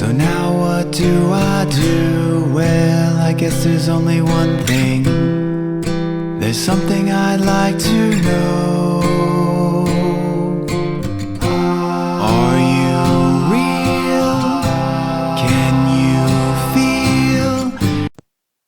So now what do I do? Well, I guess there's only one thing. There's something I'd like to know. Are you real? Can you feel?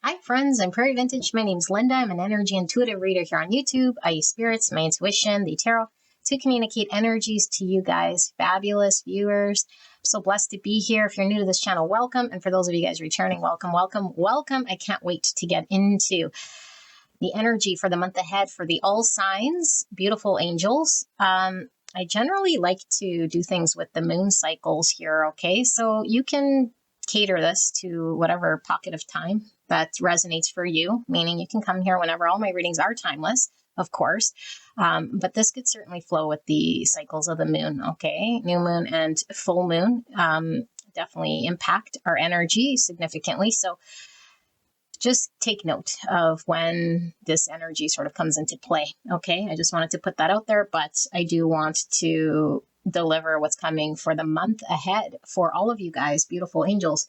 Hi friends, I'm Prairie Vintage. My name's Linda. I'm an energy intuitive reader here on YouTube. I use spirits, my intuition, the tarot to communicate energies to you guys, fabulous viewers. I'm so blessed to be here. If you're new to this channel, welcome. And for those of you guys returning, welcome, welcome, welcome. I can't wait to get into the energy for the month ahead for the all signs, beautiful angels. I generally like to do things with the moon cycles here, okay? So you can cater this to whatever pocket of time that resonates for you, meaning you can come here whenever. All my readings are timeless, of course, but this could certainly flow with the cycles of the moon, okay? New moon and full moon definitely impact our energy significantly. So just take note of when this energy sort of comes into play, okay? I just wanted to put that out there, but I do want to deliver what's coming for the month ahead for all of you guys, beautiful angels.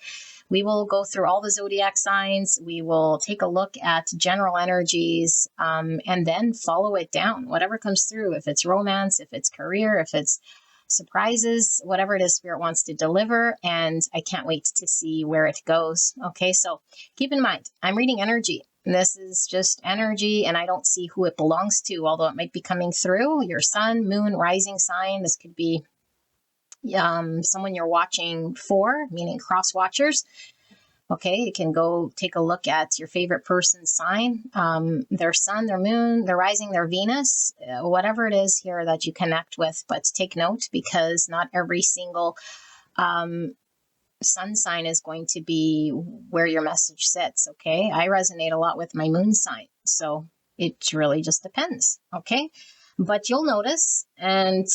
We will go through all the zodiac signs. We will take a look at general energies and then follow it down. Whatever comes through, if it's romance, if it's career, if it's surprises, whatever it is Spirit wants to deliver. And I can't wait to see where it goes. Okay, so keep in mind, I'm reading energy. This is just energy, and I don't see who it belongs to, although it might be coming through your sun, moon, rising sign. This could be someone you're watching for, meaning cross watchers. Okay, you can go take a look at your favorite person's sign, their sun, their moon, their rising, their Venus, whatever it is here that you connect with. But take note, because not every single sun sign is going to be where your message sits, okay? I resonate a lot with my moon sign, so it really just depends, okay? But you'll notice, and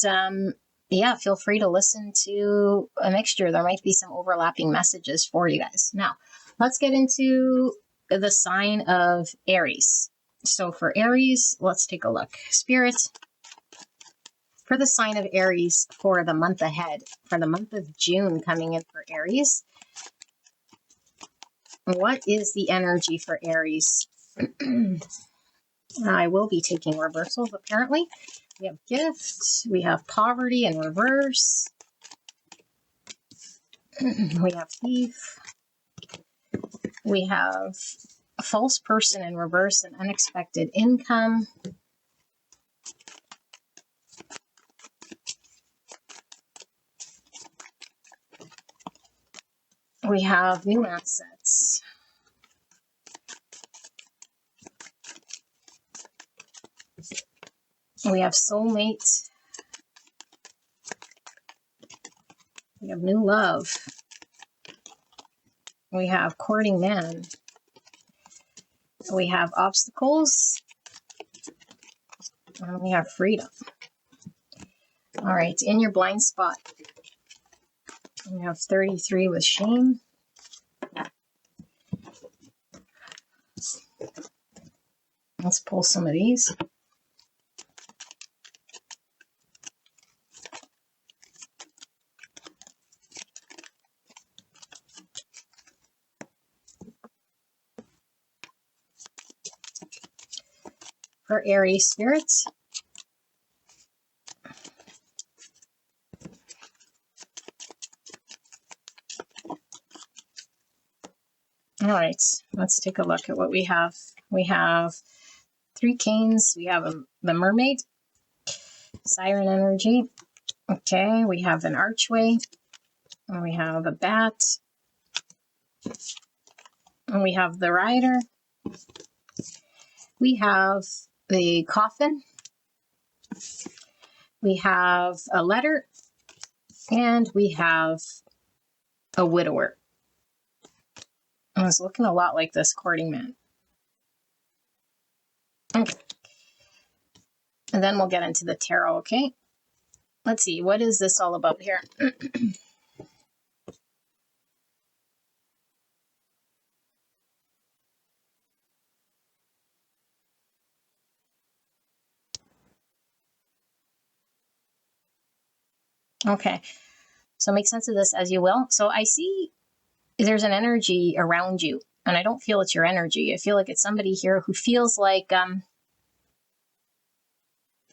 yeah, feel free to listen to a mixture. There might be some overlapping messages for you guys. Now, let's get into the sign of Aries. So for Aries, let's take a look. Spirit, for the sign of Aries for the month ahead, for the month of June coming in for Aries, what is the energy for Aries? I will be taking reversals, apparently. We have gift, we have poverty in reverse, we have thief, we have a false person in reverse and unexpected income, we have new assets, we have soulmate, we have new love, we have courting man, we have obstacles, and we have freedom. All right, in your blind spot, we have 33 with shame. Let's pull some of these. For Aries spirits, all right, let's take a look at what we have. We have 3 canes, we have the mermaid, siren energy, okay, we have an archway, and we have a bat, and we have the rider, we have the coffin, we have a letter, and we have a widower. I was looking a lot like this courting man. Okay. And then we'll get into the tarot, okay? Let's see, what is this all about here? Okay, So make sense of this as you will. So I see there's an energy around you, and I don't feel it's your energy. I feel like it's somebody here who feels like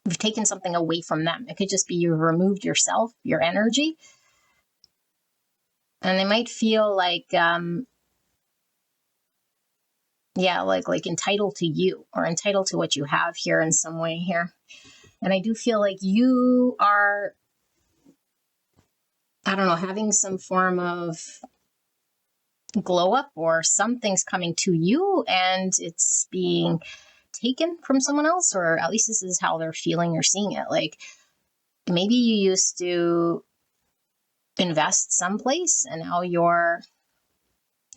you've taken something away from them. It could just be you've removed yourself, your energy. And they might feel like, like entitled to you or entitled to what you have here in some way here. And I do feel like you are, I don't know, having some form of glow up or something's coming to you and it's being taken from someone else, or at least this is how they're feeling or seeing it. Like maybe you used to invest someplace and now you're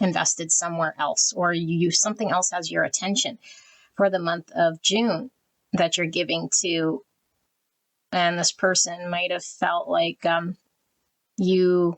invested somewhere else, or you use something else as your attention for the month of June that you're giving to. And this person might have felt like you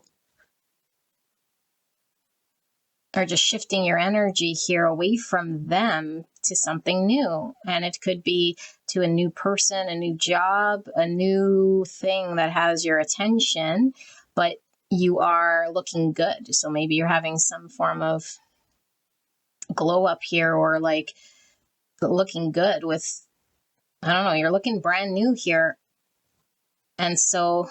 are just shifting your energy here away from them to something new. And it could be to a new person, a new job, a new thing that has your attention, but you are looking good. So maybe you're having some form of glow up here, or like looking good with, I don't know, you're looking brand new here. And so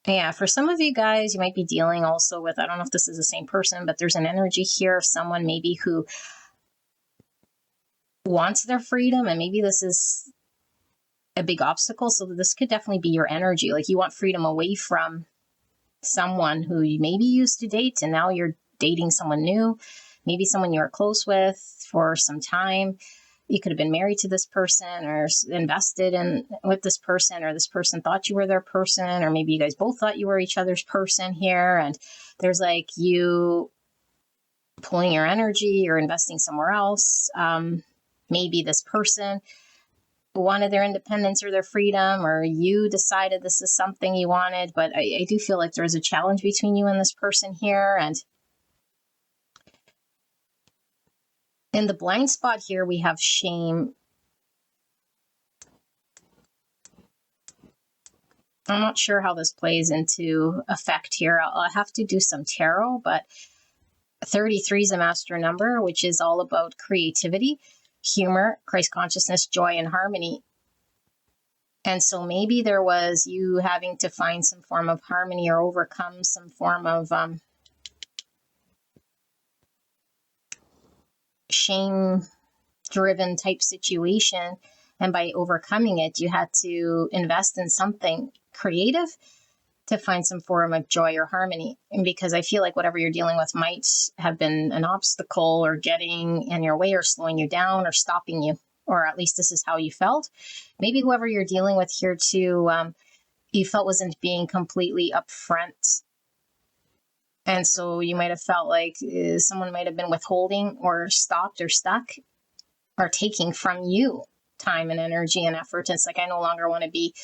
yeah, for some of you guys, you might be dealing also with, I don't know if this is the same person, but there's an energy here of someone maybe who wants their freedom, and maybe this is a big obstacle. So this could definitely be your energy. Like you want freedom away from someone who you maybe used to date and now you're dating someone new, maybe someone you were close with for some time. You could have been married to this person or invested in with this person, or this person thought you were their person, or maybe you guys both thought you were each other's person here. And there's like you pulling your energy or investing somewhere else. Maybe this person wanted their independence or their freedom, or you decided this is something you wanted. But I do feel like there's a challenge between you and this person here. And in the blind spot here, we have shame. I'm not sure how this plays into effect here. I'll have to do some tarot, but 33 is a master number, which is all about creativity, humor, Christ consciousness, joy, and harmony. And so maybe there was you having to find some form of harmony or overcome some form of shame-driven type situation. And by overcoming it, you had to invest in something creative to find some form of joy or harmony. And because I feel like whatever you're dealing with might have been an obstacle or getting in your way or slowing you down or stopping you, or at least this is how you felt. Maybe whoever you're dealing with here too, you felt wasn't being completely upfront. And so you might have felt like someone might have been withholding or stopped or stuck or taking from you time and energy and effort. It's like, I no longer want to be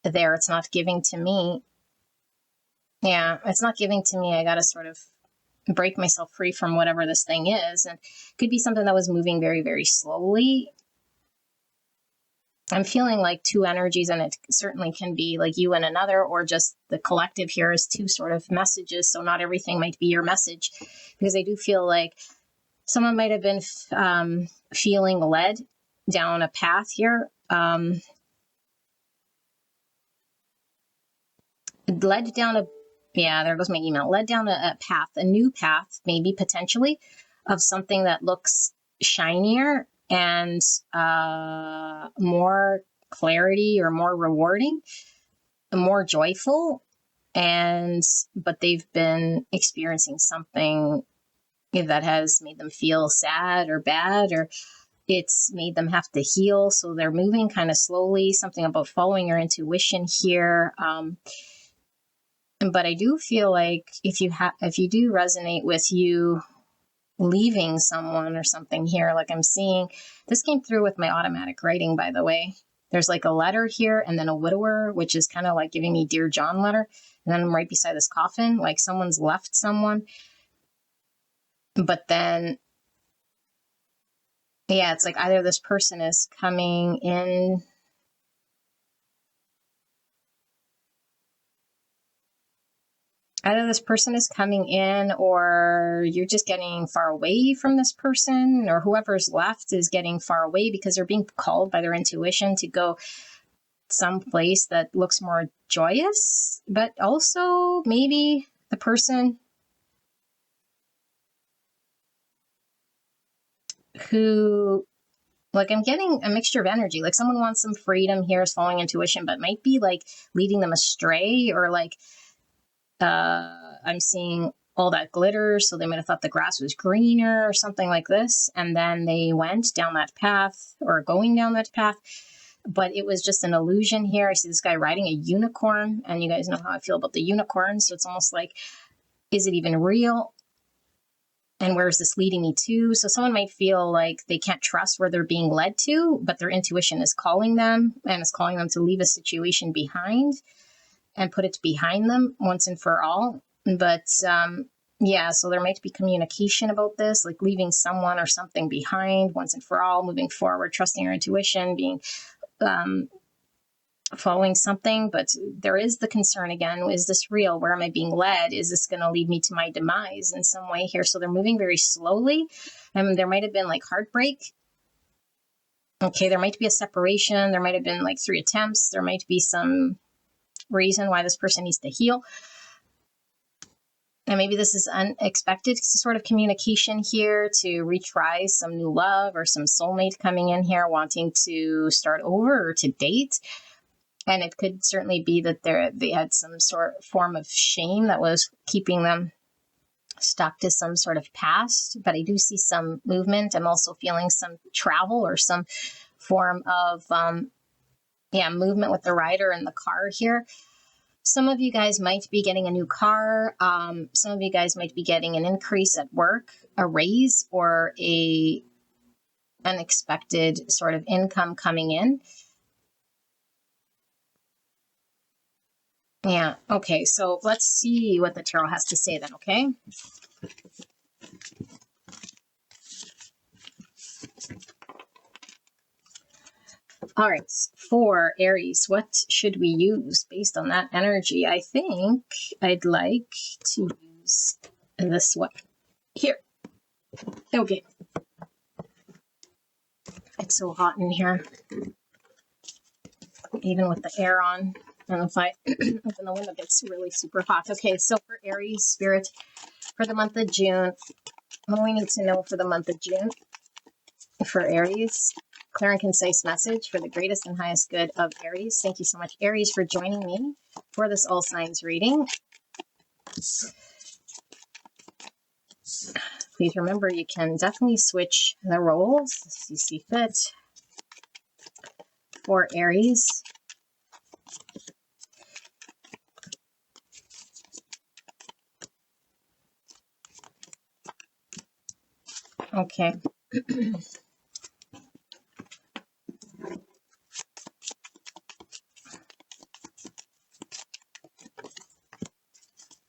there. It's not giving to me. Yeah, it's not giving to me. I got to sort of break myself free from whatever this thing is. And it could be something that was moving very, very slowly. I'm feeling like two energies, and it certainly can be like you and another, or just the collective here is two sort of messages. So not everything might be your message, because I do feel like someone might have been feeling led down a path here. Led down a, yeah, there goes my email, led down a path, a new path, maybe potentially, of something that looks shinier and more clarity or more rewarding, more joyful. But they've been experiencing something that has made them feel sad or bad, or it's made them have to heal. So they're moving kind of slowly, something about following your intuition here. But I do feel like if you do resonate with you leaving someone or something here, like I'm seeing, this came through with my automatic writing, by the way. There's like a letter here and then a widower, which is kind of like giving me Dear John letter. And then I'm right beside this coffin, like someone's left someone. But then, yeah, it's like either this person is coming in either this person is coming in or you're just getting far away from this person, or whoever's left is getting far away because they're being called by their intuition to go someplace that looks more joyous. But also maybe the person who, like, I'm getting a mixture of energy. Like someone wants some freedom here, is following intuition, but might be like leading them astray, or like I'm seeing all that glitter, so they might have thought the grass was greener or something like this, and then they went down that path or going down that path, but it was just an illusion here. I see this guy riding a unicorn, and you guys know how I feel about the unicorn, so it's almost like, is it even real? And where is this leading me to? So someone might feel like they can't trust where they're being led to, but their intuition is calling them, and is calling them to leave a situation behind and put it behind them once and for all. But yeah, so there might be communication about this, like leaving someone or something behind once and for all, moving forward, trusting your intuition, being following something. But there is the concern again, is this real? Where am I being led? Is this going to lead me to my demise in some way here? So they're moving very slowly. There might have been like heartbreak. Okay, there might be a separation. There might have been like 3 attempts. There might be some reason why this person needs to heal. And maybe this is unexpected sort of communication here to retry some new love, or some soulmate coming in here wanting to start over or to date. And it could certainly be that they had some form of shame that was keeping them stuck to some sort of past. But I do see some movement. I'm also feeling some travel or some form of movement with the rider in the car here. Some of you guys might be getting a new car. Some of you guys might be getting an increase at work, a raise, or a unexpected sort of income coming in. Yeah, okay, so let's see what the tarot has to say then, okay? All right, for Aries, what should we use based on that energy? I think I'd like to use this one here. Okay. It's so hot in here, even with the air on. And if I open the window, it gets really super hot. Okay, so for Aries, Spirit, for the month of June, what do we need to know for the month of June? For Aries, clear and concise message for the greatest and highest good of Aries. Thank you so much, Aries, for joining me for this all signs reading. Please remember, you can definitely switch the roles as you see fit. For Aries, okay.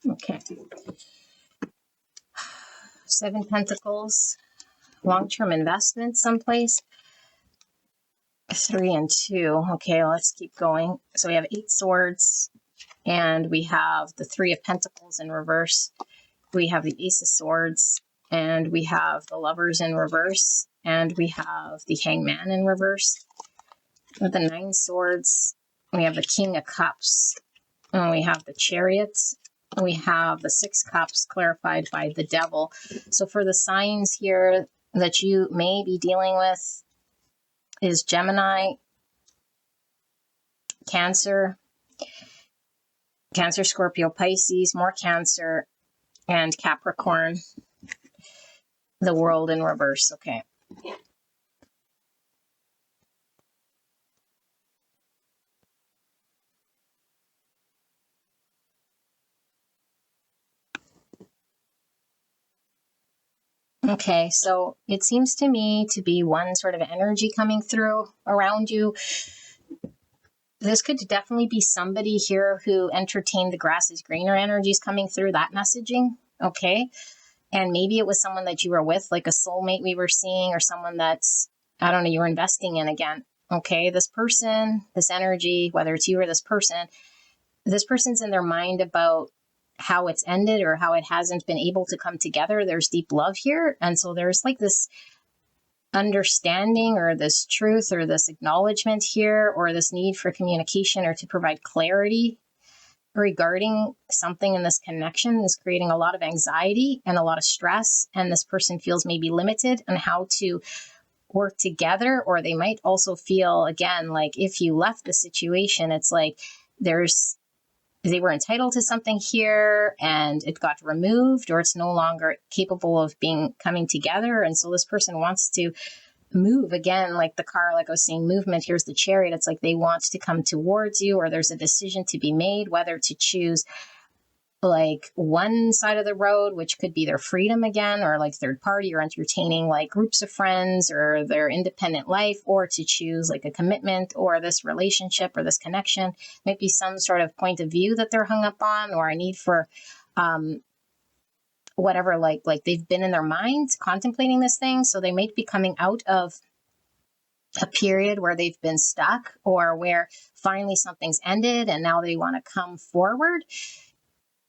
Okay. 7 Pentacles, long-term investment someplace. 3 and 2. Okay, let's keep going. So we have 8 Swords, and we have the 3 of Pentacles in reverse. We have the Ace of Swords, and we have the Lovers in reverse, and we have the Hangman in reverse. With the 9 Swords, we have the King of Cups, and we have the Chariot. We have the 6 Cups clarified by the Devil. So for the signs here that you may be dealing with is Gemini, Cancer, Scorpio, Pisces, more Cancer, and Capricorn, the World in reverse. Okay. Okay, so it seems to me to be one sort of energy coming through around you. This could definitely be somebody here who entertained the grass is greener energies coming through, that messaging, okay? And maybe it was someone that you were with, like a soulmate we were seeing, or someone that's, I don't know, you were investing in again, okay? This person, this energy, whether it's you or this person's in their mind about how it's ended or how it hasn't been able to come together. There's deep love here. And so there's like this understanding or this truth or this acknowledgement here, or this need for communication or to provide clarity regarding something in this connection is creating a lot of anxiety and a lot of stress. And this person feels maybe limited on how to work together, or they might also feel, again, like if you left the situation, it's like they were entitled to something here and it got removed, or it's no longer capable of coming together. And so this person wants to move again, like the car, like I was saying, movement. Here's the Chariot. It's like they want to come towards you, or there's a decision to be made, whether to choose like one side of the road, which could be their freedom again, or like third party, or entertaining like groups of friends, or their independent life, or to choose like a commitment or this relationship or this connection. Might be some sort of point of view that they're hung up on, or a need for whatever, like they've been in their minds contemplating this thing. So they might be coming out of a period where they've been stuck, or where finally something's ended and now they want to come forward.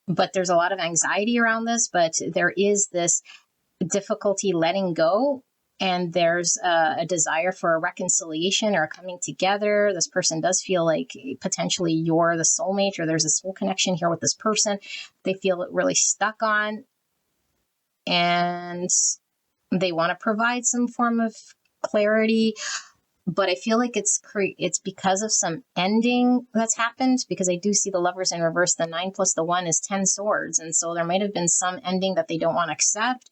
But there's a lot of anxiety around this, but there is this difficulty letting go. And there's a desire for a reconciliation or a coming together. This person does feel like potentially you're the soulmate, or there's a soul connection here with this person they feel really stuck on. And they want to provide some form of clarity. But I feel like it's because of some ending that's happened, because I do see the Lovers in reverse. The 9 plus the 1 is 10 swords. And so there might have been some ending that they don't want to accept.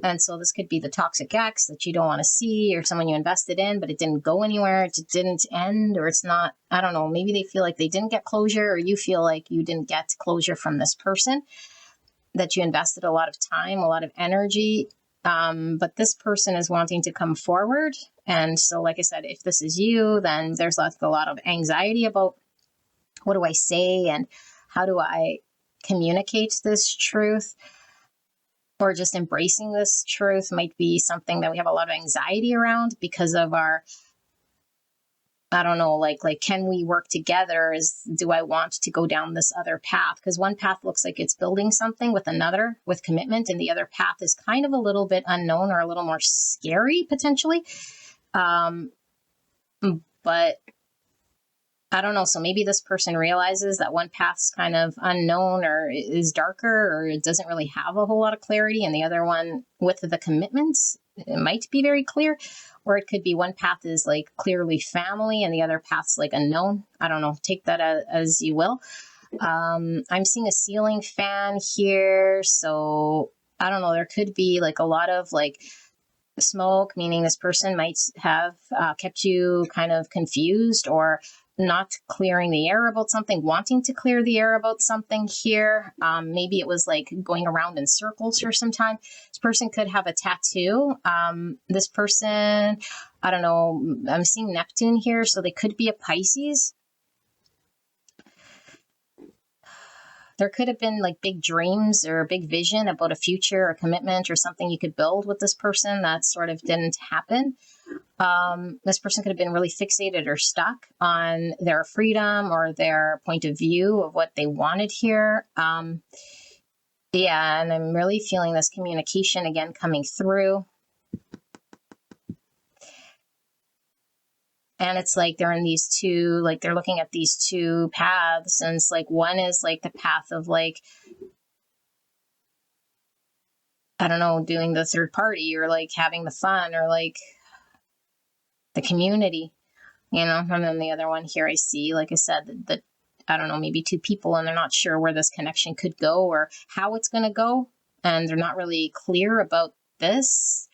And so this could be the toxic ex that you don't want to see, or someone you invested in, but it didn't go anywhere. It didn't end, or it's not, I don't know, maybe they feel like they didn't get closure, or you feel like you didn't get closure from this person, that you invested a lot of time, a lot of energy. But this person is wanting to come forward. And so, like I said, if this is you, then there's a lot of anxiety about what do I say and how do I communicate this truth, or just embracing this truth might be something that we have a lot of anxiety around because of our, I don't know, like can we work together? Do I want to go down this other path? Because one path looks like it's building something with another, with commitment, and the other path is kind of a little bit unknown or a little more scary potentially. But I don't know. So maybe this person realizes that one path's kind of unknown, or is darker, or it doesn't really have a whole lot of clarity, and the other one with the commitments, it might be very clear. Or it could be one path is like clearly family and the other path's like unknown. I don't know. Take that as you will. I'm seeing a ceiling fan here. So I don't know. There could be like a lot of like smoke, meaning this person might have kept you kind of confused, or not clearing the air about something, wanting to clear the air about something here. Maybe it was like going around in circles for some time. This person could have a tattoo. This person, I don't know, I'm seeing Neptune here, so they could be a Pisces. There could have been like big dreams or a big vision about a future or commitment or something you could build with this person that sort of didn't happen. This person could have been really fixated or stuck on their freedom or their point of view of what they wanted here. Yeah, and I'm really feeling this communication again coming through. And it's like they're in these two, like they're looking at these two paths. And it's like one is like the path of like, I don't know, doing the third party, or like having the fun, or like the community, you know. And then the other one here I see, like I said, that I don't know, maybe two people, and they're not sure where this connection could go or how it's going to go. And they're not really clear about this.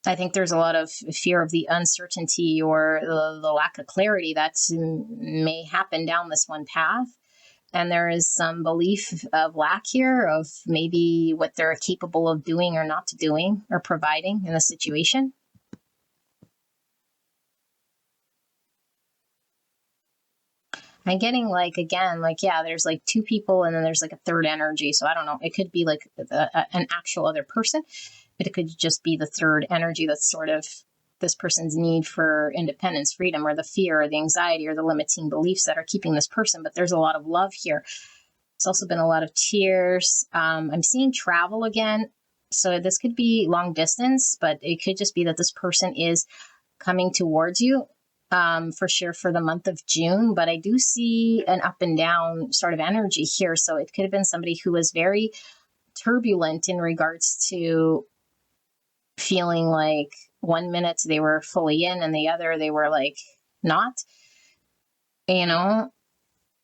I think there's a lot of fear of the uncertainty or the lack of clarity that may happen down this one path. And there is some belief of lack here of maybe what they're capable of doing or not doing or providing in a situation. I'm getting like, again, like, yeah, there's like two people and then there's like a third energy. So I don't know. It could be like an actual other person, but it could just be the third energy that's sort of this person's need for independence, freedom, or the fear or the anxiety or the limiting beliefs that are keeping this person. But there's a lot of love here. There's also been a lot of tears. I'm seeing travel again. So this could be long distance, but it could just be that this person is coming towards you for sure for the month of June. But I do see an up and down sort of energy here. So it could have been somebody who was very turbulent in regards to feeling like 1 minute they were fully in and the other they were like not. You know,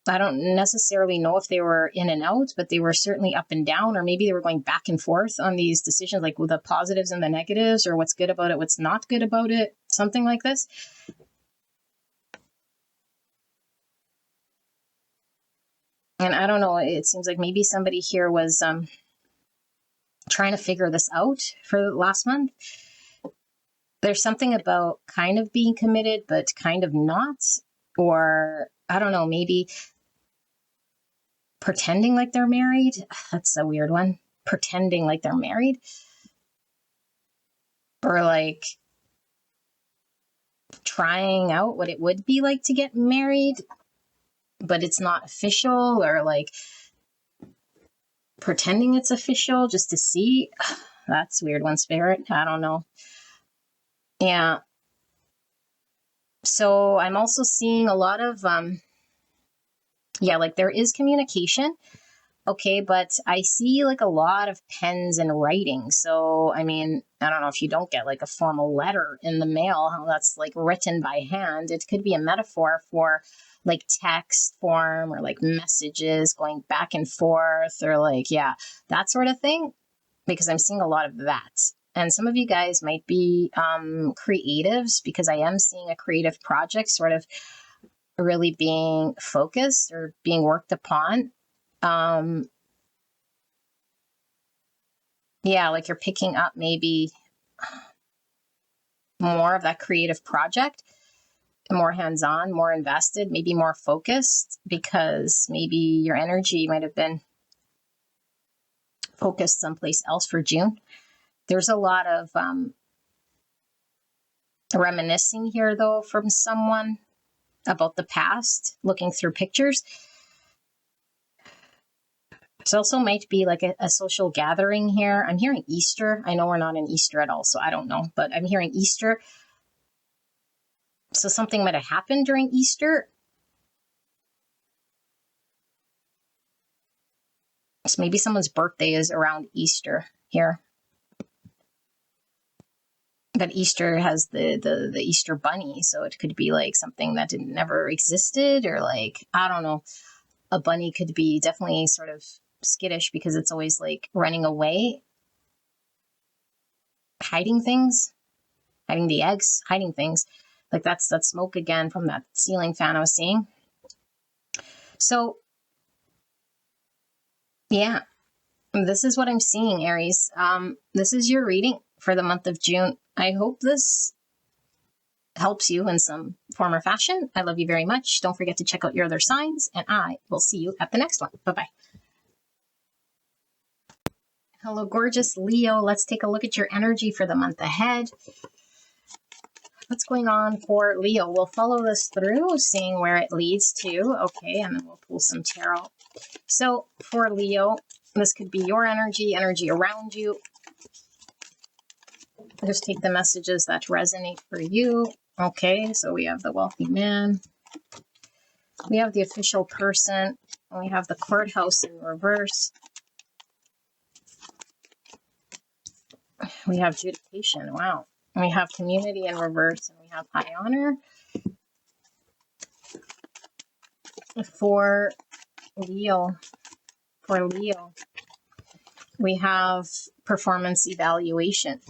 I don't necessarily know if they were in and out, but they were certainly up and down, or maybe they were going back and forth on these decisions, like with the positives and the negatives, or what's good about it, what's not good about it, something like this. And I don't know, it seems like maybe somebody here was trying to figure this out for last month. There's something about kind of being committed, but kind of not, or I don't know, maybe pretending like they're married. That's a weird one. Pretending like they're married. Or like trying out what it would be like to get married, but it's not official, or like pretending it's official just to see. That's a weird one, Spirit. I don't know. Yeah. So I'm also seeing a lot of, like there is communication. Okay, but I see like a lot of pens and writing. So, I mean, I don't know if you don't get like a formal letter in the mail, how that's like written by hand. It could be a metaphor for like text form or like messages going back and forth, or like, yeah, that sort of thing, because I'm seeing a lot of that. And some of you guys might be creatives, because I am seeing a creative project sort of really being focused or being worked upon. Like you're picking up maybe more of that creative project, more hands-on, more invested, maybe more focused, because maybe your energy might have been focused someplace else for June. There's a lot of reminiscing here, though, from someone about the past, looking through pictures. This also might be like a social gathering here. I'm hearing Easter. I know we're not in Easter at all, so I don't know, but I'm hearing Easter. So something might have happened during Easter. So maybe someone's birthday is around Easter here. But Easter has the Easter bunny, so it could be like something that never existed, or like, I don't know. A bunny could be definitely sort of skittish because it's always like running away, hiding things, hiding the eggs, hiding things. Like that's that smoke again from that ceiling fan I was seeing. So yeah, this is what I'm seeing, Aries. This is your reading for the month of June. I hope this helps you in some form or fashion. I love you very much. Don't forget to check out your other signs, and I will see you at the next one. Bye-bye. Hello, gorgeous Leo. Let's take a look at your energy for the month ahead. What's going on for Leo? We'll follow this through, seeing where it leads to. Okay, and then we'll pull some tarot. So for Leo, this could be your energy around you. Just take the messages that resonate for you. Okay, so we have the wealthy man. We have the official person. And we have the courthouse in reverse. We have adjudication. Wow. And we have community in reverse, and we have high honor. For Leo, we have performance evaluation.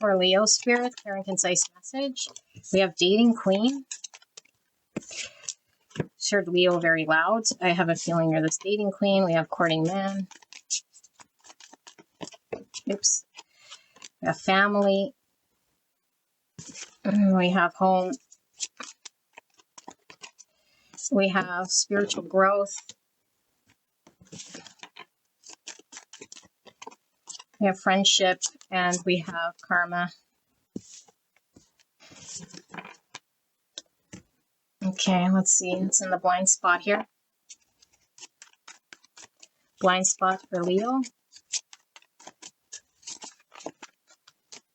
For Leo spirit, clear and concise message. We have dating queen. Heard Leo very loud. I have a feeling you're this dating queen. We have courting man. Oops. We have family. We have home. We have spiritual growth. We have friendship, and we have karma. Okay, let's see. It's in the blind spot here. Blind spot for Leo.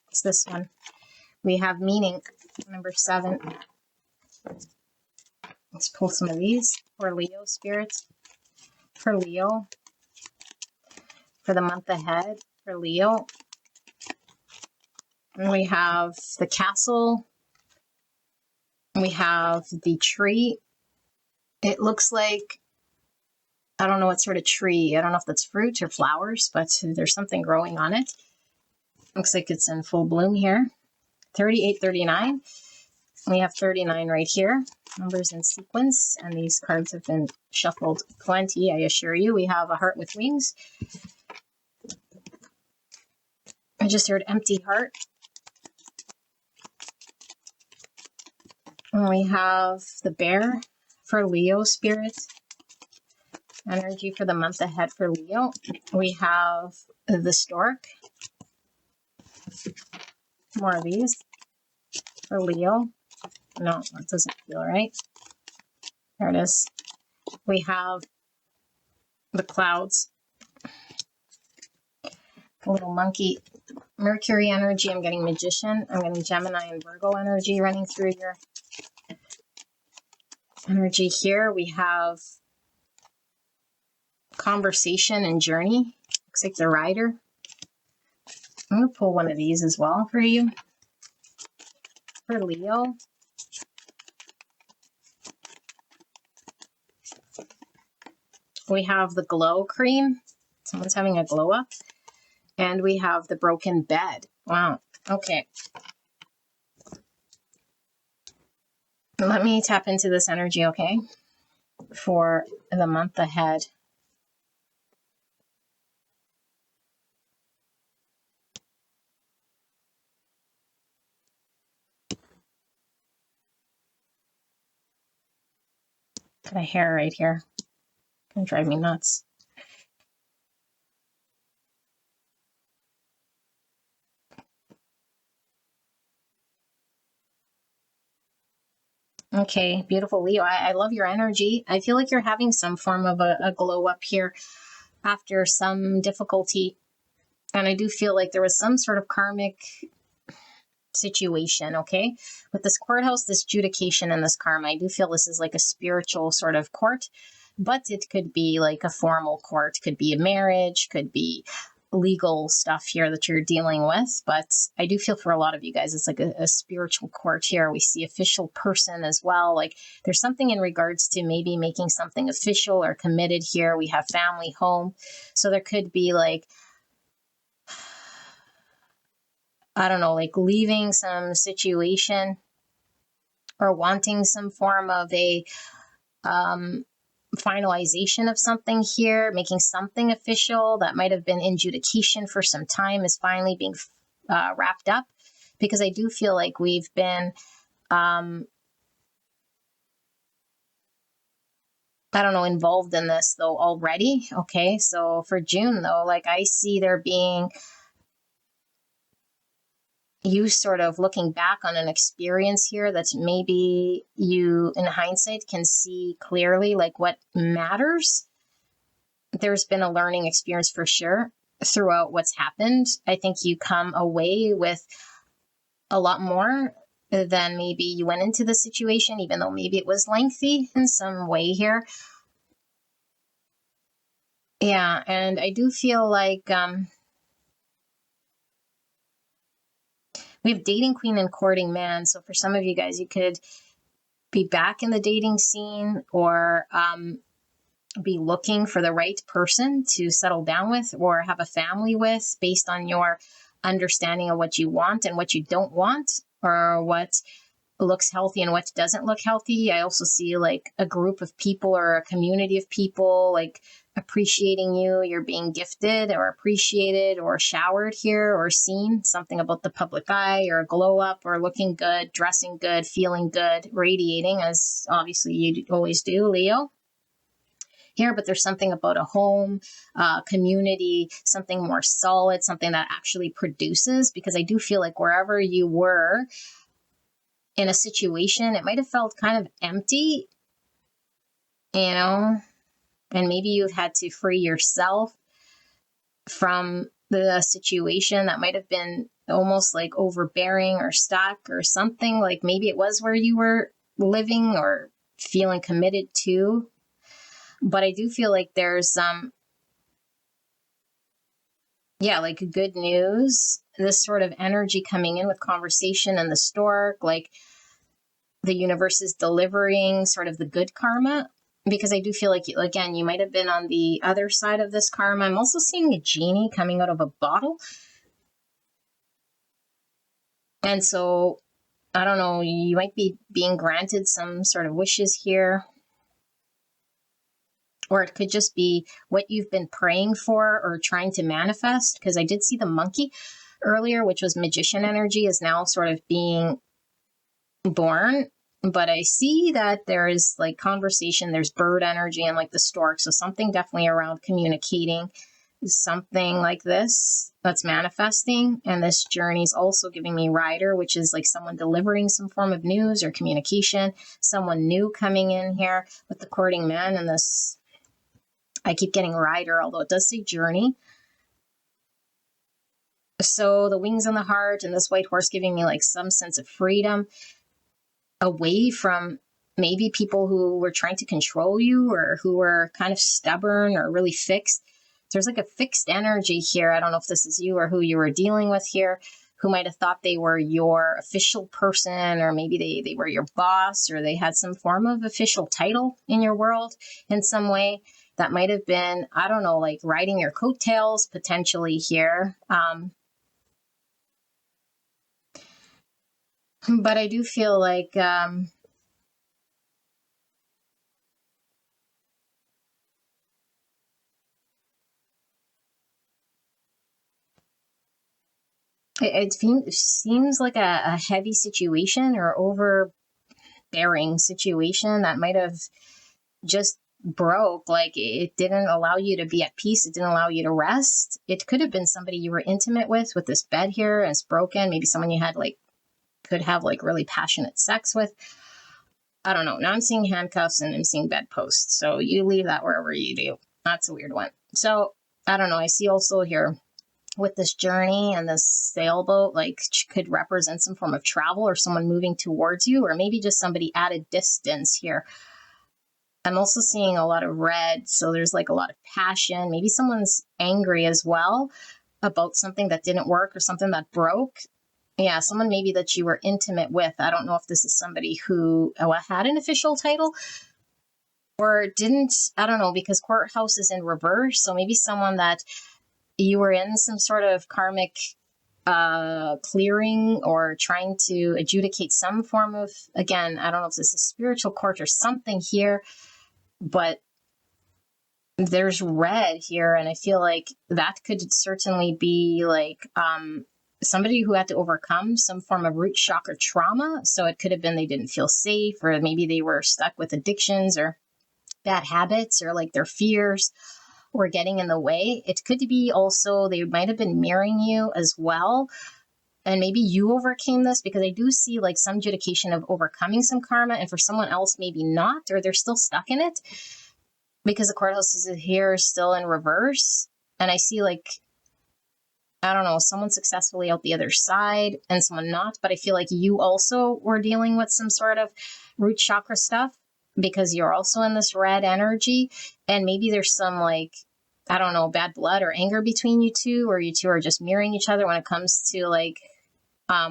It's this one. We have meaning, number 7. Let's pull some of these for Leo spirits. For Leo. For the month ahead. For Leo. And we have the castle. We have the tree. It looks like, I don't know what sort of tree. I don't know if that's fruit or flowers, but there's something growing on it. Looks like it's in full bloom here. 38, 39. We have 39 right here. Numbers in sequence. And these cards have been shuffled plenty, I assure you. We have a heart with wings. I just heard empty heart. And we have the bear for Leo spirit. Energy for the month ahead for Leo. We have the stork. More of these for Leo. No, that doesn't feel right. There it is. We have the clouds. A little monkey. Mercury energy. I'm getting magician. I'm getting Gemini and Virgo energy running through your energy here. We have conversation and journey. Looks like the rider. I'm going to pull one of these as well for you. For Leo. We have the glow cream. Someone's having a glow up. And we have the broken bed. Wow. Okay. Let me tap into this energy, okay? For the month ahead. Got a hair right here. Gonna drive me nuts. Okay, beautiful Leo. I love your energy. I feel like you're having some form of a glow up here after some difficulty. And I do feel like there was some sort of karmic situation, okay? With this courthouse, this judication, and this karma, I do feel this is like a spiritual sort of court, but it could be like a formal court, could be a marriage, could be legal stuff here that you're dealing with. But I do feel for a lot of you guys, it's like a spiritual court here. We see official person as well. Like there's something in regards to maybe making something official or committed here. We have family, home. So there could be like, I don't know, like leaving some situation or wanting some form of a finalization of something here, making something official that might have been in judication for some time is finally being wrapped up, because I do feel like we've been, I don't know, involved in this though already. Okay, so for June though, like I see there being you sort of looking back on an experience here that's maybe you in hindsight can see clearly like what matters. There's been a learning experience for sure throughout what's happened. I think you come away with a lot more than maybe you went into the situation, even though maybe it was lengthy in some way here. Yeah, and I do feel like we have dating queen and courting man. So for some of you guys, you could be back in the dating scene or be looking for the right person to settle down with or have a family with based on your understanding of what you want and what you don't want, or what looks healthy and what doesn't look healthy. I also see like a group of people or a community of people like appreciating you. You're being gifted or appreciated or showered here or seen. Something about the public eye or a glow up or looking good, dressing good, feeling good, radiating, as obviously you always do, Leo. Here, but there's something about a home, community, something more solid, something that actually produces, because I do feel like wherever you were in a situation, it might have felt kind of empty, you know, and maybe you've had to free yourself from the situation that might have been almost like overbearing or stuck or something. Like maybe it was where you were living or feeling committed to. But I do feel like there's like good news, this sort of energy coming in with conversation and the stork, like the universe is delivering sort of the good karma, because I do feel like, again, you might have been on the other side of this karma. I'm also seeing a genie coming out of a bottle. And so, I don't know, you might be being granted some sort of wishes here. Or it could just be what you've been praying for or trying to manifest, because I did see the monkey earlier, which was magician energy, is now sort of being born. But I see that there is like conversation, there's bird energy and like the stork. So something definitely around communicating, something like this that's manifesting. And this journey is also giving me rider, which is like someone delivering some form of news or communication, someone new coming in here with the courting man. And this, I keep getting rider, although it does say journey. So the wings on the heart and this white horse giving me like some sense of freedom away from maybe people who were trying to control you or who were kind of stubborn or really fixed. There's like a fixed energy here. I don't know if this is you or who you were dealing with here, who might have thought they were your official person, or maybe they were your boss, or they had some form of official title in your world in some way. That might have been, I don't know, like riding your coattails potentially here. But I do feel like it seems like a heavy situation or overbearing situation that might have just broke. Like it didn't allow you to be at peace. It didn't allow you to rest. It could have been somebody you were intimate with this bed here, and it's broken. Maybe someone you had like could have like really passionate sex with. I don't know. Now I'm seeing handcuffs and I'm seeing bedposts. So you leave that wherever you do. That's a weird one. So I don't know. I see also here with this journey and this sailboat, like could represent some form of travel or someone moving towards you, or maybe just somebody at a distance here. I'm also seeing a lot of red. So there's like a lot of passion. Maybe someone's angry as well about something that didn't work or something that broke. Yeah, someone maybe that you were intimate with. I don't know if this is somebody who had an official title or didn't. I don't know, because courthouse is in reverse. So maybe someone that you were in some sort of karmic clearing or trying to adjudicate some form of, again, I don't know if this is spiritual court or something here, but there's red here. And I feel like that could certainly be like, somebody who had to overcome some form of root chakra trauma. So it could have been they didn't feel safe, or maybe they were stuck with addictions or bad habits, or like their fears were getting in the way. It could be also they might have been mirroring you as well. And maybe you overcame this, because I do see like some adjudication of overcoming some karma, and for someone else, maybe not, or they're still stuck in it because the courthouse is here still in reverse. And I see like, I don't know, someone successfully out the other side and someone not. But I feel like you also were dealing with some sort of root chakra stuff, because you're also in this red energy. And maybe there's some like, I don't know, bad blood or anger between you two, or you two are just mirroring each other when it comes to like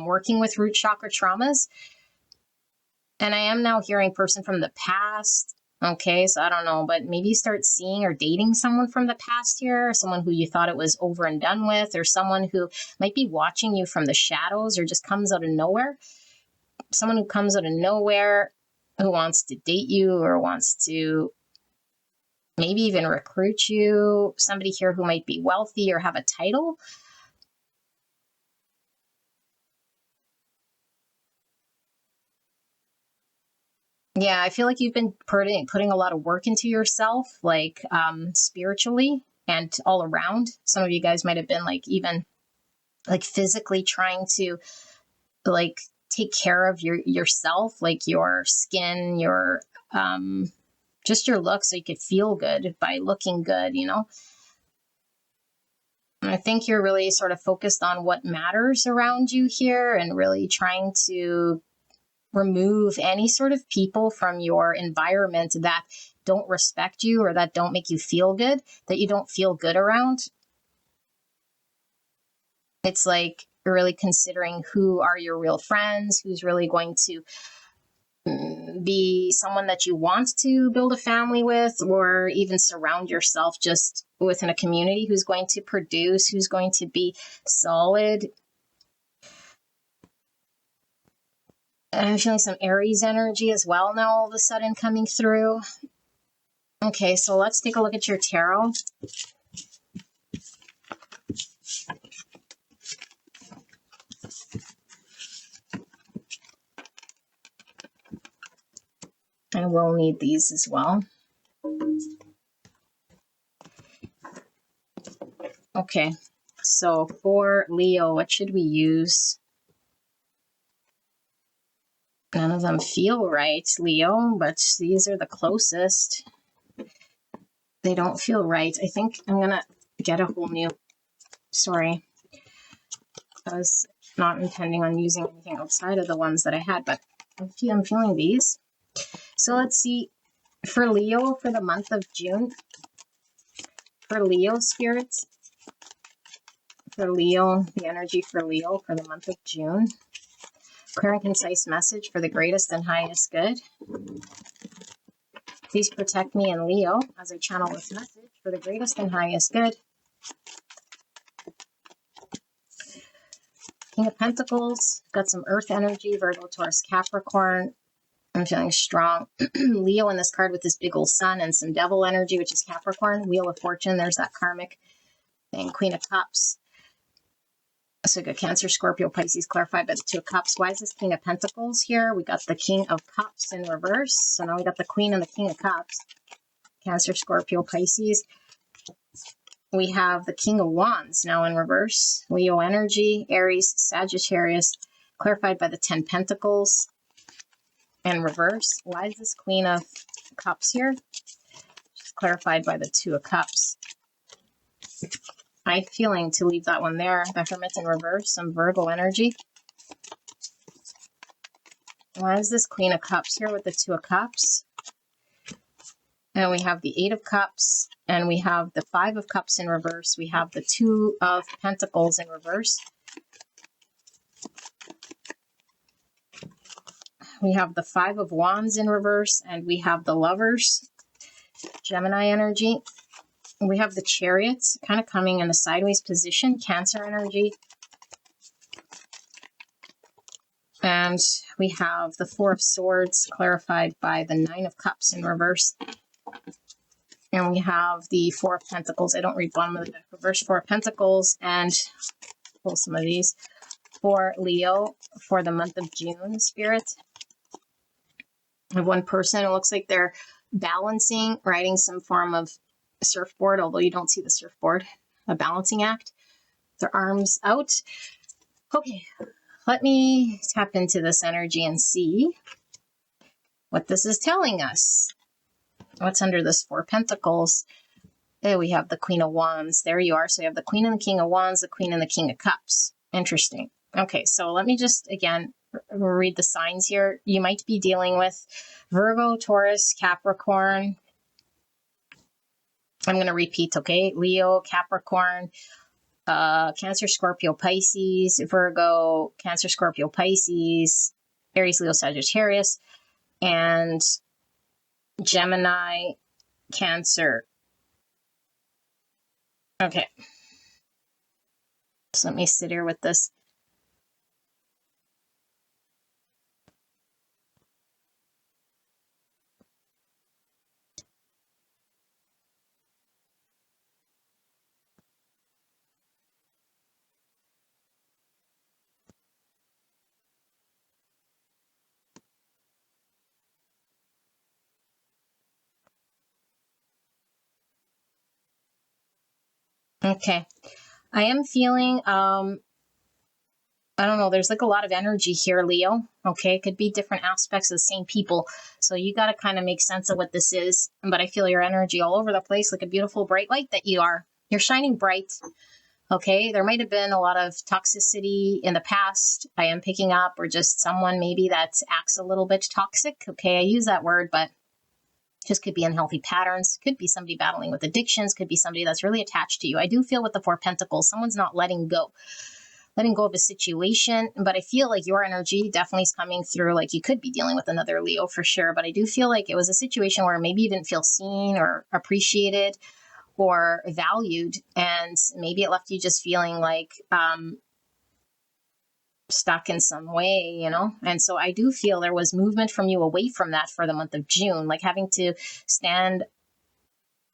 working with root chakra traumas. And I am now hearing person from the past. Okay, so I don't know, but maybe you start seeing or dating someone from the past here, someone who you thought it was over and done with, or someone who might be watching you from the shadows or just comes out of nowhere. someone who comes out of nowhere, who wants to date you or wants to maybe even recruit you. Somebody here who might be wealthy or have a title. Yeah, I feel like you've been putting a lot of work into yourself, like spiritually and all around. Some of you guys might have been like even like physically trying to like take care of yourself, like your skin, your just your look, so you could feel good by looking good, you know. And I think you're really sort of focused on what matters around you here and really trying to remove any sort of people from your environment that don't respect you or that don't make you feel good, that you don't feel good around. It's like you're really considering who are your real friends, who's really going to be someone that you want to build a family with, or even surround yourself just within a community who's going to produce, who's going to be solid. I'm feeling some Aries energy as well now all of a sudden coming through. Okay, so let's take a look at your tarot. I will need these as well. Okay, so for Leo, what should we use? None of them feel right, Leo, but these are the closest. They don't feel right. I think I'm going to get a whole new... Sorry. I was not intending on using anything outside of the ones that I had, but I'm feeling these. So let's see. For Leo, for the month of June, for Leo spirits, for Leo, the energy for Leo for the month of June. Clear and concise message for the greatest and highest good. Please protect me and Leo as I channel this message for the greatest and highest good. King of Pentacles, got some earth energy, Virgo, Taurus, Capricorn. I'm feeling strong. Leo in this card with this big old sun and some devil energy, which is Capricorn. Wheel of Fortune, there's that karmic thing. Queen of Cups. So we got Cancer, Scorpio, Pisces, clarified by the Two of Cups. Why is this King of Pentacles here? We got the King of Cups in reverse. So now we got the Queen and the King of Cups. Cancer, Scorpio, Pisces. We have the King of Wands now in reverse. Leo energy, Aries, Sagittarius, clarified by the 10 Pentacles in reverse. Why is this Queen of Cups here? Just clarified by the 2 of Cups. I'm feeling to leave that one there. The Hermit in reverse, some Virgo energy. Why is this Queen of Cups here with the 2 of Cups? And we have the 8 of Cups, and we have the 5 of Cups in reverse. We have the 2 of Pentacles in reverse. We have the 5 of Wands in reverse, and we have the Lovers, Gemini energy. We have the Chariot kind of coming in a sideways position, Cancer energy. And we have the 4 of Swords clarified by the 9 of Cups in reverse. And we have the 4 of Pentacles. I don't read bottom of the deck. Reverse 4 of Pentacles, and pull some of these for Leo for the month of June, Spirit. I have one person, it looks like they're balancing, riding some form of surfboard, although you don't see the surfboard, a balancing act. Their arms out. Okay, let me tap into this energy and see what this is telling us. What's under this 4 Pentacles? There we have the Queen of Wands. There you are. So we have the Queen and the King of Wands, the Queen and the King of Cups. Interesting. Okay, so let me just, again, read the signs here. You might be dealing with Virgo, Taurus, Capricorn. I'm going to repeat, okay? Leo, Capricorn, Cancer, Scorpio, Pisces, Virgo, Cancer, Scorpio, Pisces, Aries, Leo, Sagittarius, and Gemini, Cancer. Okay. So let me sit here with this. Okay. I am feeling, I don't know, there's like a lot of energy here, Leo. Okay. It could be different aspects of the same people. So you got to kind of make sense of what this is. But I feel your energy all over the place, like a beautiful bright light that you are. You're shining bright. Okay. There might have been a lot of toxicity in the past. I am picking up, or just someone maybe that acts a little bit toxic. Okay. I use that word, but just could be unhealthy patterns, could be somebody battling with addictions, could be somebody that's really attached to you. I do feel with the Four Pentacles, someone's not letting go of a situation. But I feel like your energy definitely is coming through. Like you could be dealing with another Leo for sure. But I do feel like it was a situation where maybe you didn't feel seen or appreciated or valued. And maybe it left you just feeling like stuck in some way, you know? And so I do feel there was movement from you away from that for the month of June, like having to stand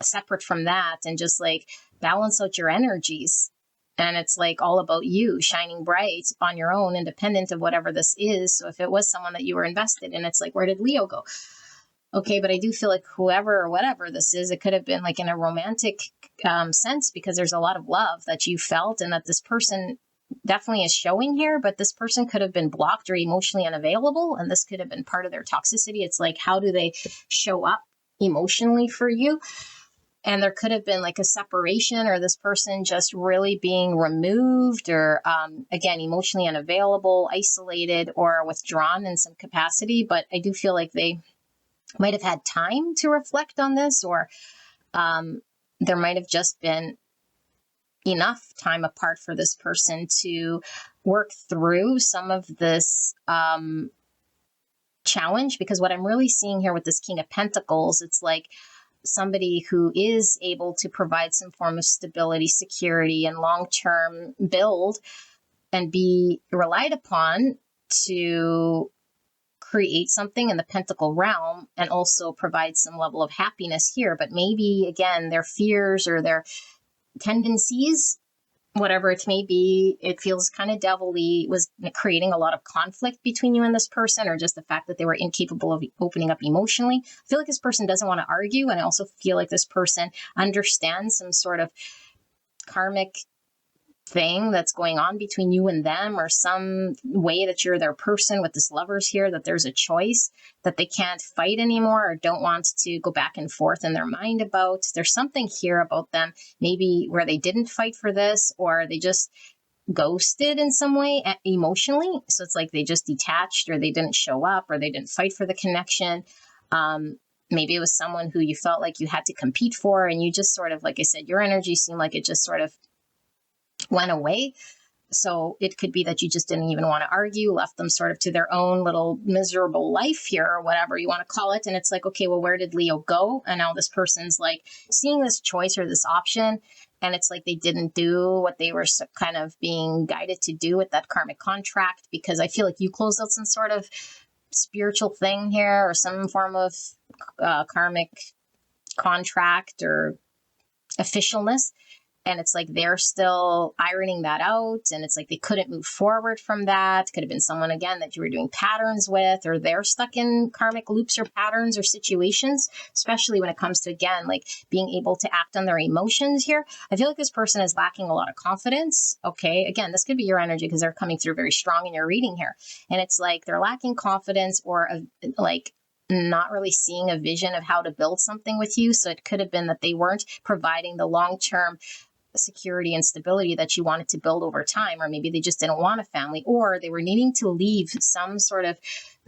separate from that and just like balance out your energies. And it's like all about you shining bright on your own, independent of whatever this is. So if it was someone that you were invested in, it's like, where did Leo go? Okay, but I do feel like whoever or whatever this is, it could have been like in a romantic sense, because there's a lot of love that you felt and that this person definitely is showing here, but this person could have been blocked or emotionally unavailable, and this could have been part of their toxicity. It's like, how do they show up emotionally for you? And there could have been like a separation, or this person just really being removed, or again, emotionally unavailable, isolated, or withdrawn in some capacity. But I do feel like they might have had time to reflect on this, or there might have just been enough time apart for this person to work through some of this challenge. Because what I'm really seeing here with this King of Pentacles, it's like somebody who is able to provide some form of stability, security, and long-term build, and be relied upon to create something in the Pentacle realm, and also provide some level of happiness here. But maybe, again, their fears or their tendencies, whatever it may be, it feels kind of devilly, was creating a lot of conflict between you and this person, or just the fact that they were incapable of opening up emotionally. I feel like this person doesn't want to argue, and I also feel like this person understands some sort of karmic thing that's going on between you and them, or some way that you're their person with this Lovers here, that there's a choice that they can't fight anymore, or don't want to go back and forth in their mind about. There's something here about them, maybe where they didn't fight for this, or they just ghosted in some way emotionally. So it's like they just detached, or they didn't show up, or they didn't fight for the connection. Maybe it was someone who you felt like you had to compete for, and you just sort of, like I said, your energy seemed like it just sort of went away. So it could be that you just didn't even want to argue, left them sort of to their own little miserable life here, or whatever you want to call it. And it's like, okay, well, where did Leo go? And now this person's like seeing this choice or this option, and it's like they didn't do what they were kind of being guided to do with that karmic contract. Because I feel like you closed out some sort of spiritual thing here, or some form of karmic contract or officialness. And it's like they're still ironing that out. And it's like they couldn't move forward from that. Could have been someone, again, that you were doing patterns with, or they're stuck in karmic loops or patterns or situations, especially when it comes to, again, like being able to act on their emotions here. I feel like this person is lacking a lot of confidence. Okay. Again, this could be your energy, because they're coming through very strong in your reading here. And it's like they're lacking confidence, or like not really seeing a vision of how to build something with you. So it could have been that they weren't providing the long-term security and stability that you wanted to build over time, or maybe they just didn't want a family, or they were needing to leave some sort of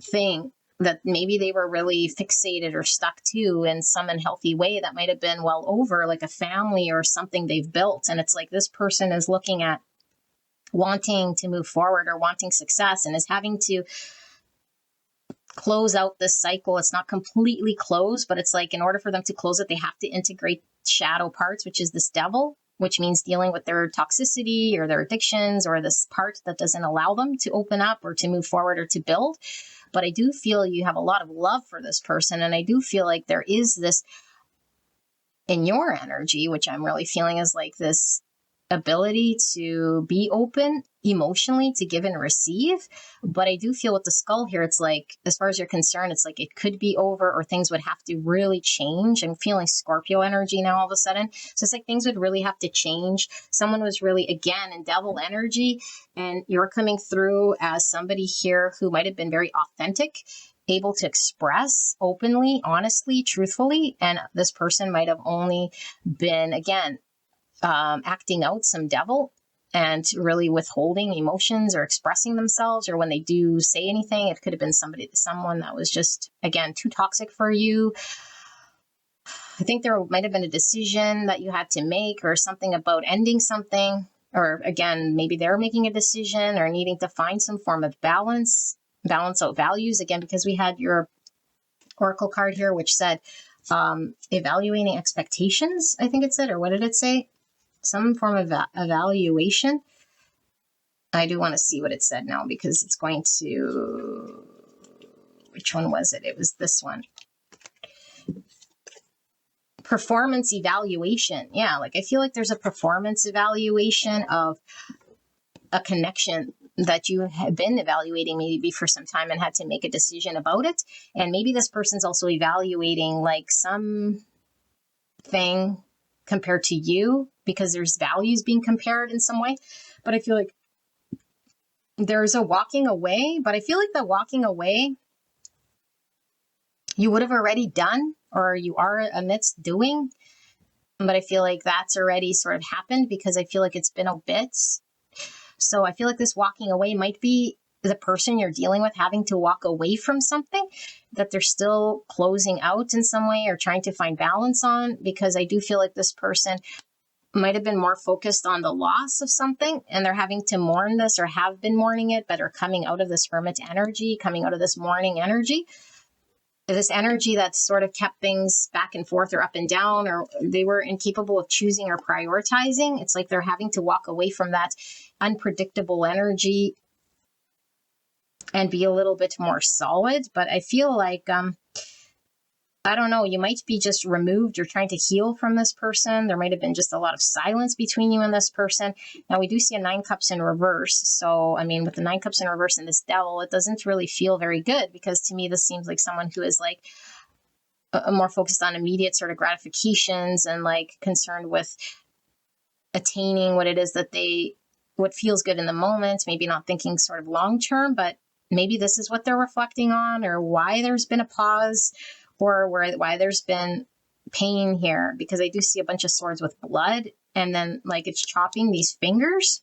thing that maybe they were really fixated or stuck to in some unhealthy way that might have been well over, like a family or something they've built. And it's like this person is looking at wanting to move forward or wanting success, and is having to close out this cycle. It's not completely closed, but it's like in order for them to close it, they have to integrate shadow parts, which is this devil, which means dealing with their toxicity or their addictions, or this part that doesn't allow them to open up or to move forward or to build. But I do feel you have a lot of love for this person. And I do feel like there is this in your energy, which I'm really feeling is like this ability to be open emotionally to give and receive. But I do feel with the skull here, it's like, as far as you're concerned, it's like it could be over or things would have to really change. I'm feeling Scorpio energy now all of a sudden. So it's like things would really have to change. Someone was really, again, in devil energy, and you're coming through as somebody here who might have been very authentic, able to express openly, honestly, truthfully. And this person might have only been, again, acting out some devil and really withholding emotions or expressing themselves, or when they do say anything, it could have been someone that was just, again, too toxic for you. I think there might have been a decision that you had to make, or something about ending something, or again, maybe they're making a decision or needing to find some form of balance out values, again, because we had your oracle card here, which said evaluating expectations, I think it said, or what did it say? Some form of evaluation. I do want to see what it said now, because it's going to, which one was it? It was this one. Performance evaluation. Yeah, like I feel like there's a performance evaluation of a connection that you have been evaluating maybe for some time and had to make a decision about it. And maybe this person's also evaluating like some thing compared to you, because there's values being compared in some way. But I feel like there's a walking away, but I feel like the walking away you would have already done, or you are amidst doing, but I feel like that's already sort of happened, because I feel like it's been a bit. So I feel like this walking away might be the person you're dealing with having to walk away from something that they're still closing out in some way or trying to find balance on, because I do feel like this person might have been more focused on the loss of something, and they're having to mourn this, or have been mourning it, but are coming out of this hermit energy, coming out of this mourning energy, this energy that's sort of kept things back and forth or up and down, or they were incapable of choosing or prioritizing. It's like they're having to walk away from that unpredictable energy and be a little bit more solid. But I feel like, I don't know, you might be just removed or trying to heal from this person. There might have been just a lot of silence between you and this person. Now, we do see a 9 cups in reverse. So, I mean, with the 9 cups in reverse and this devil, it doesn't really feel very good, because to me, this seems like someone who is like more focused on immediate sort of gratifications and like concerned with attaining what it is that what feels good in the moment, maybe not thinking sort of long term, but maybe this is what they're reflecting on, or why there's been a pause, or why there's been pain here, because I do see a bunch of swords with blood, and then like it's chopping these fingers.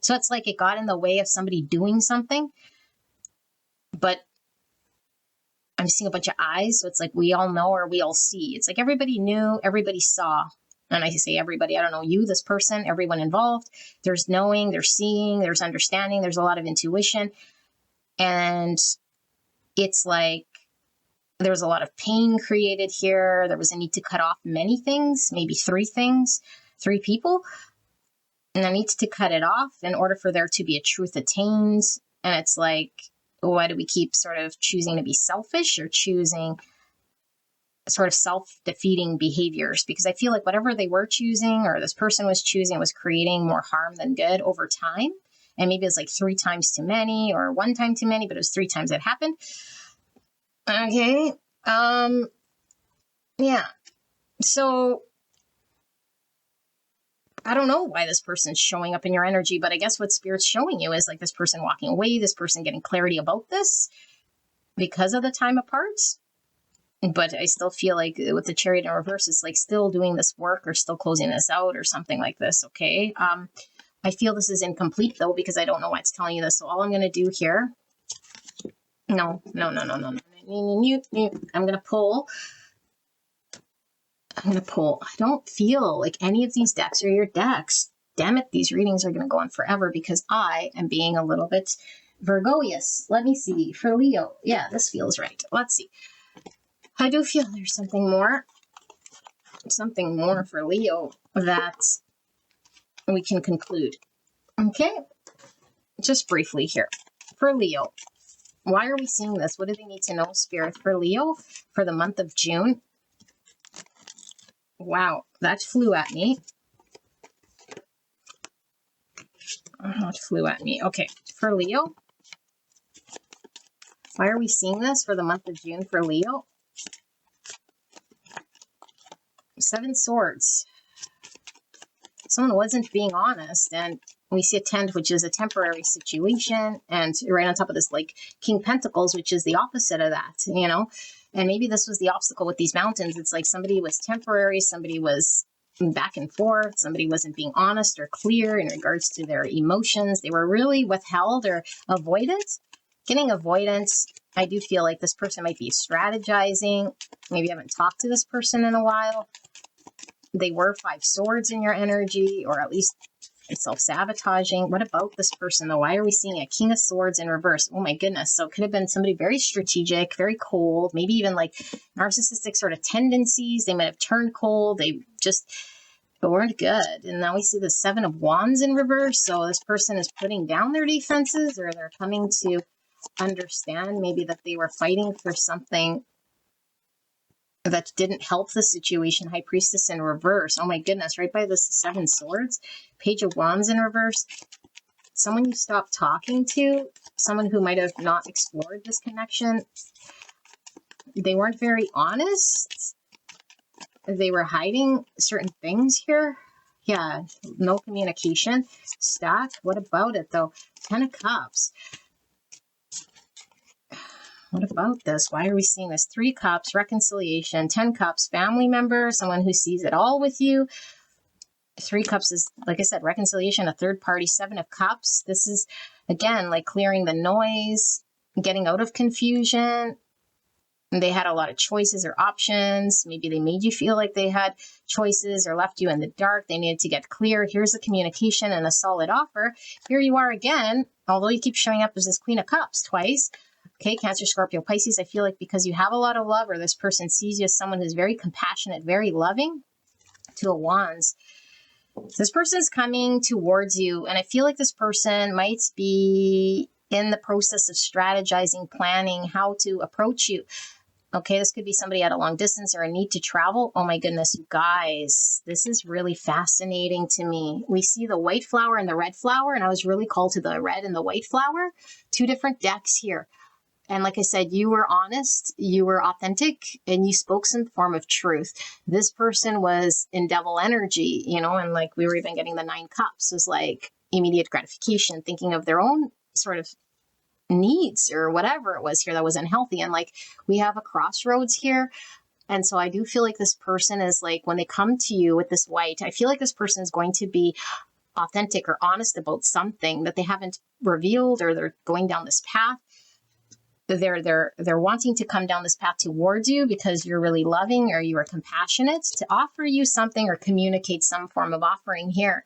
So it's like it got in the way of somebody doing something, but I'm seeing a bunch of eyes. So it's like we all know, or we all see. It's like everybody knew, everybody saw. And I say everybody, I don't know, you, this person, everyone involved. There's knowing, there's seeing, there's understanding, there's a lot of intuition. And it's like there was a lot of pain created here. There was a need to cut off many things, maybe 3 things, 3 people. And I need to cut it off in order for there to be a truth attained. And it's like, why do we keep sort of choosing to be selfish, or choosing sort of self-defeating behaviors? Because I feel like whatever they were choosing, or this person was choosing, was creating more harm than good over time. And maybe it's like 3 times too many, or 1 time too many, but it was 3 times it happened. Okay. Yeah. So I don't know why this person's showing up in your energy, but I guess what Spirit's showing you is like this person walking away, this person getting clarity about this because of the time apart. But I still feel like with the Chariot in reverse, it's like still doing this work, or still closing this out, or something like this. Okay. I feel this is incomplete though, because I don't know why it's telling you this. So all I'm going to do here. No. I'm going to pull. I don't feel like any of these decks are your decks. Damn it, these readings are going to go on forever, because I am being a little bit Virgoious. Let me see. For Leo. Yeah, this feels right. Let's see. I do feel there's something more for Leo that we can conclude. Okay. Just briefly here. For Leo. Why are we seeing this? What do they need to know, Spirit, for Leo for the month of June? Wow, that flew at me. It flew at me. Okay, for Leo. Why are we seeing this for the month of June for Leo? 7 Swords. Someone wasn't being honest, and we see a 10, which is a temporary situation, and right on top of this, like King Pentacles, which is the opposite of that, you know? And maybe this was the obstacle with these mountains. It's like somebody was temporary, somebody was back and forth, somebody wasn't being honest or clear in regards to their emotions. They were really withheld or avoidant. Getting avoidance, I do feel like this person might be strategizing. Maybe you haven't talked to this person in a while. They were 5 Swords in your energy, or at least self-sabotaging. What about this person though? Why are we seeing a King of Swords in reverse? Oh my goodness. So it could have been somebody very strategic, very cold, maybe even like narcissistic sort of tendencies. They might have turned cold. They just weren't good. And now we see the 7 of Wands in reverse. So this person is putting down their defenses, or they're coming to understand maybe that they were fighting for something that didn't help the situation. High Priestess in reverse. Oh my goodness, right by this 7 Swords. Page of Wands in reverse. Someone you stopped talking to, someone who might have not explored this connection. They weren't very honest. They were hiding certain things here. Yeah, no communication. Stack. What about it though? 10 of Cups. What about this? Why are we seeing this? 3 Cups, reconciliation, 10 Cups, family member, someone who sees it all with you. 3 Cups is, like I said, reconciliation, a third party. 7 of Cups. This is, again, like clearing the noise, getting out of confusion. And they had a lot of choices or options. Maybe they made you feel like they had choices or left you in the dark. They needed to get clear. Here's a communication and a solid offer. Here you are again, although you keep showing up as this Queen of Cups twice. Okay, Cancer, Scorpio, Pisces, I feel like because you have a lot of love, or this person sees you as someone who's very compassionate, very loving. 2 of Wands. This person is coming towards you, and I feel like this person might be in the process of strategizing, planning how to approach you. Okay, this could be somebody at a long distance or a need to travel. Oh my goodness, you guys, this is really fascinating to me. We see the white flower and the red flower, and I was really called to the red and the white flower. 2 different decks here. And like I said, you were honest, you were authentic, and you spoke some form of truth. This person was in devil energy, you know, and like we were even getting the 9 Cups. It was like immediate gratification, thinking of their own sort of needs or whatever it was here that was unhealthy. And like we have a crossroads here. And so I do feel like this person is like, when they come to you with this white, I feel like this person is going to be authentic or honest about something that they haven't revealed, or they're going down this path. They're wanting to come down this path towards you because you're really loving, or you are compassionate, to offer you something or communicate some form of offering here.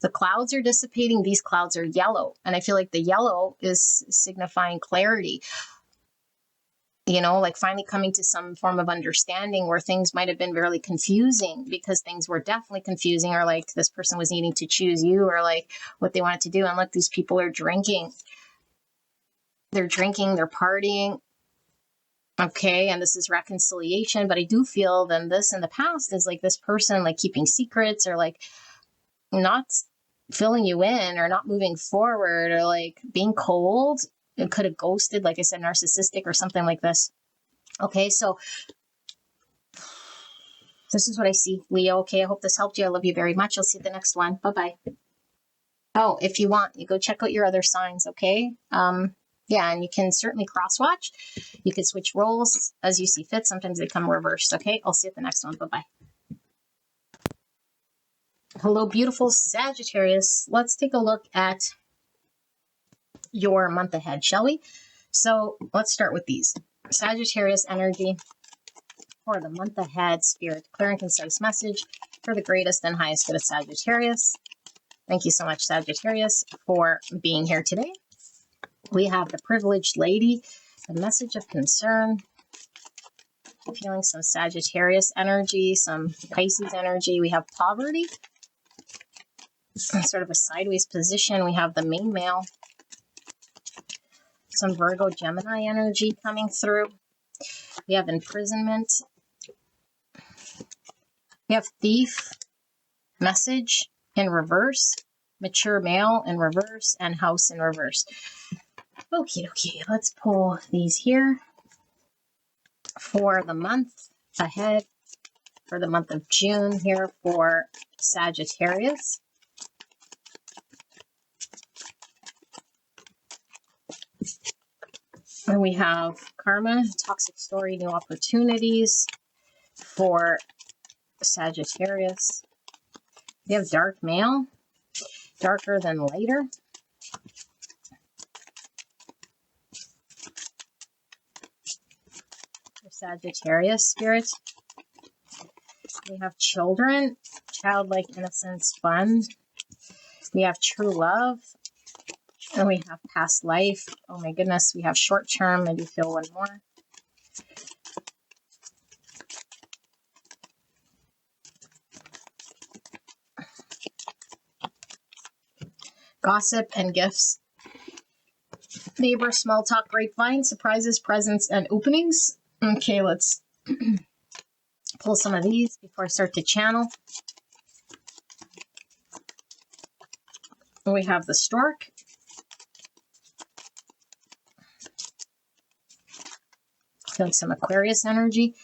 The clouds are dissipating. These clouds are yellow. And I feel like the yellow is signifying clarity. You know, like finally coming to some form of understanding where things might have been really confusing, because things were definitely confusing, or like this person was needing to choose you, or like what they wanted to do. And look, these people are drinking. They're drinking, they're partying. Okay, and this is reconciliation, but I do feel then this in the past is like this person like keeping secrets, or like not filling you in, or not moving forward, or like being cold. It could have ghosted, like I said, narcissistic or something like this. Okay, so this is what I see, Leo. Okay, I hope this helped you. I love you very much. I'll see you at the next one. Bye-bye. Oh, if you want, you go check out your other signs, okay? Yeah, and you can certainly cross-watch. You can switch roles as you see fit. Sometimes they come reversed, okay? I'll see you at the next one. Bye-bye. Hello, beautiful Sagittarius. Let's take a look at your month ahead, shall we? So let's start with these. Sagittarius energy for the month ahead. Spirit, clear and concise message for the greatest and highest good of Sagittarius. Thank you so much, Sagittarius, for being here today. We have the privileged lady, a message of concern, feeling some Sagittarius energy, some Pisces energy. We have poverty, sort of a sideways position. We have the main male, some Virgo, Gemini energy coming through. We have imprisonment. We have thief, message in reverse. mature male in reverse, and house in reverse. Okay, let's pull these here for the month ahead, for the month of June here for Sagittarius. And we have karma, toxic story, new opportunities for Sagittarius. We have dark male, darker than lighter. For Sagittarius spirit. We have children, childlike innocence, fun. We have true love. And we have past life. Oh my goodness, we have short term. Maybe feel one more. Gossip and gifts. Neighbor, small talk, grapevine, surprises, presents, and openings. Okay, let's pull some of these before I start to channel. We have the stork. Feeling some Aquarius energy.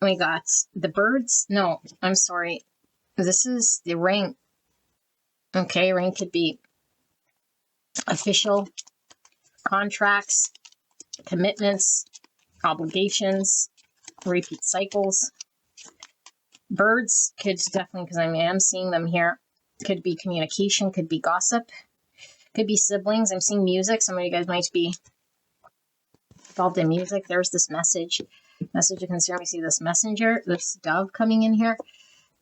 We got the birds. No, I'm sorry. This is the ring. Okay, ring could be official, contracts, commitments, obligations, repeat cycles. Birds could definitely, because I am seeing them here, could be communication, could be gossip, could be siblings. I'm seeing music. Some of you guys might be involved in music. There's this message of concern. We see this messenger, this dove coming in here.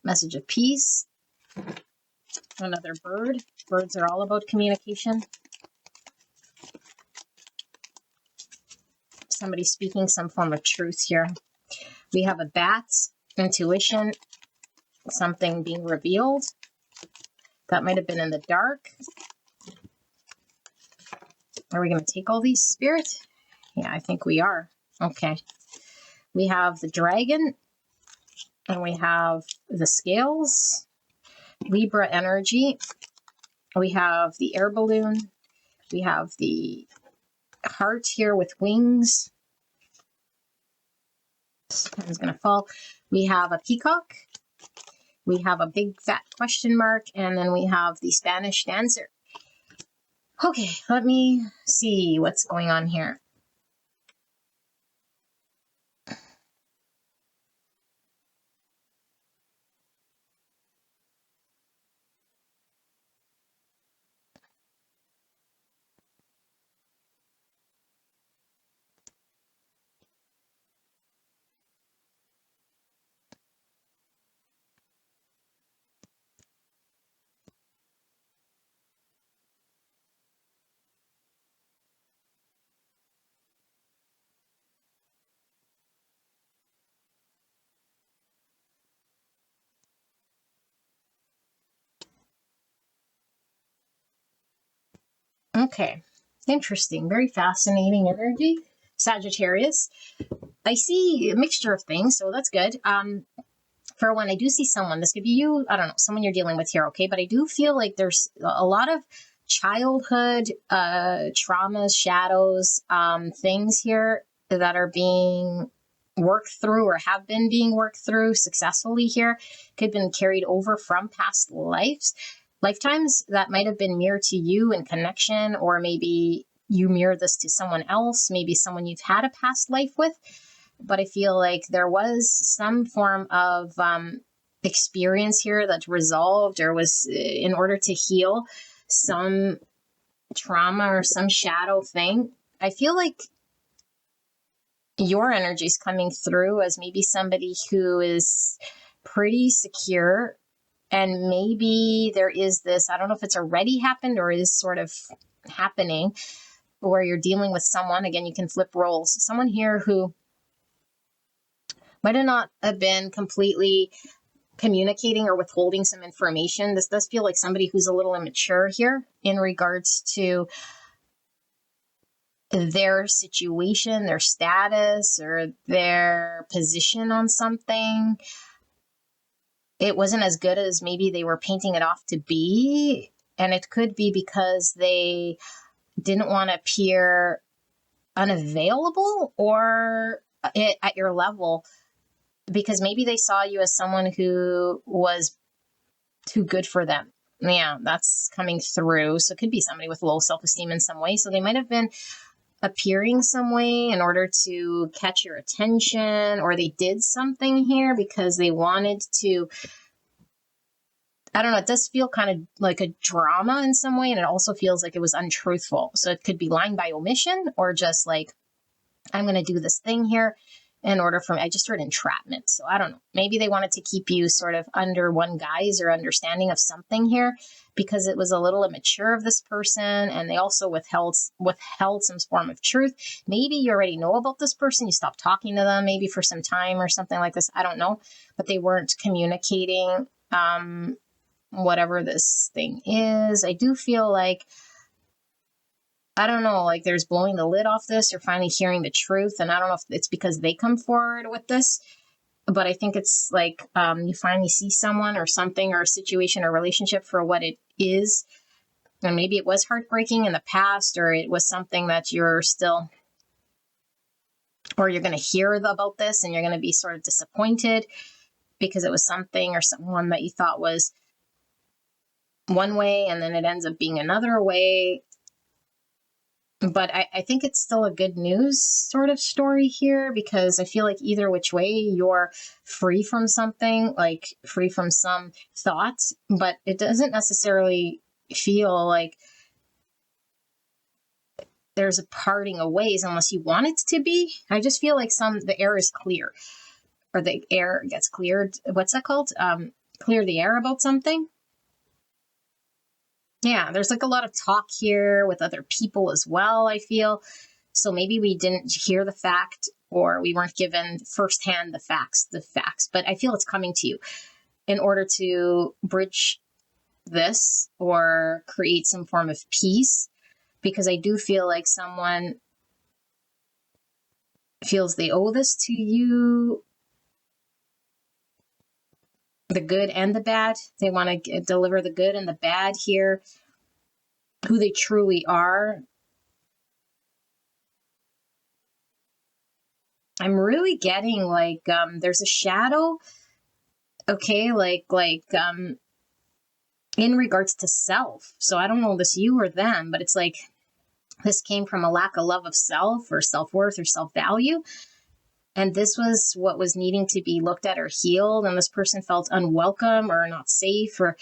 Message of peace. Another bird. Birds are all about communication. Somebody speaking some form of truth here. We have a bat, intuition, something being revealed. That might have been in the dark. Are we going to take all these, Spirit? Yeah, I think we are. Okay. We have the dragon, and we have the scales, Libra energy. We have the air balloon. We have the heart here with wings. This pen's going to fall. We have a peacock. We have a big fat question mark. And then we have the Spanish dancer. Okay, let me see what's going on here. Okay, interesting. Very fascinating energy. Sagittarius. I see a mixture of things, so that's good. For when I do see someone, this could be you, I don't know, someone you're dealing with here, okay? But I do feel like there's a lot of childhood traumas, shadows, things here that are being worked through or have been being worked through successfully here. Could have been carried over from past lifetimes that might have been mirrored to you in connection, or maybe you mirror this to someone else, maybe someone you've had a past life with. But I feel like there was some form of experience here that resolved or was in order to heal some trauma or some shadow thing. I feel like your energy is coming through as maybe somebody who is pretty secure. And maybe there is this, I don't know if it's already happened or is sort of happening, where you're dealing with someone. Again, you can flip roles. Someone here who might have not have been completely communicating or withholding some information. This does feel like somebody who's a little immature here in regards to their situation, their status, or their position on something. It wasn't as good as maybe they were painting it off to be. And it could be because they didn't want to appear unavailable or at your level, because maybe they saw you as someone who was too good for them. Yeah, that's coming through. So it could be somebody with low self-esteem in some way. So they might have been appearing some way in order to catch your attention, or they did something here because they wanted to, I don't know, it does feel kind of like a drama in some way, and it also feels like it was untruthful. So it could be lying by omission, or just like, I'm going to do this thing here in order for me. I just heard entrapment. So I don't know. Maybe they wanted to keep you sort of under one guise or understanding of something here, because it was a little immature of this person, and they also withheld some form of truth. Maybe you already know about this person. You stopped talking to them maybe for some time or something like this. I don't know. But they weren't communicating whatever this thing is. I do feel like, I don't know, like there's blowing the lid off this or finally hearing the truth. And I don't know if it's because they come forward with this, but I think it's like you finally see someone or something or a situation or relationship for what it is. And maybe it was heartbreaking in the past, or it was something that you're still, or you're going to hear about this and you're going to be sort of disappointed because it was something or someone that you thought was one way and then it ends up being another way. But I think it's still a good news sort of story here, because I feel like either which way you're free from something, like free from some thoughts, but it doesn't necessarily feel like there's a parting of ways unless you want it to be. I just feel like the air is clear, or the air gets cleared. What's that called? Clear the air about something. Yeah, there's like a lot of talk here with other people as well, I feel. So maybe we didn't hear the fact, or we weren't given firsthand the facts, but I feel it's coming to you in order to bridge this or create some form of peace, because I do feel like someone feels they owe this to you, the good and the bad. They want to deliver the good and the bad here, who they truly are. I'm really getting like there's a shadow, okay, like in regards to self. So I don't know this you or them, but it's like this came from a lack of love of self or self-worth or self-value. And this was what was needing to be looked at or healed. And this person felt unwelcome or not safe or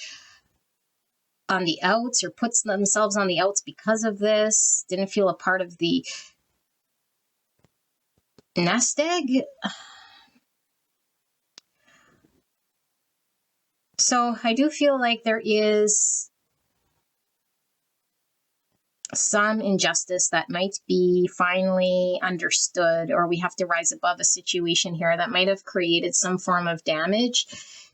on the outs, or puts themselves on the outs because of this, didn't feel a part of the nest egg. So I do feel like there is some injustice that might be finally understood, or we have to rise above a situation here that might have created some form of damage.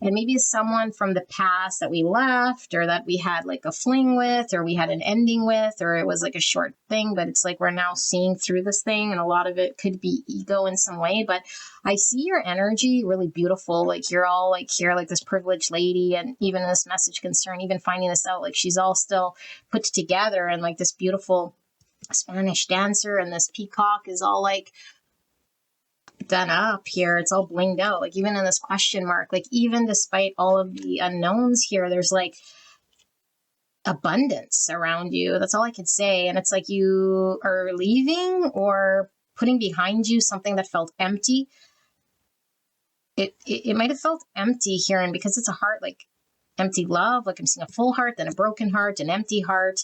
And maybe it's someone from the past that we left, or that we had like a fling with, or we had an ending with, or it was like a short thing, but it's like we're now seeing through this thing, and a lot of it could be ego in some way. But I see your energy really beautiful. Like you're all like here, like this privileged lady, and even in this message concern, even finding this out, like she's all still put together, and like this beautiful Spanish dancer, and this peacock is all like done up here. It's all blinged out. Like even in this question mark, like even despite all of the unknowns here, there's like abundance around you. That's all I could say. And it's like you are leaving or putting behind you something that felt empty. It might have felt empty here, and because it's a heart, like empty love, like I'm seeing a full heart, then a broken heart, an empty heart,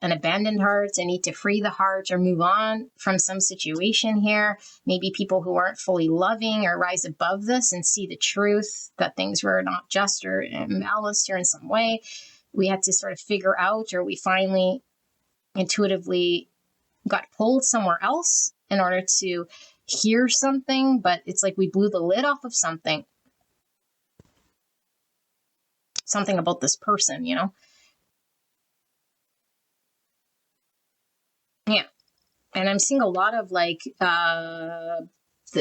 an abandoned heart. I need to free the heart or move on from some situation here. Maybe people who aren't fully loving, or rise above this and see the truth that things were not just or imbalanced here in some way. We had to sort of figure out, or we finally intuitively got pulled somewhere else in order to hear something, but it's like we blew the lid off of something about this person, you know? Yeah. And I'm seeing a lot of like the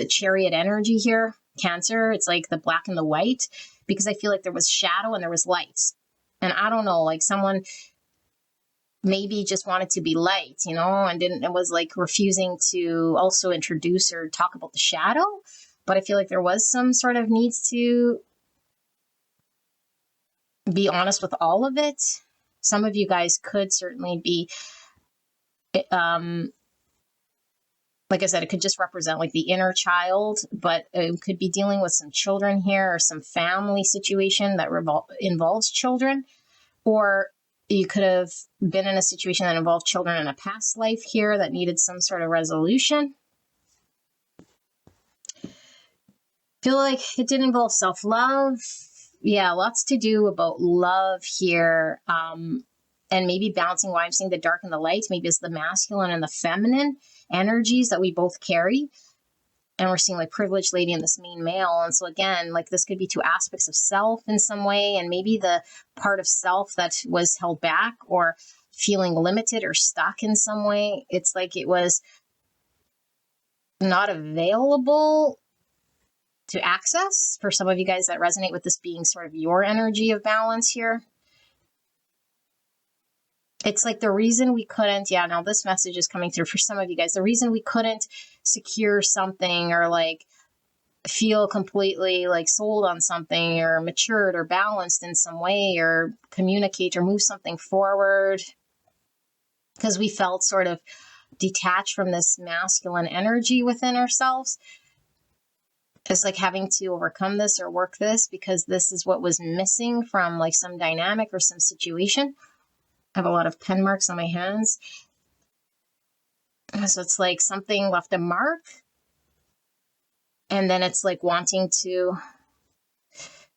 chariot energy here, Cancer. It's like the black and the white, because I feel like there was shadow and there was light. And I don't know, like someone maybe just wanted to be light, you know, and was like refusing to also introduce or talk about the shadow. But I feel like there was some sort of needs to be honest with all of it. Some of you guys could certainly be, like I said, it could just represent like the inner child, but it could be dealing with some children here or some family situation that involves children. Or you could have been in a situation that involved children in a past life here that needed some sort of resolution. Feel like it did involve self-love. Yeah, lots to do about love here. And maybe balancing why I'm seeing the dark and the light. Maybe it's the masculine and the feminine energies that we both carry. And we're seeing like privileged lady and this mean male. And so again, like this could be two aspects of self in some way. And maybe the part of self that was held back or feeling limited or stuck in some way. It's like it was not available to access for some of you guys that resonate with this being sort of your energy of balance here. It's like the reason we couldn't, yeah, now this message is coming through for some of you guys. The reason we couldn't secure something or like feel completely like sold on something or matured or balanced in some way or communicate or move something forward because we felt sort of detached from this masculine energy within ourselves. It's like having to overcome this or work this because this is what was missing from like some dynamic or some situation. I have a lot of pen marks on my hands. So it's like something left a mark. And then it's like wanting to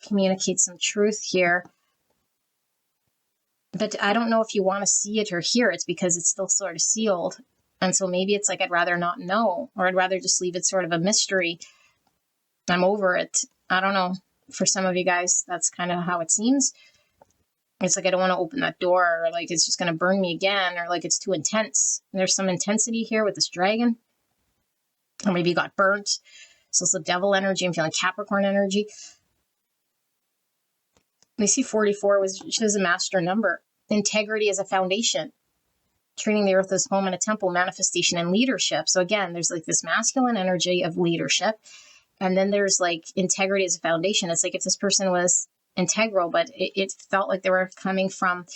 communicate some truth here. But I don't know if you want to see it or hear it because it's still sort of sealed. And so maybe it's like I'd rather not know, or I'd rather just leave it sort of a mystery. I'm over it. I don't know. For some of you guys, that's kind of how it seems. It's like I don't want to open that door, or like it's just going to burn me again, or like it's too intense. There's some intensity here with this dragon. Or maybe you got burnt. So it's the devil energy. I'm feeling Capricorn energy. We see 44, which is a master number. Integrity as a foundation. Treating the earth as home and a temple, manifestation and leadership. So again, there's like this masculine energy of leadership. And then there's like integrity as a foundation. It's like if this person was integral, but it felt like they were coming from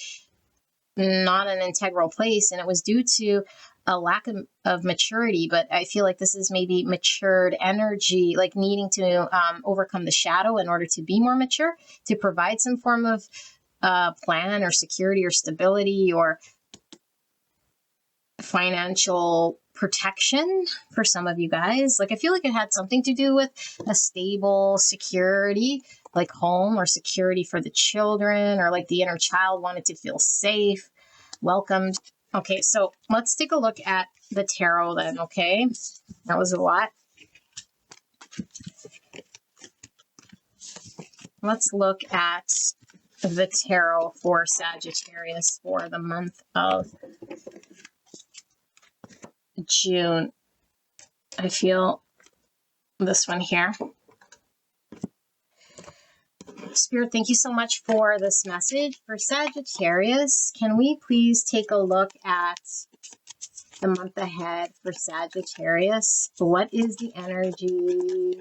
not an integral place, and it was due to a lack of maturity. But I feel like this is maybe matured energy, like needing to overcome the shadow in order to be more mature, to provide some form of plan or security or stability or financial protection for some of you guys. Like I feel like it had something to do with a stable security, like home or security for the children, or like the inner child wanted to feel safe, welcomed. Okay, so let's take a look at the tarot then, okay? That was a lot. Let's look at the tarot for Sagittarius for the month of June. I feel this one here. Spirit, thank you so much for this message for Sagittarius. Can we please take a look at the month ahead for Sagittarius? What is the energy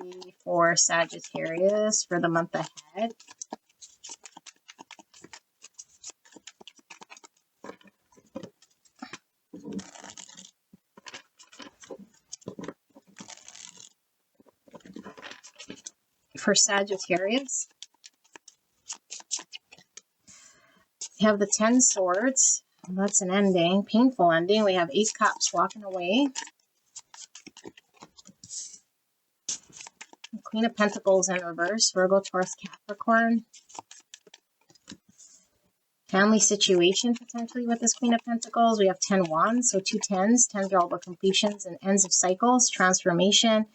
for Sagittarius for the month ahead? For Sagittarius, we have the 10 swords. That's an ending, painful ending. We have 8 cups, walking away. Queen of Pentacles in reverse, Virgo, Taurus, Capricorn. Family situation potentially with this Queen of Pentacles. We have 10 wands, so 2 10s. 10s are all about completions and ends of cycles, transformation.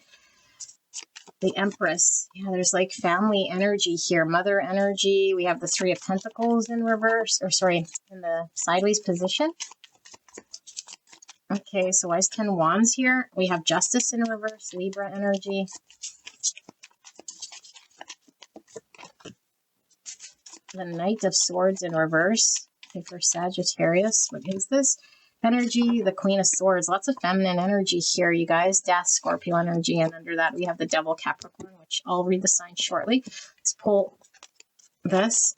The Empress. Yeah, there's like family energy here, mother energy. We have the 3 of Pentacles in reverse, or sorry, in the sideways position. Okay, so why is 10 wands here? We have Justice in reverse, Libra energy. The Knight of Swords in reverse. Okay, for Sagittarius, what is this? Energy, the Queen of Swords. Lots of feminine energy here, you guys. Death, Scorpio energy. And under that, we have the Devil, Capricorn, which I'll read the sign shortly. Let's pull this.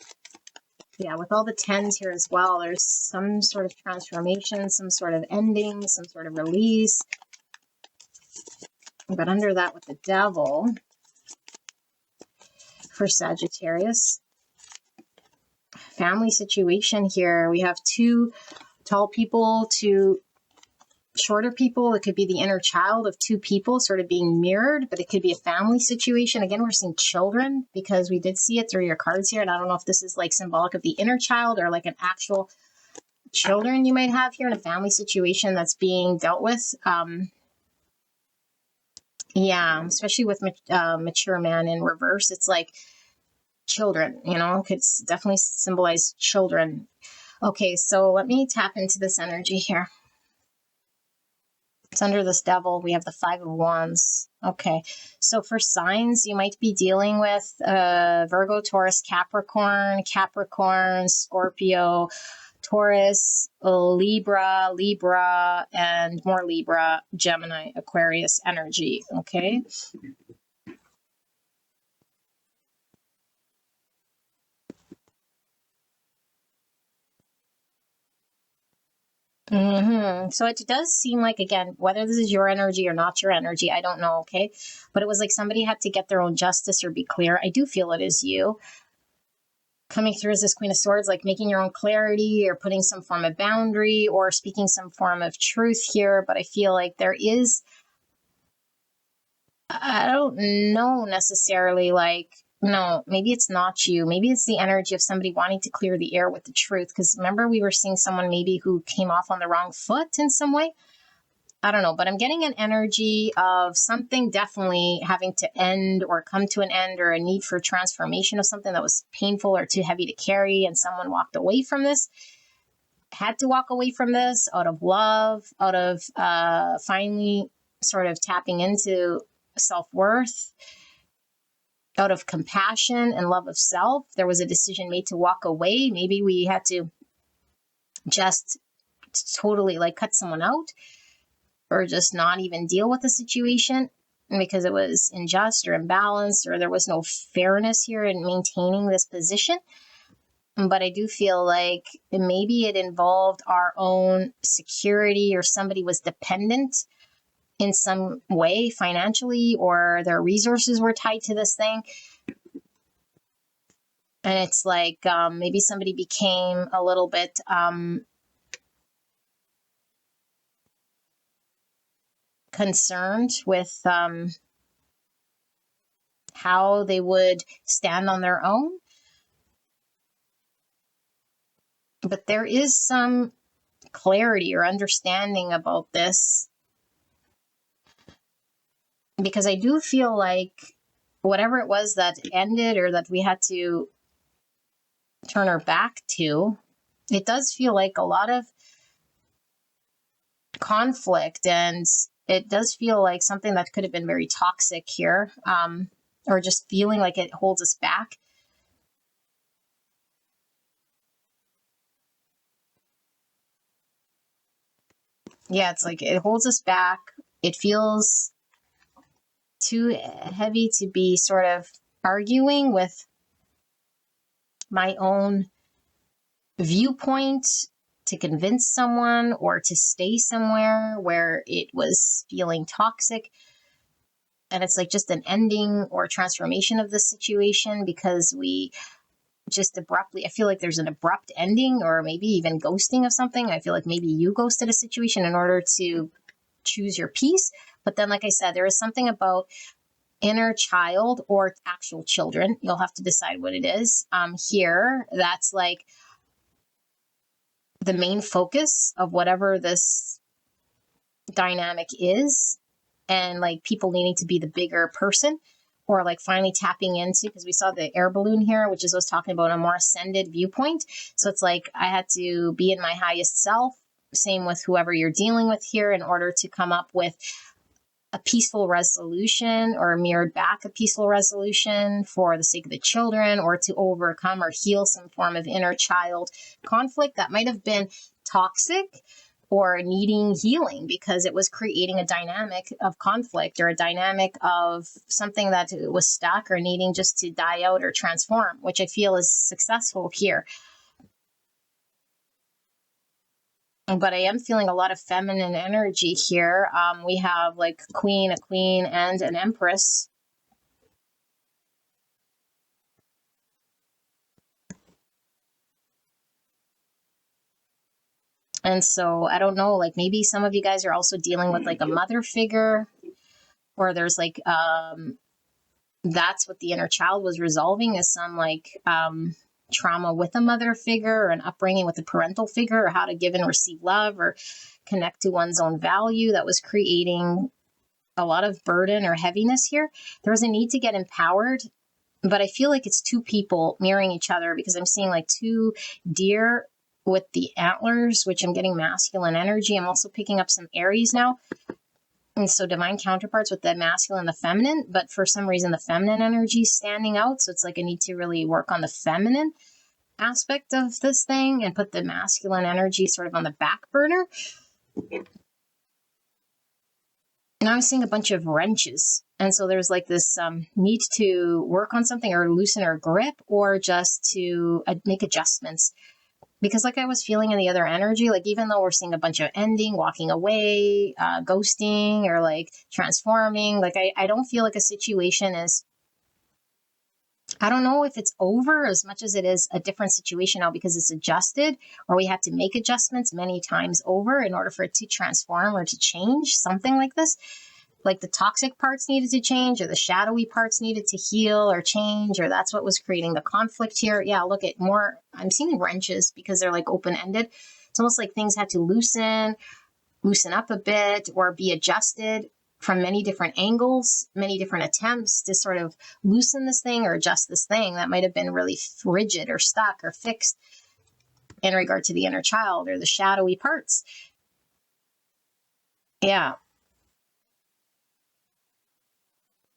Yeah, with all the tens here as well, there's some sort of transformation, some sort of ending, some sort of release. But under that, with the Devil, for Sagittarius, family situation here. We have two tall people, two shorter people. It could be the inner child of two people sort of being mirrored, but it could be a family situation. Again, we're seeing children because we did see it through your cards here. And I don't know if this is like symbolic of the inner child or like an actual children you might have here in a family situation that's being dealt with. Yeah, especially with mature man in reverse. It's like children, you know, could definitely symbolize children. Okay, so let me tap into this energy here. It's under this Devil. We have the Five of Wands. Okay, so for signs, you might be dealing with Virgo, Taurus, Capricorn, Scorpio, Taurus, Libra, and more Libra, Gemini, Aquarius energy. Okay. So it does seem like, again, whether this is your energy or not your energy, I don't know, okay? But it was like somebody had to get their own justice or be clear. I do feel it is you. Coming through as this Queen of Swords, like making your own clarity or putting some form of boundary or speaking some form of truth here. But I feel like there is, I don't know necessarily, like, no, maybe it's not you. Maybe it's the energy of somebody wanting to clear the air with the truth. Because remember, we were seeing someone maybe who came off on the wrong foot in some way. I don't know, but I'm getting an energy of something definitely having to end or come to an end, or a need for transformation of something that was painful or too heavy to carry. And someone walked away from this, had to walk away from this out of love, out of finally sort of tapping into self-worth, out of compassion and love of self. There was a decision made to walk away. Maybe we had to just totally like cut someone out, or just not even deal with the situation because it was unjust or imbalanced, or there was no fairness here in maintaining this position. But I do feel like maybe it involved our own security, or somebody was dependent in some way financially, or their resources were tied to this thing. And it's like maybe somebody became a little bit concerned with how they would stand on their own. But there is some clarity or understanding about this, because I do feel like whatever it was that ended or that we had to turn our back to, it does feel like a lot of conflict, and it does feel like something that could have been very toxic here, or just feeling like it holds us back. Yeah, it's like it holds us back. It feels too heavy to be sort of arguing with my own viewpoint to convince someone, or to stay somewhere where it was feeling toxic. And it's like just an ending or transformation of the situation, because we just abruptly, I feel like there's an abrupt ending, or maybe even ghosting of something. I feel like maybe you ghosted a situation in order to choose your peace. But then, like I said, there is something about inner child or actual children. You'll have to decide what it is here. That's like the main focus of whatever this dynamic is. And like people needing to be the bigger person, or like finally tapping into, because we saw the air balloon here, which is I was talking about a more ascended viewpoint. So it's like I had to be in my highest self, same with whoever you're dealing with here, in order to come up with a peaceful resolution or mirrored back a peaceful resolution for the sake of the children, or to overcome or heal some form of inner child conflict that might have been toxic or needing healing because it was creating a dynamic of conflict or a dynamic of something that was stuck or needing just to die out or transform, which I feel is successful here. But I am feeling a lot of feminine energy here. We have like a queen, and an empress. And so I don't know, like maybe some of you guys are also dealing with like a mother figure, or there's like, that's what the inner child was resolving, is some like trauma with a mother figure, or an upbringing with a parental figure, or how to give and receive love or connect to one's own value that was creating a lot of burden or heaviness here. There was a need to get empowered, but I feel like it's two people mirroring each other, because I'm seeing like two deer with the antlers, which I'm getting masculine energy. I'm also picking up some Aries now. And so divine counterparts with the masculine and the feminine, but for some reason the feminine energy is standing out. So it's like I need to really work on the feminine aspect of this thing and put the masculine energy sort of on the back burner. And I'm seeing a bunch of wrenches. And so there's like this need to work on something or loosen our grip, or just to make adjustments. Because like I was feeling in the other energy, like even though we're seeing a bunch of ending, walking away, ghosting, or like transforming, like I don't feel like a situation is, I don't know if it's over as much as it is a different situation now because it's adjusted, or we had to make adjustments many times over in order for it to transform or to change, something like this. Like the toxic parts needed to change, or the shadowy parts needed to heal or change, or that's what was creating the conflict here. Yeah, look at more, I'm seeing wrenches because they're like open-ended. It's almost like things had to loosen up a bit, or be adjusted from many different angles, many different attempts to sort of loosen this thing or adjust this thing that might have been really rigid or stuck or fixed in regard to the inner child or the shadowy parts. Yeah.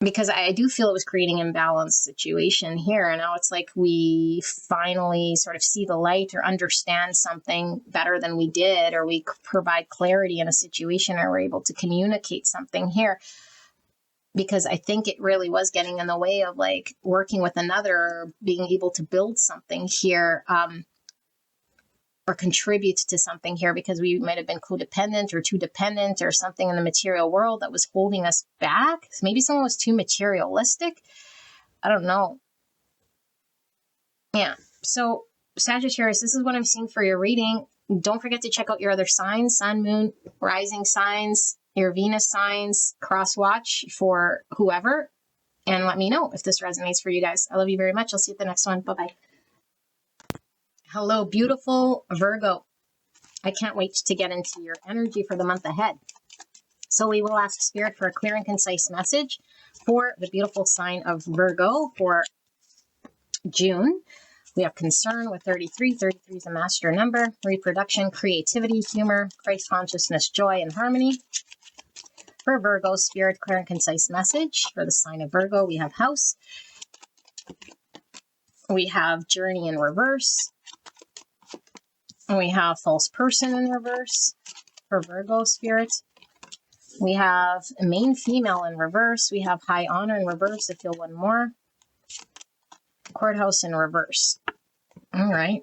Because I do feel it was creating an imbalanced situation here. And now it's like we finally sort of see the light or understand something better than we did, or we provide clarity in a situation, or we're able to communicate something here. Because I think it really was getting in the way of like working with another, or being able to build something here, or contribute to something here, because we might have been codependent or too dependent or something in the material world that was holding us back. Maybe someone was too materialistic. I don't know. Yeah. So Sagittarius, this is what I'm seeing for your reading. Don't forget to check out your other signs, sun, moon, rising signs, your Venus signs, cross watch for whoever, and let me know if this resonates for you guys. I love you very much. I'll see you at the next one. Bye-bye. Hello, beautiful Virgo. I can't wait to get into your energy for the month ahead. So we will ask Spirit for a clear and concise message for the beautiful sign of Virgo for June. We have concern with 33. 33 is a master number. Reproduction, creativity, humor, Christ consciousness, joy, and harmony. For Virgo, Spirit, clear and concise message for the sign of Virgo. We have house. We have journey in reverse. We have false person in reverse for Virgo Spirit. We have main female in reverse. We have high honor in reverse. I feel one more. Courthouse in reverse. All right.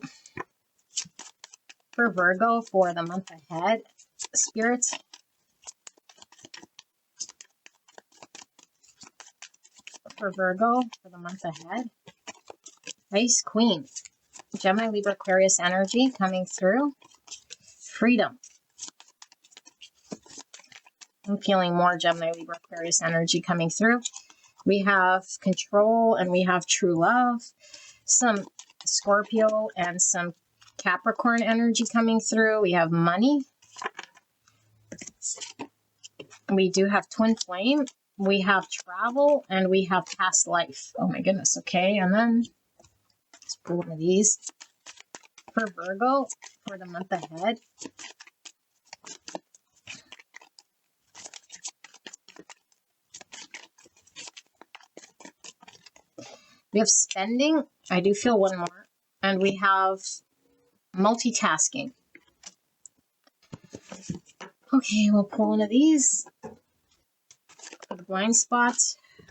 For Virgo for the month ahead, Spirit. For Virgo for the month ahead. Ice Queen. Gemini, Libra, Aquarius energy coming through. Freedom. I'm feeling more Gemini, Libra, Aquarius energy coming through. We have control and we have true love. Some Scorpio and some Capricorn energy coming through. We have money. We do have twin flame. We have travel and we have past life. Oh my goodness. Okay. And then let's pull one of these for Virgo for the month ahead. We have spending. I do feel one more. And we have multitasking. Okay, we'll pull one of these. For the blind spot,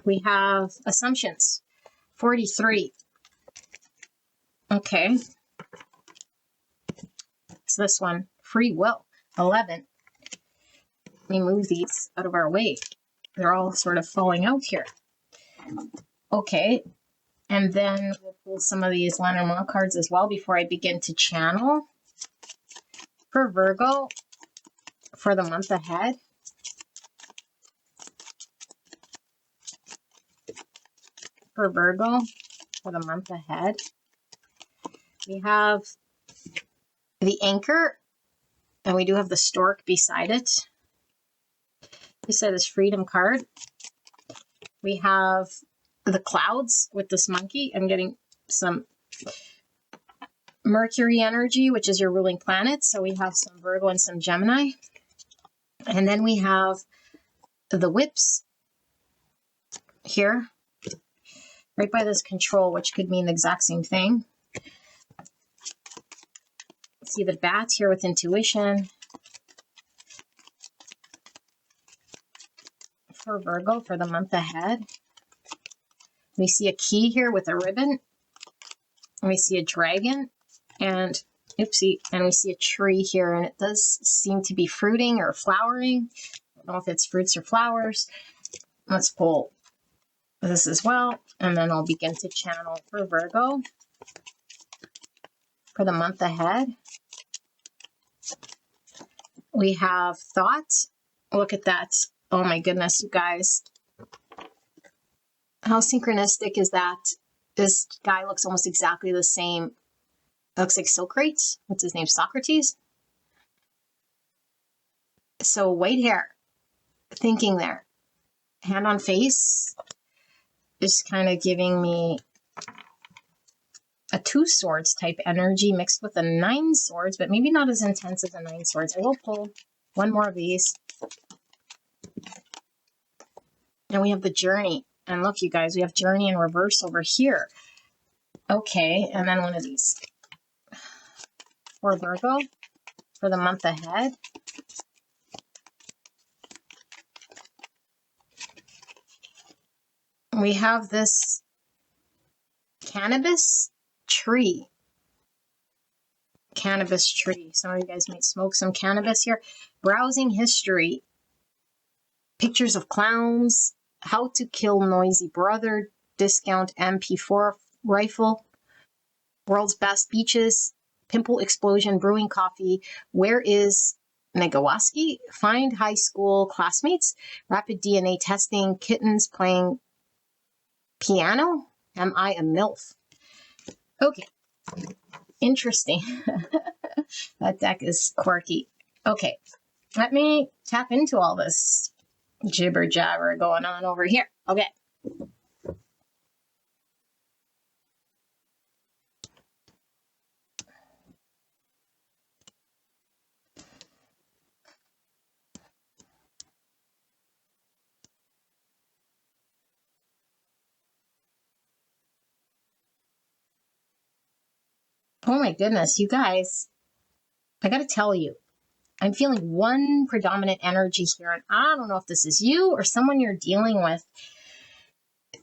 we have assumptions. 43. Okay. It's this one. Free will. 11. Let me move these out of our way. They're all sort of falling out here. Okay. And then we'll pull some of these Lenormand cards as well before I begin to channel. For Virgo, for the month ahead. For Virgo, for the month ahead. We have the anchor, and we do have the stork beside it. This is freedom card. We have the clouds with this monkey. I'm getting some Mercury energy, which is your ruling planet. So we have some Virgo and some Gemini. And then we have the whips here, right by this control, which could mean the exact same thing. See the bats here with intuition. For Virgo, for the month ahead. We see a key here with a ribbon. And we see a dragon. And, oopsie, and we see a tree here. And it does seem to be fruiting or flowering. I don't know if it's fruits or flowers. Let's pull this as well. And then I'll begin to channel for Virgo. For the month ahead. We have thought. Look at that. Oh my goodness, you guys. How synchronistic is that? This guy looks almost exactly the same. It looks like Socrates. What's his name? Socrates? So white hair. Thinking there. Hand on face. Is kind of giving me a 2 swords type energy mixed with a 9 swords, but maybe not as intense as a 9 swords. I will pull one more of these. And we have the journey. And look, you guys, we have journey in reverse over here. Okay, and then one of these. For Virgo, for the month ahead. We have this cannabis tree. Cannabis tree. Some of you guys might smoke some cannabis here. Browsing history. Pictures of clowns. How to kill noisy brother. Discount MP4 rifle. World's best beaches. Pimple explosion. Brewing coffee. Where is Negawaski? Find high school classmates. Rapid DNA testing. Kittens playing piano. Am I a MILF? Okay. Interesting. That deck is quirky. Okay. Let me tap into all this jibber jabber going on over here. Okay. Oh my goodness, you guys. I gotta tell you, I'm feeling one predominant energy here, and I don't know if this is you or someone you're dealing with.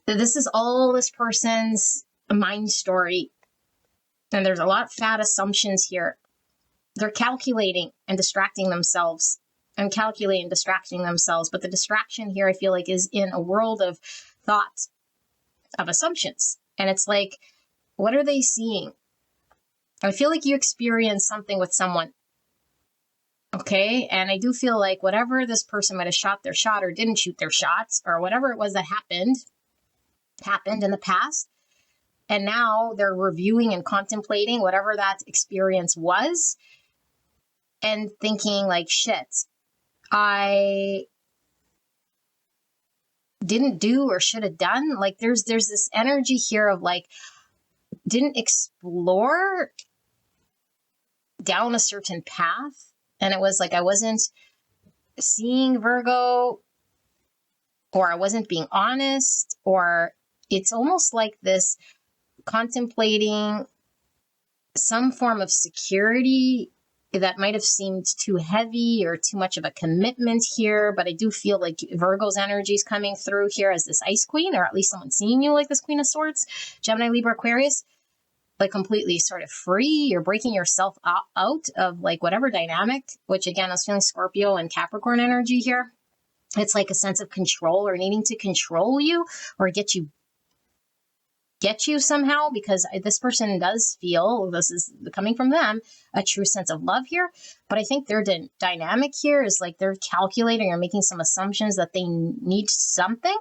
This is all this person's mind story, and there's a lot of fat assumptions here. They're calculating and distracting themselves. And calculating and distracting themselves, but the distraction here, I feel like, is in a world of thought, of assumptions. And it's like, what are they seeing? I feel like you experienced something with someone. Okay, and I do feel like whatever this person might have shot their shot or didn't shoot their shots, or whatever it was that happened in the past, and now they're reviewing and contemplating whatever that experience was, and thinking like, shit, I didn't do or should have done. Like there's this energy here of like, didn't explore down a certain path. And it was like, I wasn't seeing Virgo, or I wasn't being honest, or it's almost like this contemplating some form of security that might have seemed too heavy or too much of a commitment here. But I do feel like Virgo's energy is coming through here as this ice queen, or at least someone seeing you like this Queen of Swords, Gemini, Libra, Aquarius, like completely sort of free. You're breaking yourself out of like whatever dynamic, which again, I was feeling Scorpio and Capricorn energy here. It's like a sense of control or needing to control you or get you somehow, because this person does feel, this is coming from them, a true sense of love here. But I think their dynamic here is like they're calculating or making some assumptions that they need something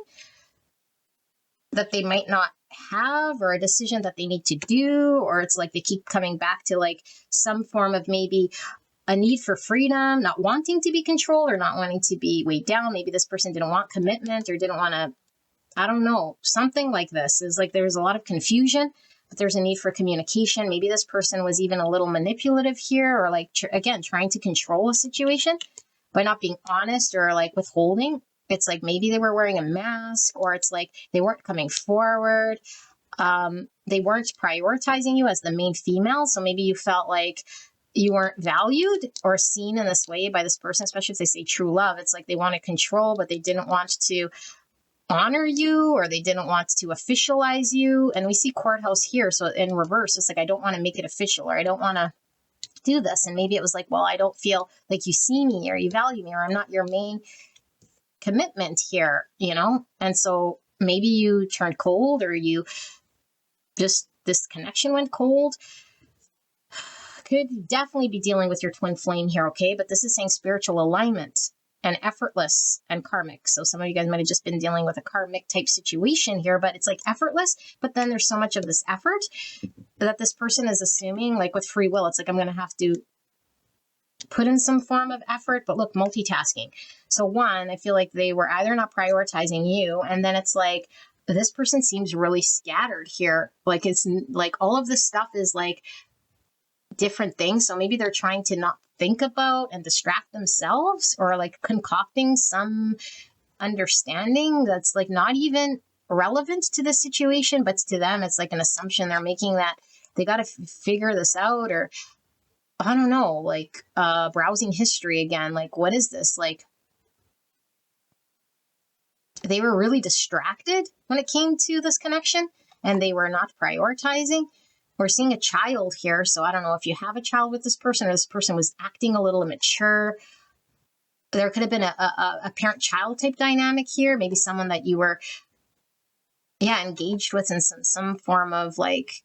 that they might not have, or a decision that they need to do, or it's like they keep coming back to like some form of maybe a need for freedom, not wanting to be controlled or not wanting to be weighed down. Maybe this person didn't want commitment or didn't want to, I don't know, something like this. Is like there's a lot of confusion, but there's a need for communication. Maybe this person was even a little manipulative here, or like, again, trying to control a situation by not being honest or like withholding. It's like maybe they were wearing a mask, or it's like they weren't coming forward. They weren't prioritizing you as the main female. So maybe you felt like you weren't valued or seen in this way by this person, especially if they say true love. It's like they wanted control, but they didn't want to honor you, or they didn't want to officialize you. And we see courthouse here. So in reverse, it's like, I don't want to make it official, or I don't want to do this. And maybe it was like, well, I don't feel like you see me or you value me, or I'm not your main commitment here, you know? And so maybe you turned cold, or you just, this connection went cold. Could definitely be dealing with your twin flame here, okay? But this is saying spiritual alignment and effortless and karmic. So some of you guys might have just been dealing with a karmic type situation here, but it's like effortless. But then there's so much of this effort that this person is assuming, like with free will, it's like, I'm going to have to put in some form of effort. But look, multitasking. So one, I feel like they were either not prioritizing you, and then it's like, this person seems really scattered here. Like it's like all of this stuff is like different things. So maybe they're trying to not think about and distract themselves, or like concocting some understanding that's like not even relevant to the situation, but to them it's like an assumption they're making that they got to figure this out, or I don't know, like browsing history again, like what is this, like they were really distracted when it came to this connection, and they were not prioritizing. We're seeing a child here. So I don't know if you have a child with this person, or this person was acting a little immature. There could have been a parent-child type dynamic here. Maybe someone that you were, engaged with in some form of like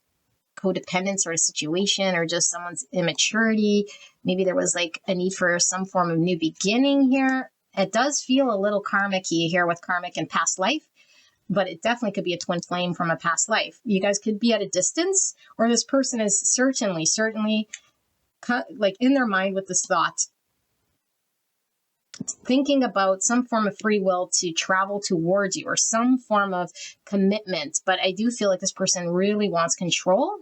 codependence or a situation, or just someone's immaturity. Maybe there was like a need for some form of new beginning here. It does feel a little karmic-y here with karmic and past life. But it definitely could be a twin flame from a past life. You guys could be at a distance, or this person is certainly like in their mind with this thought, thinking about some form of free will to travel towards you, or some form of commitment. But I do feel like this person really wants control.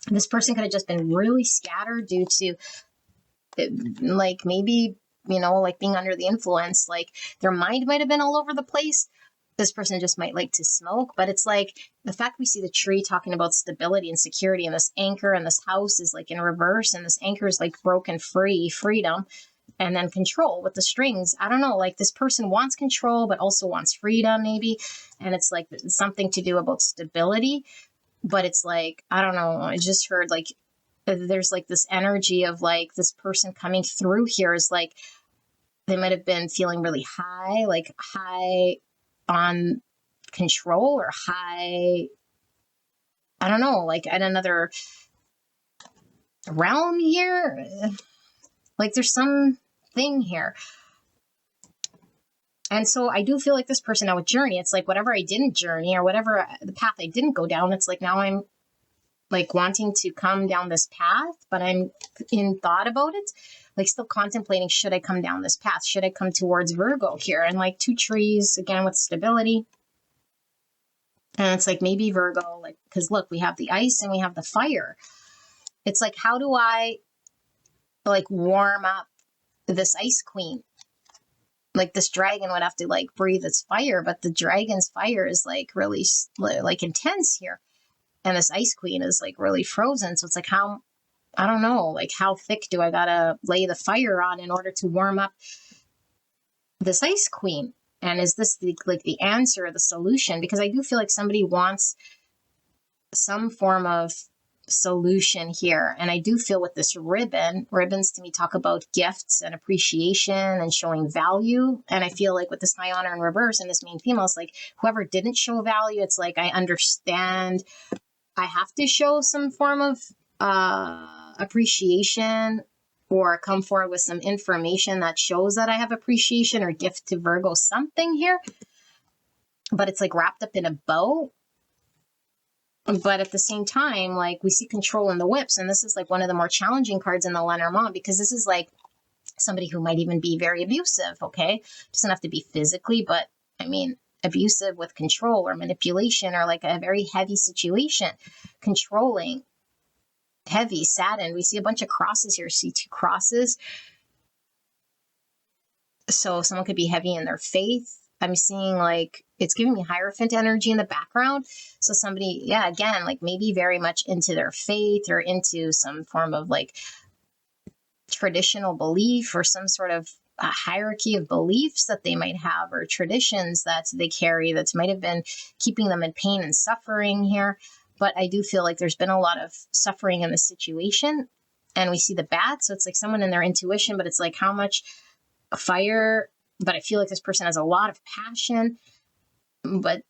This person could have just been really scattered due to like maybe, like being under the influence, like their mind might have been all over the place. This person just might like to smoke. But it's like the fact we see the tree talking about stability and security, and this anchor and this house is like in reverse, and this anchor is like broken free, freedom, and then control with the strings. I don't know, like this person wants control, but also wants freedom maybe. And it's like something to do about stability. But it's like, I don't know, I just heard like there's like this energy of like this person coming through here is like they might have been feeling really high, like high on control, or high, I don't know, like at another realm here. Like there's something here. And so I do feel like this person now with journey, it's like whatever I didn't journey, or whatever the path I didn't go down, it's like now I'm like wanting to come down this path, but I'm in thought about it, like still contemplating, should I come down this path? Should I come towards Virgo here? And like two trees again with stability. And it's like maybe Virgo, like, because look, we have the ice and we have the fire. It's like, how do I like warm up this ice queen? like this dragon would have to like breathe its fire, but the dragon's fire is like really like intense here. And this ice queen is like really frozen. So it's like, how, I don't know, like how thick do I gotta lay the fire on in order to warm up this ice queen? And is this like the answer or the solution? Because I do feel like somebody wants some form of solution here. And I do feel with this ribbons to me talk about gifts and appreciation and showing value. And I feel like with this high honor in reverse and this main female, it's like whoever didn't show value, it's like I understand I have to show some form of appreciation or come forward with some information that shows that I have appreciation or gift to Virgo something here. But it's like wrapped up in a bow. But at the same time, like we see control in the whips. And this is like one of the more challenging cards in the Lenormand, because this is like somebody who might even be very abusive, okay? Doesn't have to be physically, but I mean, abusive with control or manipulation or like a very heavy situation, controlling, heavy, saddened. We see a bunch of crosses here. See 2 crosses. So someone could be heavy in their faith. I'm seeing like, it's giving me Hierophant energy in the background. So somebody, yeah, again, like maybe very much into their faith or into some form of like traditional belief or some sort of a hierarchy of beliefs that they might have or traditions that they carry that might have been keeping them in pain and suffering here. But I do feel like there's been a lot of suffering in the situation. And we see the bat. So it's like someone in their intuition, but it's like how much fire. But I feel like this person has a lot of passion. But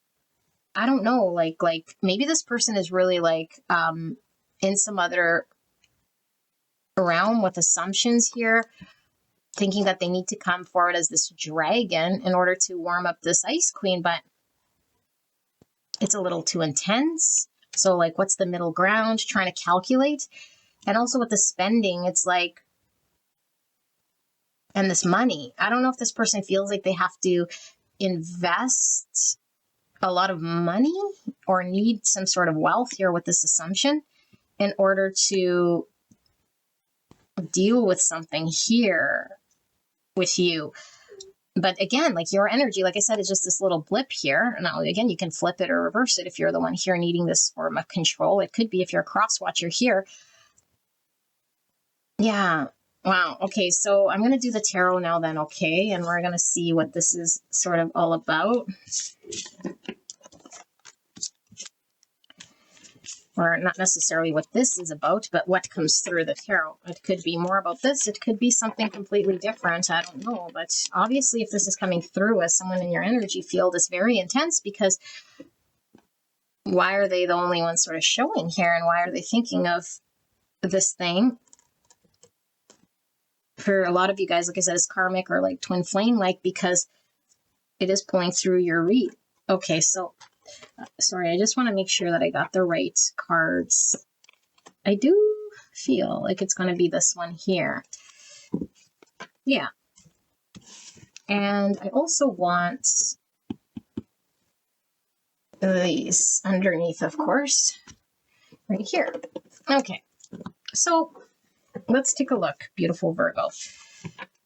I don't know, like maybe this person is really like in some other realm with assumptions here, thinking that they need to come forward as this dragon in order to warm up this ice queen, but it's a little too intense. So like, what's the middle ground? Trying to calculate. And also with the spending, it's like, and this money, I don't know if this person feels like they have to invest a lot of money or need some sort of wealth here with this assumption in order to deal with something here with you. But again, like your energy, like I said, is just this little blip here. Now, again, you can flip it or reverse it if you're the one here needing this form of control. It could be if you're a cross watcher here. Yeah. Wow. Okay. So I'm going to do the tarot now then. Okay. And we're going to see what this is sort of all about. Or not necessarily what this is about, but what comes through the tarot. It could be more about this. It could be something completely different. I don't know. But obviously, if this is coming through as someone in your energy field, it's very intense, because why are they the only ones sort of showing here? And why are they thinking of this thing? For a lot of you guys, like I said, it's karmic or like twin flame, like, because it is pulling through your read. Okay, so sorry, I just want to make sure that I got the right cards. I do feel like it's going to be this one here. Yeah. And I also want these underneath, of course, right here. Okay, so let's take a look. Beautiful Virgo.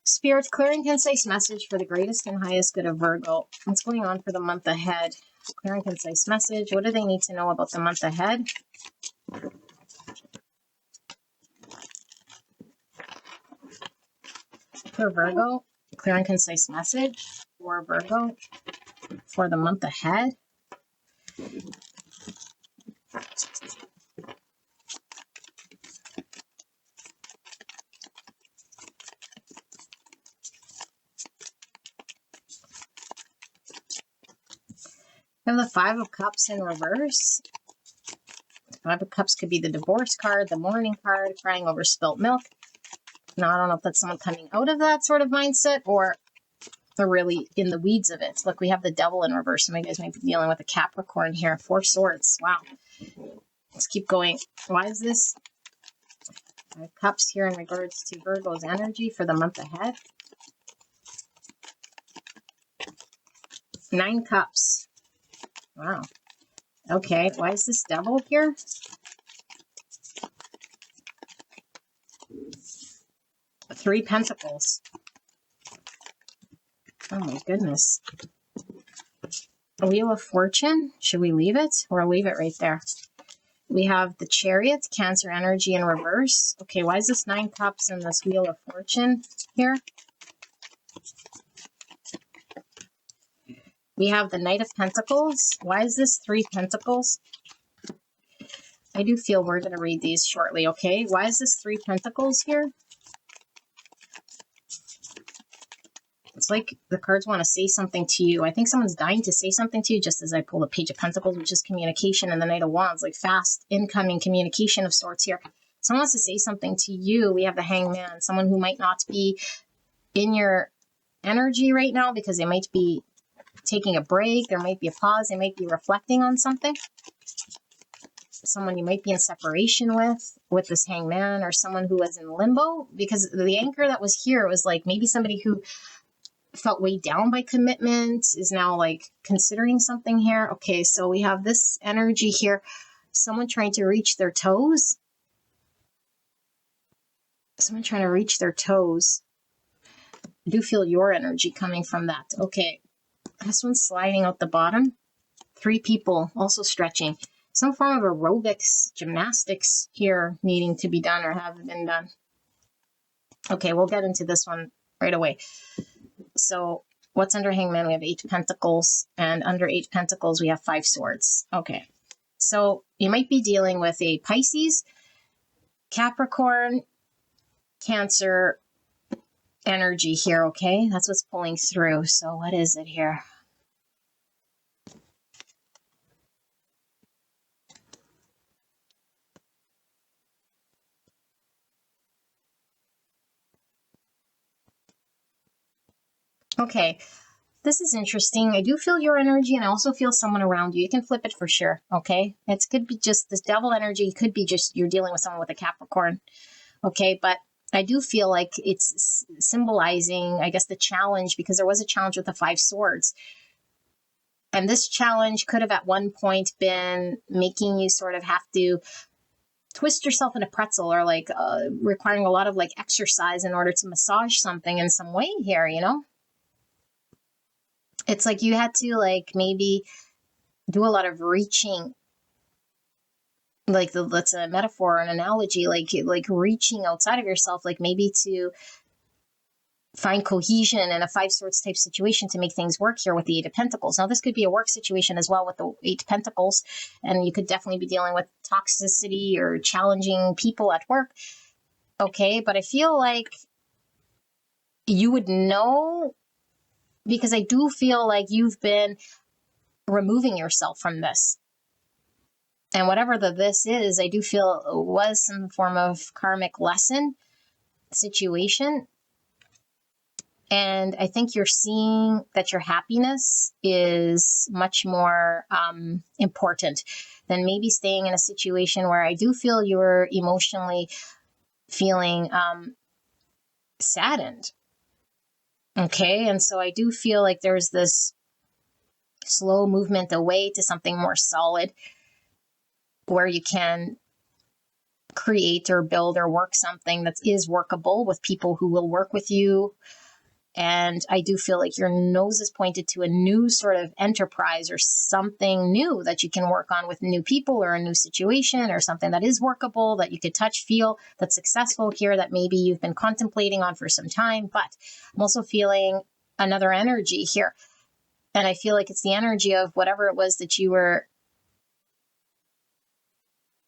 Spirit, clear and concise message for the greatest and highest good of Virgo. What's going on for the month ahead? Clear and concise message. What do they need to know about the month ahead? For Virgo, clear and concise message for Virgo for the month ahead. We have the Five of Cups in reverse. Five of Cups could be the divorce card, the mourning card, crying over spilt milk. Now, I don't know if that's someone coming out of that sort of mindset or they're really in the weeds of it. Look, we have the Devil in reverse. Some of you guys might be dealing with a Capricorn here. 4 swords. Wow. Let's keep going. Why is this? 5 Cups here in regards to Virgo's energy for the month ahead. 9 Cups. Wow. Okay, why is this Devil here? Three Pentacles. Oh my goodness. Wheel of Fortune. Should we leave it or leave it right there? We have the Chariot, Cancer energy in reverse. Okay, why is this 9 Cups and this Wheel of Fortune here? We have the Knight of Pentacles. Why is this 3 Pentacles? I do feel we're going to read these shortly, okay? Why is this 3 Pentacles here? It's like the cards want to say something to you. I think someone's dying to say something to you, just as I pull the Page of Pentacles, which is communication, and the Knight of Wands, like fast incoming communication of sorts here. Someone wants to say something to you. We have the Hangman, someone who might not be in your energy right now because they might be taking a break. There might be a pause. They might be reflecting on something. Someone you might be in separation with this Hangman, or someone who was in limbo, because the anchor that was here was like maybe somebody who felt weighed down by commitment is now like considering something here. Okay, so we have this energy here. Someone trying to reach their toes. Someone trying to reach their toes. I do feel your energy coming from that. Okay, this one's sliding out the bottom. 3 people also stretching. Some form of aerobics, gymnastics here needing to be done or have been done. Okay, we'll get into this one right away. So what's under Hangman? We have 8 Pentacles, and under 8 Pentacles, we have 5 Swords. Okay, so you might be dealing with a Pisces, Capricorn, Cancer energy here, okay? That's what's pulling through. So what is it here? Okay, this is interesting. I do feel your energy, and I also feel someone around you. You can flip it for sure, okay? It could be just this Devil energy. It could be just you're dealing with someone with a Capricorn, okay? But I do feel like it's symbolizing, I guess, the challenge, because there was a challenge with the 5 Swords. And this challenge could have at one point been making you sort of have to twist yourself in a pretzel, or like requiring a lot of like exercise in order to massage something in some way here, you know? It's like you had to like maybe do a lot of reaching, like that's a metaphor, an analogy, like reaching outside of yourself, like maybe to find cohesion in a 5 Swords type situation to make things work here with the 8 of Pentacles. Now, this could be a work situation as well with the 8 Pentacles, and you could definitely be dealing with toxicity or challenging people at work. Okay, but I feel like you would know, because I do feel like you've been removing yourself from this. And whatever this is, I do feel was some form of karmic lesson situation. And I think you're seeing that your happiness is much more important than maybe staying in a situation where I do feel you're emotionally feeling saddened. Okay, and so I do feel like there's this slow movement away to something more solid, where you can create or build or work something that is workable with people who will work with you. And I do feel like your nose is pointed to a new sort of enterprise or something new that you can work on with new people, or a new situation, or something that is workable, that you could touch, feel, that's successful here, that maybe you've been contemplating on for some time. But I'm also feeling another energy here. And I feel like it's the energy of whatever it was that you were,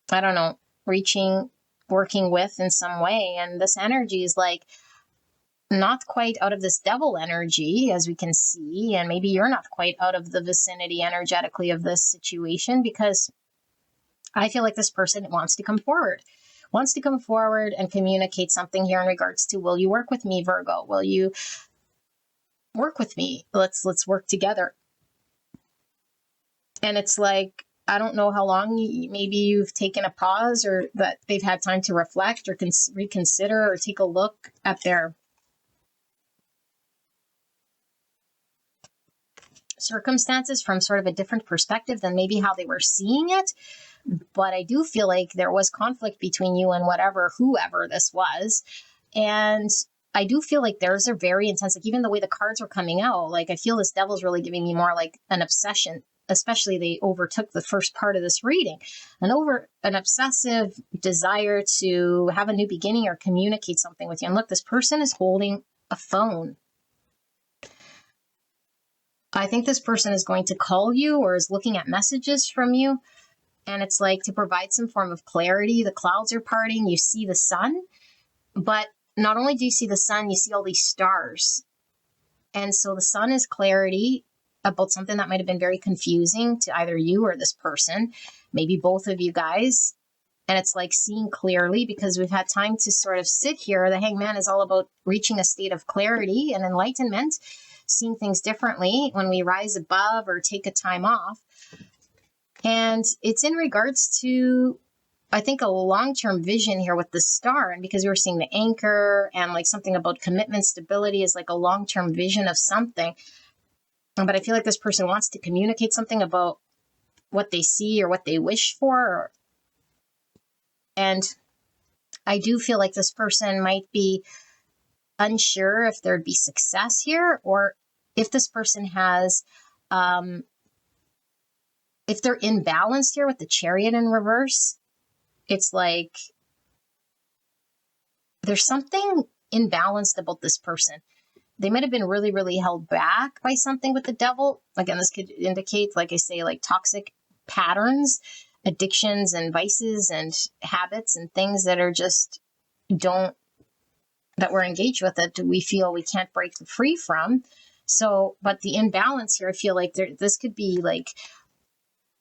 I don't know, reaching, working with in some way. And this energy is like, not quite out of this Devil energy, as we can see, and maybe you're not quite out of the vicinity energetically of this situation, because I feel like this person wants to come forward and communicate something here in regards to, will you work with me, Virgo? Will you work with me? Let's work together. And it's like, I don't know how long, maybe you've taken a pause, or that they've had time to reflect or reconsider or take a look at their circumstances from sort of a different perspective than maybe how they were seeing it. But I do feel like there was conflict between you and whoever this was. And I do feel like theirs are very intense. Like even the way the cards are coming out, like I feel this devil's really giving me more like an obsession. Especially they overtook the first part of this reading. An obsessive desire to have a new beginning or communicate something with you. And look, this person is holding a phone. I think this person is going to call you or is looking at messages from you. And it's like to provide some form of clarity. The clouds are parting. You see the sun. But not only do you see the sun, you see all these stars. And so the sun is clarity about something that might have been very confusing to either you or this person, maybe both of you guys. And it's like seeing clearly because we've had time to sort of sit here. The Hangman is all about reaching a state of clarity and enlightenment, seeing things differently when we rise above or take a time off. And it's in regards to, I think, a long-term vision here with the star. And because we were seeing the anchor and like something about commitment, stability is like a long-term vision of something. But I feel like this person wants to communicate something about what they see or what they wish for. And I do feel like this person might be unsure if there'd be success here or if this person has, if they're imbalanced here with the Chariot in reverse. It's like there's something imbalanced about this person. They might have been really, really held back by something with the devil. Again, this could indicate, like I say, like toxic patterns, addictions and vices and habits and things that are just that we're engaged with that we feel we can't break free from. So, but the imbalance here, I feel like this could be like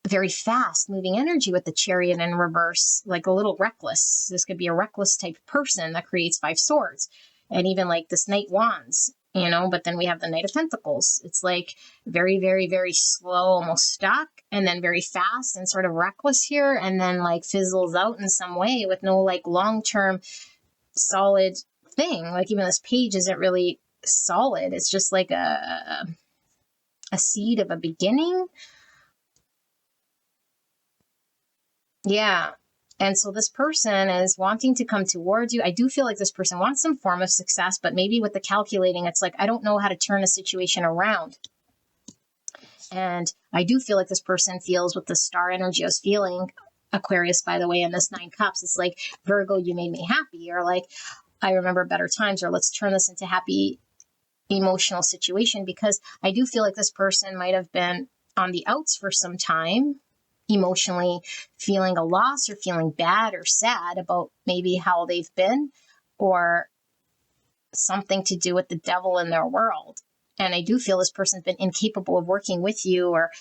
very fast moving energy with the Chariot in reverse, like a little reckless. This could be a reckless type person that creates 5 swords. And even like this Knight Wands, but then we have the Knight of Pentacles. It's like very, very, very slow, almost stuck, and then very fast and sort of reckless here, and then like fizzles out in some way with no like long-term solid thing. Like even this page isn't really solid. It's just like a seed of a beginning. Yeah. And so this person is wanting to come towards you. I do feel like this person wants some form of success, but maybe with the calculating, it's like, I don't know how to turn a situation around. And I do feel like this person feels with the star energy I was feeling, Aquarius, by the way, in this 9 cups, it's like, Virgo, you made me happy. Or like, I remember better times, or let's turn this into happy emotional situation, because I do feel like this person might have been on the outs for some time, emotionally feeling a loss or feeling bad or sad about maybe how they've been, or something to do with the devil in their world. And I do feel this person's been incapable of working with you or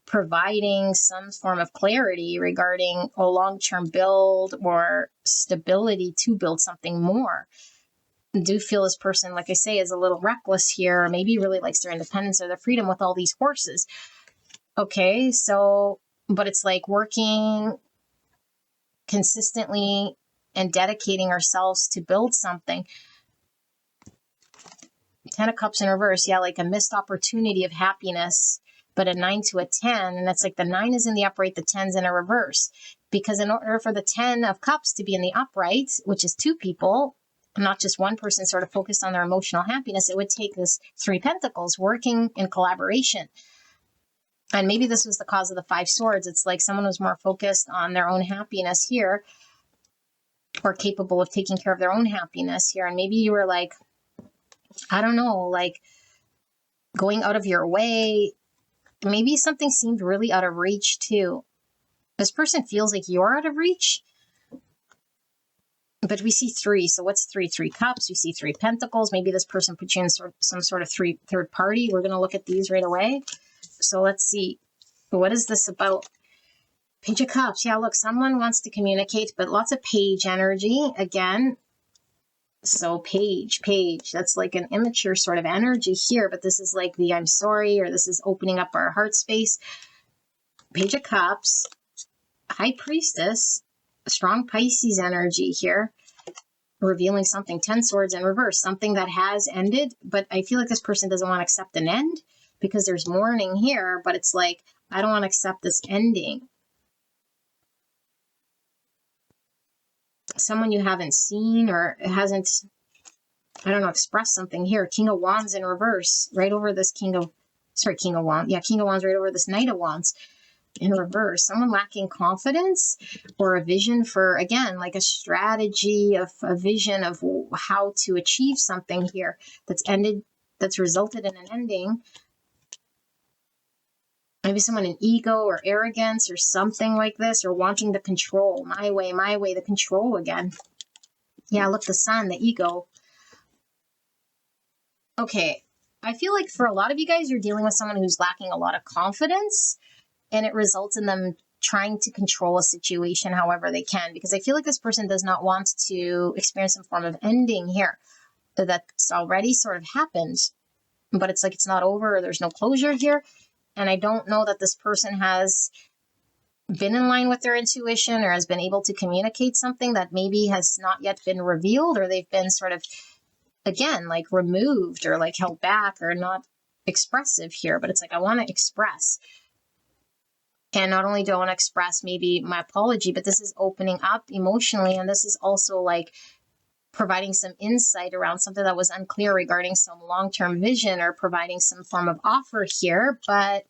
providing some form of clarity regarding a long-term build or stability to build something more. I do feel this person, like I say, is a little reckless here, or maybe really likes their independence or their freedom with all these horses. Okay, so but it's like working consistently and dedicating ourselves to build something. 10 of Cups in reverse. Yeah, like a missed opportunity of happiness, but a 9 to a 10. And that's like the 9 is in the upright, the 10's in a reverse. Because in order for the 10 of Cups to be in the upright, which is 2 people, not just one person sort of focused on their emotional happiness, it would take this 3 Pentacles working in collaboration. And maybe this was the cause of the 5 swords. It's like someone was more focused on their own happiness here, or capable of taking care of their own happiness here. And maybe you were like, I don't know, like going out of your way. Maybe something seemed really out of reach too. This person feels like you're out of reach. But we see 3. So what's 3? 3 cups. We see 3 pentacles. Maybe this person put you in some sort of third party. We're going to look at these right away. So let's see. What is this about? Page of Cups. Yeah, look, someone wants to communicate, but lots of page energy again. So page. That's like an immature sort of energy here, but this is like the I'm sorry, or this is opening up our heart space. Page of Cups. High Priestess. Strong Pisces energy here. Revealing something. 10 swords in reverse. Something that has ended, but I feel like this person doesn't want to accept an end, because there's mourning here, but it's like, I don't want to accept this ending. Someone you haven't seen or hasn't I don't know, express something here. King of Wands in reverse, right over this King of Wands. Yeah, King of Wands right over this Knight of Wands in reverse. Someone lacking confidence or a vision for, again, like a strategy of a vision of how to achieve something here that's resulted in an ending. Maybe someone in ego or arrogance or something like this, or wanting the control. My way, the control again. Yeah, look, the Sun, the ego. Okay, I feel like for a lot of you guys, you're dealing with someone who's lacking a lot of confidence, and it results in them trying to control a situation however they can, because I feel like this person does not want to experience some form of ending here that's already sort of happened, but it's like it's not over, or there's no closure here. And I don't know that this person has been in line with their intuition or has been able to communicate something that maybe has not yet been revealed, or they've been sort of, again, like removed or like held back or not expressive here. But it's like, I want to express. And not only do I want to express maybe my apology, but this is opening up emotionally. And this is also like providing some insight around something that was unclear regarding some long-term vision, or providing some form of offer here. But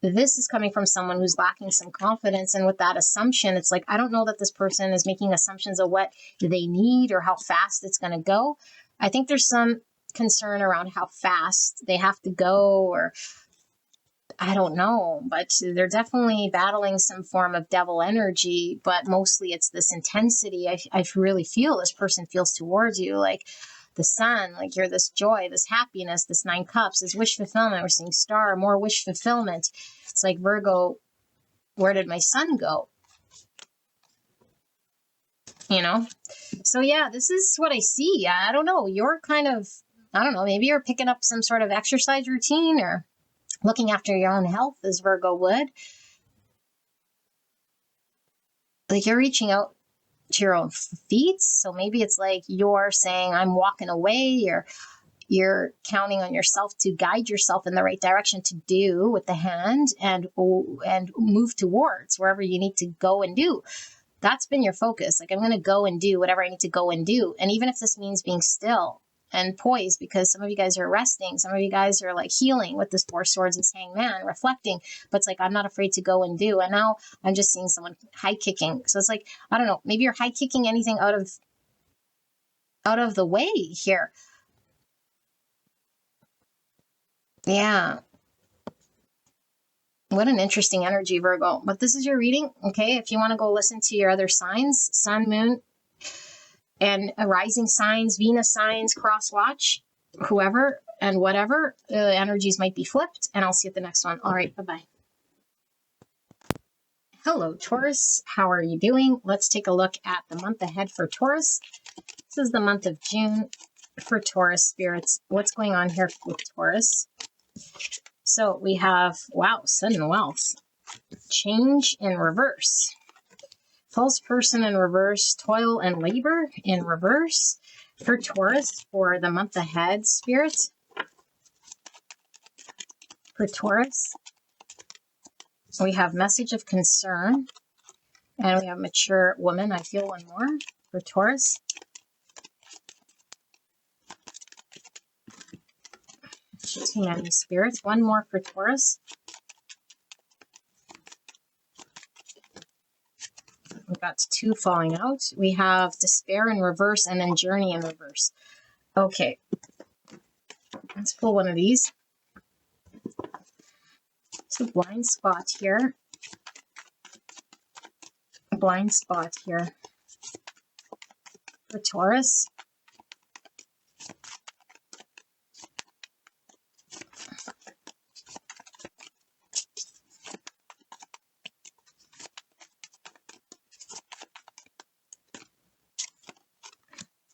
this is coming from someone who's lacking some confidence. And with that assumption, it's like, I don't know that this person is making assumptions of what they need or how fast it's going to go. I think there's some concern around how fast they have to go, or I don't know, but they're definitely battling some form of devil energy, but mostly it's this intensity. I really feel this person feels towards you, like the Sun, like you're this joy, this happiness, this 9 cups, this wish fulfillment. We're seeing star, more wish fulfillment. It's like, Virgo, where did my sun go? You know? So yeah, this is what I see. I don't know. You're kind of, I don't know, maybe you're picking up some sort of exercise routine, or looking after your own health, as Virgo would. Like you're reaching out to your own feet. So maybe it's like you're saying, I'm walking away, or you're counting on yourself to guide yourself in the right direction to do with the hand, and move towards wherever you need to go and do. That's been your focus. Like, I'm going to go and do whatever I need to go and do. And even if this means being still and poised, because some of you guys are resting, some of you guys are like healing with this 4 swords and saying, man, reflecting, but it's like, I'm not afraid to go and do. And now I'm just seeing someone high kicking. So it's like, I don't know, maybe you're high kicking anything out of the way here. Yeah. What an interesting energy, Virgo. But this is your reading. Okay. If you want to go listen to your other signs, Sun, Moon, and rising signs, Venus signs, cross watch, whoever and whatever, energies might be flipped. And I'll see you at the next one. All right. Bye-bye. Hello, Taurus. How are you doing? Let's take a look at the month ahead for Taurus. This is the month of June for Taurus spirits. What's going on here with Taurus? So we have, wow, sudden wealth, change in reverse, false person in reverse, toil and labor in reverse for Taurus for the month ahead, spirits. For Taurus, we have message of concern, and we have mature woman. I feel one more for Taurus. Too many spirits. One more for Taurus. We've got 2 falling out. We have despair in reverse, and then journey in reverse. Okay. Let's pull one of these. It's a blind spot here. A blind spot here for Taurus.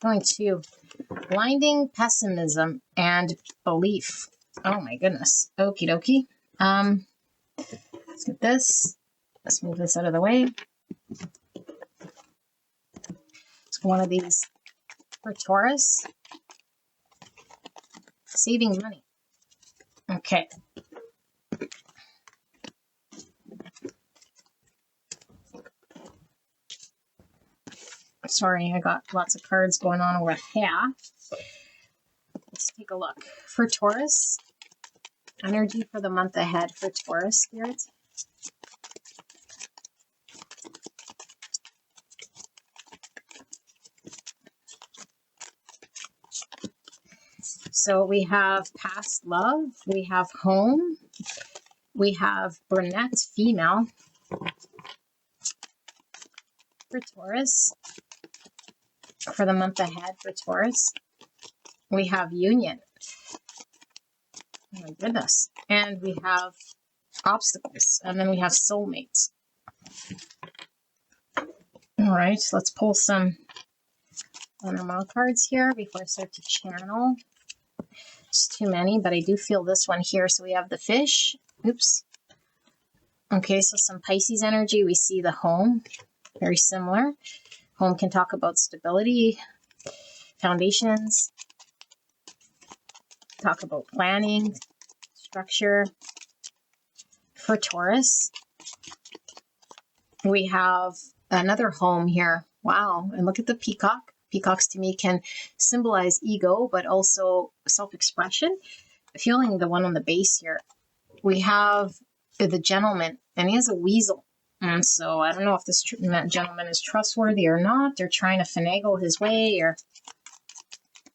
Going to blinding pessimism and belief. Oh my goodness. Okie dokie. Let's get this. Let's move this out of the way. Let's go one of these for Taurus. Saving money. Okay. Sorry, I got lots of cards going on over here. take a look. For Taurus, energy for the month ahead for Taurus, Spirit. So we have past love, we have home, we have brunette female for Taurus. For the month ahead for Taurus, we have union. Oh my goodness. And we have obstacles. And then we have soulmates. All right, let's pull some Lenormand cards here before I start to channel. It's too many, but I do feel this one here. So we have the fish. Oops. Okay, so some Pisces energy. We see the home. Very similar. Home can talk about stability, foundations, talk about planning, structure. For Taurus, we have another home here. Wow. And look at the peacock. Peacocks to me can symbolize ego, but also self-expression. Feeling the one on the base here. We have the gentleman, and he has a weasel. And so I don't know if this gentleman is trustworthy or not. They're trying to finagle his way.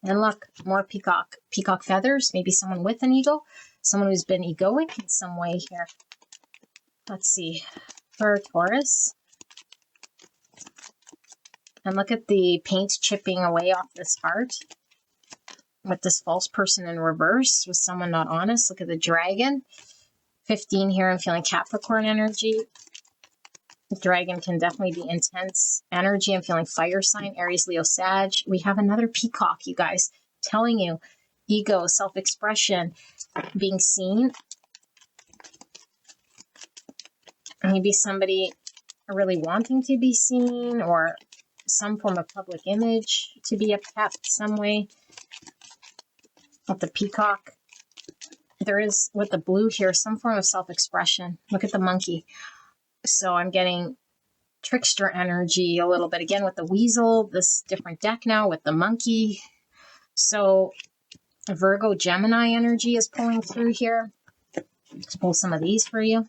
And look, more peacock. Peacock feathers. Maybe someone with an ego. Someone who's been egoic in some way here. Let's see. For Taurus. And look at the paint chipping away off this heart. With this false person in reverse. With someone not honest. Look at the dragon. 15 here. I'm feeling Capricorn energy. Dragon can definitely be intense energy. I'm feeling fire sign. Aries, Leo, Sag. We have another peacock, you guys. Telling you. Ego, self-expression. Being seen. Maybe somebody really wanting to be seen. Or some form of public image to be upkept some way. With the peacock, there is, with the blue here, some form of self-expression. Look at the monkey. So I'm getting trickster energy a little bit. Again, with the weasel, this different deck now with the monkey. So Virgo, Gemini energy is pulling through here. Let's pull some of these for you.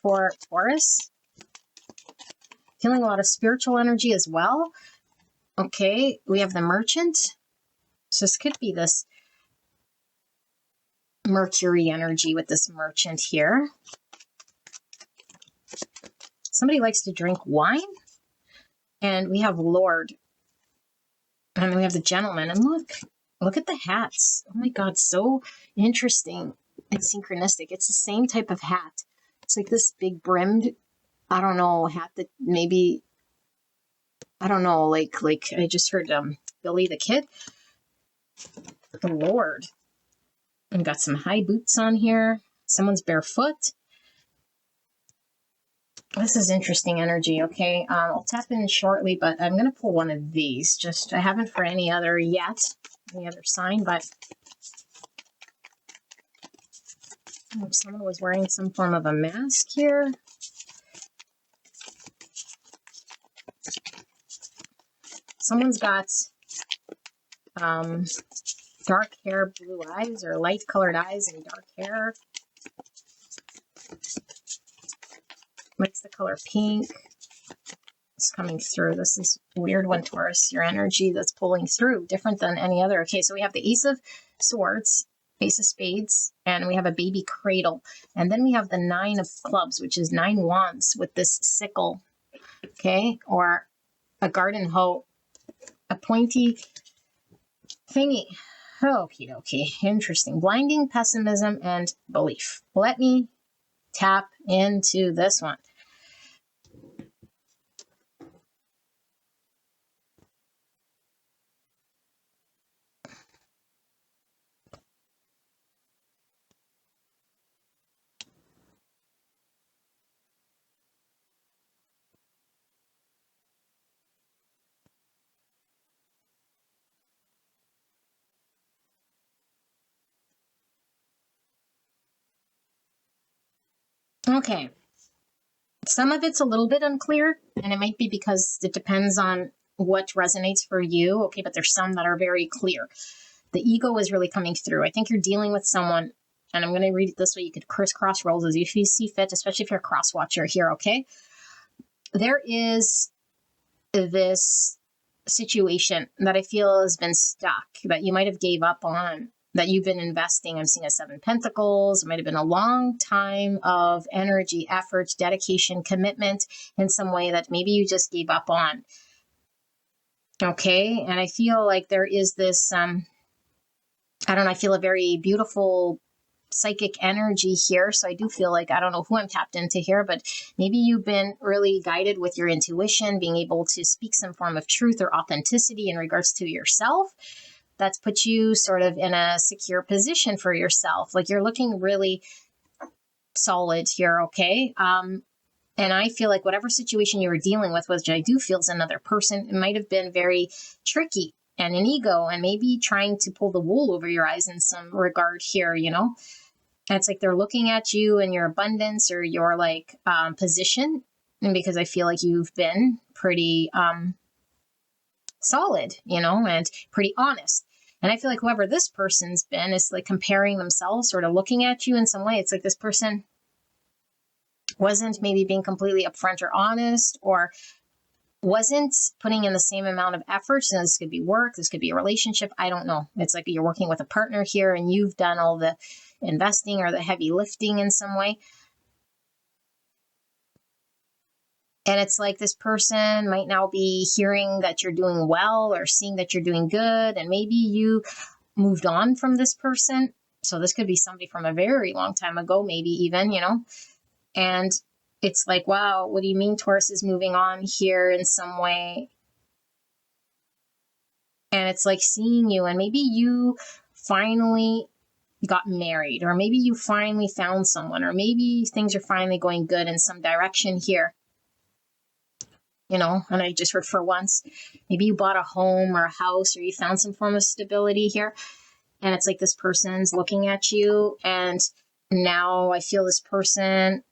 For Taurus, feeling a lot of spiritual energy as well. Okay, we have the merchant. So this could be this Mercury energy with this merchant here. Somebody likes to drink wine. And we have Lord. And we have the gentleman. And look at the hats. Oh my God, so interesting and synchronistic. It's the same type of hat. It's like this big brimmed, I don't know, hat that maybe, I don't know, like I just heard Billy the Kid. The Lord. And got some high boots on here. Someone's barefoot. This is interesting energy, okay? I'll tap in shortly, but I'm going to pull one of these. Just, I haven't for any other yet, any other sign, but someone was wearing some form of a mask here. Someone's got dark hair, blue eyes, or light colored eyes and dark hair. What's the color pink? It's coming through. This is a weird one, Taurus. Your energy that's pulling through, different than any other. Okay, so we have the Ace of Swords, Ace of Spades, and we have a baby cradle. And then we have the Nine of Clubs, which is 9 wands with this sickle, okay? Or a garden hoe, a pointy thingy. Okie dokie. Interesting. Blinding pessimism and belief. Let me tap into this one. Okay. Some of it's a little bit unclear, and it might be because it depends on what resonates for you. Okay, but there's some that are very clear. The ego is really coming through. I think you're dealing with someone, and I'm going to read it this way. You could crisscross roles as you see fit, especially if you're a cross watcher here, okay? There is this situation that I feel has been stuck, that you might have gave up on, that you've been investing. I'm seeing a 7 Pentacles. It might have been a long time of energy, effort, dedication, commitment in some way that maybe you just gave up on. Okay, and I feel like there is this, I don't know, I feel a very beautiful psychic energy here. So I do feel like, I don't know who I'm tapped into here, but maybe you've been really guided with your intuition, being able to speak some form of truth or authenticity in regards to yourself. That's put you sort of in a secure position for yourself. Like you're looking really solid here, okay? And I feel like whatever situation you were dealing with, which I do feel is another person, it might have been very tricky and an ego and maybe trying to pull the wool over your eyes in some regard here, you know? And it's like they're looking at you and your abundance or your like position. And because I feel like you've been pretty solid, you know, and pretty honest. And I feel like whoever this person's been is like comparing themselves, sort of looking at you in some way. It's like this person wasn't maybe being completely upfront or honest, or wasn't putting in the same amount of effort. So this could be work, this could be a relationship. I don't know. It's like you're working with a partner here and you've done all the investing or the heavy lifting in some way. And it's like this person might now be hearing that you're doing well or seeing that you're doing good. And maybe you moved on from this person. So this could be somebody from a very long time ago, maybe even, you know. And it's like, wow, what do you mean Taurus is moving on here in some way? And it's like seeing you, and maybe you finally got married, or maybe you finally found someone, or maybe things are finally going good in some direction here. You know, and I just heard for once, maybe you bought a home or a house, or you found some form of stability here. And it's like this person's looking at you, and now I feel this person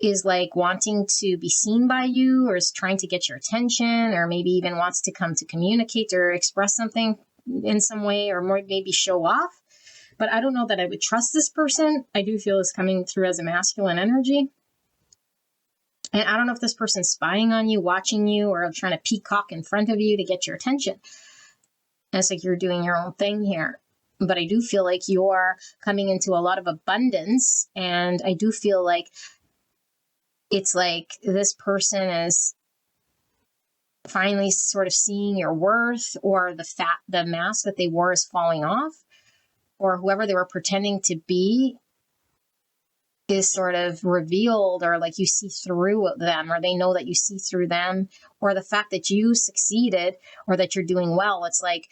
is like wanting to be seen by you, or is trying to get your attention, or maybe even wants to come to communicate or express something in some way, or more maybe show off. But I don't know that I would trust this person. I do feel it's coming through as a masculine energy. And I don't know if this person's spying on you, watching you, or trying to peacock in front of you to get your attention. And it's like you're doing your own thing here. But I do feel like you're coming into a lot of abundance. And I do feel like it's like this person is finally sort of seeing your worth, or the mask that they wore is falling off, or whoever they were pretending to be is sort of revealed, or like you see through them, or they know that you see through them, or the fact that you succeeded or that you're doing well. It's like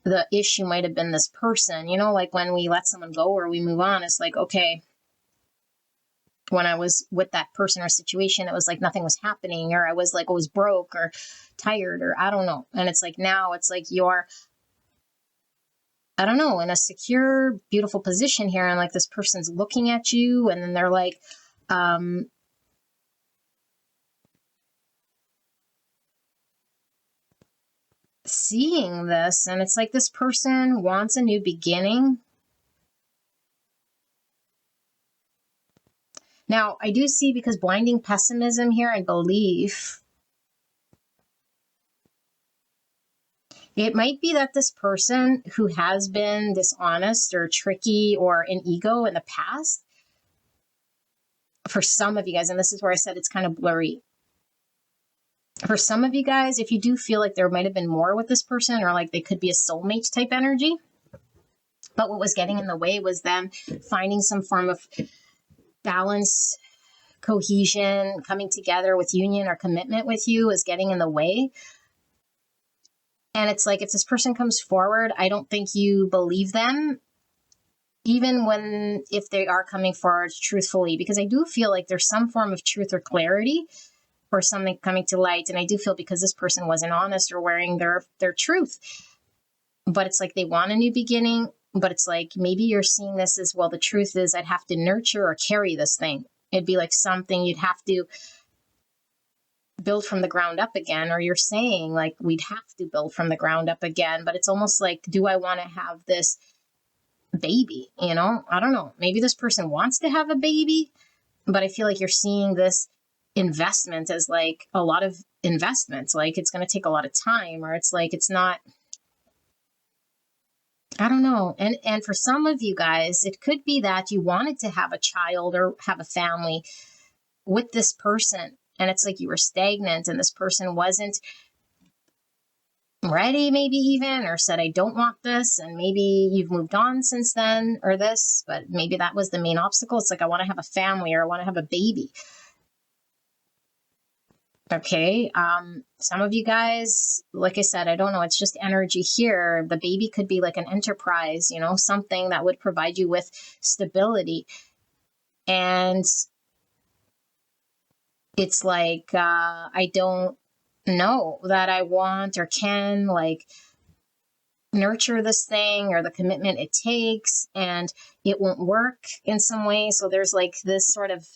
the issue might have been this person, you know, like when we let someone go or we move on, it's like, okay, when I was with that person or situation, it was like nothing was happening, or I was like always broke or tired, or I don't know. And it's like now it's like you're, I don't know, in a secure, beautiful position here. And like this person's looking at you, and then they're like, seeing this. And it's like this person wants a new beginning. Now, I do see, because blinding pessimism here and belief, it might be that this person who has been dishonest or tricky or an ego in the past, for some of you guys, and this is where I said it's kind of blurry. For some of you guys, if you do feel like there might have been more with this person, or like they could be a soulmate type energy, but what was getting in the way was them finding some form of balance, cohesion, coming together with union or commitment with you is getting in the way. And it's like, if this person comes forward, I don't think you believe them, even if they are coming forward truthfully, because I do feel like there's some form of truth or clarity or something coming to light. And I do feel because this person wasn't honest or wearing their truth, but it's like they want a new beginning. But it's like, maybe you're seeing this as, well, the truth is I'd have to nurture or carry this thing. It'd be like something you'd have to build from the ground up again, or you're saying like we'd have to build from the ground up again, but it's almost like, do I want to have this baby? You know, I don't know. Maybe this person wants to have a baby, but I feel like you're seeing this investment as like a lot of investments, like it's going to take a lot of time, or it's like it's not, I don't know. And for some of you guys, it could be that you wanted to have a child or have a family with this person, and it's like you were stagnant and this person wasn't ready, maybe even, or said, I don't want this. And maybe you've moved on since then, or this, but maybe that was the main obstacle. It's like, I want to have a family, or I want to have a baby. Okay. Some of you guys, like I said, I don't know. It's just energy here. The baby could be like an enterprise, you know, something that would provide you with stability. And it's like, I don't know that I want or can like nurture this thing or the commitment it takes, and it won't work in some way. So there's like this sort of,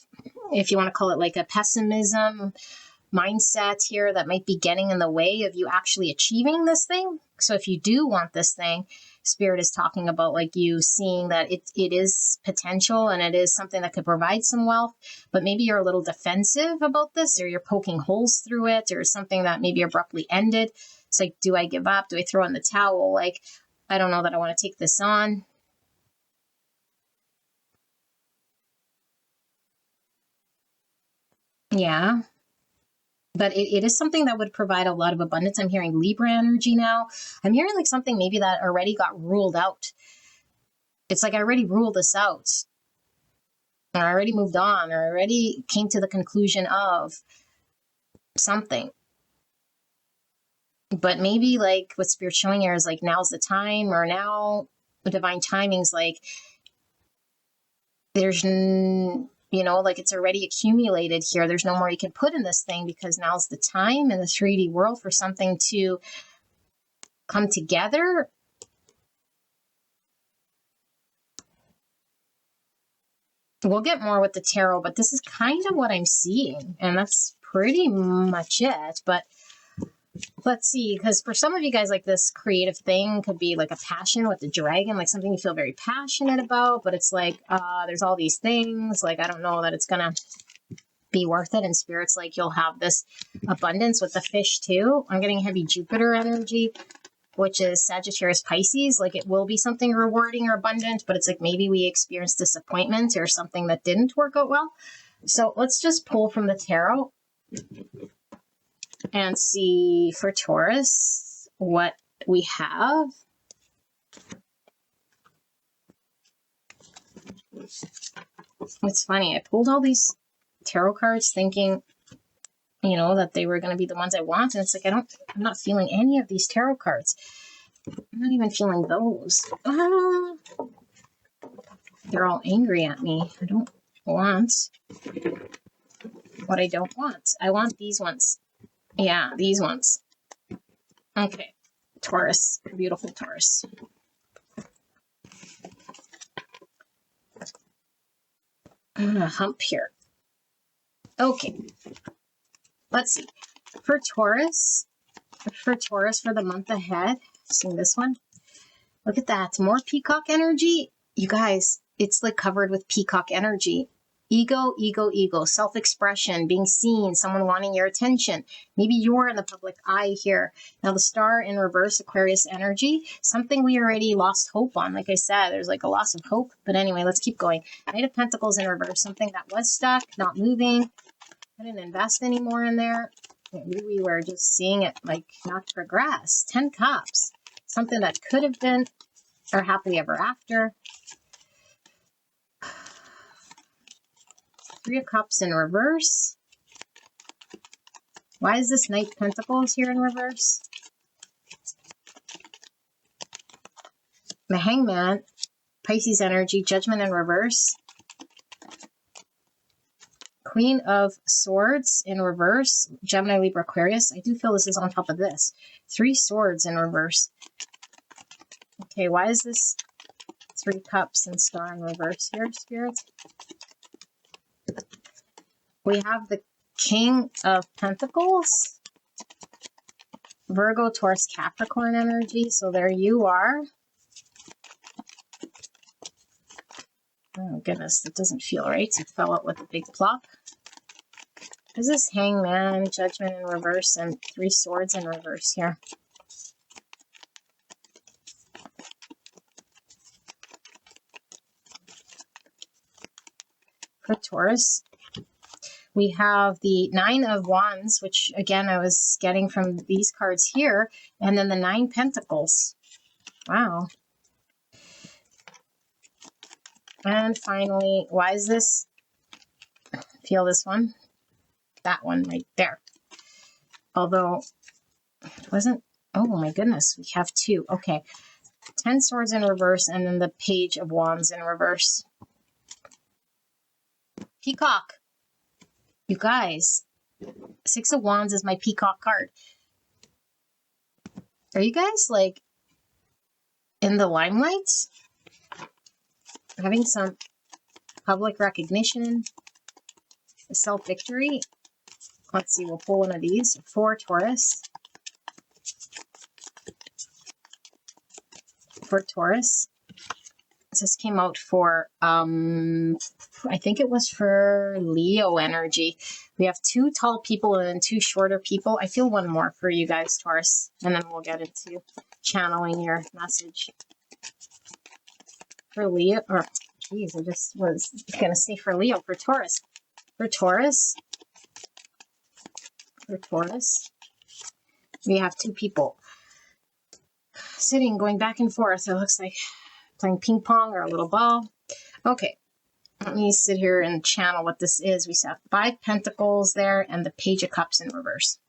if you want to call it like a pessimism mindset here that might be getting in the way of you actually achieving this thing. So if you do want this thing, Spirit is talking about like you seeing that it is potential and it is something that could provide some wealth, but maybe you're a little defensive about this, or you're poking holes through it, or something that maybe abruptly ended. It's like, do I give up? Do I throw in the towel? Like, I don't know that I want to take this on. Yeah. But it is something that would provide a lot of abundance. I'm hearing Libra energy now. I'm hearing like something maybe that already got ruled out. It's like I already ruled this out, or I already moved on, or I already came to the conclusion of something. But maybe like what Spirit's showing here is like, now's the time, or now the divine timing's like, there's, you know, like it's already accumulated here. There's no more you can put in this thing, because now's the time in the 3D world for something to come together. We'll get more with the tarot, but this is kind of what I'm seeing, and that's pretty much it. But let's see, because for some of you guys, like this creative thing could be like a passion with the dragon, like something you feel very passionate about, but it's like, there's all these things, like, I don't know that it's gonna be worth it. And Spirit's like, you'll have this abundance with the fish too. I'm getting heavy Jupiter energy, which is Sagittarius, Pisces. Like it will be something rewarding or abundant, but it's like maybe we experienced disappointment or something that didn't work out well. So let's just pull from the tarot and see for Taurus what we have. It's funny, I pulled all these tarot cards thinking, you know, that they were going to be the ones I want, and it's like I'm not feeling any of these tarot cards. I'm not even feeling those. They're all angry at me. I don't want what I don't want. I want these ones. Yeah, these ones. Okay. Taurus. Beautiful Taurus. I'm gonna hump here. Okay. Let's see. For Taurus for the month ahead, seeing this one. Look at that. More peacock energy. You guys, it's like covered with peacock energy. Ego, ego, ego, self-expression, being seen, someone wanting your attention. Maybe you're in the public eye here. Now the star in reverse, Aquarius energy, something we already lost hope on. Like I said, there's like a loss of hope. But anyway, let's keep going. Knight of Pentacles in reverse, something that was stuck, not moving. I didn't invest anymore in there. Maybe we were just seeing it like not progress. 10 Cups, something that could have been, or happily ever after. 3 of Cups in reverse. Why is this Knight of Pentacles here in reverse? The Hangman, Pisces energy, Judgment in reverse. Queen of Swords in reverse, Gemini, Libra, Aquarius. I do feel this is on top of this. 3 Swords in reverse. Okay, why is this 3 Cups and Star in reverse here, Spirit? We have the King of Pentacles, Virgo, Taurus, Capricorn energy. So there you are. Oh goodness, that doesn't feel right. It fell out with a big plop. Is this Hangman, Judgment in reverse, and 3 Swords in reverse here? For Taurus, we have the 9 of Wands, which again I was getting from these cards here, and then the 9 Pentacles. Wow. And finally, why is this? Feel this one? That one right there. Although it wasn't, oh my goodness, we have 2. Okay. 10 Swords in reverse, and then the Page of Wands in reverse. Peacock. You guys, 6 of Wands is my Peacock card. Are you guys like in the limelight? Having some public recognition, self-victory. Let's see, we'll pull one of these for Taurus. For Taurus. This came out for, I think it was for Leo energy. We have 2 tall people and then 2 shorter people. I feel one more for you guys, Taurus, and then we'll get into channeling your message. For Leo, or geez, I just was going to say for Leo, for Taurus. For Taurus. For Taurus. We have 2 people sitting, going back and forth. It looks like playing ping pong or a little ball. Okay, let me sit here and channel what this is. We have 5 Pentacles there and the Page of Cups in reverse.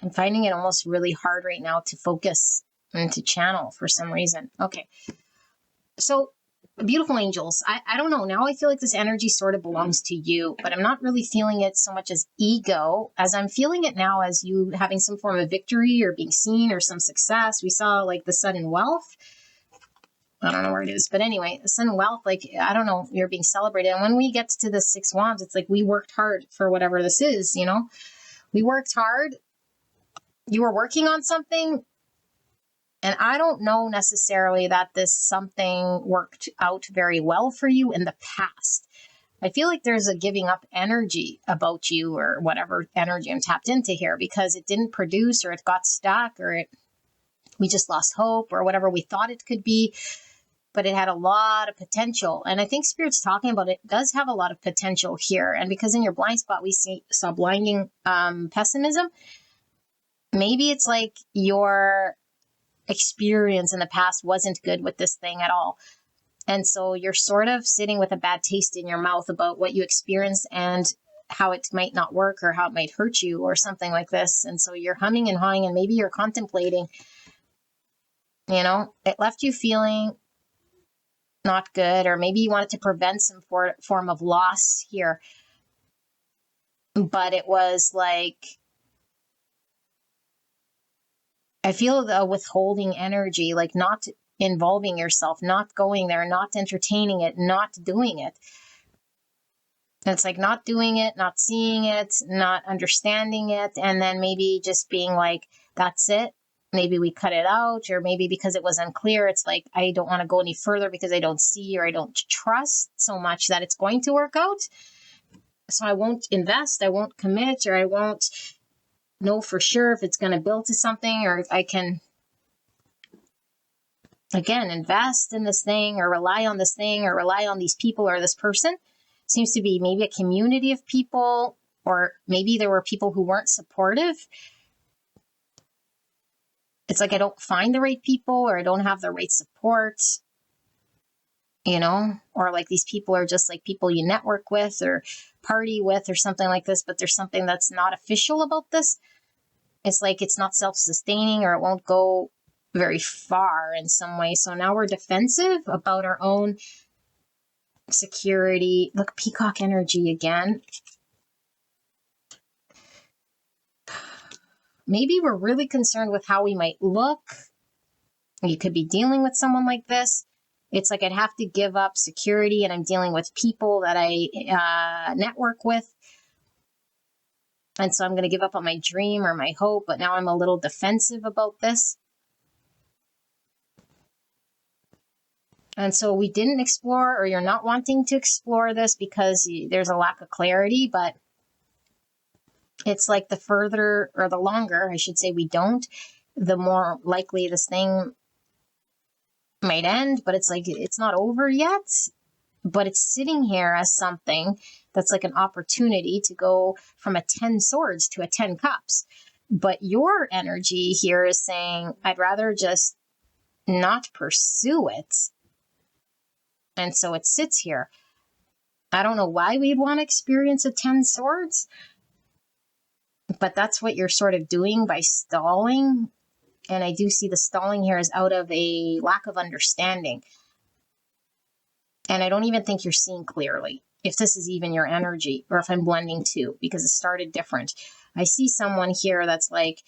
I'm finding it almost really hard right now to focus and to channel for some reason. Okay, so beautiful angels. I don't know. Now I feel like this energy sort of belongs to you, but I'm not really feeling it so much as ego as I'm feeling it now as you having some form of victory or being seen or some success. We saw like the sudden wealth. I don't know where it is, but anyway, the sudden wealth, like, I don't know, you're being celebrated. And when we get to the 6 Wands, it's like we worked hard for whatever this is, you know? We worked hard. You were working on something. And I don't know necessarily that this something worked out very well for you in the past. I feel like there's a giving up energy about you or whatever energy I'm tapped into here because it didn't produce or it got stuck or we just lost hope or whatever we thought it could be, but it had a lot of potential. And I think Spirit's talking about it does have a lot of potential here. And because in your blind spot, we saw blinding pessimism, maybe it's like your experience in the past wasn't good with this thing at all. And so you're sort of sitting with a bad taste in your mouth about what you experienced and how it might not work or how it might hurt you or something like this. And so you're humming and hawing and maybe you're contemplating, you know, it left you feeling not good, or maybe you wanted to prevent some form of loss here. But it was like, I feel the withholding energy, like not involving yourself, not going there, not entertaining it, not doing it. It's like not doing it, not seeing it, not understanding it, and then maybe just being like, that's it. Maybe we cut it out, or maybe because it was unclear, it's like, I don't want to go any further because I don't see or I don't trust so much that it's going to work out. So I won't invest, I won't commit, or I won't know for sure if it's going to build to something, or if I can, again, invest in this thing or rely on this thing or rely on these people or this person. Seems to be maybe a community of people, or maybe there were people who weren't supportive. It's like I don't find the right people, or I don't have the right support, you know, or like these people are just like people you network with or party with or something like this, but there's something that's not official about this. It's like it's not self-sustaining, or it won't go very far in some way. So now we're defensive about our own security. Look, peacock energy again. maybe we're really concerned with how we might look. You could be dealing with someone like this. It's like I'd have to give up security, and I'm dealing with people that I network with. And so I'm going to give up on my dream or my hope, but now I'm a little defensive about this. And so we didn't explore, or you're not wanting to explore this because there's a lack of clarity, but it's like the further, or the longer, I should say, we don't, the more likely this thing might end. But it's like, it's not over yet, but it's sitting here as something that's like an opportunity to go from a 10 swords to a 10 cups. But your energy here is saying, I'd rather just not pursue it. And so it sits here. I don't know why we'd want to experience a 10 swords, but that's what you're sort of doing by stalling. And I do see the stalling here is out of a lack of understanding. And I don't even think you're seeing clearly if this is even your energy, or if I'm blending two, because it started different. I see someone here that's like,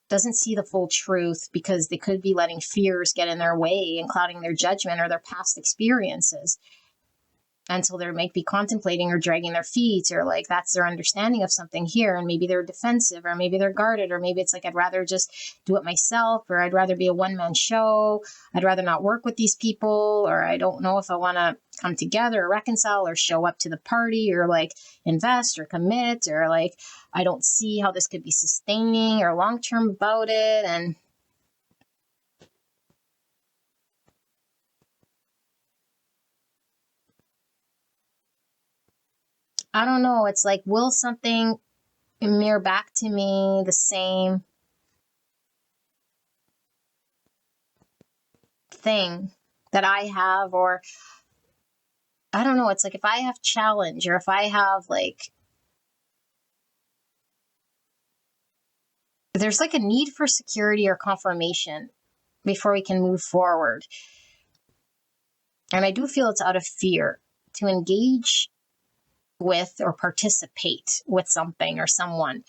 doesn't see the full truth because they could be letting fears get in their way and clouding their judgment or their past experiences. And so they might be contemplating or dragging their feet, or like that's their understanding of something here. And maybe they're defensive, or maybe they're guarded, or maybe it's like, I'd rather just do it myself, or I'd rather be a one-man show. I'd rather not work with these people, or I don't know if I want to come together or reconcile or show up to the party, or like invest or commit, or like, I don't see how this could be sustaining or long-term about it. And I don't know. It's like, will something mirror back to me the same thing that I have? Or I don't know. It's like, if I have challenge, or if I have like, there's like a need for security or confirmation before we can move forward. And I do feel it's out of fear to engage with or participate with something or someone.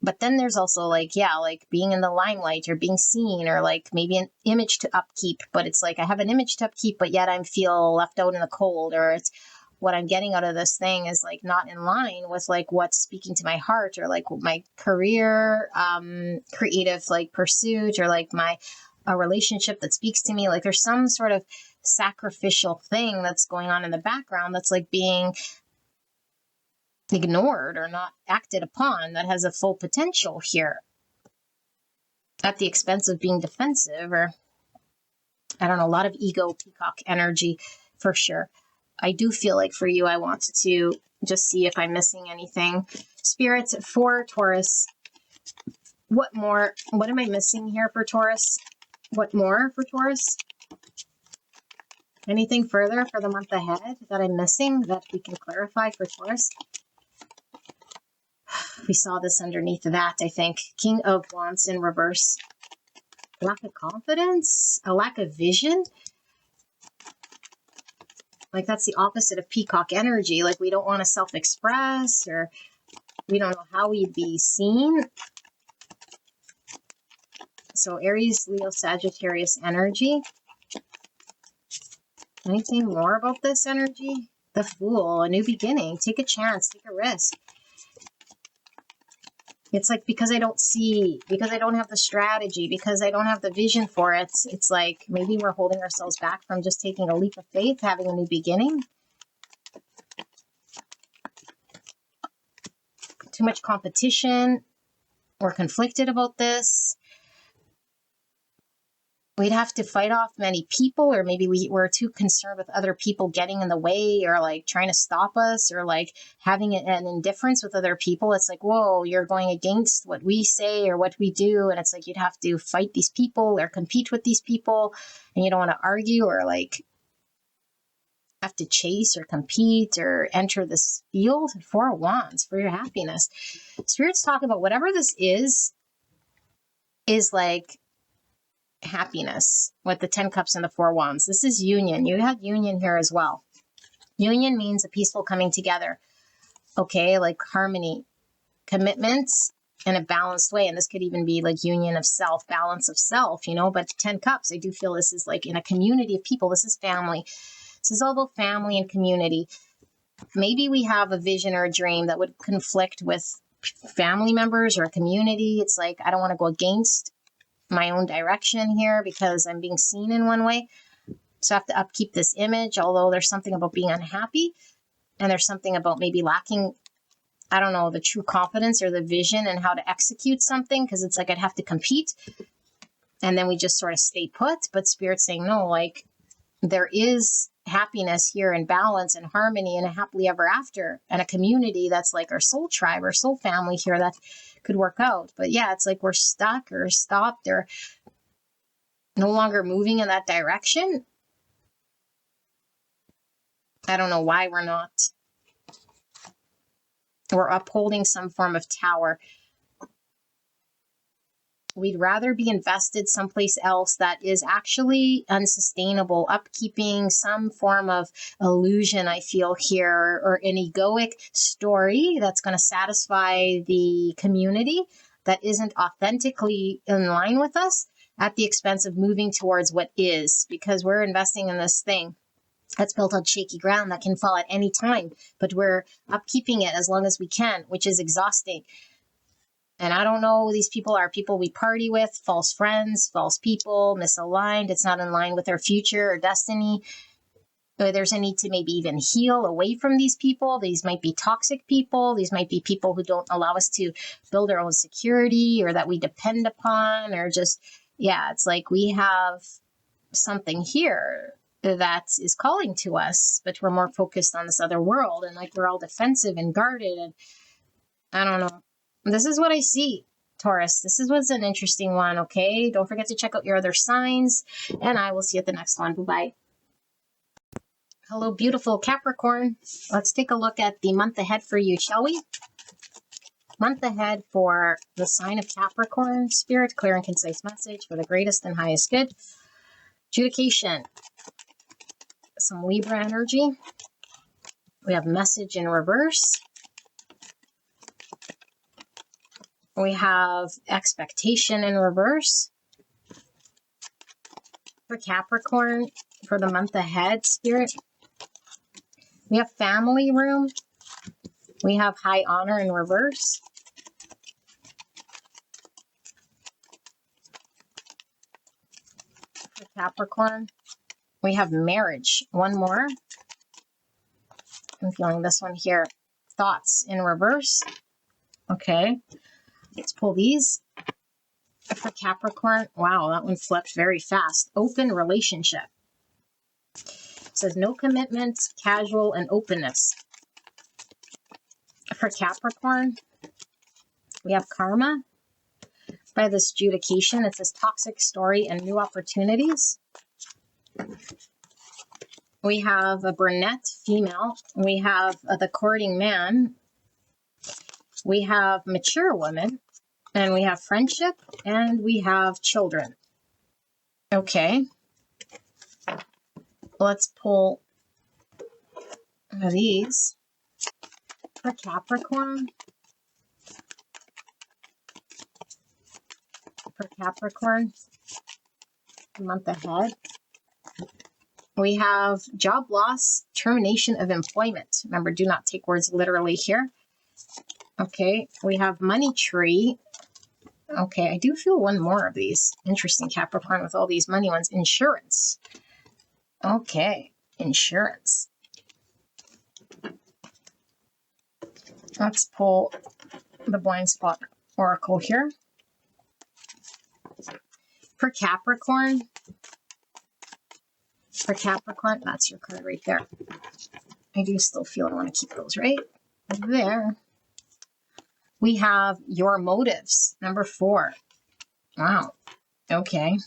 But then there's also like, yeah, like being in the limelight or being seen, or like maybe an image to upkeep. But it's like, I have an image to upkeep, but yet I feel left out in the cold, or it's what I'm getting out of this thing is like not in line with like what's speaking to my heart, or like my career, creative like pursuit, or like a relationship that speaks to me. Like there's some sort of sacrificial thing that's going on in the background that's like being ignored or not acted upon, that has a full potential here at the expense of being defensive, or I don't know, a lot of ego peacock energy for sure. I do feel like for you, I wanted to just see if I'm missing anything. Spirits for Taurus, what am I missing here for Taurus? What more for Taurus? Anything further for the month ahead that I'm missing that we can clarify for Taurus? We saw this underneath that, I think. King of Wands in reverse. Lack of confidence, a lack of vision. Like that's the opposite of peacock energy. Like we don't want to self-express, or we don't know how we'd be seen. So Aries, Leo, Sagittarius energy. Anything more about this energy? The Fool, a new beginning. Take a chance, take a risk. It's like, because I don't see, because I don't have the strategy, because I don't have the vision for it, it's like maybe we're holding ourselves back from just taking a leap of faith, having a new beginning. Too much competition. We're conflicted about this. We'd have to fight off many people, or maybe we're too concerned with other people getting in the way, or like trying to stop us, or like having an indifference with other people. It's like, whoa, you're going against what we say or what we do. And it's like, you'd have to fight these people or compete with these people, and you don't want to argue or like have to chase or compete or enter this field. 4 of Wands for your happiness. Spirits talk about whatever this is like happiness with the 10 cups and the 4 wands. This is union. You have union here as well. Union means a peaceful coming together. Okay, like harmony, commitments, in a balanced way. And this could even be like union of self, balance of self, you know, but 10 cups, I do feel this is like in a community of people. This is family. This is all about family and community. Maybe we have a vision or a dream that would conflict with family members or a community. It's like, I don't want to go against my own direction here because I'm being seen in one way. So I have to upkeep this image, although there's something about being unhappy and there's something about maybe lacking, I don't know, the true confidence or the vision and how to execute something, because it's like I'd have to compete and then we just sort of stay put. But Spirit's saying, no, like there is happiness here and balance and harmony and a happily ever after and a community that's like our soul tribe or soul family here that could work out. But yeah, it's like we're stuck or stopped or no longer moving in that direction. I don't know why we're not. We're upholding some form of tower. We'd rather be invested someplace else that is actually unsustainable, upkeeping some form of illusion, I feel here, or an egoic story that's going to satisfy the community that isn't authentically in line with us at the expense of moving towards what is, because we're investing in this thing that's built on shaky ground that can fall at any time, but we're upkeeping it as long as we can, which is exhausting. And I don't know, these people are people we party with, false friends, false people, misaligned. It's not in line with our future or destiny. There's a need to maybe even heal away from these people. These might be toxic people. These might be people who don't allow us to build our own security or that we depend upon, or just, yeah, it's like we have something here that is calling to us, but we're more focused on this other world and like we're all defensive and guarded. And I don't know. This is what I see, Taurus. This is what's an interesting one, okay? Don't forget to check out your other signs, and I will see you at the next one. Bye-bye. Hello, beautiful Capricorn. Let's take a look at the month ahead for you, shall we? Month ahead for the sign of Capricorn. Spirit, clear and concise message for the greatest and highest good. Adjudication. Some Libra energy. We have message in reverse. We have expectation in reverse. For Capricorn, for the month ahead, Spirit. We have family room. We have high honor in reverse. For Capricorn, we have marriage. One more. I'm feeling this one here. Thoughts in reverse. Okay. Let's pull these. For Capricorn, wow, that one flipped very fast. Open relationship. It says no commitment, casual, and openness. For Capricorn, we have karma. By this adjudication, it says toxic story and new opportunities. We have a brunette female. We have the courting man. We have mature woman. And we have friendship. And we have children. Okay. Let's pull these. For Capricorn. For Capricorn. Month ahead. We have job loss, termination of employment. Remember, do not take words literally here. Okay, we have money tree. Okay, I do feel one more of these. Interesting, Capricorn, with all these money ones. Insurance. Okay, insurance. Let's pull the blind spot oracle here. For Capricorn. For Capricorn, that's your card right there. I do still feel I want to keep those right there. We have your motives, number 4. Wow. Okay.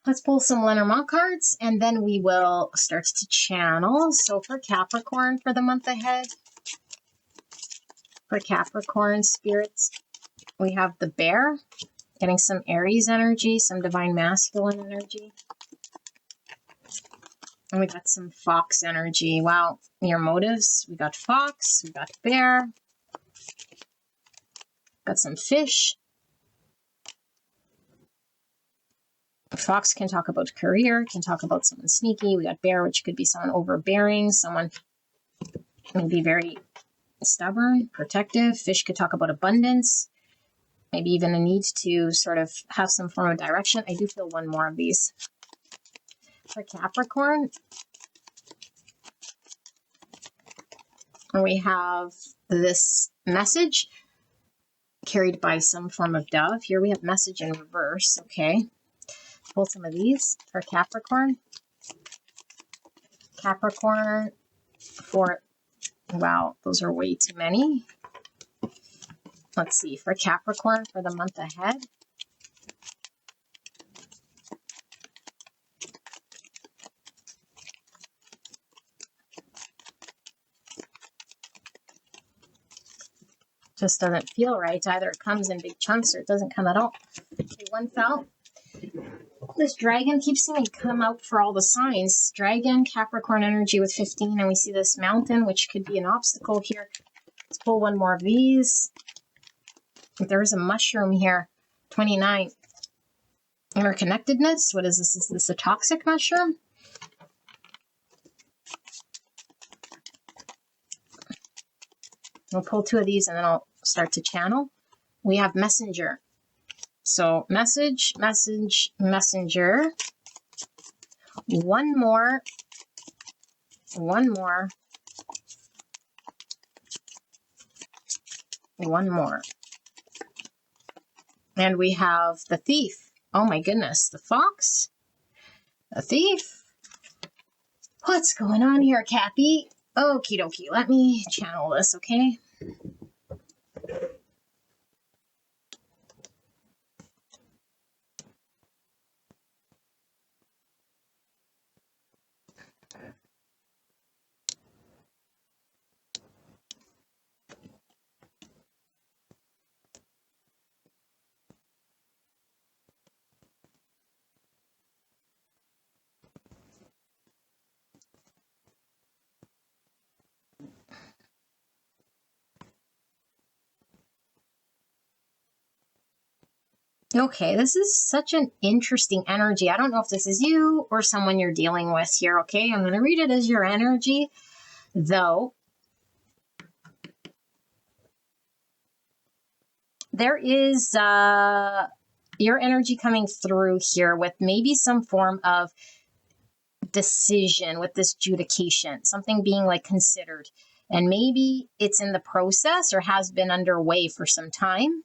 Let's pull some Lenormand cards, and then we will start to channel. So for Capricorn for the month ahead, for Capricorn spirits, we have the bear, getting some Aries energy, some divine masculine energy. And we got some fox energy. Wow. Your motives. We got fox. We got bear. Got some fish. Fox can talk about career, can talk about someone sneaky. We got bear, which could be someone overbearing, someone maybe very stubborn, protective. Fish could talk about abundance, maybe even a need to sort of have some form of direction. I do feel one more of these. For Capricorn, we have this message carried by some form of dove. Here we have message in reverse. Okay. Pull some of these for Capricorn. Capricorn for, wow, those are way too many. Let's see, for Capricorn for the month ahead. Just doesn't feel right. Either it comes in big chunks or it doesn't come at all. Okay, one fell. This dragon keeps seeming to come out for all the signs. Dragon, Capricorn energy with 15, and we see this mountain, which could be an obstacle here. Let's pull one more of these. There's a mushroom here, 29. Interconnectedness. What is this? Is this a toxic mushroom? We'll pull two of these and then I'll start to channel. We have messenger. So message, message, messenger. One more. One more. One more. And we have the thief. Oh my goodness, the fox. The thief. What's going on here, Cappy? Okie dokie, let me channel this, okay? Okay, this is such an interesting energy. I don't know if this is you or someone you're dealing with here, okay? I'm going to read it as your energy, though. There is your energy coming through here with maybe some form of decision with this judication, something being like considered. And maybe it's in the process or has been underway for some time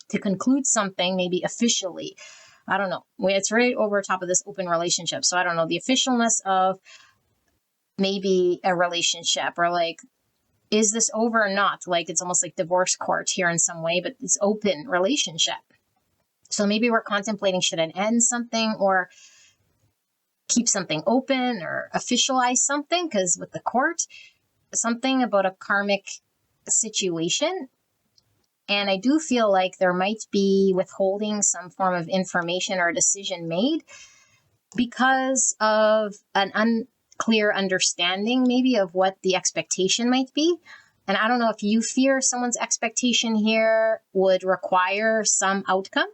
to conclude something, maybe officially. I don't know. It's right over top of this open relationship. So I don't know the officialness of maybe a relationship, or like, is this over or not? Like, it's almost like divorce court here in some way, but it's open relationship. So maybe we're contemplating, should it end something or keep something open or officialize something? Because with the court, something about a karmic situation. And I do feel like there might be withholding some form of information or a decision made because of an unclear understanding maybe of what the expectation might be. And I don't know if you fear someone's expectation here would require some outcome,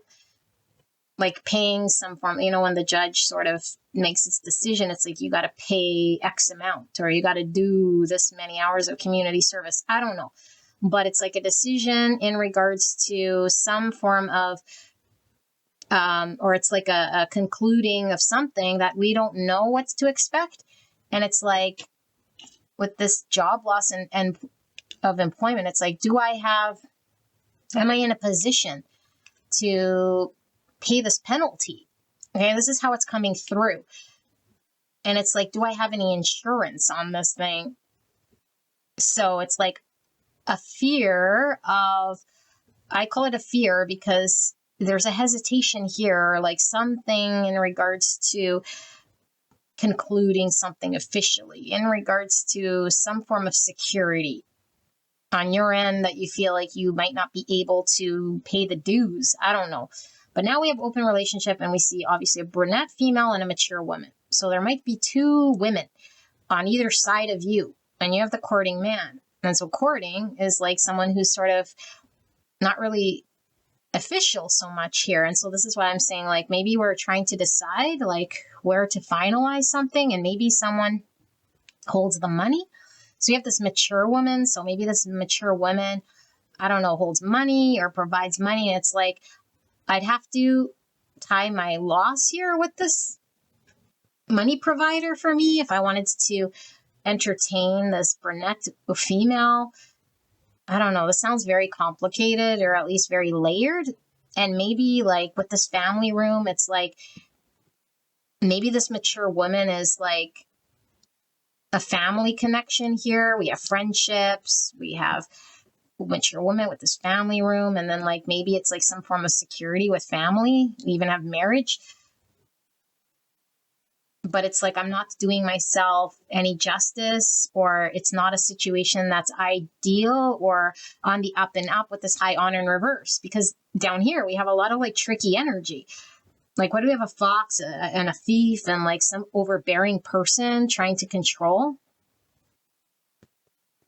like paying some form, you know, when the judge sort of makes its decision, it's like you got to pay X amount or you got to do this many hours of community service. I don't know. But it's like a decision in regards to some form of, or it's like a concluding of something that we don't know what to expect. And it's like with this job loss and of employment, it's like, am I in a position to pay this penalty? Okay, this is how it's coming through. And it's like, do I have any insurance on this thing? So it's like, a fear of, I call it a fear because there's a hesitation here, like something in regards to concluding something officially, in regards to some form of security on your end that you feel like you might not be able to pay the dues. I don't know. But now we have open relationship and we see obviously a brunette female and a mature woman. So there might be two women on either side of you and you have the courting man. And so courting is like someone who's sort of not really official so much here. And so this is why I'm saying, like, maybe we're trying to decide like where to finalize something, and maybe someone holds the money. So you have this mature woman. So maybe this mature woman, I don't know, holds money or provides money. And it's like, I'd have to tie my loss here with this money provider for me if I wanted to entertain this brunette female. I don't know. This sounds very complicated, or at least very layered. And maybe like with this family room, it's like maybe this mature woman is like a family connection here. We have friendships. We have mature woman with this family room. And then like maybe it's like some form of security with family. We even have marriage. But it's like I'm not doing myself any justice, or it's not a situation that's ideal or on the up and up with this high honor in reverse. Because down here we have a lot of like tricky energy. Like, what do we have? A fox and a thief and like some overbearing person trying to control.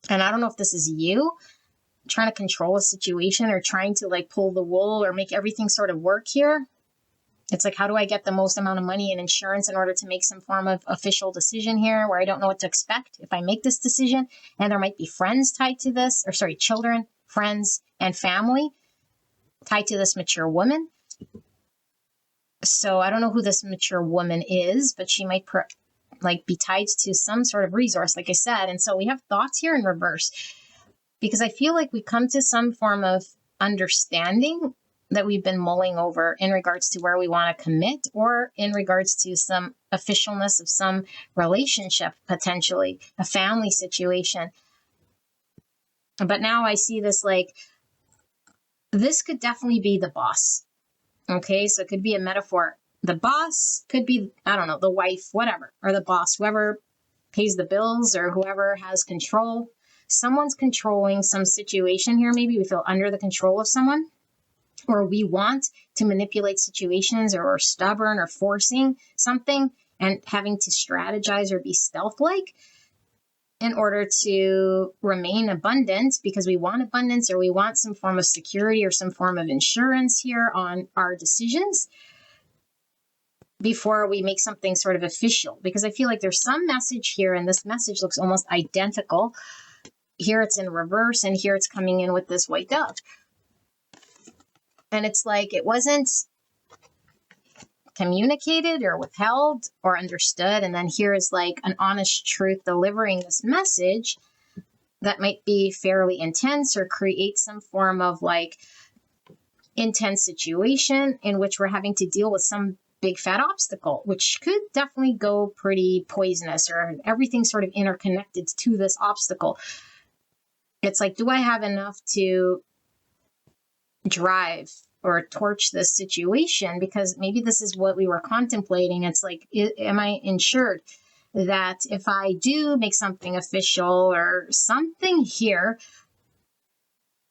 And I don't know if this is you trying to control a situation or trying to like pull the wool or make everything sort of work here. It's like, how do I get the most amount of money and insurance in order to make some form of official decision here where I don't know what to expect if I make this decision? And there might be friends tied to this, or sorry, children, friends, and family tied to this mature woman. So I don't know who this mature woman is, but she might be tied to some sort of resource, like I said. And so we have thoughts here in reverse, because I feel like we come to some form of understanding that we've been mulling over in regards to where we want to commit, or in regards to some officialness of some relationship, potentially a family situation. But now I see this like, this could definitely be the boss. Okay, so it could be a metaphor. The boss could be, I don't know, the wife, whatever, or the boss, whoever pays the bills or whoever has control. Someone's controlling some situation here. Maybe we feel under the control of someone, or we want to manipulate situations, or are stubborn or forcing something and having to strategize or be stealth-like in order to remain abundant, because we want abundance, or we want some form of security or some form of insurance here on our decisions before we make something sort of official. Because I feel like there's some message here, and this message looks almost identical. Here it's in reverse, and here it's coming in with this white dove. And it's like it wasn't communicated or withheld or understood. And then here is like an honest truth delivering this message that might be fairly intense, or create some form of like intense situation in which we're having to deal with some big fat obstacle, which could definitely go pretty poisonous, or everything sort of interconnected to this obstacle. It's like, do I have enough to drive or torch this situation? Because maybe this is what we were contemplating. It's like, am I insured that if I do make something official or something here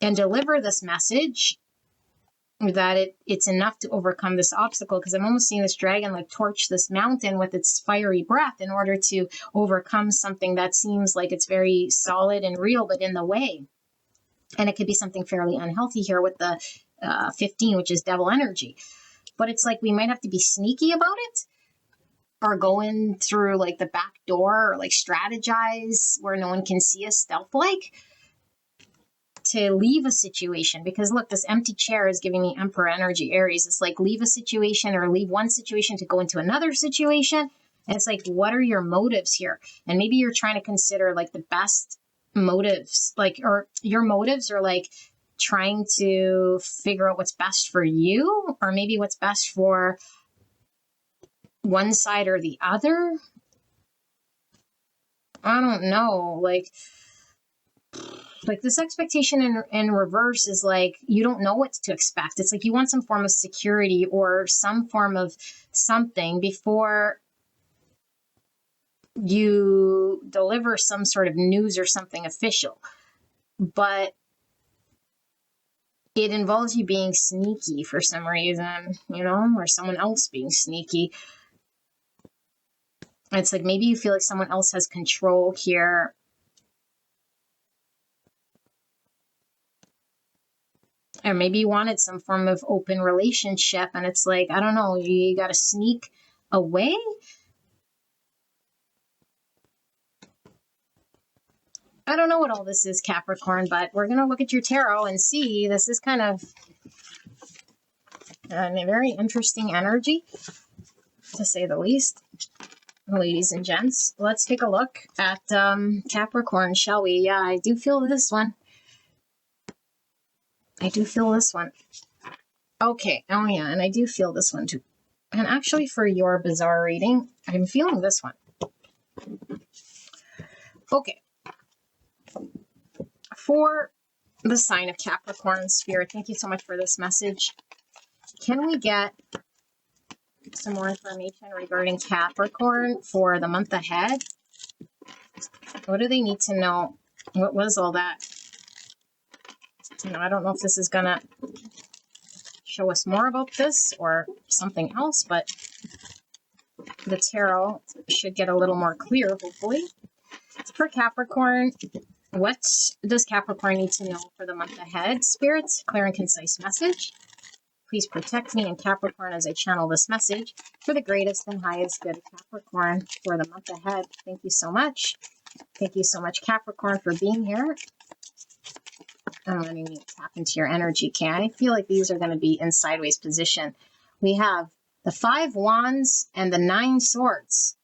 and deliver this message, that it's enough to overcome this obstacle? Because I'm almost seeing this dragon like torch this mountain with its fiery breath in order to overcome something that seems like it's very solid and real, but in the way. And it could be something fairly unhealthy here with the 15, which is devil energy. But it's like we might have to be sneaky about it, or go in through like the back door, or like strategize where no one can see us, stealth-like, to leave a situation. Because look, this empty chair is giving me Emperor energy, Aries. It's like leave a situation, or leave one situation to go into another situation. And it's like, what are your motives here? And maybe you're trying to consider like the best motives, like, or your motives are like trying to figure out what's best for you, or maybe what's best for one side or the other. I don't know. Like this expectation in reverse is like, you don't know what to expect. It's like you want some form of security or some form of something before you deliver some sort of news or something official. But it involves you being sneaky for some reason, you know, or someone else being sneaky. It's like maybe you feel like someone else has control here Or maybe you wanted some form of open relationship and it's like, I don't know, you got to sneak away. I don't know what all this is, Capricorn, but we're going to look at your tarot and see. This is kind of a very interesting energy, to say the least. Ladies and gents, let's take a look at Capricorn, shall we? Yeah, I do feel this one. I do feel this one. Okay, oh yeah, and I do feel this one too. And actually for your bizarre reading, I'm feeling this one. Okay. For the sign of Capricorn, Spirit, thank you so much for this message. Can we get some more information regarding Capricorn for the month ahead? What do they need to know? What was all that? You know, I don't know if this is going to show us more about this or something else, but the tarot should get a little more clear, hopefully. For Capricorn, what does Capricorn need to know for the month ahead? Spirit, clear and concise message. Please protect me and Capricorn as I channel this message for the greatest and highest good of Capricorn for the month ahead. Thank you so much. Thank you so much, Capricorn, for being here. I'm letting you tap into your energy, okay? I feel like these are going to be in sideways position. We have the 5 Wands and the 9 Swords.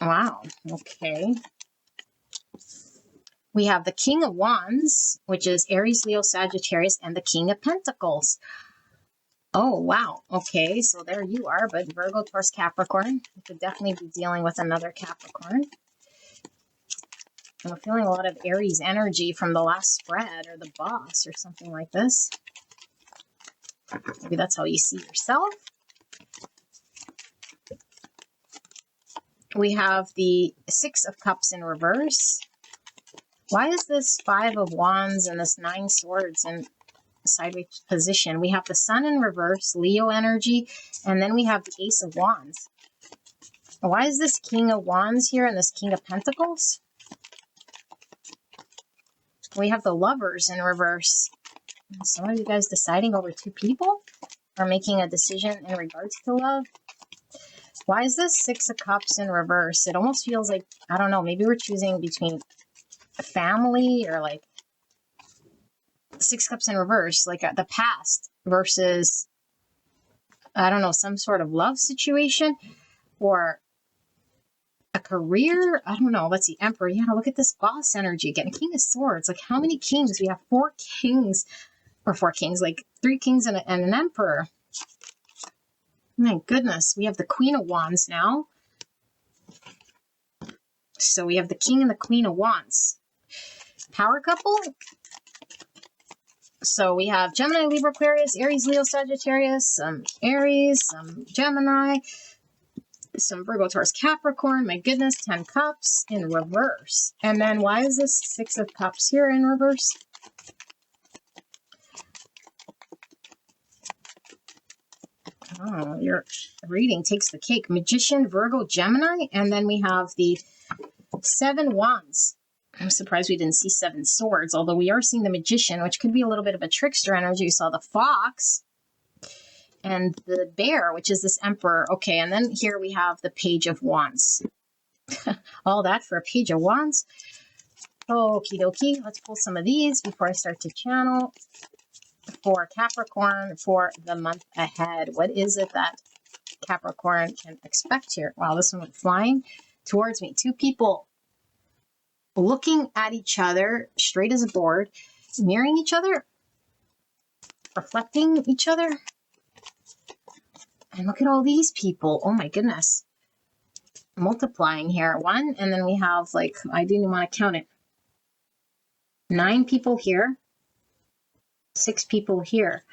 Wow, okay. We have the King of Wands, which is Aries, Leo, Sagittarius, and the King of Pentacles. Oh, wow. Okay, so there you are, but Virgo, Taurus, Capricorn. You could definitely be dealing with another Capricorn. I'm feeling a lot of Aries energy from the last spread or the boss or something like this. Maybe that's how you see yourself. We have the 6 of Cups in reverse. Why is this 5 of Wands and this 9 Swords in sideways position? We have the Sun in reverse, Leo energy, and then we have the Ace of Wands. Why is this King of Wands here and this King of Pentacles? We have the Lovers in reverse. Some of you guys deciding over 2 people or making a decision in regards to love. Why is this 6 of Cups in reverse? It almost feels like, I don't know, maybe we're choosing between family or like 6 Cups in reverse, like the past versus, I don't know, some sort of love situation or a career. I don't know. Let's see. Emperor. Yeah, look at this boss energy. Getting King of Swords. Like how many kings? We have 4 kings or 4 kings, like 3 kings and an emperor. My goodness. We have the Queen of Wands now. So we have the King and the Queen of Wands. Power couple. So we have Gemini, Libra, Aquarius, Aries, Leo, Sagittarius, some Aries, some Gemini, some Virgo, Taurus, Capricorn. My goodness, 10 Cups in reverse. And then why is this 6 of Cups here in reverse? Oh, your reading takes the cake. Magician, Virgo, Gemini, and then we have the 7 Wands. I'm surprised we didn't see 7 Swords, although we are seeing the Magician, which could be a little bit of a trickster energy. We saw the Fox and the Bear, which is this Emperor. Okay, and then here we have the Page of Wands. All that for a Page of Wands. Okie dokie. Let's pull some of these before I start to channel for Capricorn for the month ahead. What is it that Capricorn can expect here? Wow, this one went flying towards me. 2 people looking at each other straight as a board, mirroring each other, reflecting each other. And look at all these people. Oh my goodness. Multiplying here. 1, and then we have, like, I didn't even want to count it. 9 people here. 6 people here.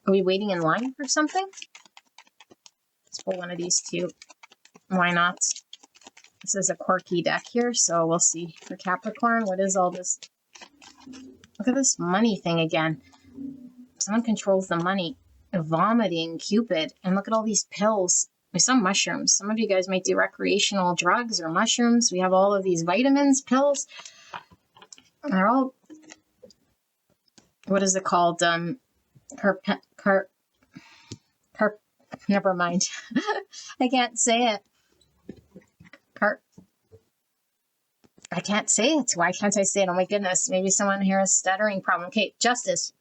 Are we waiting in line for something? Let's pull one of these 2. Why not? This is a quirky deck here, so we'll see. For Capricorn, what is all this? Look at this money thing again. Someone controls the money. Vomiting, Cupid. And look at all these pills. There's some mushrooms. Some of you guys might do recreational drugs or mushrooms. We have all of these vitamins, pills. They're all, what is it called? Never mind. I can't say it. I can't say it. Why can't I say it? Oh my goodness. Maybe someone here has a stuttering problem. Okay, Justice.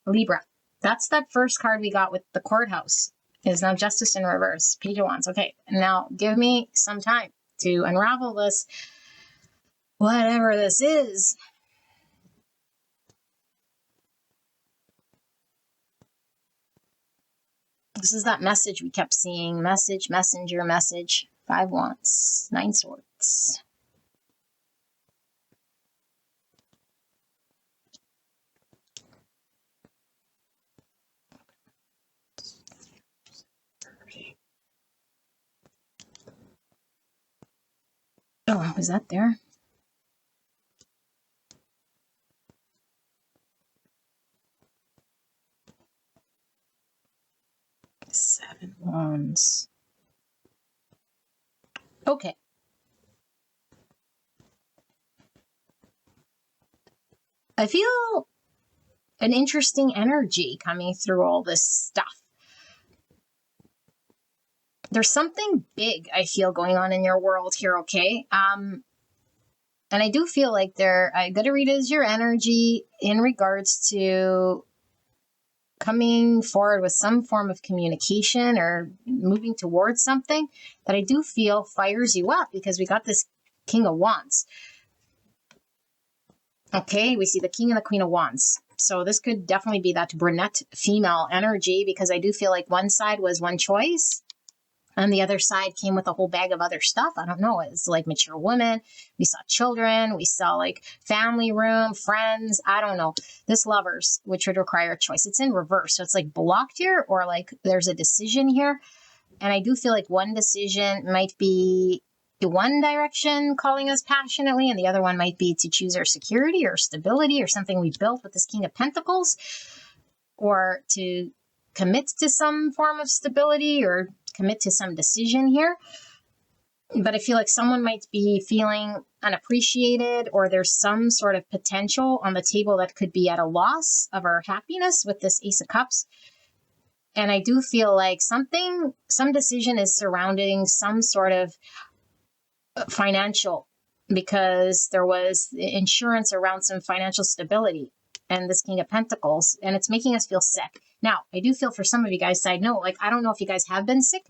Libra. That's that first card we got with the courthouse. Is now Justice in reverse. Page of Wands. Okay, now give me some time to unravel this, whatever this is. This is that message we kept seeing. Message, messenger, message. 5 Wands, 9 Swords. Oh, was that there? Seven Wands. Okay. I feel an interesting energy coming through all this stuff. There's something big I feel going on in your world here, okay? And I do feel like I gotta read as your energy in regards to coming forward with some form of communication or moving towards something that I do feel fires you up, because we got this King of Wands. Okay, we see the King and the Queen of Wands. So this could definitely be that brunette female energy, because I do feel like one side was one choice and the other side came with a whole bag of other stuff. I don't know. It's like mature women. We saw children. We saw like family room, friends. I don't know. This Lovers, which would require a choice. It's in reverse. So it's like blocked here, or like there's a decision here. And I do feel like one decision might be one direction calling us passionately, and the other one might be to choose our security or stability or something we built with this King of Pentacles, or to commit to some form of stability or commit to some decision here. But I feel like someone might be feeling unappreciated, or there's some sort of potential on the table that could be at a loss of our happiness with this Ace of Cups. And I do feel like some decision is surrounding some sort of financial, because there was insurance around some financial stability and this King of Pentacles, and it's making us feel sick. Now, I do feel for some of you guys, side note, like, I don't know if you guys have been sick.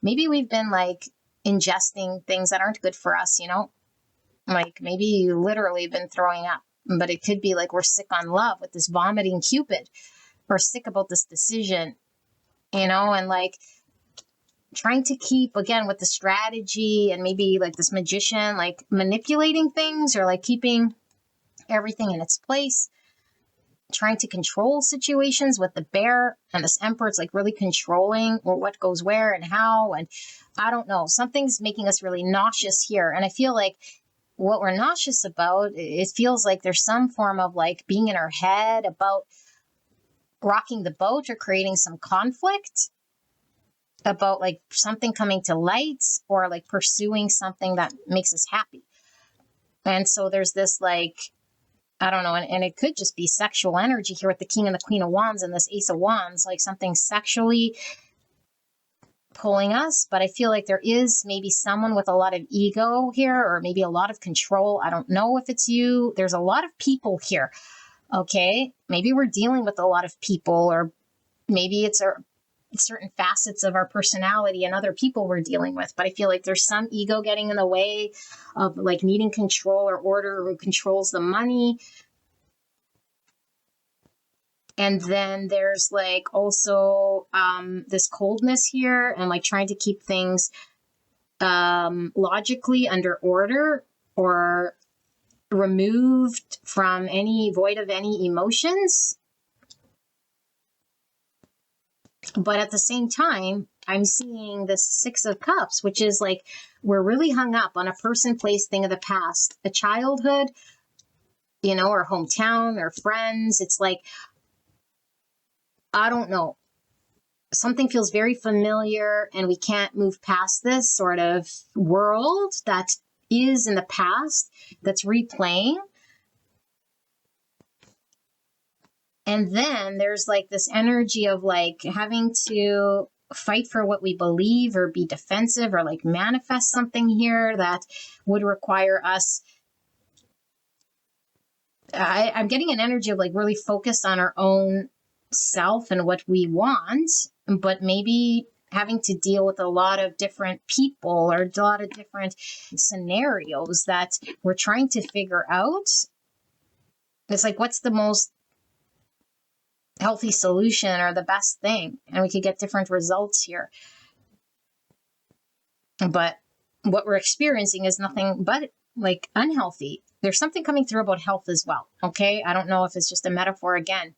Maybe we've been like ingesting things that aren't good for us, you know, like maybe you literally been throwing up, but it could be like we're sick on love with this vomiting Cupid, or sick about this decision, you know, and like trying to keep, again, with the strategy and maybe like this Magician, like manipulating things, or like keeping everything in its place, trying to control situations with the Bear and this Emperor. It's like really controlling, or what goes where and how. And I don't know, something's making us really nauseous here. And I feel like what we're nauseous about, it feels like there's some form of like being in our head about rocking the boat or creating some conflict about like something coming to light, or like pursuing something that makes us happy. And so there's this like, I don't know, and it could just be sexual energy here with the King and the Queen of Wands and this Ace of Wands, like something sexually pulling us. But I feel like there is maybe someone with a lot of ego here, or maybe a lot of control. I don't know if it's you. There's a lot of people here. Okay, maybe we're dealing with a lot of people, or maybe it's certain facets of our personality and other people we're dealing with. But I feel like there's some ego getting in the way of like needing control or order, who controls the money. And then there's like also this coldness here, and like trying to keep things logically under order, or removed from any void of any emotions. But at the same time, I'm seeing the Six of Cups, which is like we're really hung up on a person, place, thing of the past, a childhood, you know, or hometown, or friends. It's like, I don't know, something feels very familiar, and we can't move past this sort of world that is in the past that's replaying. And then there's like this energy of like having to fight for what we believe or be defensive or like manifest something here that would require us. I'm getting an energy of like really focus on our own self and what we want, but maybe having to deal with a lot of different people or a lot of different scenarios that we're trying to figure out. It's like, what's the most healthy solution or the best thing? And we could get different results here. But what we're experiencing is nothing but like unhealthy. There's something coming through about health as well. Okay. I don't know if it's just a metaphor again.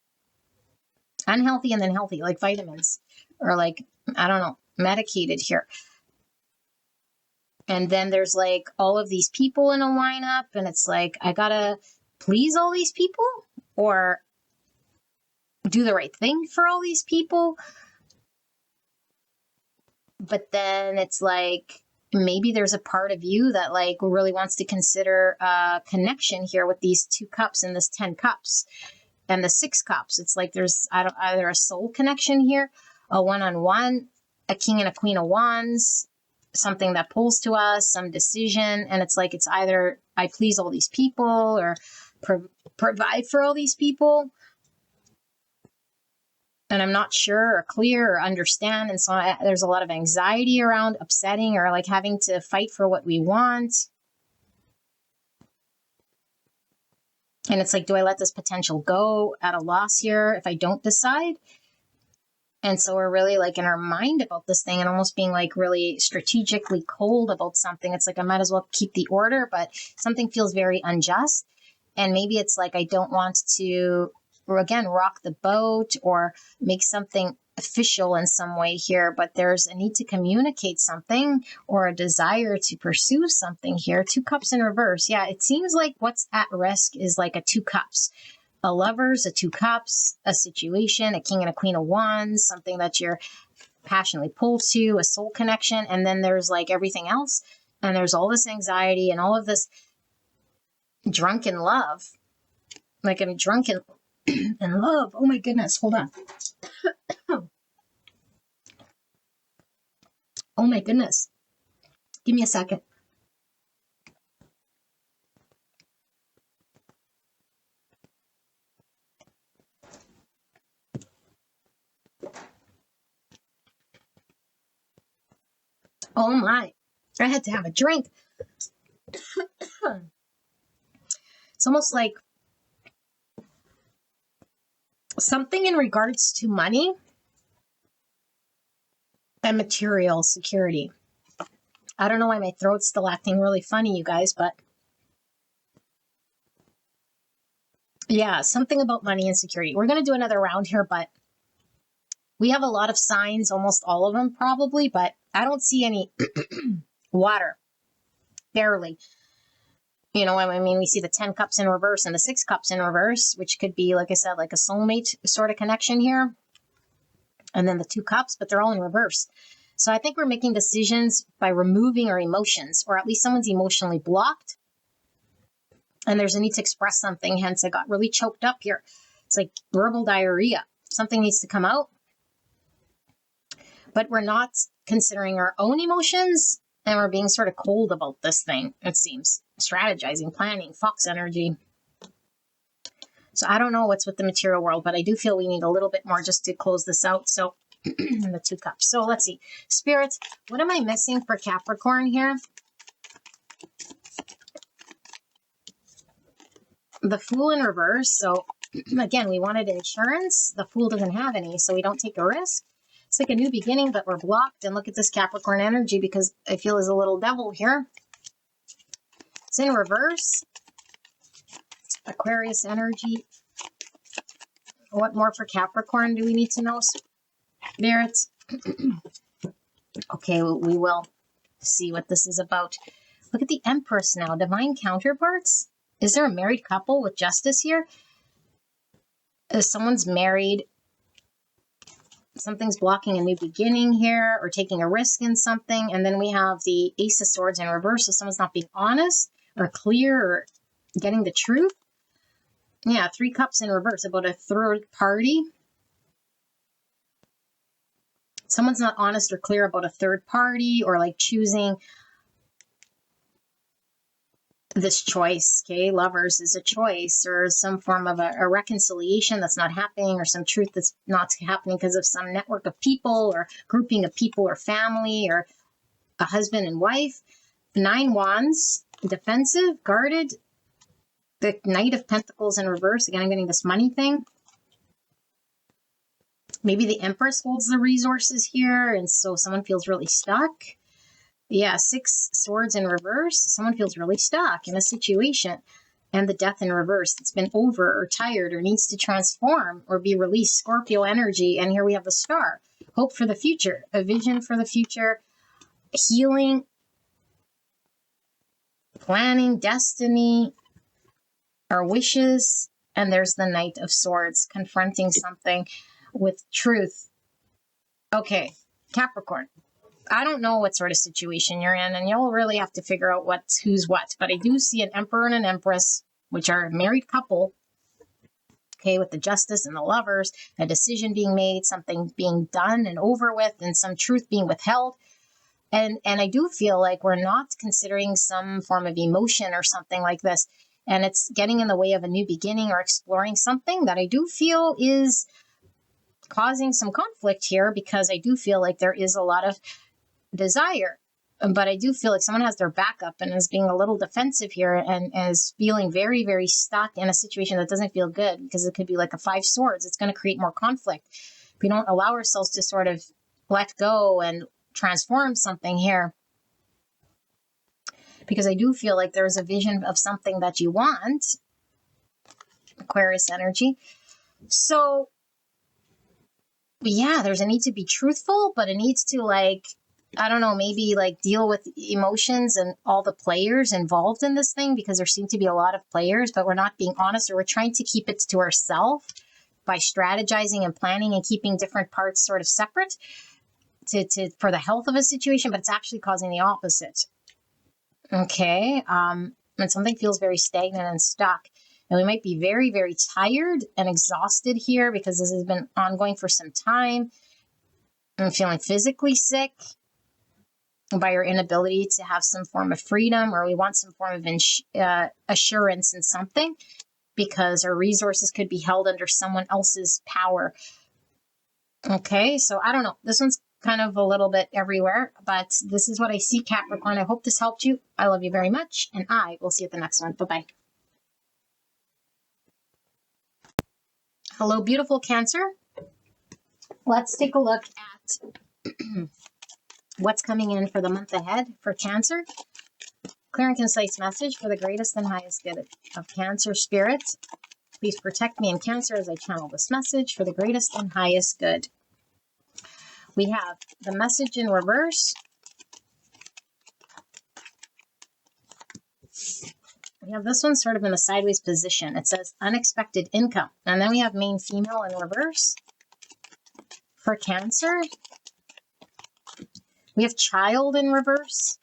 Unhealthy and then healthy, like vitamins or like, I don't know, medicated here. And then there's like all of these people in a lineup, and it's like, I gotta please all these people or do the right thing for all these people. But then it's like, maybe there's a part of you that like really wants to consider a connection here with these 2 cups and this 10 cups and the 6 cups. It's like there's either a soul connection here, a one-on-one, a king and a queen of wands, something that pulls to us, some decision. And it's like, it's either I please all these people or provide for all these people. And I'm not sure or clear or understand. And so there's a lot of anxiety around upsetting or like having to fight for what we want. And it's like, do I let this potential go at a loss here if I don't decide? And so we're really like in our mind about this thing and almost being like really strategically cold about something. It's like, I might as well keep the order, but something feels very unjust. And maybe it's like, I don't want to, or again, rock the boat or make something official in some way here, but there's a need to communicate something or a desire to pursue something here. 2 cups in reverse. Yeah, it seems like what's at risk is like a 2 cups. A lover's, a 2 cups, a situation, a king and a queen of wands, something that you're passionately pulled to, a soul connection. And then there's like everything else. And there's all this anxiety and all of this drunken love. Like I'm drunken in love. Oh my goodness. Hold on. Oh my goodness. Give me a second. Oh my. I had to have a drink. It's almost like something in regards to money and material security. I don't know why my throat's still acting really funny, you guys, but yeah, something about money and security. We're going to do another round here, but we have a lot of signs, almost all of them probably, but I don't see any water, barely. You know, I mean, we see the 10 cups in reverse and the 6 cups in reverse, which could be, like I said, like a soulmate sort of connection here. And then the 2 cups, but they're all in reverse. So I think we're making decisions by removing our emotions, or at least someone's emotionally blocked. And there's a need to express something. Hence, I got really choked up here. It's like verbal diarrhea. Something needs to come out. But we're not considering our own emotions. And we're being sort of cold about this thing, it seems. Strategizing, planning, fox energy. So I don't know what's with the material world, but I do feel we need a little bit more just to close this out. So the 2 cups. So let's see. Spirits, what am I missing for Capricorn here? The Fool in reverse. So again, we wanted insurance. The Fool doesn't have any, so we don't take a risk. It's like a new beginning, but we're blocked. And look at this Capricorn energy because I feel there's a little devil here. It's in reverse. Aquarius energy. What more for Capricorn do we need to know? Spirits. Okay, we will see what this is about. Look at the Empress now. Divine counterparts. Is there a married couple with justice here? Someone's married. Something's blocking a new beginning here or taking a risk in something. And then we have the Ace of Swords in reverse. So someone's not being honest or clear or getting the truth. Yeah, 3 cups in reverse, about a third party. Someone's not honest or clear about a third party, or like choosing this choice. Okay, lovers is a choice, or some form of a reconciliation that's not happening, or some truth that's not happening because of some network of people or grouping of people or family or a husband and wife. 9 wands, defensive, guarded. The Knight of Pentacles in reverse. Again, I'm getting this money thing. Maybe the Empress holds the resources here, and so someone feels really stuck. Yeah, 6 swords in reverse. Someone feels really stuck in a situation. And the Death in reverse. It's been over or tired or needs to transform or be released. Scorpio energy. And here we have the Star. Hope for the future. A vision for the future. Healing. Planning. Destiny. Our wishes. And there's the Knight of Swords. Confronting something with truth. Okay, Capricorn. I don't know what sort of situation you're in, and you'll really have to figure out who's what. But I do see an Emperor and an Empress, which are a married couple. Okay, with the Justice and the Lovers, a decision being made, something being done and over with, and some truth being withheld. And I do feel like we're not considering some form of emotion or something like this, and it's getting in the way of a new beginning or exploring something that I do feel is causing some conflict here, because I do feel like there is a lot of desire, but I do feel like someone has their backup and is being a little defensive here, and is feeling very, very stuck in a situation that doesn't feel good, because it could be like a 5 swords. It's going to create more conflict if we don't allow ourselves to sort of let go and transform something here, because I do feel like there's a vision of something that you want. Aquarius energy. So yeah, there's a need to be truthful, but it needs to, like, I don't know, maybe like deal with emotions and all the players involved in this thing, because there seem to be a lot of players, but we're not being honest, or we're trying to keep it to ourselves by strategizing and planning and keeping different parts sort of separate for the health of a situation, but it's actually causing the opposite. Okay, and something feels very stagnant and stuck. And we might be very, very tired and exhausted here, because this has been ongoing for some time. I'm feeling physically sick by our inability to have some form of freedom, or we want some form of assurance in something, because our resources could be held under someone else's power. Okay, so I don't know. This one's kind of a little bit everywhere, but this is what I see, Capricorn. I hope this helped you. I love you very much, and I will see you at the next one. Bye-bye. Hello, beautiful Cancer. Let's take a look at what's coming in for the month ahead for Cancer. Clear and concise message for the greatest and highest good of Cancer spirit. Please protect me in Cancer as I channel this message for the greatest and highest good. We have the message in reverse. We have this one sort of in a sideways position. It says unexpected income. And then we have main female in reverse for Cancer. We have child in reverse.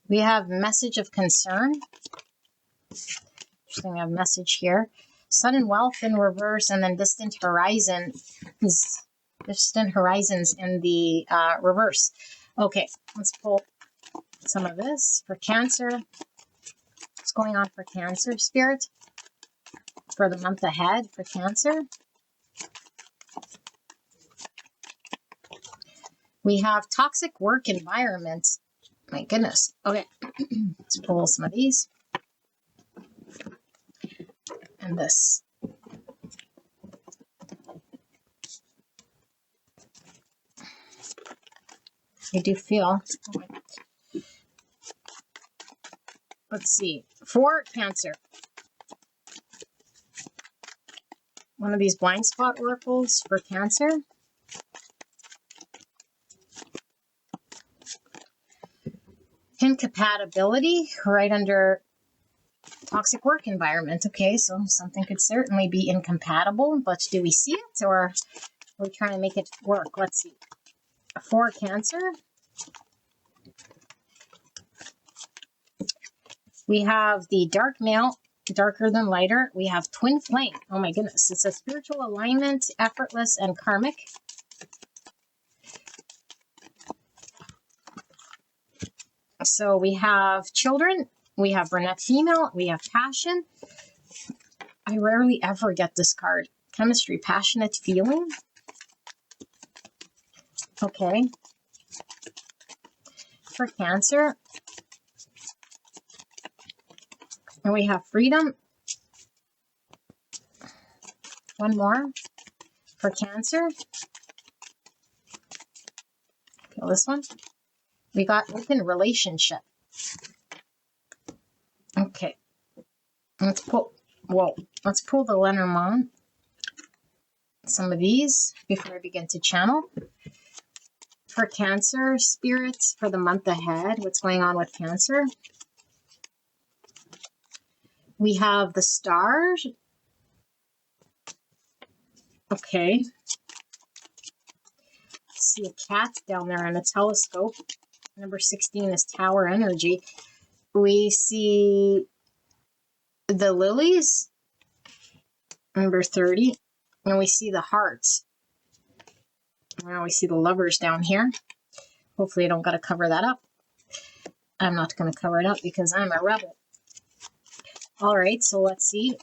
We have message of concern. Interesting, we have message here. Sun and wealth in reverse, and then distant horizons in the reverse. Okay, let's pull some of this for Cancer. What's going on for Cancer spirit for the month ahead for Cancer? We have toxic work environment. My goodness. Okay, let's pull some of these. And this. I do feel. Let's see. For Cancer. One of these blind spot oracles for Cancer. Incompatibility, right under toxic work environment. Okay, so something could certainly be incompatible, but do we see it, or are we trying to make it work? Let's see. For Cancer. We have the dark male, darker than lighter. We have twin flame. Oh my goodness. It's a spiritual alignment, effortless and karmic. So we have children. We have brunette female. We have passion. I rarely ever get this card. Chemistry, passionate feeling. Okay. For Cancer. And we have freedom. One more for Cancer. Feel this one. We got open relationship. Okay. Let's pull, whoa, let's pull the Lenormand. Some of these before I begin to channel. For Cancer, spirits for the month ahead. What's going on with Cancer? We have the stars. Okay. See a cat down there on a telescope. Number 16 is Tower energy. We see the lilies. Number 30. And we see the hearts. Now we see the lovers down here. Hopefully I don't got to cover that up. I'm not going to cover it up because I'm a rebel. All right, so let's see.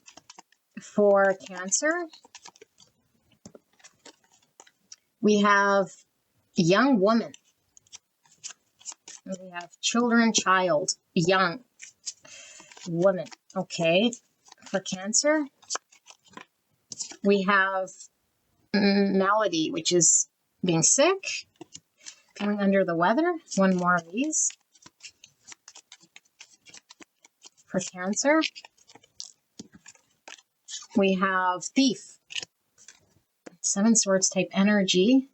For Cancer, we have young woman. We have children, child, young woman. Okay, for Cancer, we have malady, which is being sick, going under the weather. One more of these. For Cancer, we have thief. 7 swords type energy.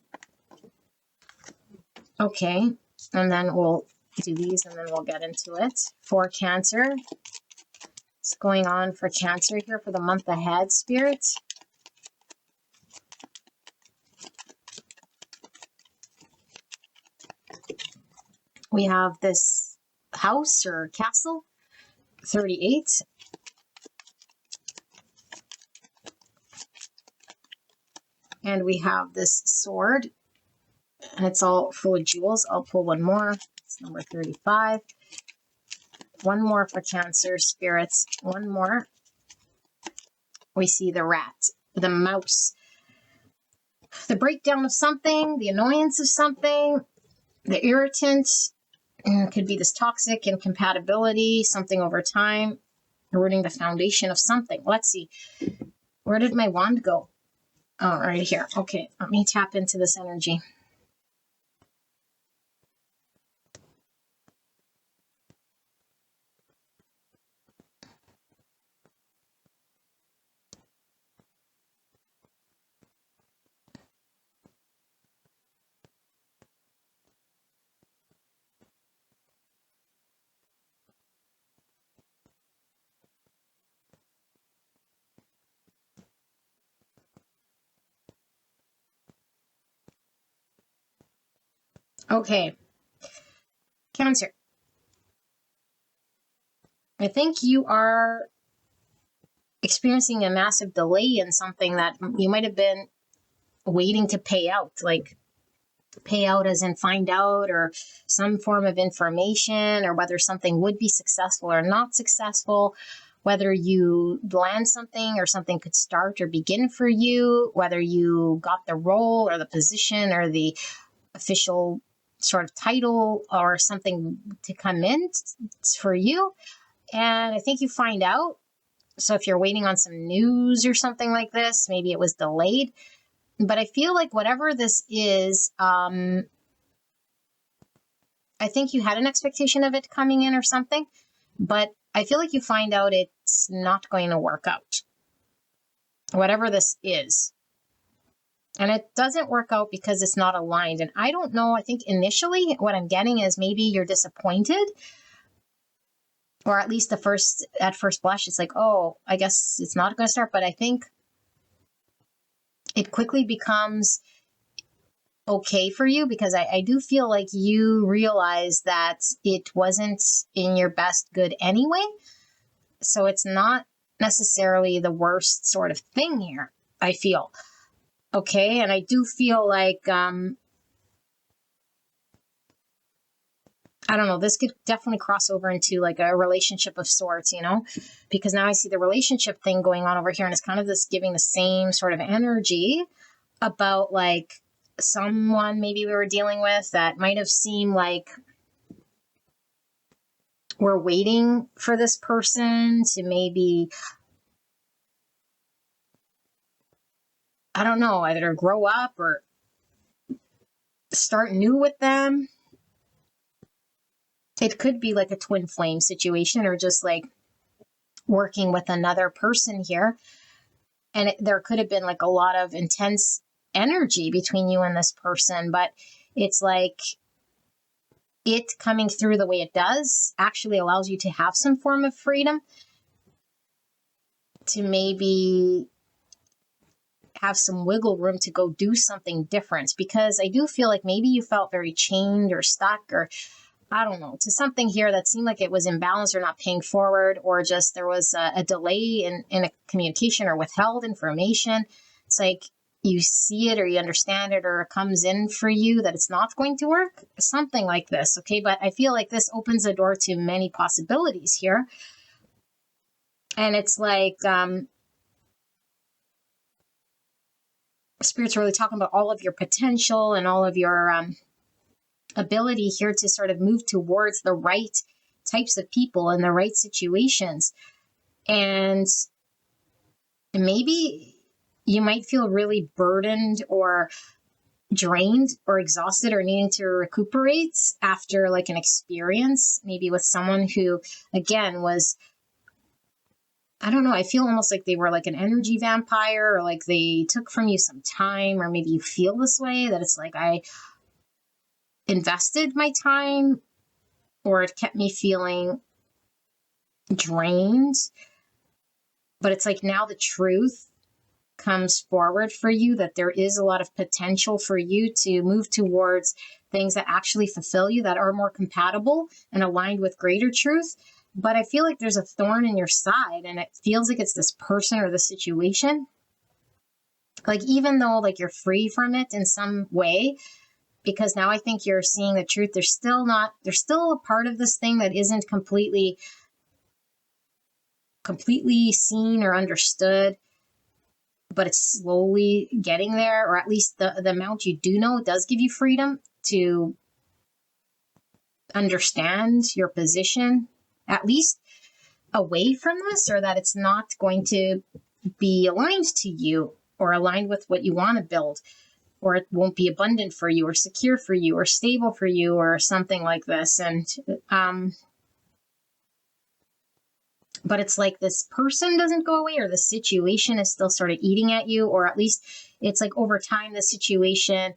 Okay, and then we'll do these and then we'll get into it. For Cancer, what's going on for Cancer here for the month ahead, spirits? We have this house or castle, 38. And we have this sword, and it's all full of jewels. I'll pull one more. It's number 35. One more for Cancer, spirits. One more. We see the rat, the mouse, the breakdown of something, the annoyance of something, the irritant. It could be this toxic incompatibility, something over time, eroding the foundation of something. Let's see. Where did my wand go? Oh, right here. Okay, let me tap into this energy. Okay, Cancer. I think you are experiencing a massive delay in something that you might have been waiting to pay out, like pay out as in find out, or some form of information, or whether something would be successful or not successful, whether you land something or something could start or begin for you, whether you got the role or the position or the official sort of title or something to come in for you. And I think you find out. So if you're waiting on some news or something like this, maybe it was delayed. But I feel like whatever this is, I think you had an expectation of it coming in or something. But I feel like you find out it's not going to work out. Whatever this is. And it doesn't work out because it's not aligned. And I don't know. I think initially what I'm getting is maybe you're disappointed. Or at least at first blush, it's like, oh, I guess it's not going to start. But I think it quickly becomes okay for you, because I do feel like you realize that it wasn't in your best good anyway. So it's not necessarily the worst sort of thing here, I feel. Okay. And I do feel like, I don't know, this could definitely cross over into like a relationship of sorts, you know, because now I see the relationship thing going on over here, and it's kind of this giving the same sort of energy about like someone maybe we were dealing with that might have seemed like we're waiting for this person to maybe, I don't know, either grow up or start new with them. It could be like a twin flame situation, or just like working with another person here. And there could have been like a lot of intense energy between you and this person, but it's like it coming through the way it does actually allows you to have some form of freedom to maybe have some wiggle room to go do something different. Because I do feel like maybe you felt very chained or stuck, or I don't know, to something here that seemed like it was imbalanced or not paying forward, or just there was a delay in a communication or withheld information. It's like you see it or you understand it, or it comes in for you that it's not going to work, something like this. Okay. But I feel like this opens the door to many possibilities here. And it's like, Spirit's really talking about all of your potential and all of your, ability here to sort of move towards the right types of people in the right situations. And maybe you might feel really burdened or drained or exhausted or needing to recuperate after like an experience, maybe with someone who, again, was, I don't know, I feel almost like they were like an energy vampire, or like they took from you some time, or maybe you feel this way, that it's like I invested my time, or it kept me feeling drained. But it's like now the truth comes forward for you, that there is a lot of potential for you to move towards things that actually fulfill you, that are more compatible and aligned with greater truth. But I feel like there's a thorn in your side, and it feels like it's this person or the situation. Like, even though like you're free from it in some way, because now I think you're seeing the truth, there's still a part of this thing that isn't completely seen or understood, but it's slowly getting there. Or at least the amount you do know does give you freedom to understand your position, at least away from this, or that it's not going to be aligned to you or aligned with what you want to build, or it won't be abundant for you or secure for you or stable for you or something like this. And, but it's like this person doesn't go away, or the situation is still sort of eating at you, or at least it's like over time, the situation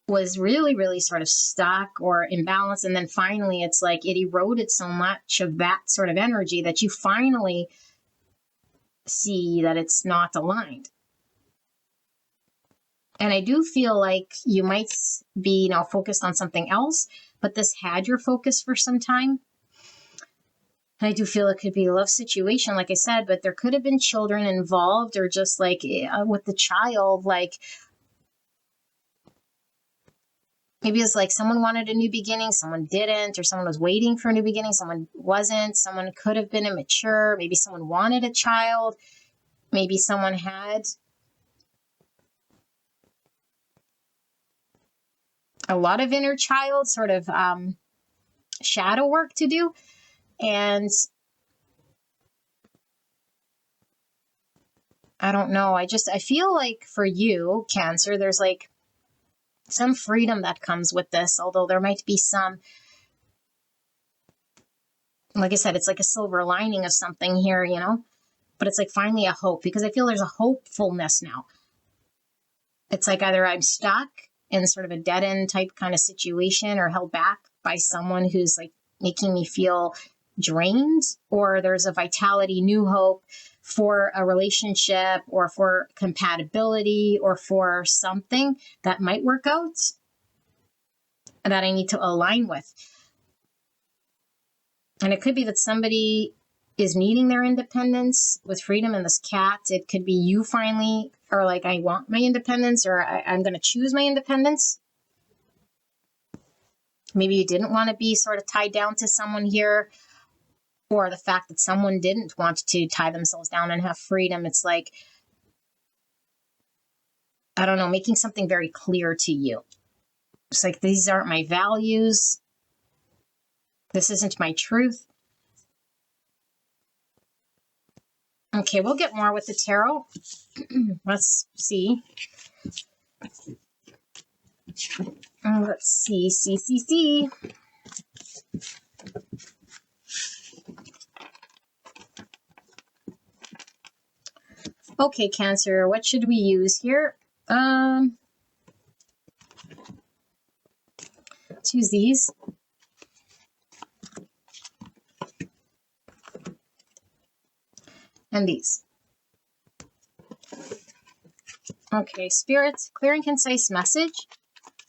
was really, really sort of stuck or imbalanced. And then finally, it's like it eroded so much of that sort of energy that you finally see that it's not aligned. And I do feel like you might be now focused on something else, but this had your focus for some time. And I do feel it could be a love situation, like I said, but there could have been children involved, or just like with the child, like maybe it's like someone wanted a new beginning, someone didn't, or someone was waiting for a new beginning, someone wasn't, someone could have been immature, maybe someone wanted a child, maybe someone had a lot of inner child sort of shadow work to do. And I don't know, I feel like for you, Cancer, there's like some freedom that comes with this, although there might be some, like I said, it's like a silver lining of something here, you know, but it's like finally a hope, because I feel there's a hopefulness now. It's like either I'm stuck in sort of a dead end type kind of situation, or held back by someone who's like making me feel drained, or there's a vitality, new hope, for a relationship or for compatibility or for something that might work out that I need to align with. And it could be that somebody is needing their independence with freedom and this cat. It could be you finally are like, I want my independence, or I'm going to choose my independence. Maybe you didn't want to be sort of tied down to someone here, or the fact that someone didn't want to tie themselves down and have freedom. It's like, I don't know, making something very clear to you. It's like, these aren't my values. This isn't my truth. Okay, we'll get more with the tarot. Let's see. Let's see. Okay, Cancer, what should we use here? Let's use these. And these. Okay, Spirit, clear and concise message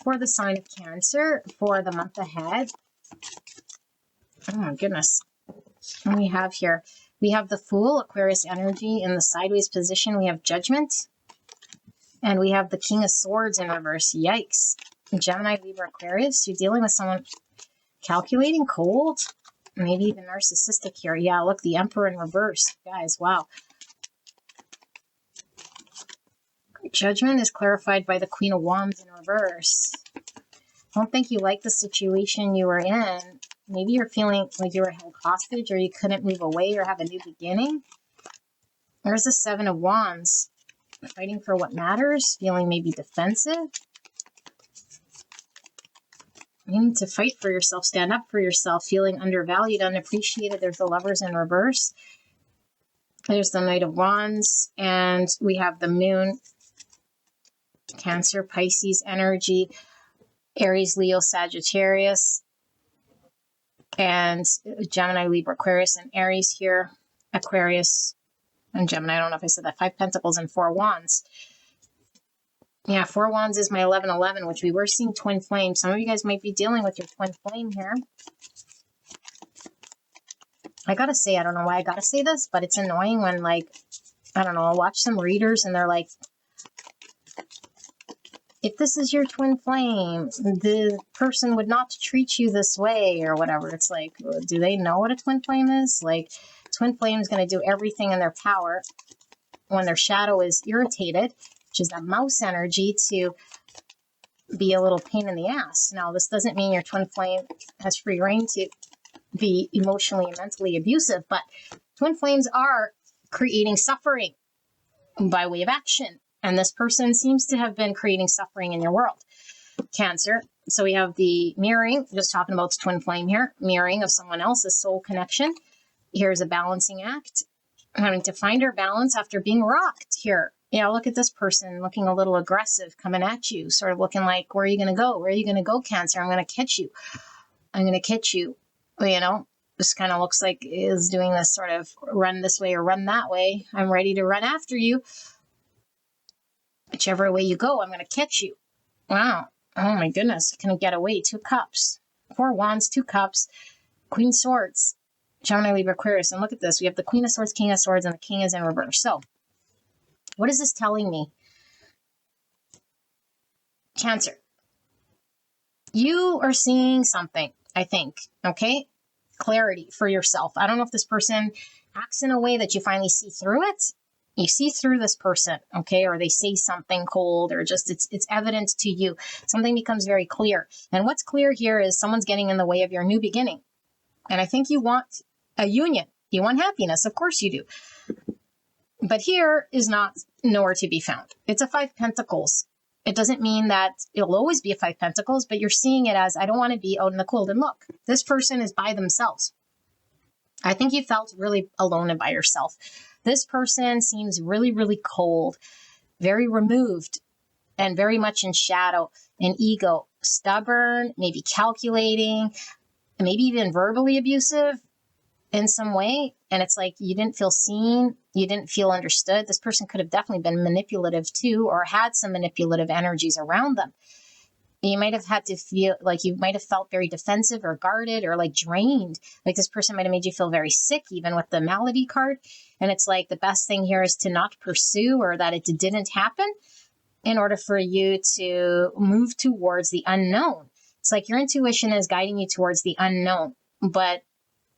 for the sign of Cancer for the month ahead. Oh my goodness. What do we have here? We have the Fool, Aquarius energy in the sideways position. We have Judgment. And we have the King of Swords in reverse. Yikes. Gemini, Libra, Aquarius. You're dealing with someone calculating, cold, maybe even narcissistic here. Yeah, look, the Emperor in reverse. Guys, wow. Judgment is clarified by the Queen of Wands in reverse. I don't think you like the situation you were in. Maybe you're feeling like you were held hostage, or you couldn't move away or have a new beginning. There's the Seven of Wands. Fighting for what matters. Feeling maybe defensive. You need to fight for yourself. Stand up for yourself. Feeling undervalued, unappreciated. There's the Lovers in reverse. There's the Knight of Wands. And we have the Moon. Cancer, Pisces energy. Aries, Leo, Sagittarius. And Gemini, Libra, Aquarius, and Aries here. Aquarius and Gemini. I don't know if I said that. 5 Pentacles and 4 Wands. Yeah, 4 Wands is my 11-11, which we were seeing twin flame. Some of you guys might be dealing with your twin flame here. I gotta say, I don't know why I gotta say this, but it's annoying when, like, I don't know, I'll watch some readers and they're like, if this is your twin flame, the person would not treat you this way or whatever. It's like, do they know what a twin flame is? Like, twin flame is going to do everything in their power when their shadow is irritated, which is that mouse energy, to be a little pain in the ass. Now, this doesn't mean your twin flame has free reign to be emotionally and mentally abusive, but twin flames are creating suffering by way of action. And this person seems to have been creating suffering in your world, Cancer. So we have the mirroring, just talking about the twin flame here, mirroring of someone else's soul connection. Here's a balancing act, having to find her balance after being rocked here. You know, look at this person looking a little aggressive, coming at you, sort of looking like, where are you going to go? Where are you going to go, Cancer? I'm going to catch you. I'm going to catch you. You know, this kind of looks like is doing this sort of run this way or run that way. I'm ready to run after you. Whichever way you go, I'm going to catch you. Wow. Oh my goodness. Can I get away? 2 cups. 4 Wands, 2 cups. Queen Swords. Gemini, Libra, Aquarius. And look at this. We have the Queen of Swords, King of Swords, and the King is in reverse. So, what is this telling me? Cancer. You are seeing something, I think. Okay? Clarity for yourself. I don't know if this person acts in a way that you finally see through it. You see through this person, okay? Or they say something cold, or just it's evident to you. Something becomes very clear. And what's clear here is someone's getting in the way of your new beginning. And I think you want a union. You want happiness. Of course you do. But here is not nowhere to be found. It's a 5 Pentacles. It doesn't mean that it'll always be a 5 Pentacles, but you're seeing it as, I don't want to be out in the cold. And look, this person is by themselves. I think you felt really alone and by yourself. This person seems really, really cold, very removed, and very much in shadow and ego, stubborn, maybe calculating, maybe even verbally abusive. in some way, and it's like you didn't feel seen, you didn't feel understood. This person could have definitely been manipulative too, or had some manipulative energies around them. You might have had to feel like you might have felt very defensive or guarded or like drained. Like this person might have made you feel very sick, even with the malady card. And it's like the best thing here is to not pursue, or that it didn't happen, in order for you to move towards the unknown. It's like your intuition is guiding you towards the unknown, but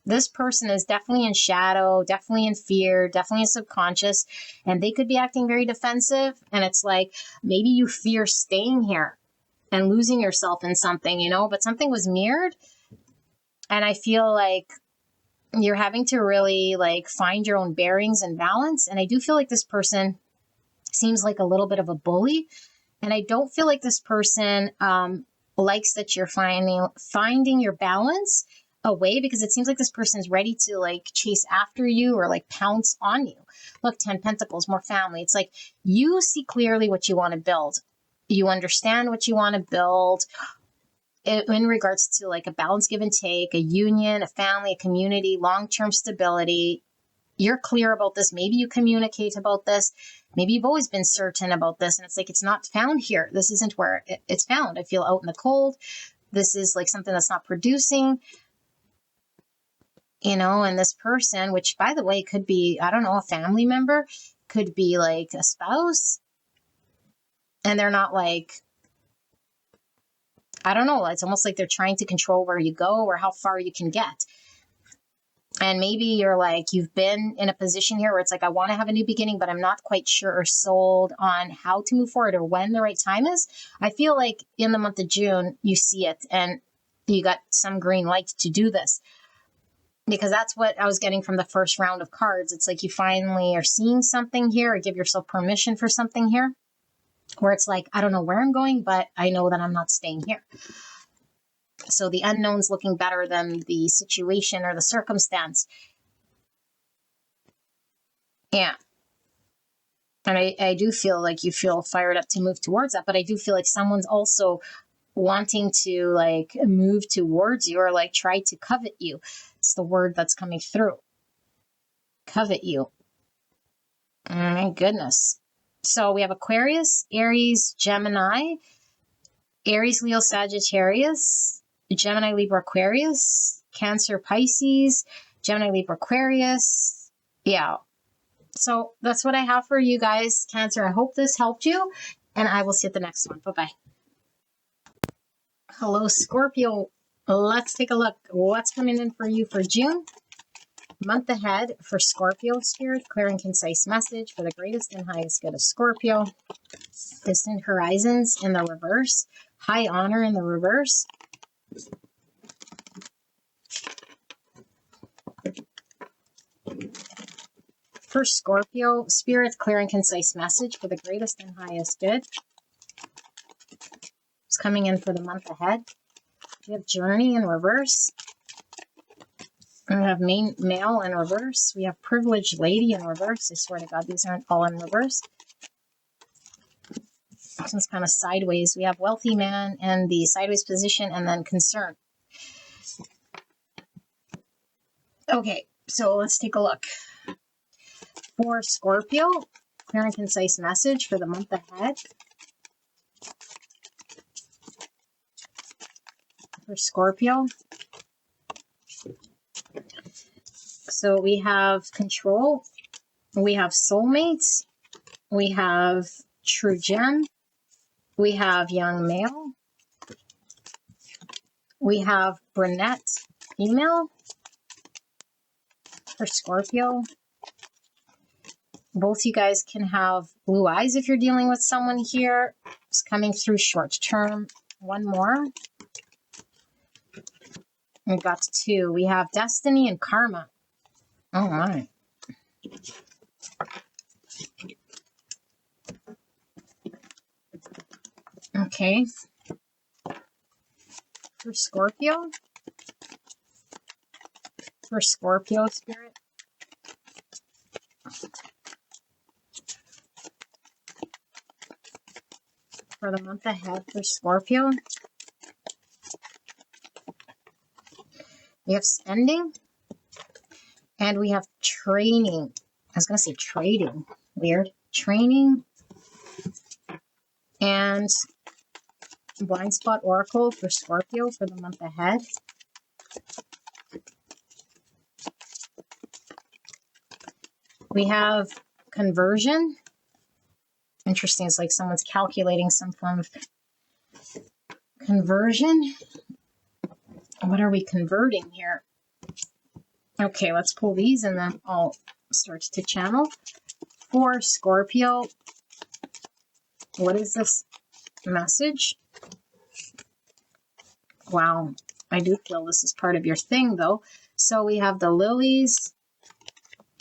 this person is definitely in shadow, definitely in fear, definitely in subconscious, and they could be acting very defensive. And it's like maybe you fear staying here and losing yourself in something, but something was mirrored. And I feel like you're having to really like find your own bearings and balance. And I do feel like this person seems like a little bit of a bully. And I don't feel like this person likes that you're finding your balance away, because it seems like this person is ready to like chase after you or like pounce on you. Look, 10 Pentacles, more family. It's like you see clearly what you want to build. You understand what you want to build in regards to like a balance, give and take, a union, a family, a community, long-term stability. You're clear about this. Maybe you communicate about this. Maybe you've always been certain about this, and it's like it's not found here. This isn't where it's found. I feel out in the cold. This is like something that's not producing. And this person, which by the way, could be, I don't know, a family member, could be like a spouse. And they're not like, I don't know, it's almost like they're trying to control where you go or how far you can get. And maybe you're like, you've been in a position here where it's like, I want to have a new beginning, but I'm not quite sure or sold on how to move forward or when the right time is. I feel like in the month of June, you see it and you got some green light to do this. Because that's what I was getting from the first round of cards. It's like you finally are seeing something here, or give yourself permission for something here, where it's like, I don't know where I'm going, but I know that I'm not staying here. So the unknown's looking better than the situation or the circumstance. Yeah. And I do feel like you feel fired up to move towards that, but I do feel like someone's also wanting to like move towards you, or like try to covet you. It's the word that's coming through. Covet you. Oh my goodness. So we have Aquarius, Aries, Gemini, Aries, Leo, Sagittarius, Gemini, Libra, Aquarius, Cancer, Pisces, Gemini, Libra, Aquarius. Yeah. So that's what I have for you guys, Cancer. I hope this helped you, and I will see you at the next one. Bye-bye. Hello, Scorpio. Let's take a look. What's coming in for you for June? Month ahead for Scorpio spirit. Clear and concise message for the greatest and highest good of Scorpio. Distant horizons in the reverse. High honor in the reverse. For Scorpio spirit, clear and concise message for the greatest and highest good. It's coming in for the month ahead. We have journey in reverse. We have main male in reverse. We have privileged lady in reverse. I swear to God, these aren't all in reverse. This one's kind of sideways. We have wealthy man and the sideways position, and then concern. Okay, so let's take a look. For Scorpio, clear and concise message for the month ahead. For Scorpio. So we have control. We have soulmates. We have true gem. We have young male. We have brunette female. For Scorpio. Both you guys can have blue eyes if you're dealing with someone here. It's coming through short term. One more. We've got two. We have destiny and karma. Oh my. Okay. For Scorpio. For Scorpio spirit. For the month ahead for Scorpio. We have spending. And we have training. I was going to say trading. Weird. Training. And blind spot oracle for Scorpio for the month ahead. We have conversion. Interesting. It's like someone's calculating some form of conversion. What are we converting here? Okay, let's pull these and then I'll start to channel. For Scorpio, what is this message? Wow, I do feel this is part of your thing though. So we have the lilies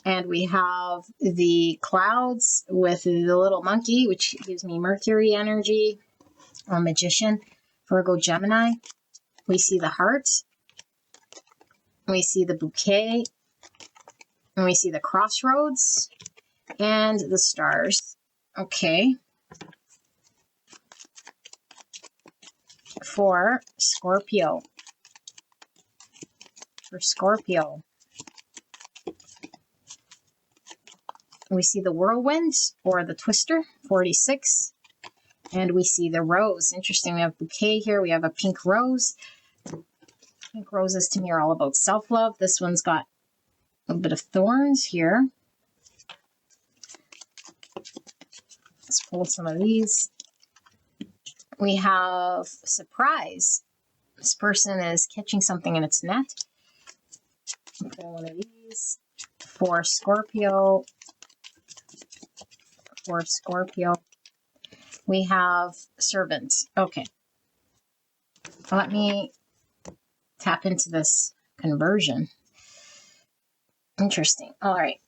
and we have the clouds with the little monkey, which gives me Mercury energy, or magician, Virgo, Gemini. We see the heart. We see the bouquet. And we see the crossroads and the stars. Okay. For Scorpio. For Scorpio. We see the whirlwind or the twister, 46. And we see the rose. Interesting. We have bouquet here. We have a pink rose. Pink roses to me are all about self-love. This one's got a bit of thorns here. Let's pull some of these. We have surprise. This person is catching something in its net. Pull one of these. For Scorpio. For Scorpio. We have servant. Okay. Let me tap into this conversion. Interesting. All right.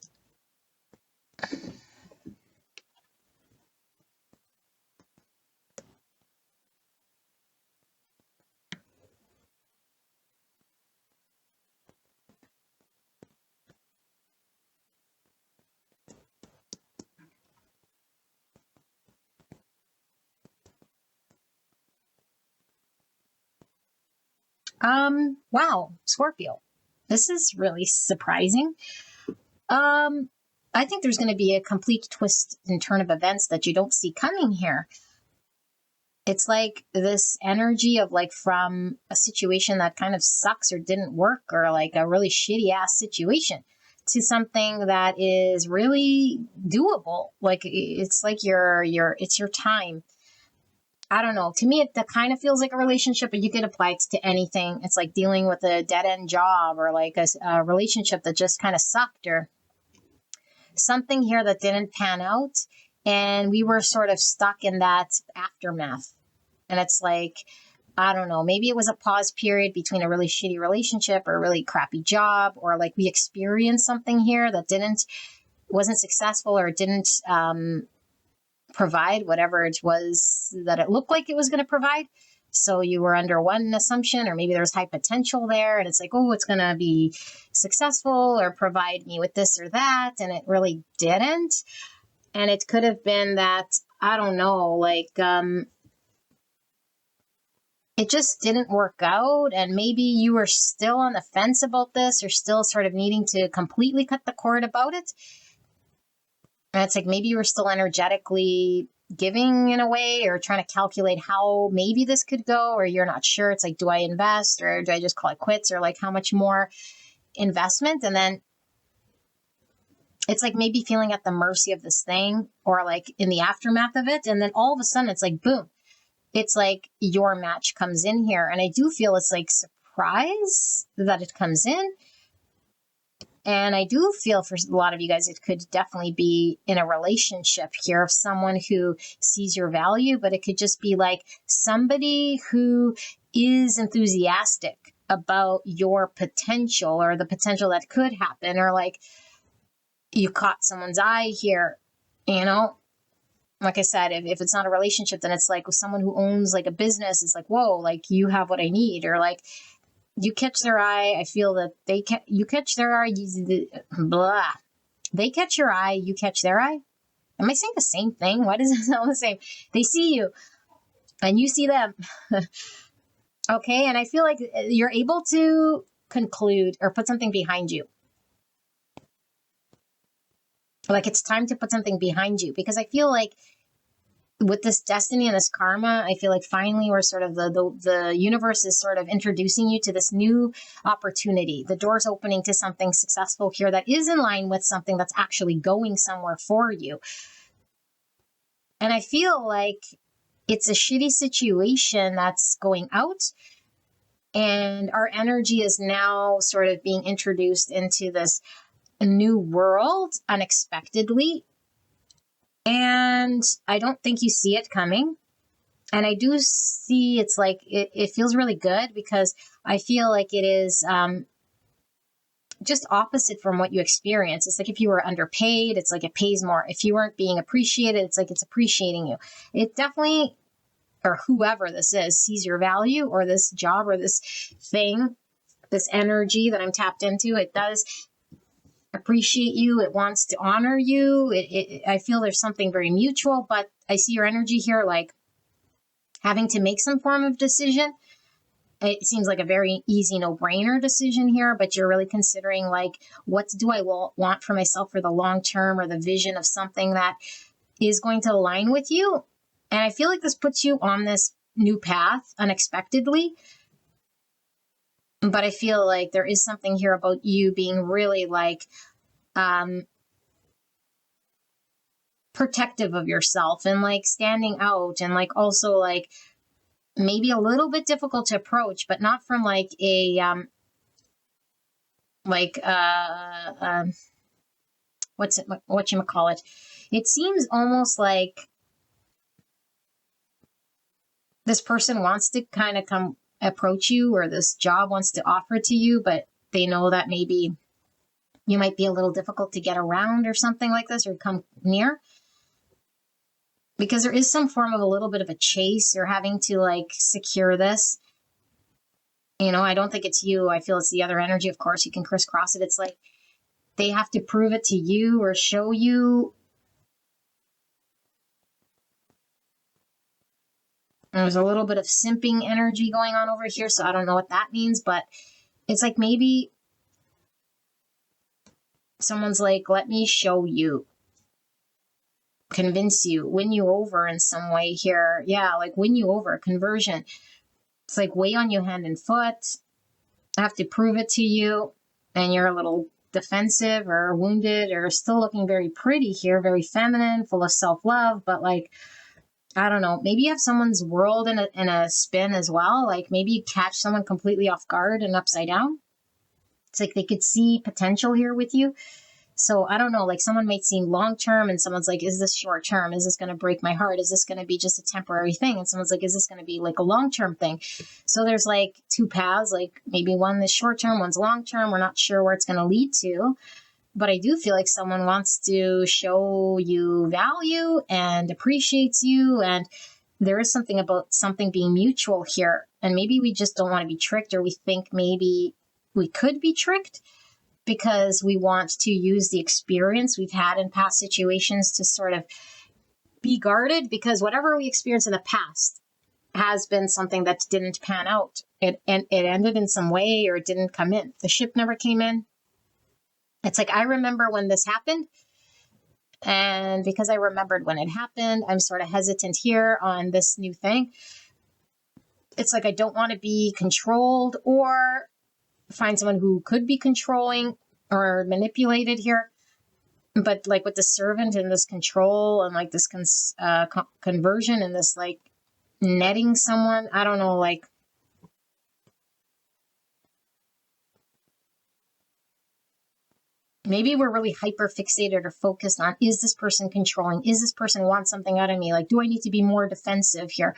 Wow, Scorpio. This is really surprising. I think there's going to be a complete twist and turn of events that you don't see coming here. It's like this energy of like from a situation that kind of sucks or didn't work or like a really shitty ass situation to something that is really doable. Like it's like it's your time. I don't know. To me, it kind of feels like a relationship, but you could apply it to anything. It's like dealing with a dead-end job or like a relationship that just kind of sucked or something here that didn't pan out. And we were sort of stuck in that aftermath. And it's like, I don't know, maybe it was a pause period between a really shitty relationship or a really crappy job, or like we experienced something here that wasn't successful or didn't provide whatever it was that it looked like it was going to provide. So you were under one assumption, or maybe there's high potential there and it's like, oh, it's going to be successful or provide me with this or that. And it really didn't. And it could have been that, I don't know, like, it just didn't work out. And maybe you were still on the fence about this or still sort of needing to completely cut the cord about it. And it's like maybe you were still energetically giving in a way or trying to calculate how maybe this could go, or you're not sure. It's like, do I invest or do I just call it quits, or like how much more investment? And then it's like maybe feeling at the mercy of this thing or like in the aftermath of it. And then all of a sudden it's like, boom, it's like your match comes in here. And I do feel it's like surprise that it comes in. And I do feel for a lot of you guys, it could definitely be in a relationship here of someone who sees your value, but it could just be like somebody who is enthusiastic about your potential or the potential that could happen, or like you caught someone's eye here, you know? Like I said, if it's not a relationship, then it's like someone who owns like a business is like, whoa, like you have what I need, or like you catch their eye. I feel that you catch their eye, blah. They catch your eye, you catch their eye. Am I saying the same thing? Why does it sound the same? They see you and you see them. Okay. And I feel like you're able to conclude or put something behind you. Like it's time to put something behind you, because I feel like with this destiny and this karma, I feel like finally we're sort of the universe is sort of introducing you to this new opportunity. The door's opening to something successful here that is in line with something that's actually going somewhere for you. And I feel like it's a shitty situation that's going out, and our energy is now sort of being introduced into this new world unexpectedly. And I don't think you see it coming. And I do see it's like, it feels really good, because I feel like it is just opposite from what you experience. It's like if you were underpaid, it's like it pays more. If you weren't being appreciated, it's like it's appreciating you. It definitely, or whoever this is, sees your value, or this job, or this thing, this energy that I'm tapped into. It does appreciate you. It wants to honor you. I feel there's something very mutual, but I see your energy here like having to make some form of decision. It seems like a very easy no-brainer decision here, but you're really considering like, what do I want for myself for the long term, or the vision of something that is going to align with you. And I feel like this puts you on this new path unexpectedly. But I feel like there is something here about you being really like protective of yourself, and like standing out, and like also like maybe a little bit difficult to approach, but not from like a whatchamacallit. It seems almost like this person wants to kind of come approach you, or this job wants to offer to you, but they know that maybe you might be a little difficult to get around or something like this, or come near. Because there is some form of a little bit of a chase. You're having to like secure this. You know, I don't think it's you. I feel it's the other energy. Of course, you can crisscross it. It's like they have to prove it to you or show you. There's a little bit of simping energy going on over here, so I don't know what that means, but it's like maybe someone's like, let me show you, convince you, win you over in some way here. Yeah, like win you over, conversion. It's like weigh on you hand and foot. I have to prove it to you, and you're a little defensive or wounded, or still looking very pretty here, very feminine, full of self-love, but like, I don't know, maybe you have someone's world in a spin as well. Like maybe you catch someone completely off guard and upside down. It's like they could see potential here with you. So I don't know, like someone might seem long-term, and someone's like, is this short-term? Is this going to break my heart? Is this going to be just a temporary thing? And someone's like, is this going to be like a long-term thing? So there's like two paths, like maybe one is short-term, one's long-term. We're not sure where it's going to lead to. But I do feel like someone wants to show you value and appreciates you. And there is something about something being mutual here. And maybe we just don't want to be tricked, or we think maybe we could be tricked because we want to use the experience we've had in past situations to sort of be guarded, because whatever we experienced in the past has been something that didn't pan out. It ended in some way, or it didn't come in. The ship never came in. It's like, I remember when this happened, and because I remembered when it happened, I'm sort of hesitant here on this new thing. It's like I don't want to be controlled or find someone who could be controlling or manipulated here. But like with the servant and this control and like this conversion and this like netting someone, I don't know, like maybe we're really hyper fixated or focused on, is this person controlling? Is this person want something out of me? Like, do I need to be more defensive here?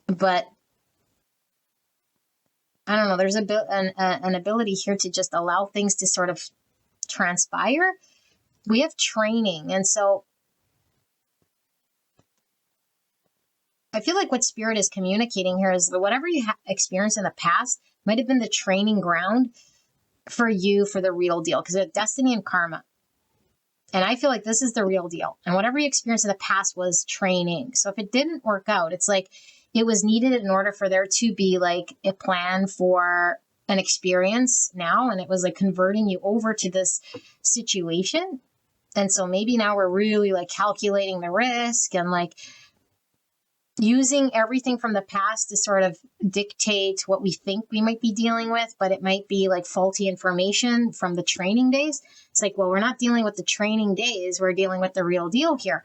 But I don't know. There's an ability here to just allow things to sort of transpire. We have training. And so I feel like what Spirit is communicating here is that whatever you experienced in the past might have been the training ground for you for the real deal, because it's destiny and karma. And I feel like this is the real deal. And whatever you experienced in the past was training. So if it didn't work out, it's like it was needed in order for there to be like a plan for an experience now, and it was like converting you over to this situation. And so maybe now we're really like calculating the risk and like using everything from the past to sort of dictate what we think we might be dealing with, but it might be like faulty information from the training days. It's like, well, we're not dealing with the training days. We're dealing with the real deal here.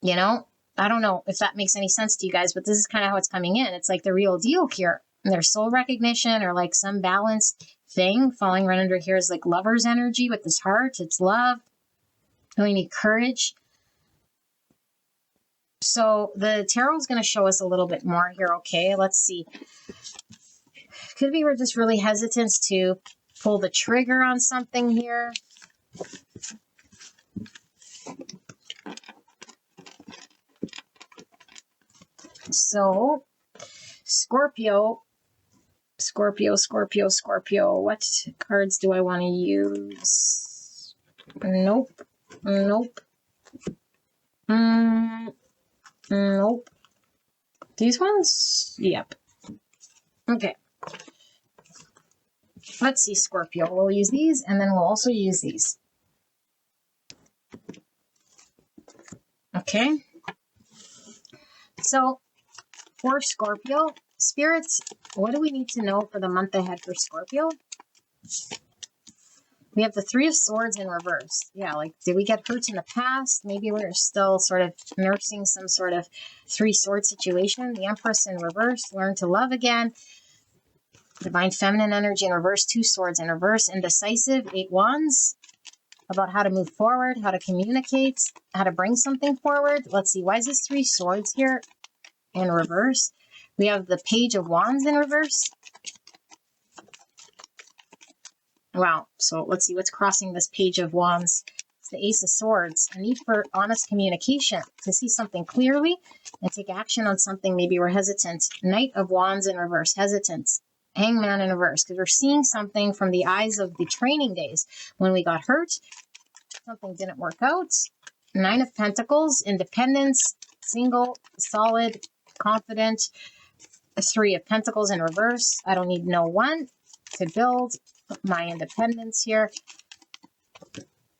You know, I don't know if that makes any sense to you guys, but this is kind of how it's coming in. It's like the real deal here. And there's soul recognition or like some balanced thing falling right under here is like lover's energy with this heart. It's love. We need courage. So the tarot is going to show us a little bit more here. Okay, let's see. Could be we're just really hesitant to pull the trigger on something here. So Scorpio. What cards do I want to use? Nope. Nope. These ones? Yep. Okay. Let's see, Scorpio. We'll use these, and then we'll also use these. Okay. So, for Scorpio, spirits, what do we need to know for the month ahead for Scorpio? We have the Three of Swords in reverse. Yeah, like, did we get hurt in the past? Maybe we're still sort of nursing some sort of Three Swords situation. The Empress in reverse. Learn to love again. Divine Feminine energy in reverse. Two Swords in reverse. Indecisive. 8 Wands. About how to move forward, how to communicate, how to bring something forward. Let's see. Why is this 3 Swords here in reverse? We have the Page of Wands in reverse. Wow. So let's see what's crossing this Page of Wands. It's the Ace of Swords. A need for honest communication, to see something clearly and take action on something maybe we're hesitant. Knight of Wands in reverse. Hesitant. Hangman in reverse. Because we're seeing something from the eyes of the training days. When we got hurt, something didn't work out. 9 of Pentacles. Independence. Single. Solid. Confident. 3 of Pentacles in reverse. I don't need no one to build my independence here.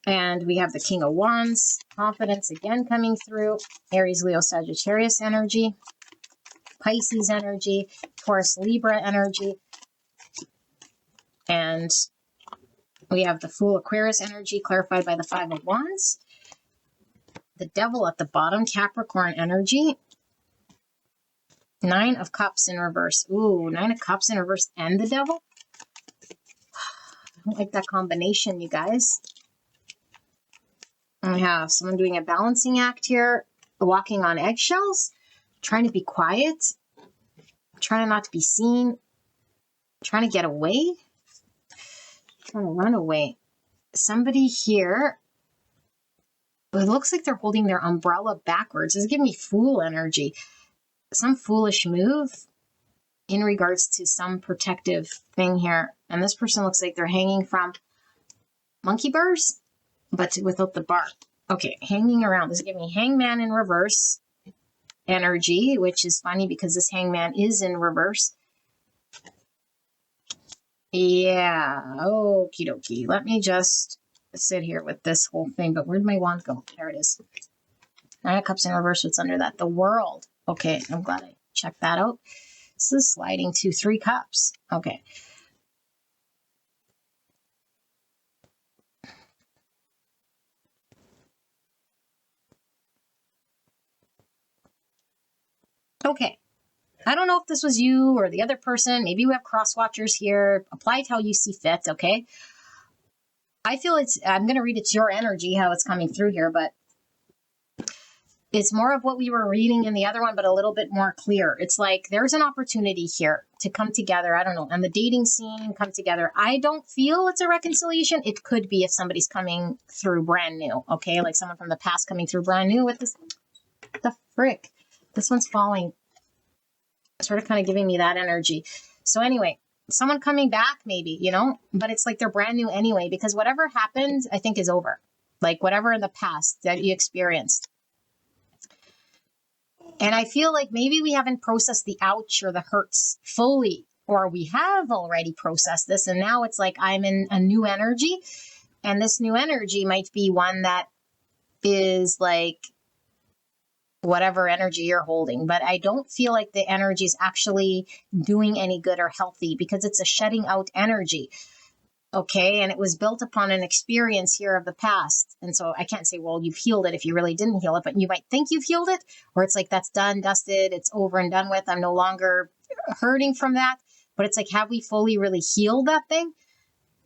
And we have the King of Wands. Confidence again coming through. Aries, Leo, Sagittarius energy. Pisces energy. Taurus, Libra energy. And we have the Fool, Aquarius energy clarified by the 5 of Wands. The Devil at the bottom, Capricorn energy. 9 of Cups in reverse. Ooh, 9 of Cups in reverse and the Devil. I don't like that combination, you guys. I have someone doing a balancing act here, walking on eggshells, trying to be quiet, trying not to be seen, trying to get away, trying to run away. Somebody here, it looks like they're holding their umbrella backwards. This is giving me Fool energy. Some foolish move in regards to some protective thing here. And this person looks like they're hanging from monkey bars, but without the bar. Okay, hanging around. This is giving me Hangman in reverse energy, which is funny because this Hangman is in reverse. Yeah, okie dokie. Let me just sit here with this whole thing. But where'd my wand go? There it is. 9 of Cups in reverse. What's under that? The World. Okay, I'm glad I checked that out. This is sliding to 3 cups. Okay. Okay. I don't know if this was you or the other person. Maybe we have cross watchers here. Apply it how you see fit, okay? I feel I'm going to read it's your energy, how it's coming through here, but it's more of what we were reading in the other one, but a little bit more clear. It's like there's an opportunity here to come together. I don't know. And the dating scene, come together. I don't feel it's a reconciliation. It could be if somebody's coming through brand new. Okay. Like someone from the past coming through brand new with this. The frick. This one's falling. Sort of kind of giving me that energy. So anyway, someone coming back maybe, you know, but it's like they're brand new anyway, because whatever happened, I think is over. Like whatever in the past that you experienced. And I feel like maybe we haven't processed the ouch or the hurts fully or we have already processed this. And now it's like I'm in a new energy. And this new energy might be one that is like whatever energy you're holding. But I don't feel like the energy is actually doing any good or healthy because it's a shutting out energy. Okay. And it was built upon an experience here of the past. And so I can't say, well, you've healed it if you really didn't heal it, but you might think you've healed it, or it's like, that's done, dusted, it's over and done with. I'm no longer hurting from that. But it's like, have we fully really healed that thing,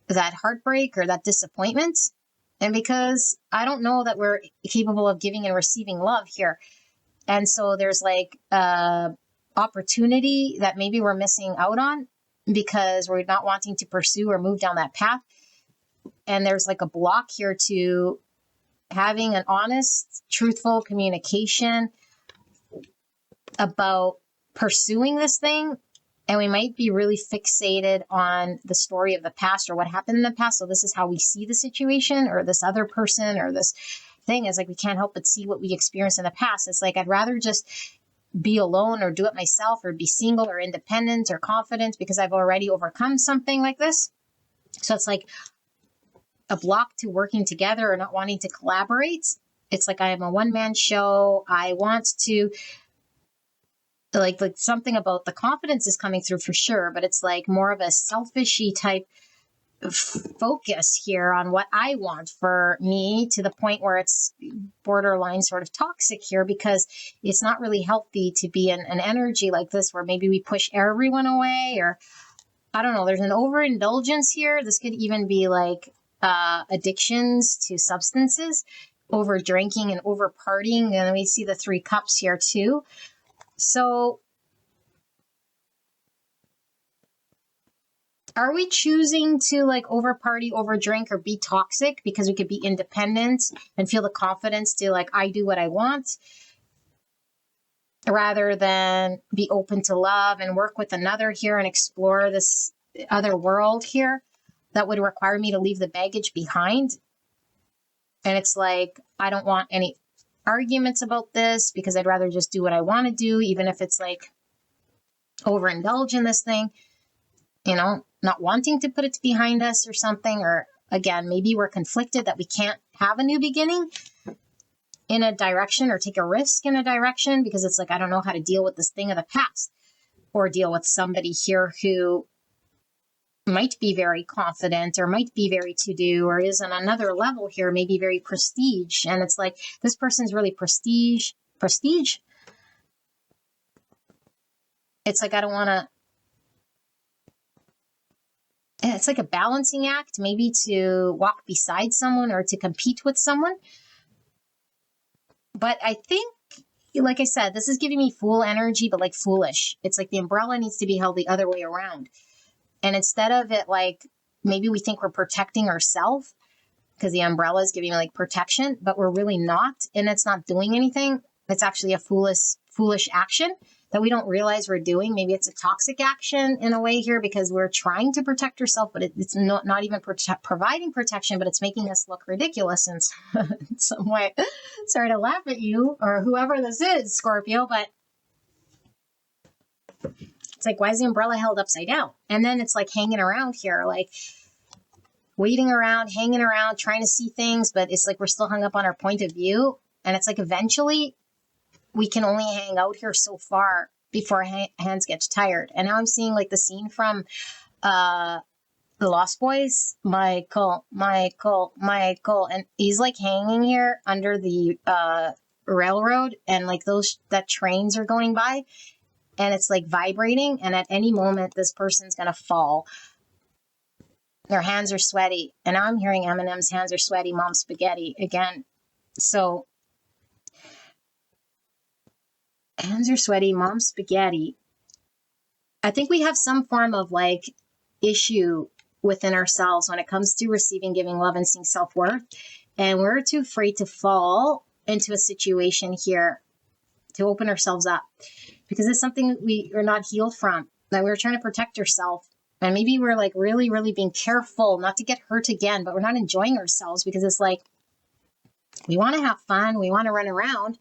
that heartbreak or that disappointment? And because I don't know that we're capable of giving and receiving love here. And so there's like opportunity that maybe we're missing out on because we're not wanting to pursue or move down that path. And there's like a block here to having an honest, truthful communication about pursuing this thing. And we might be really fixated on the story of the past or what happened in the past. So this is how we see the situation or this other person or this thing is like, we can't help but see what we experienced in the past. It's like, I'd rather just be alone or do it myself or be single or independent or confident because I've already overcome something like this. So it's like a block to working together or not wanting to collaborate. It's like I am a one-man show. I want to like something about the confidence is coming through for sure, but it's like more of a selfishy type focus here on what I want for me to the point where it's borderline sort of toxic here because it's not really healthy to be in an energy like this where maybe we push everyone away or I don't know, there's an overindulgence here. This could even be like addictions to substances, over drinking and over partying. And then we see the 3 cups here too. So are we choosing to like over party, over drink, or be toxic because we could be independent and feel the confidence to like, I do what I want, rather than be open to love and work with another here and explore this other world here that would require me to leave the baggage behind? And it's like, I don't want any arguments about this because I'd rather just do what I want to do, even if it's like overindulge in this thing, you know, not wanting to put it behind us or something. Or again, maybe we're conflicted that we can't have a new beginning in a direction or take a risk in a direction because it's like, I don't know how to deal with this thing of the past or deal with somebody here who might be very confident or might be very to-do or is on another level here, maybe very prestige. And it's like, this person's really prestige. It's like, I don't want to, it's like a balancing act, maybe to walk beside someone or to compete with someone. But I think, like I said, this is giving me fool energy, but like foolish. It's like the umbrella needs to be held the other way around. And instead of it, like, maybe we think we're protecting ourselves because the umbrella is giving like protection, but we're really not. And it's not doing anything. It's actually a foolish action that we don't realize we're doing. Maybe it's a toxic action in a way here because we're trying to protect ourselves, but it's not even providing protection, but it's making us look ridiculous in some way. Sorry to laugh at you or whoever this is, Scorpio, but it's like, why is the umbrella held upside down? And then it's like hanging around here, like waiting around, hanging around, trying to see things, but it's like we're still hung up on our point of view. And it's like eventually we can only hang out here so far before our hands get tired. And now I'm seeing like the scene from The Lost Boys, Michael. And he's like hanging here under the railroad and like that trains are going by. And it's like vibrating. And at any moment, this person's going to fall. Their hands are sweaty. And now I'm hearing Eminem's hands are sweaty, mom spaghetti again. So hands are sweaty, mom spaghetti. I think we have some form of like issue within ourselves when it comes to receiving, giving love, and seeing self-worth. And we're too afraid to fall into a situation here to open ourselves up. Because it's something we are not healed from, that we're trying to protect ourselves. And maybe we're like really, really being careful not to get hurt again, but we're not enjoying ourselves because it's like, we want to have fun. We want to run around.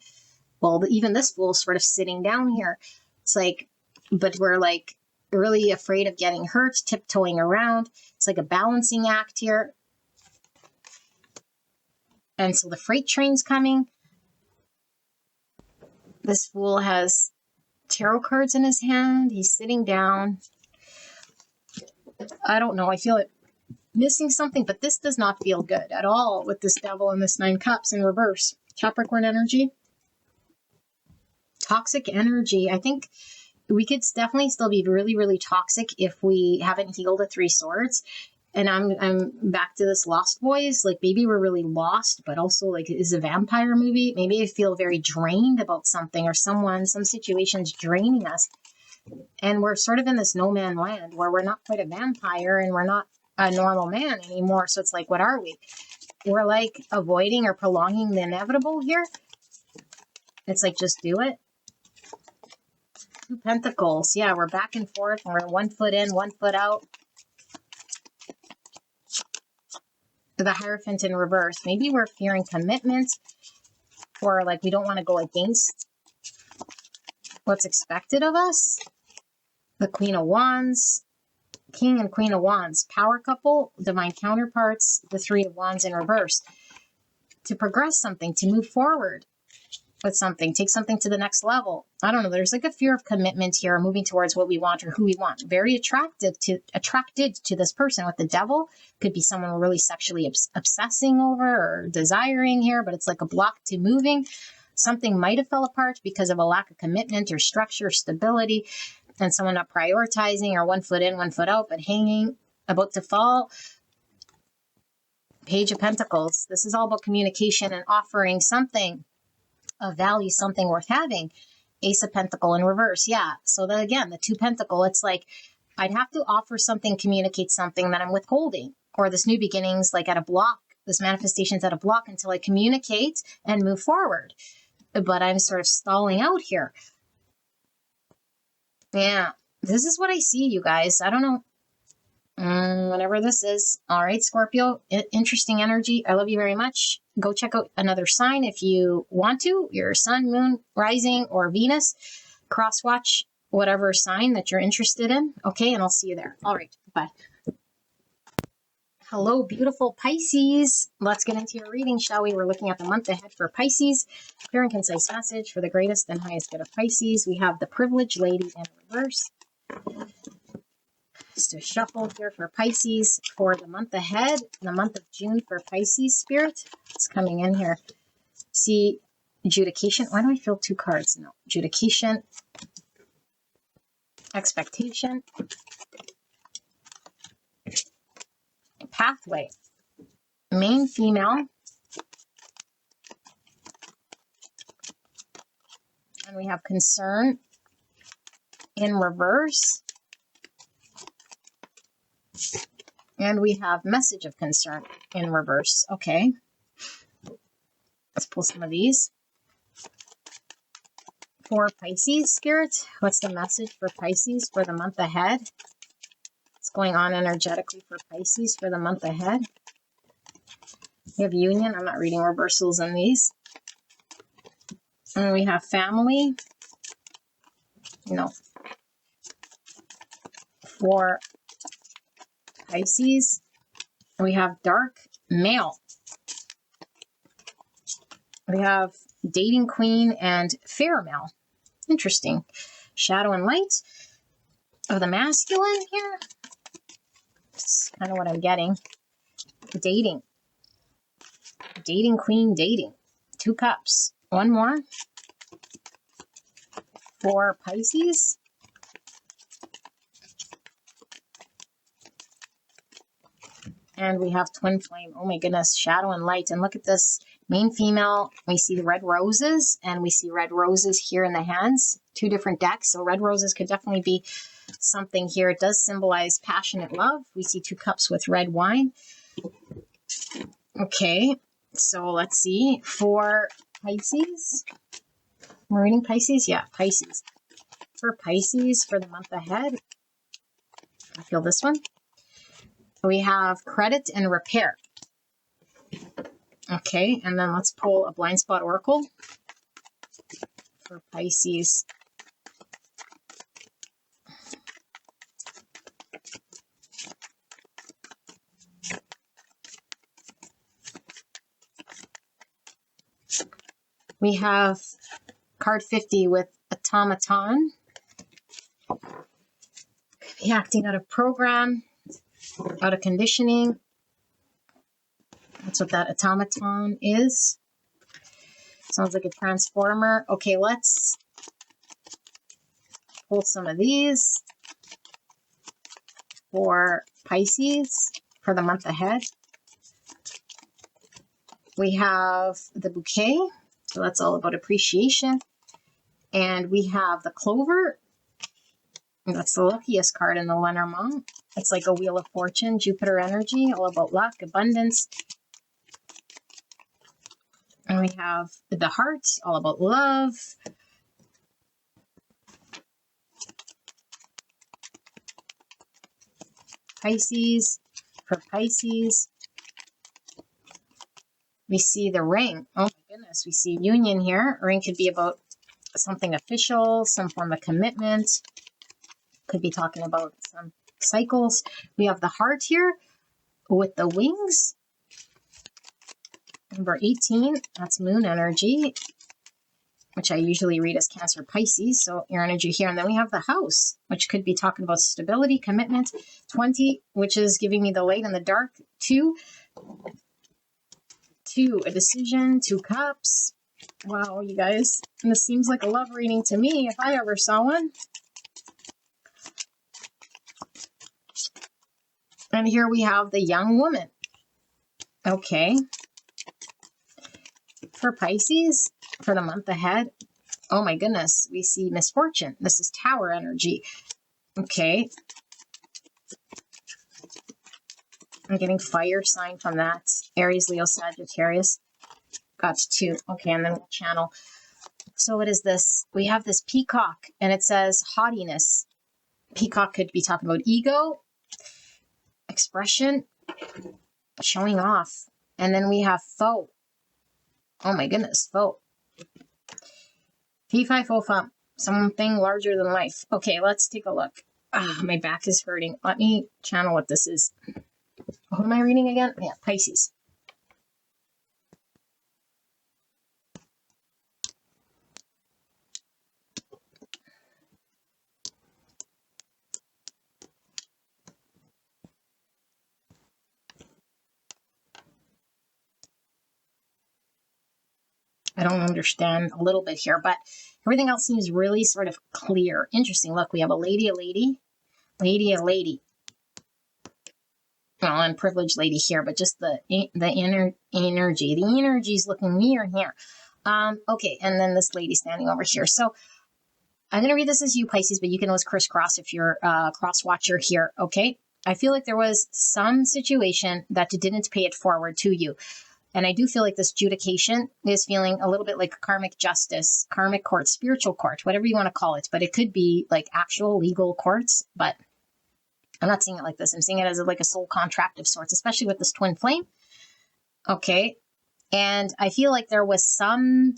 Well, even this fool's sort of sitting down here. It's like, but we're like really afraid of getting hurt, tiptoeing around. It's like a balancing act here. And so the freight train's coming. This Fool has tarot cards in his hand. He's sitting down. I don't know. I feel it missing something, but this does not feel good at all with this Devil and this 9 Cups in reverse. Capricorn energy. Toxic energy. I think we could definitely still be really, really toxic if we haven't healed a 3 Swords. And I'm back to this Lost Boys. Like, maybe we're really lost, but also, like, it's a vampire movie. Maybe I feel very drained about something or someone, some situation's draining us. And we're sort of in this no man land where we're not quite a vampire and we're not a normal man anymore. So it's like, what are we? We're like avoiding or prolonging the inevitable here. It's like, just do it. 2 Pentacles. Yeah, we're back and forth. We're 1 foot in, 1 foot out. The Hierophant in reverse. Maybe we're fearing commitment, or like we don't want to go against what's expected of us. The Queen of Wands, King and Queen of Wands, power couple, divine counterparts, the 3 of Wands in reverse. To progress something, to move forward with something, take something to the next level. I don't know. There's like a fear of commitment here, moving towards what we want or who we want. Very attracted to this person with the Devil. Could be someone we're really sexually obsessing over or desiring here, but it's like a block to moving. Something might have fell apart because of a lack of commitment or structure, stability, and someone not prioritizing, or 1 foot in, 1 foot out, but hanging, about to fall. Page of Pentacles. This is all about communication and offering something of value, something worth having. Ace of Pentacle in reverse. Yeah. So then again, the 2 Pentacle, it's like I'd have to offer something, communicate something that I'm withholding, or this new beginnings, like at a block, this manifestation's at a block until I communicate and move forward. But I'm sort of stalling out here. Yeah. This is what I see, you guys. I don't know. Whatever this is. All right, Scorpio. Interesting energy. I love you very much. Go check out another sign if you want to. Your sun, moon, rising, or Venus. Cross-watch whatever sign that you're interested in. Okay, and I'll see you there. All right, bye. Hello, beautiful Pisces. Let's get into your reading, shall we? We're looking at the month ahead for Pisces. Clear and concise message for the greatest and highest good of Pisces. We have the Privileged Lady in reverse. Just a shuffle here for Pisces for the month ahead, the month of June for Pisces spirit. It's coming in here. See, adjudication. Why do I feel 2 cards? No, adjudication, expectation, pathway, main female, and we have concern in reverse. And we have message of concern in reverse. Okay. Let's pull some of these. For Pisces spirit, what's the message for Pisces for the month ahead? What's going on energetically for Pisces for the month ahead? We have union. I'm not reading reversals in these. And we have family. No. For Pisces, we have dark male. We have dating queen and fair male. Interesting. Shadow and light of the masculine here. That's kind of what I'm getting. Dating. Dating queen, dating. 2 cups. 1 more. For Pisces. And we have twin flame. Oh my goodness, shadow and light. And look at this main female. We see the red roses, and we see red roses here in the hands. 2 different decks. So red roses could definitely be something here. It does symbolize passionate love. We see 2 cups with red wine. Okay, so let's see. For Pisces. We're reading Pisces? Yeah, Pisces. For Pisces for the month ahead. I feel this one. We have credit and repair. Okay, and then let's pull a blind spot oracle for Pisces. We have card 50 with automaton. Could be acting out of program, out of conditioning. That's what that automaton is. Sounds like a transformer. Okay, let's pull some of these for Pisces for the month ahead. We have the bouquet, so that's all about appreciation. And we have the clover. And that's the luckiest card in the Lenormand. It's like a wheel of fortune, Jupiter energy, all about luck, abundance. And we have the heart, all about love. Pisces, for Pisces. We see the ring. Oh my goodness, we see union here. Ring could be about something official, some form of commitment. Could be talking about some cycles. We have the heart here with the wings. Number 18, that's moon energy, which I usually read as Cancer Pisces. So your energy here. And then we have the house, which could be talking about stability, commitment. 20, which is giving me the light and the dark. 2, a decision. 2 cups. Wow, you guys. And this seems like a love reading to me if I ever saw one. And here we have the young woman. Okay. For Pisces, for the month ahead, oh my goodness, we see misfortune. This is Tower energy. Okay. I'm getting fire sign from that. Aries, Leo, Sagittarius. Got 2. Okay, and then we'll channel. So what is this? We have this peacock, and it says haughtiness. Peacock could be talking about ego, expression, showing off. And then we have foe. Oh my goodness, foe. Fee, fi, fo, fum. Something larger than life. Okay, let's take a look. My back is hurting. Let me channel what this is. What am I reading again? Yeah, Pisces. I don't understand a little bit here, but everything else seems really sort of clear. Interesting. Look, we have a lady, a lady, lady, a lady. Well, I'm privileged lady here, but just the inner energy. The energy is looking weird here. Okay, and then this lady standing over here. So I'm going to read this as you, Pisces, but you can always crisscross if you're a cross watcher here, okay? I feel like there was some situation that didn't pay it forward to you. And I do feel like this adjudication is feeling a little bit like karmic justice, karmic court, spiritual court, whatever you want to call it. But it could be like actual legal courts, but I'm not seeing it like this. I'm seeing it as like a soul contract of sorts, especially with this twin flame. Okay. And I feel like there was some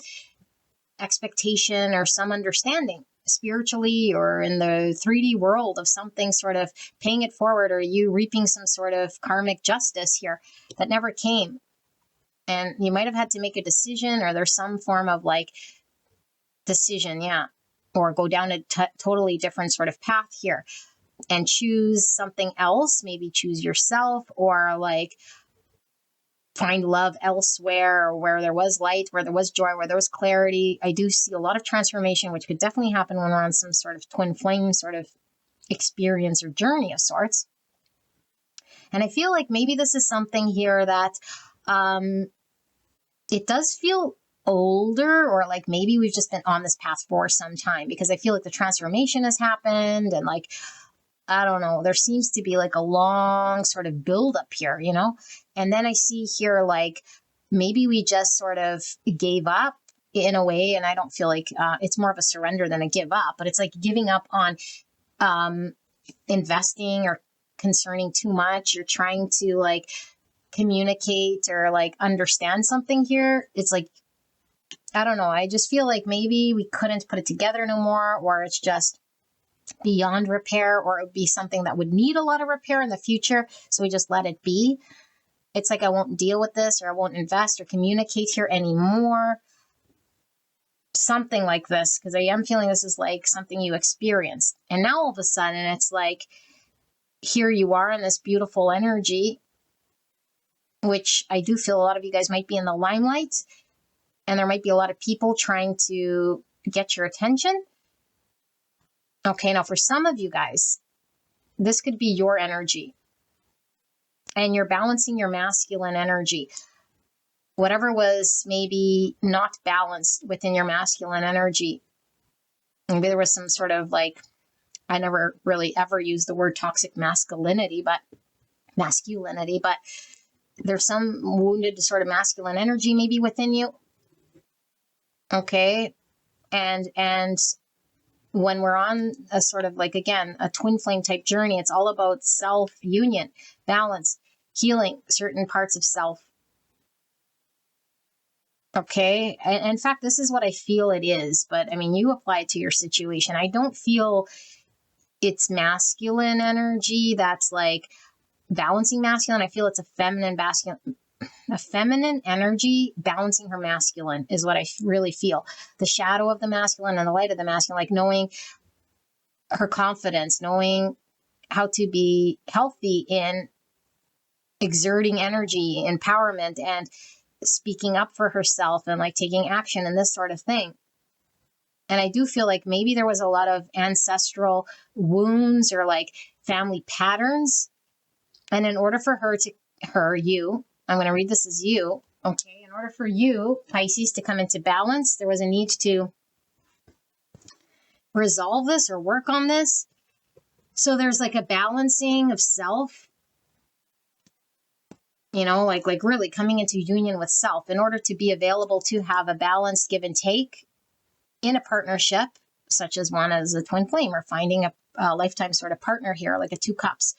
expectation or some understanding spiritually or in the 3D world of something sort of paying it forward, or you reaping some sort of karmic justice here that never came. And you might have had to make a decision, or there's some form of like decision, yeah, or go down a totally different sort of path here and choose something else, maybe choose yourself, or like find love elsewhere, or where there was light, where there was joy, where there was clarity. I do see a lot of transformation, which could definitely happen when we're on some sort of twin flame sort of experience or journey of sorts. And I feel like maybe this is something here that it does feel older, or like maybe we've just been on this path for some time, because I feel like the transformation has happened, and like, I don't know, there seems to be like a long sort of build up here, you know? And then I see here, like, maybe we just sort of gave up in a way, and I don't feel like it's more of a surrender than a give up, but it's like giving up on investing or concerning too much. You're trying to like communicate or like understand something here. It's like, I don't know. I just feel like maybe we couldn't put it together no more, or it's just beyond repair, or it would be something that would need a lot of repair in the future. So we just let it be. It's like, I won't deal with this, or I won't invest or communicate here anymore. something like this, because I am feeling this is like something you experienced. And now all of a sudden it's like, here you are in this beautiful energy, which I do feel a lot of you guys might be in the limelight, and there might be a lot of people trying to get your attention. Okay, now for some of you guys, this could be your energy, and you're balancing your masculine energy. Whatever was maybe not balanced within your masculine energy. Maybe there was some sort of like, I never really ever used the word toxic masculinity, but there's some wounded sort of masculine energy maybe within you. Okay. And when we're on a sort of like, again, a twin flame type journey, it's all about self-union, balance, healing certain parts of self. Okay. And in fact, this is what I feel it is, but I mean, you apply it to your situation. I don't feel it's masculine energy that's like balancing masculine. I feel it's a feminine energy balancing her masculine is what I really feel. The shadow of the masculine and the light of the masculine, like knowing her confidence, knowing how to be healthy in exerting energy, empowerment, and speaking up for herself and like taking action and this sort of thing. And I do feel like maybe there was a lot of ancestral wounds or like family patterns. And in order for you, I'm going to read this as you. Okay. In order for you, Pisces, to come into balance, there was a need to resolve this or work on this. So there's like a balancing of self, like really coming into union with self in order to be available to have a balanced give and take in a partnership, such as one as a twin flame or finding a lifetime sort of partner here, like a 2 cups.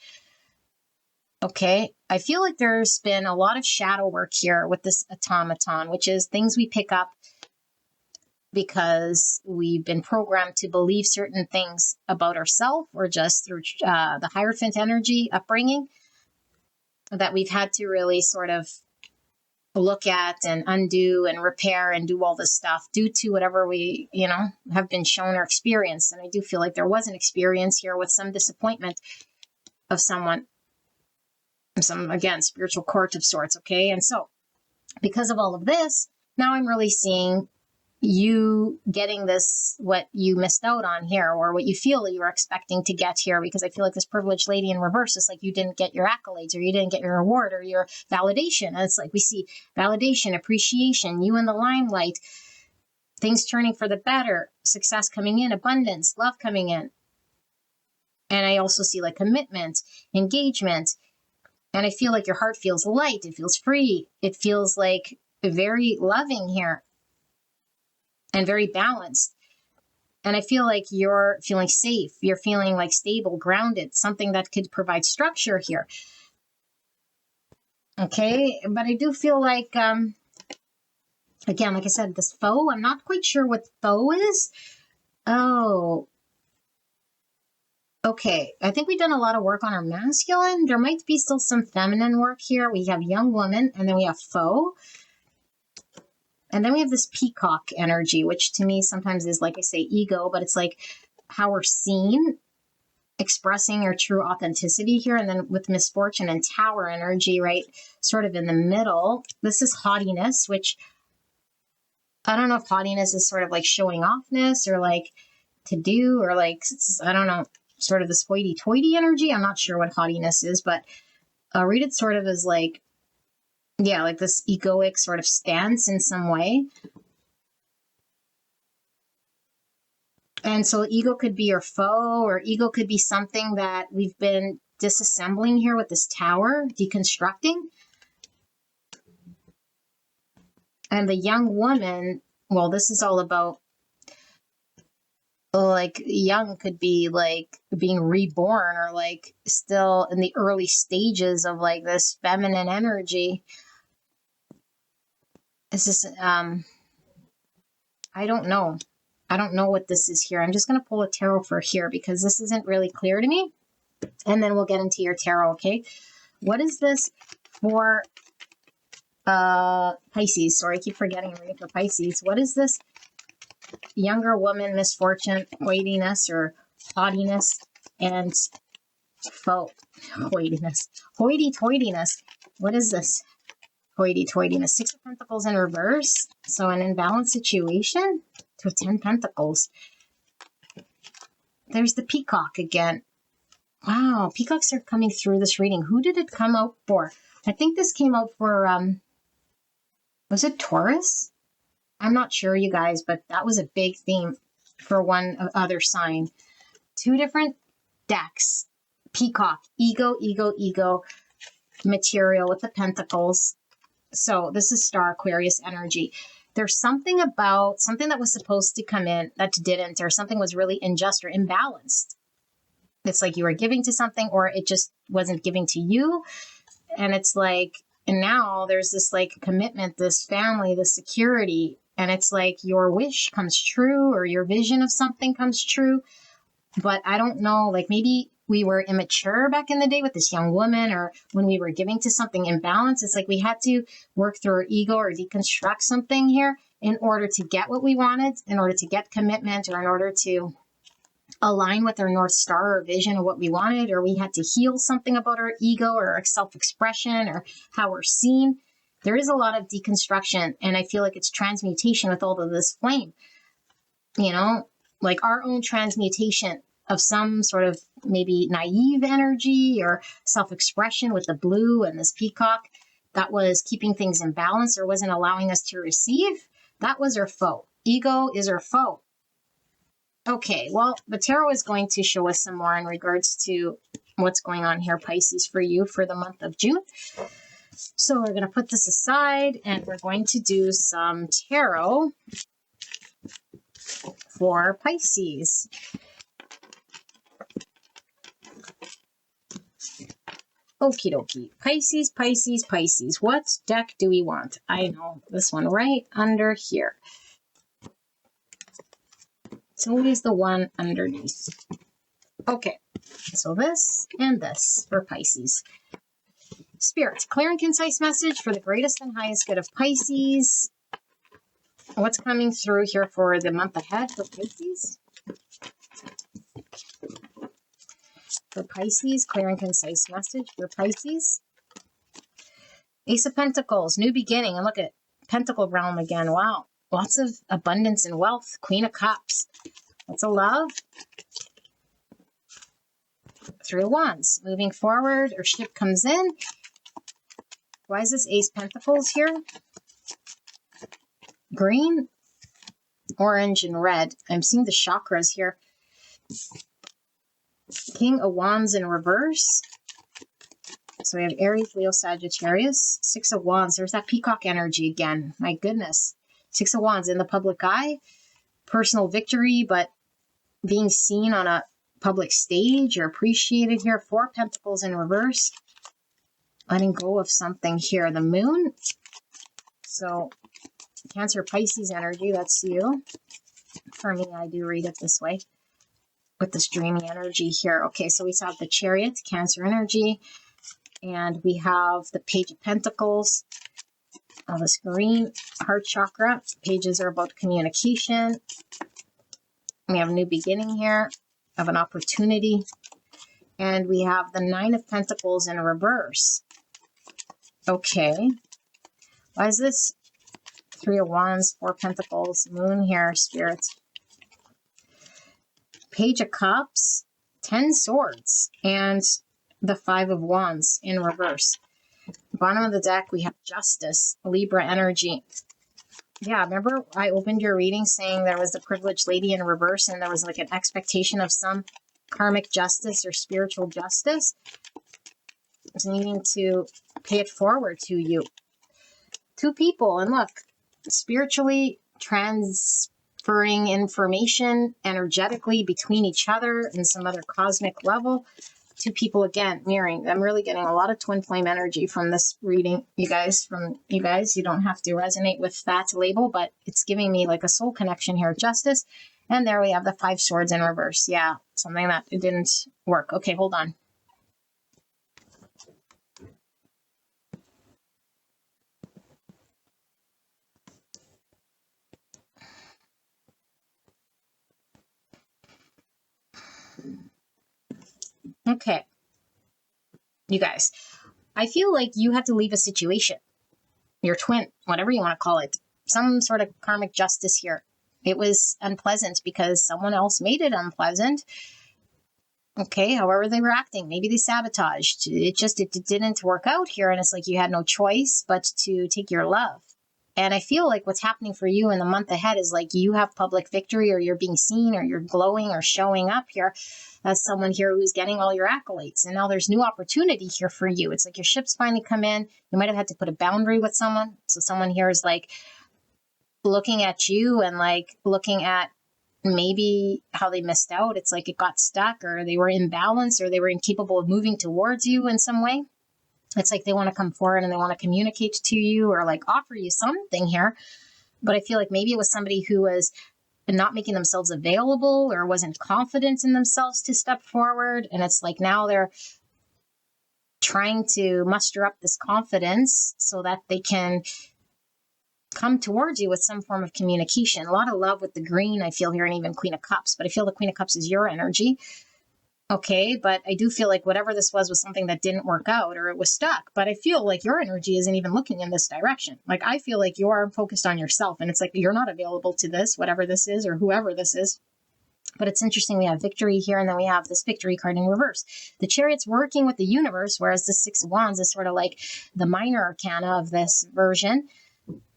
Okay. I feel like there's been a lot of shadow work here with this automaton, which is things we pick up because we've been programmed to believe certain things about ourselves or just through the Hierophant energy upbringing that we've had to really sort of look at and undo and repair and do all this stuff due to whatever we, have been shown or experienced. And I do feel like there was an experience here with some disappointment of someone, some, again, spiritual court of sorts. Okay. And so because of all of this, now I'm really seeing you getting this, what you missed out on here, or what you feel that you were expecting to get here, because I feel like this privileged lady in reverse is like you didn't get your accolades or you didn't get your reward or your validation. And it's like we see validation, appreciation, you in the limelight, things turning for the better, success coming in, abundance, love coming in. And I also see like commitment, engagement. And I feel like your heart feels light. It feels free. It feels like very loving here. And very balanced. And I feel like you're feeling safe. You're feeling like stable, grounded, something that could provide structure here. Okay. But I do feel like, again, like I said, this foe, I'm not quite sure what foe is. Oh, okay. I think we've done a lot of work on our masculine. There might be still some feminine work here. We have young woman and then we have foe. And then we have this peacock energy, which to me sometimes is, like I say, ego, but it's like how we're seen, expressing our true authenticity here. And then with misfortune and tower energy, right, sort of in the middle, this is haughtiness, which I don't know if haughtiness is sort of like showing offness or like to do, or like, I don't know, sort of this hoity-toity energy. I'm not sure what haughtiness is, but I'll read it sort of as like, yeah, like this egoic sort of stance in some way. And so ego could be your foe, or ego could be something that we've been disassembling here with this tower, deconstructing. And the young woman, well, this is all about, like, young could be like being reborn or like still in the early stages of like this feminine energy. Is this, I don't know. I don't know what this is here. I'm just going to pull a tarot for here because this isn't really clear to me. And then we'll get into your tarot, okay? What is this for Pisces? Sorry, I keep forgetting I'm reading for Pisces. What is this younger woman, misfortune, hoidiness or haughtiness, and faux hoidiness. Hoity-toityness. What is this? Hoity-toityness. 6 of Pentacles in reverse. So an imbalanced situation to 10 Pentacles. There's the peacock again. Wow, peacocks are coming through this reading. Who did it come out for? I think this came out for, was it Taurus? I'm not sure, you guys, but that was a big theme for one other sign. 2 different decks. Peacock, ego, ego, ego material with the pentacles. So this is star Aquarius energy. There's something about something that was supposed to come in that didn't, or something was really unjust or imbalanced. It's like you were giving to something or it just wasn't giving to you. And it's like, and now there's this like commitment, this family, this security. And it's like your wish comes true or your vision of something comes true. But I don't know, like maybe we were immature back in the day with this young woman, or when we were giving to something imbalanced, it's like we had to work through our ego or deconstruct something here in order to get what we wanted, in order to get commitment, or in order to align with our North Star or vision of what we wanted, or we had to heal something about our ego or our self-expression or how we're seen. There is a lot of deconstruction, and I feel like it's transmutation with all of this flame, you know, like our own transmutation of some sort of maybe naive energy or self-expression with the blue and this peacock that was keeping things in balance or wasn't allowing us to receive. That was our foe. Ego is our foe. Okay, well, the tarot is going to show us some more in regards to what's going on here, Pisces, for you for the month of June. So we're going to put this aside and we're going to do some tarot for Pisces. Okie dokie. Pisces, Pisces, Pisces. What deck do we want? I know this one right under here. It's always the one underneath. Okay, so this and this for Pisces. Spirit, clear and concise message for the greatest and highest good of Pisces. What's coming through here for the month ahead for Pisces? For Pisces, clear and concise message for Pisces. Ace of Pentacles, new beginning. And look at Pentacle realm again. Wow. Lots of abundance and wealth. Queen of Cups. Lots of love. 3 of Wands. Moving forward, or ship comes in. Why is this Ace Pentacles here? Green, orange, and red. I'm seeing the chakras here. King of Wands in reverse. So we have Aries, Leo, Sagittarius. 6 of Wands. There's that peacock energy again. My goodness. 6 of Wands in the public eye. Personal victory, but being seen on a public stage or appreciated here. 4 Pentacles in reverse. Letting go of something here. The Moon. So Cancer, Pisces energy. That's you. For me, I do read it this way. With this dreamy energy here. Okay, so we have the Chariot, Cancer energy. And we have the Page of Pentacles. This green heart chakra. Pages are about communication. We have a new beginning here of an opportunity. And we have the 9 of Pentacles in reverse. Okay. Why is this 3 of Wands, 4 Pentacles, Moon here, Spirit? Page of Cups, 10 Swords, and the 5 of Wands in reverse. Bottom of the deck, we have Justice, Libra energy. Yeah, remember I opened your reading saying there was the privileged lady in reverse and there was like an expectation of some karmic justice or spiritual justice. It's needing to pay it forward to you. 2 people, and look, spiritually transferring information energetically between each other and some other cosmic level. 2 people again mirroring. I'm really getting a lot of twin flame energy from this reading, you guys. You don't have to resonate with that label, but it's giving me like a soul connection here. Justice. And there we have the 5 Swords in reverse. Yeah, something that it didn't work. Okay, hold on. Okay. You guys, I feel like you had to leave a situation, your twin, whatever you want to call it, some sort of karmic justice here. It was unpleasant because someone else made it unpleasant. Okay, however they were acting, maybe they sabotaged. It didn't work out here, and it's like you had no choice but to take your love. And I feel like what's happening for you in the month ahead is like you have public victory, or you're being seen, or you're glowing or showing up here as someone here who's getting all your accolades. And now there's new opportunity here for you. It's like your ship's finally come in. You might have had to put a boundary with someone. So someone here is like looking at you and like looking at maybe how they missed out. It's like it got stuck, or they were imbalanced, or they were incapable of moving towards you in some way. It's like they want to come forward and they want to communicate to you or like offer you something here. But I feel like maybe it was somebody who was not making themselves available or wasn't confident in themselves to step forward. And it's like now they're trying to muster up this confidence so that they can come towards you with some form of communication. A lot of love with the green, I feel here, and even Queen of Cups. But I feel the Queen of Cups is your energy. Okay, but I do feel like whatever this was something that didn't work out, or it was stuck. But I feel like your energy isn't even looking in this direction. Like I feel like you are focused on yourself, and it's like you're not available to this, whatever this is, or whoever this is. But it's interesting. We have victory here, and then we have this victory card in reverse. The Chariot's working with the universe, whereas the Six of Wands is sort of like the minor arcana of this version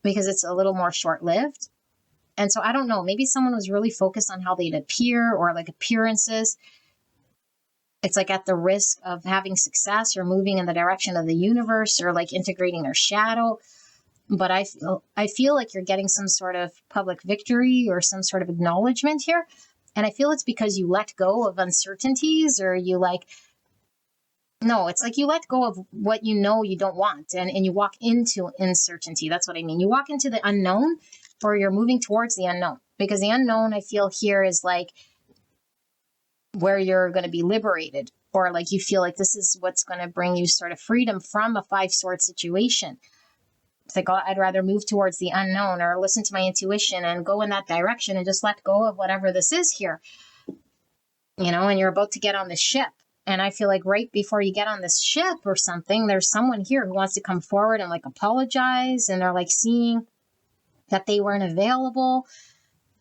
because it's a little more short-lived. And so I don't know, maybe someone was really focused on how they'd appear or like appearances. It's like at the risk of having success or moving in the direction of the universe or like integrating their shadow. But I feel like you're getting some sort of public victory or some sort of acknowledgement here. And I feel it's because you let go of uncertainties, or you like, no, it's like you let go of what you know you don't want, and you walk into uncertainty. That's what I mean. You walk into the unknown, or you're moving towards the unknown, because the unknown I feel here is like where you're going to be liberated, or like you feel like this is what's going to bring you sort of freedom from a Five-Sword situation. It's like, oh, I'd rather move towards the unknown or listen to my intuition and go in that direction and just let go of whatever this is here, you know, and you're about to get on the ship. And I feel like right before you get on this ship or something, there's someone here who wants to come forward and like apologize. And they're like seeing that they weren't available,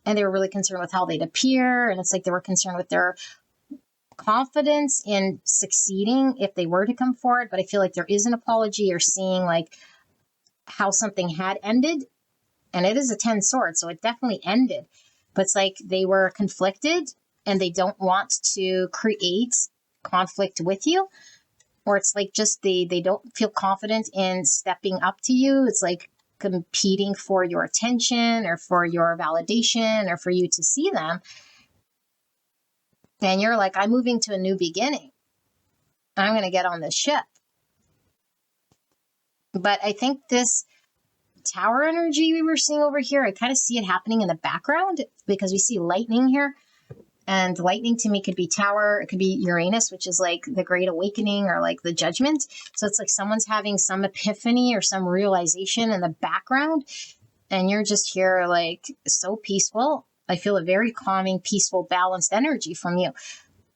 and they were really concerned with how they'd appear. And it's like they were concerned with their confidence in succeeding if they were to come forward. But I feel like there is an apology, or seeing like how something had ended. And it is a 10 swords, so it definitely ended. But it's like they were conflicted and they don't want to create conflict with you. Or it's like just they don't feel confident in stepping up to you. It's like competing for your attention or for your validation or for you to see them. And you're like, I'm moving to a new beginning. I'm going to get on this ship. But I think this tower energy we were seeing over here, I kind of see it happening in the background because we see lightning here. And lightning to me could be tower. It could be Uranus, which is like the Great Awakening or like the Judgment. So it's like someone's having some epiphany or some realization in the background. And you're just here like so peaceful. I feel a very calming, peaceful, balanced energy from you.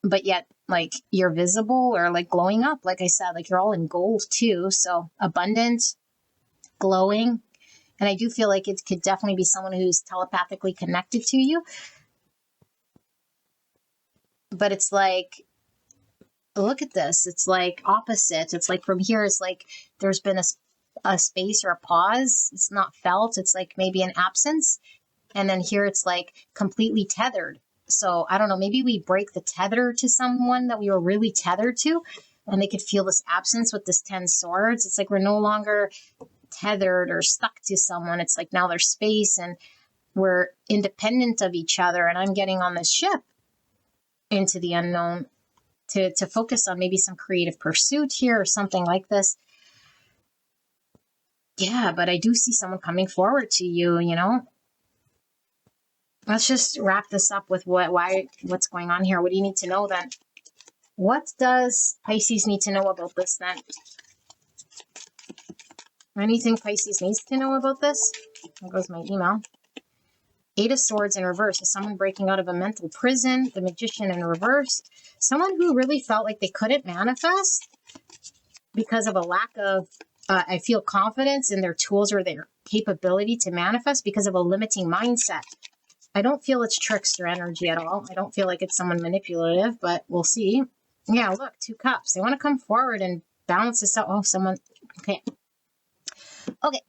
But yet like you're visible or like glowing up. Like I said, like you're all in gold too. So abundant, glowing. And I do feel like it could definitely be someone who's telepathically connected to you. But it's like, look at this. It's like opposite. It's like from here, it's like there's been a space or a pause. It's not felt. It's like maybe an absence. And then here it's like completely tethered. So I don't know, maybe we break the tether to someone that we were really tethered to, and they could feel this absence with this 10 swords. It's like we're no longer tethered or stuck to someone. It's like now there's space and we're independent of each other. And I'm getting on this ship into the unknown to focus on maybe some creative pursuit here or something like this. Yeah, but I do see someone coming forward to you, you know. Let's just wrap this up with what's going on here. What do you need to know then? What does Pisces need to know about this then? Anything Pisces needs to know about this? There goes my email. Eight of Swords in reverse is someone breaking out of a mental prison. The Magician in reverse. Someone who really felt like they couldn't manifest because of a lack of, I feel, confidence in their tools or their capability to manifest because of a limiting mindset. I don't feel it's trickster energy at all. I don't feel like it's someone manipulative, but we'll see. Yeah, look, 2 cups. They want to come forward and balance this out. Oh, someone. Okay. Okay.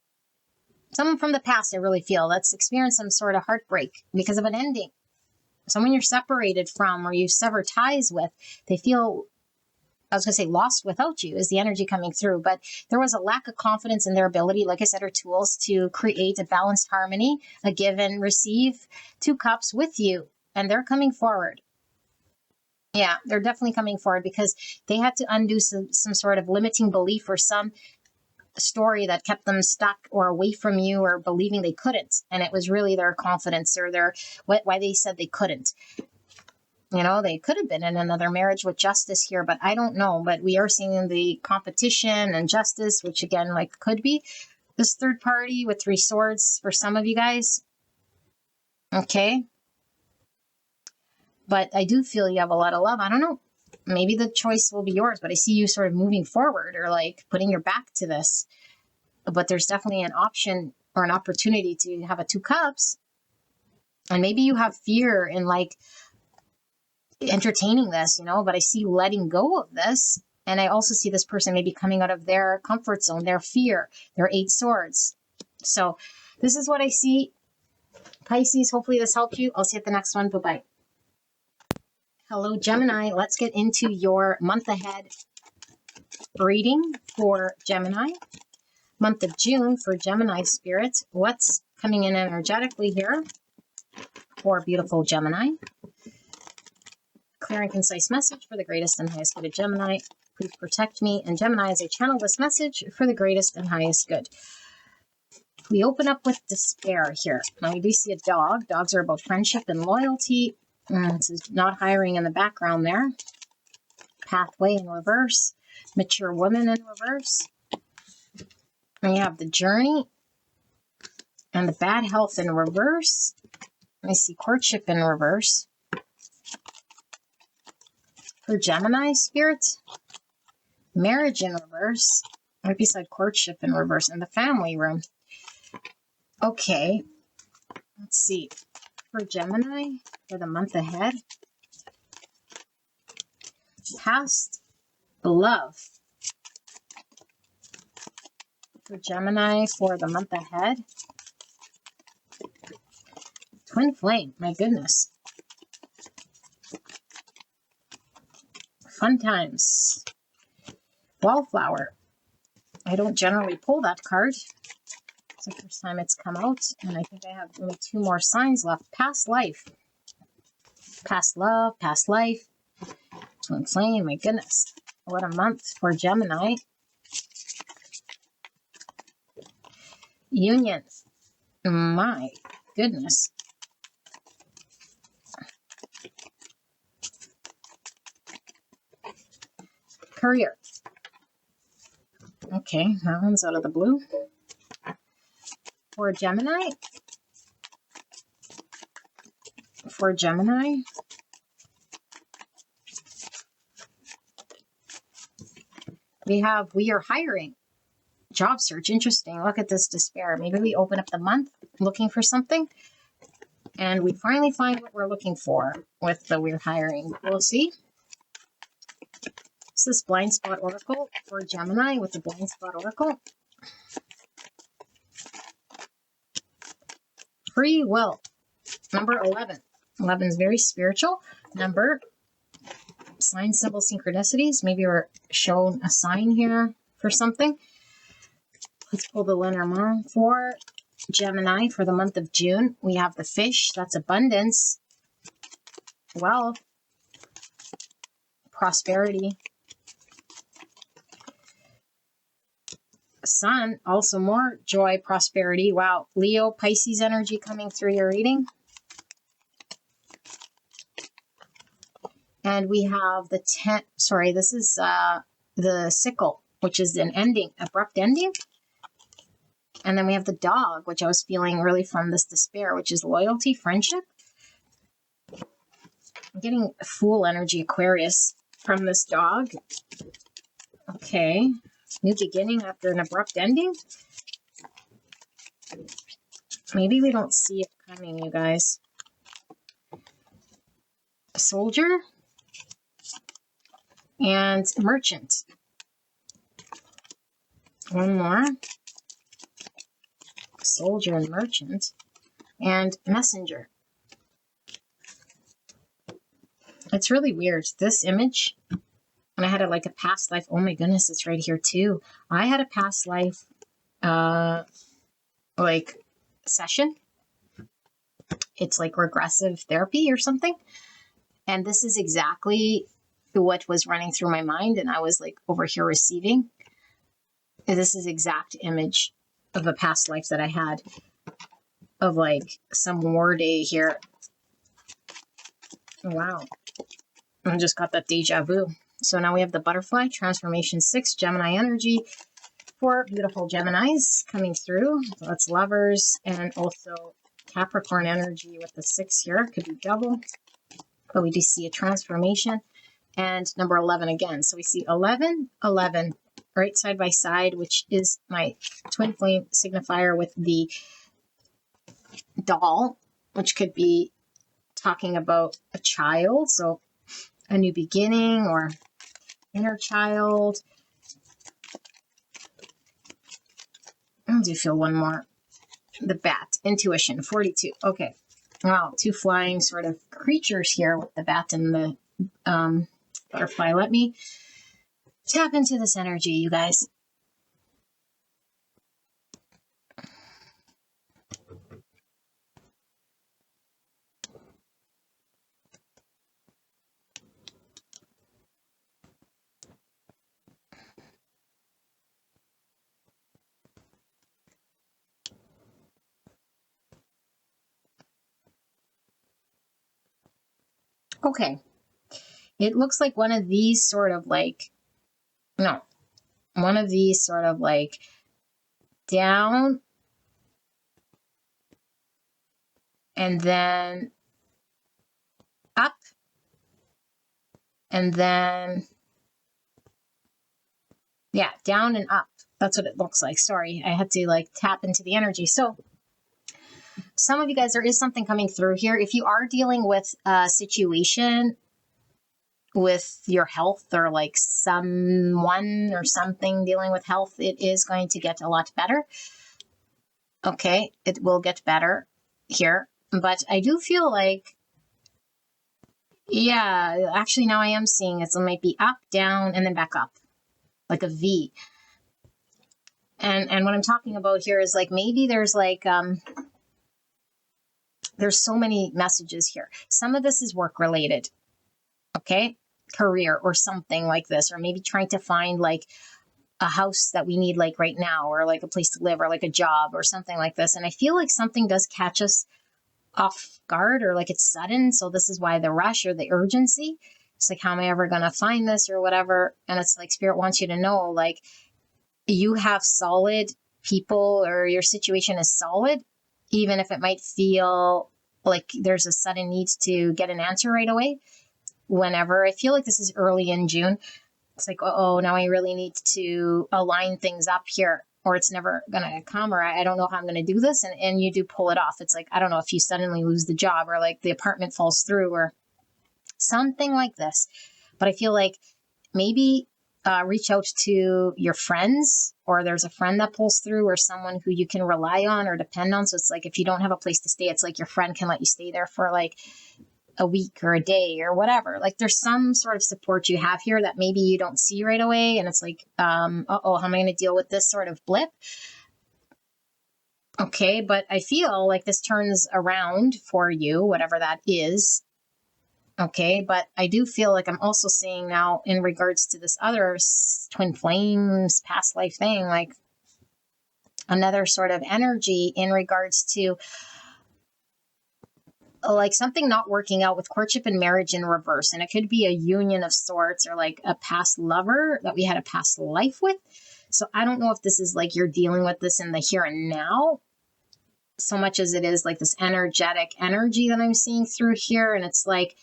Someone from the past, I really feel, that's experienced some sort of heartbreak because of an ending. Someone you're separated from or you sever ties with, they feel, I was going to say lost without you is the energy coming through, but there was a lack of confidence in their ability, like I said, or tools to create a balanced harmony, a give and receive. 2 cups with you, and they're coming forward. Yeah, they're definitely coming forward because they had to undo some sort of limiting belief or some story that kept them stuck or away from you or believing they couldn't. And it was really their confidence or their why they said they couldn't. You know, they could have been in another marriage with justice here, but I don't know. But we are seeing the competition and justice, which again, like could be this third party with 3 swords for some of you guys. Okay. But I do feel you have a lot of love. I don't know. Maybe the choice will be yours, but I see you sort of moving forward or like putting your back to this. But there's definitely an option or an opportunity to have a 2 cups. And maybe you have fear in like entertaining this, you know, but I see letting go of this. And I also see this person maybe coming out of their comfort zone, their fear, their 8 swords. So this is what I see. Pisces, hopefully this helped you. I'll see you at the next one. Bye-bye. Hello, Gemini. Let's get into your month ahead reading for Gemini. Month of June for Gemini spirit. What's coming in energetically here for beautiful Gemini? Clear and concise message for the greatest and highest good of Gemini. Please protect me. And Gemini, as I channel this message for the greatest and highest good. We open up with despair here. Now, we do see a dog. Dogs are about friendship and loyalty. This is not hiring in the background there. Pathway in reverse. Mature woman in reverse. And you have the journey. And the bad health in reverse. I see courtship in reverse. For Gemini spirit. Marriage in reverse. Right beside courtship in reverse. And the family room. Okay. Let's see. For Gemini, for the month ahead, past love. For Gemini, for the month ahead, twin flame, my goodness. Fun times. Wallflower. I don't generally pull that card. It's the first time it's come out, and I think I have only 2 more signs left. Past life. Past love, past life. Twin flame, my goodness. What a month for Gemini. Union. My goodness. Career. Okay, that one's out of the blue. For Gemini. For Gemini. We are hiring. Job search. Interesting. Look at this despair. Maybe we open up the month looking for something. And we finally find what we're looking for with the we're hiring. We'll see. This is Blind Spot Oracle for Gemini with the Blind Spot Oracle. Free will. Number 11. 11 is very spiritual. Number. Sign, symbol, synchronicities. Maybe we're shown a sign here for something. Let's pull the Lenormand for Gemini for the month of June. We have the fish. That's abundance, wealth, prosperity. Sun, also more joy, prosperity. Wow. Leo, Pisces energy coming through your reading. And we have the this is the sickle, which is an ending, abrupt ending. And then we have the dog, which I was feeling really from this despair, which is loyalty, friendship. I'm getting Fool energy, Aquarius, from this dog. Okay. New beginning after an abrupt ending. Maybe we don't see it coming, you guys. Soldier and merchant. One more. Soldier and merchant. And messenger. It's really weird. This image, and I had like a past life. Oh my goodness, it's right here too. I had a past life like session. It's like regressive therapy or something. And this is exactly what was running through my mind. And I was like over here receiving. And this is exact image of a past life that I had of like some war day here. Wow. I just got that deja vu. So now we have the butterfly, transformation 6, Gemini energy. 4 beautiful Geminis coming through. So that's lovers and also Capricorn energy with the 6 here. Could be double. But we do see a transformation. And number 11 again. So we see 11, 11, right side by side, which is my twin flame signifier with the doll, which could be talking about a child. So a new beginning or inner child. I do feel one more. The bat, intuition, 42. Okay. Wow, 2 flying sort of creatures here with the bat and the butterfly. Let me tap into this energy, you guys. Okay. It looks like one of these sort of like, no, one of these sort of like down and then up and then, yeah, down and up. That's what it looks like. Sorry, I had to like tap into the energy. So some of you guys, there is something coming through here. If you are dealing with a situation with your health or like someone or something dealing with health, it is going to get a lot better. Okay, it will get better here. But I do feel like, yeah, actually now I am seeing it might be up, down, and then back up, like a V. And what I'm talking about here is like maybe there's like, there's so many messages here. Some of this is work related, okay? Career or something like this, or maybe trying to find like a house that we need like right now, or like a place to live, or like a job or something like this. And I feel like something does catch us off guard, or like it's sudden. So this is why the rush or the urgency. It's like, how am I ever going to find this or whatever? And it's like Spirit wants you to know, like, you have solid people or your situation is solid, even if it might feel like there's a sudden need to get an answer right away. Whenever I feel like this is early in June, it's like, oh, now I really need to align things up here, or it's never going to come, or I don't know how I'm going to do this. And you do pull it off. It's like, I don't know if you suddenly lose the job, or like the apartment falls through, or something like this. But I feel like maybe reach out to your friends, or there's a friend that pulls through, or someone who you can rely on or depend on. So it's like, if you don't have a place to stay, it's like your friend can let you stay there for like a week or a day or whatever. Like there's some sort of support you have here that maybe you don't see right away. And it's like, uh-oh, how am I going to deal with this sort of blip? Okay, but I feel like this turns around for you, whatever that is. Okay, but I do feel like I'm also seeing now in regards to this other twin flames past life thing, like another sort of energy in regards to like something not working out with courtship and marriage in reverse. And it could be a union of sorts, or like a past lover that we had a past life with. So I don't know if this is like you're dealing with this in the here and now, so much as it is like this energetic energy that I'm seeing through here. And it's like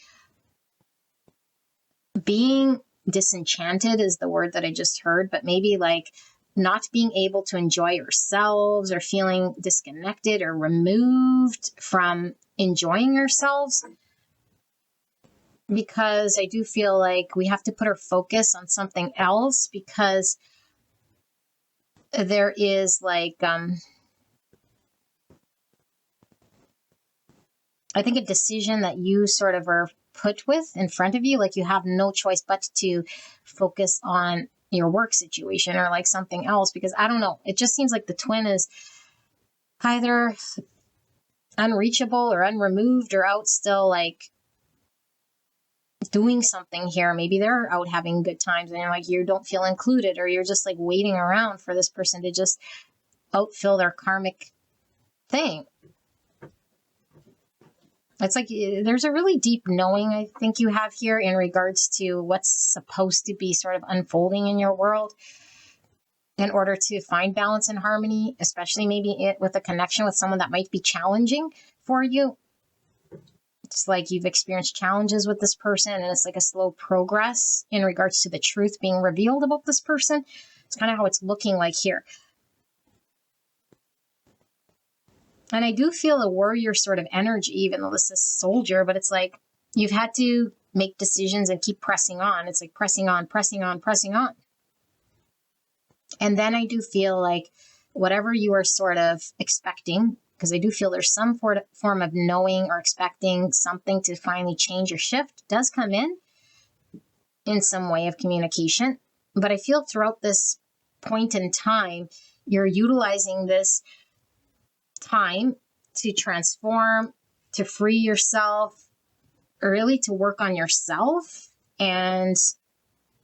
being disenchanted is the word that I just heard, but maybe like not being able to enjoy yourselves, or feeling disconnected or removed from enjoying yourselves. Because I do feel like we have to put our focus on something else, because there is like, I think a decision that you sort of are put with in front of you, like you have no choice but to focus on your work situation or like something else, because I don't know, it just seems like the twin is either unreachable or unremoved or out still like doing something here. Maybe they're out having good times and you're like, you don't feel included, or you're just like waiting around for this person to just outfill their karmic thing. It's like there's a really deep knowing I think you have here in regards to what's supposed to be sort of unfolding in your world in order to find balance and harmony, especially maybe with a connection with someone that might be challenging for you. It's like you've experienced challenges with this person, and it's like a slow progress in regards to the truth being revealed about this person. It's kind of how it's looking like here. And I do feel a warrior sort of energy, even though this is soldier, but it's like you've had to make decisions and keep pressing on. It's like pressing on, pressing on, pressing on. And then I do feel like whatever you are sort of expecting, because I do feel there's some form of knowing or expecting something to finally change or shift, does come in some way of communication. But I feel throughout this point in time, you're utilizing this time to transform, to free yourself, really to work on yourself, and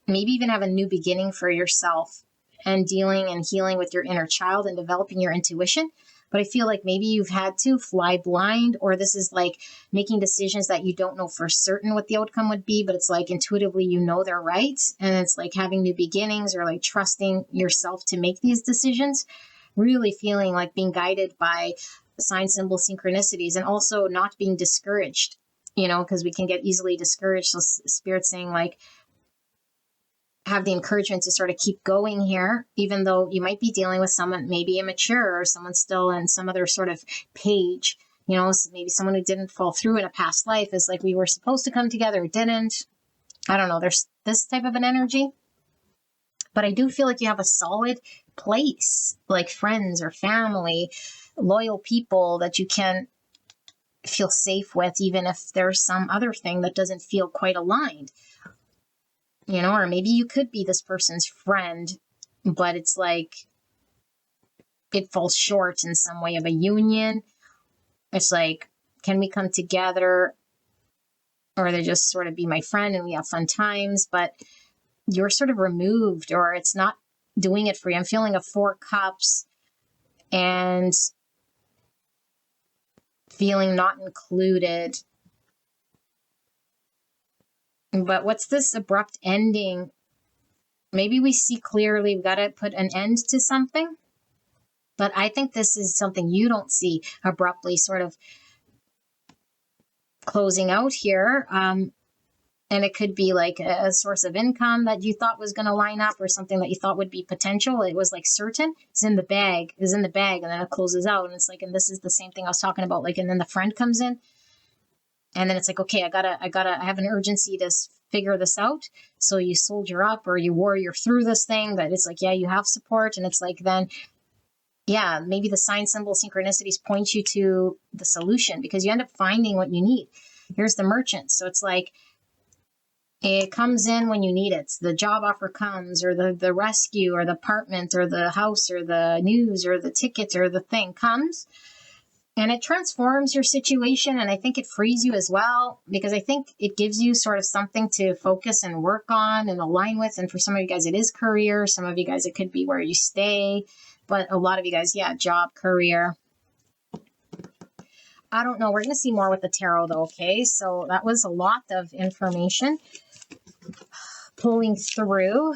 maybe even have a new beginning for yourself, and dealing and healing with your inner child and developing your intuition. But I feel like maybe you've had to fly blind, or this is like making decisions that you don't know for certain what the outcome would be, but it's like intuitively you know they're right. And it's like having new beginnings, or like trusting yourself to make these decisions. Really feeling like being guided by sign, symbol, synchronicities, and also not being discouraged, because we can get easily discouraged. So Spirit's saying like, have the encouragement to sort of keep going here, even though you might be dealing with someone maybe immature, or someone still in some other sort of page, maybe someone who didn't fall through in a past life, is like we were supposed to come together, it didn't. I don't know, there's this type of an energy. But I do feel like you have a solid place, like friends or family, loyal people that you can feel safe with, even if there's some other thing that doesn't feel quite aligned. Or maybe you could be this person's friend, but it's like it falls short in some way of a union. It's like, can we come together? Or they just sort of be my friend and we have fun times, but you're sort of removed, or it's not doing it for you. I'm feeling a 4 cups and feeling not included. But what's this abrupt ending? Maybe we see clearly we've got to put an end to something. But I think this is something you don't see abruptly sort of closing out here. And it could be like a source of income that you thought was going to line up, or something that you thought would be potential. It was like certain. It's in the bag, and then it closes out. And it's like, and this is the same thing I was talking about. Like, and then the friend comes in, and then it's like, okay, I have an urgency to figure this out. So you soldier up, or you warrior through this thing, but it's like, yeah, you have support. And it's like, then, yeah, maybe the sign, symbol, synchronicities point you to the solution, because you end up finding what you need. Here's the Merchant. So it's like, it comes in when you need it. The job offer comes, or the rescue, or the apartment, or the house, or the news, or the ticket, or the thing comes, and it transforms your situation. And I think it frees you as well, because I think it gives you sort of something to focus and work on and align with. And for some of you guys, it is career. Some of you guys, it could be where you stay. But a lot of you guys, yeah, job, career. I don't know. We're going to see more with the tarot, though, okay? So that was a lot of information pulling through.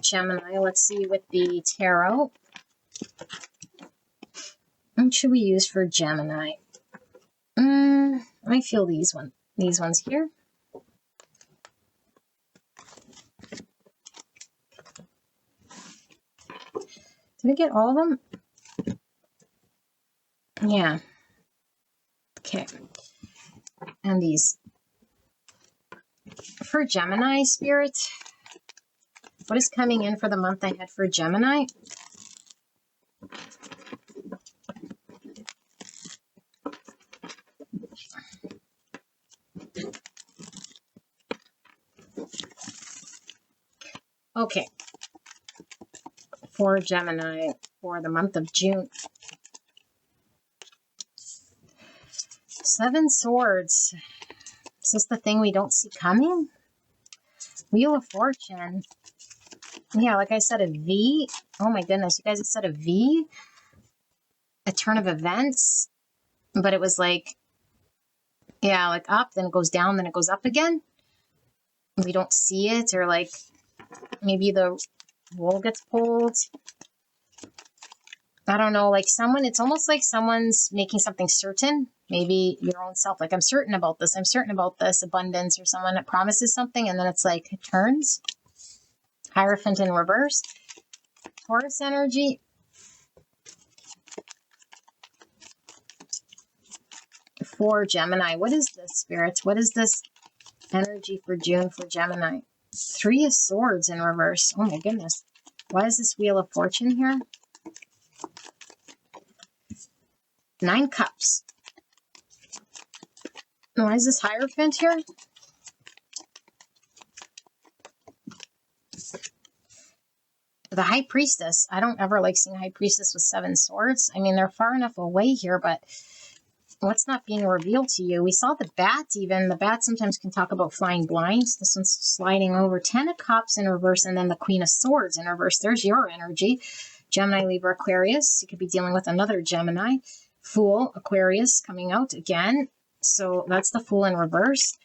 Gemini. Let's see with the tarot. What should we use for Gemini? I feel these ones here. Did I get all of them? Yeah. Okay. And these. For Gemini, Spirit, what is coming in for the month ahead for Gemini? Okay. For Gemini for the month of June. 7 Swords. Is this the thing we don't see coming? Wheel of Fortune. Yeah, like I said, a V. Oh my goodness, you guys, it said a V. A turn of events. But it was like, yeah, like up, then it goes down, then it goes up again. We don't see it, or like maybe the wool gets pulled. I don't know, like someone, it's almost like someone's making something certain. Maybe your own self, like I'm certain about this, abundance, or someone that promises something, and then it's like it turns. Hierophant in reverse. Taurus energy. For Gemini, what is this, spirits? What is this energy for June for Gemini? 3 of Swords in reverse. Oh my goodness. Why is this Wheel of Fortune here? 9 Cups. Why is this Hierophant here? The High Priestess. I don't ever like seeing High Priestess with 7 swords. I mean, they're far enough away here, but what's not being revealed to you? We saw the bat even. The bat sometimes can talk about flying blind. This one's sliding over. 10 of Cups in reverse, and then the Queen of Swords in reverse. There's your energy. Gemini, Libra, Aquarius. You could be dealing with another Gemini. Fool, Aquarius coming out again. So that's the Fool in reverse.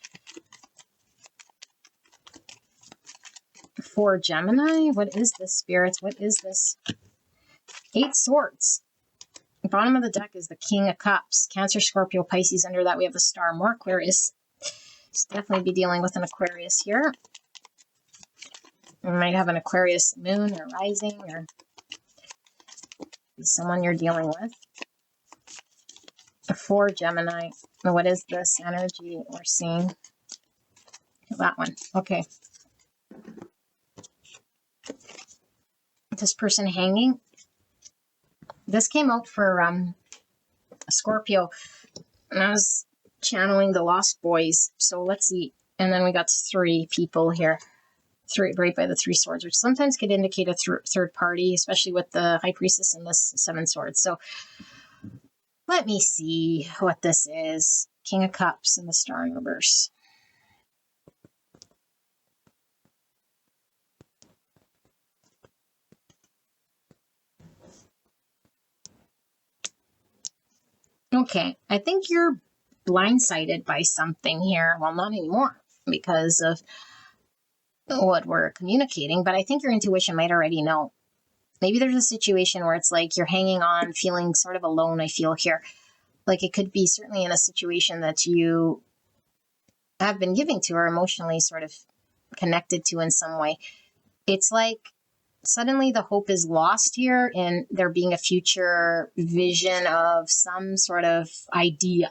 For Gemini, what is this, spirits? What is this? 8 Swords. Bottom of the deck is the King of Cups. Cancer, Scorpio, Pisces. Under that we have the Star. More Aquarius. So definitely be dealing with an Aquarius here. You might have an Aquarius moon or rising, or someone you're dealing with. For Gemini, what is this energy we're seeing? That one. Okay. This person hanging. This came out for Scorpio, and I was channeling the Lost Boys. So let's see. And then we got 3 people here. 3 right by the 3 swords, which sometimes could indicate a third party, especially with the High Priestess and this 7 swords. So let me see what this is. King of Cups and the Star in reverse. Okay, I think you're blindsided by something here. Well, not anymore because of what we're communicating, but I think your intuition might already know. Maybe there's a situation where it's like you're hanging on, feeling sort of alone, I feel here. Like it could be certainly in a situation that you have been giving to or emotionally sort of connected to in some way. It's like suddenly the hope is lost here in there being a future vision of some sort of idea.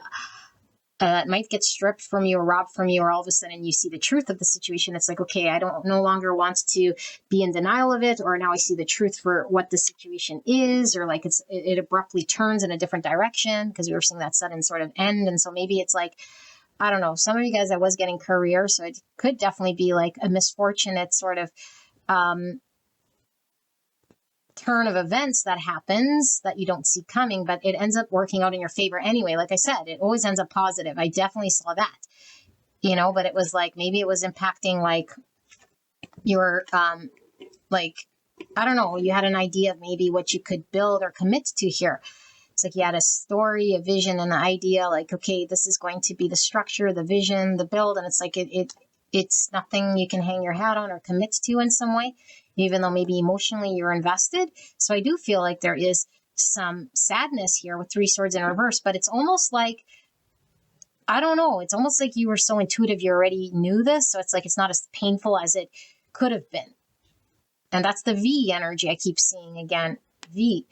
It might get stripped from you or robbed from you, or all of a sudden you see the truth of the situation. It's like, okay, I don't no longer want to be in denial of it, or now I see the truth for what the situation is, or like it abruptly turns in a different direction because we were seeing that sudden sort of end. And so maybe it's like, I don't know, some of you guys, I was getting career, so it could definitely be like a misfortunate sort of turn of events that happens that you don't see coming, but it ends up working out in your favor anyway. Like I said, it always ends up positive. I definitely saw that, you know, but it was like, maybe it was impacting like your, like, I don't know, you had an idea of maybe what you could build or commit to here. It's like you had a story, a vision, and an idea like, okay, this is going to be the structure, the vision, the build. And it's like, it it's nothing you can hang your hat on or commit to in some way, even though maybe emotionally you're invested. So I do feel like there is some sadness here with 3 swords in reverse, but it's almost like, I don't know, it's almost like you were so intuitive you already knew this, so it's like it's not as painful as it could have been. And that's the V energy I keep seeing again. V.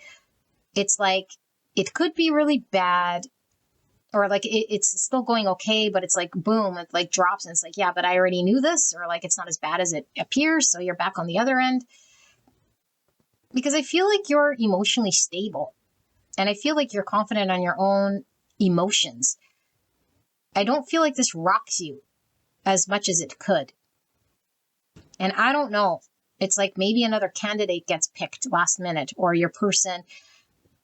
It's like it could be really bad, or like it's still going okay, but it's like boom, it like drops and it's like, yeah, but I already knew this, or like it's not as bad as it appears, so you're back on the other end. Because I feel like you're emotionally stable, and I feel like you're confident on your own emotions. I don't feel like this rocks you as much as it could. And I don't know. It's like maybe another candidate gets picked last minute, or your person,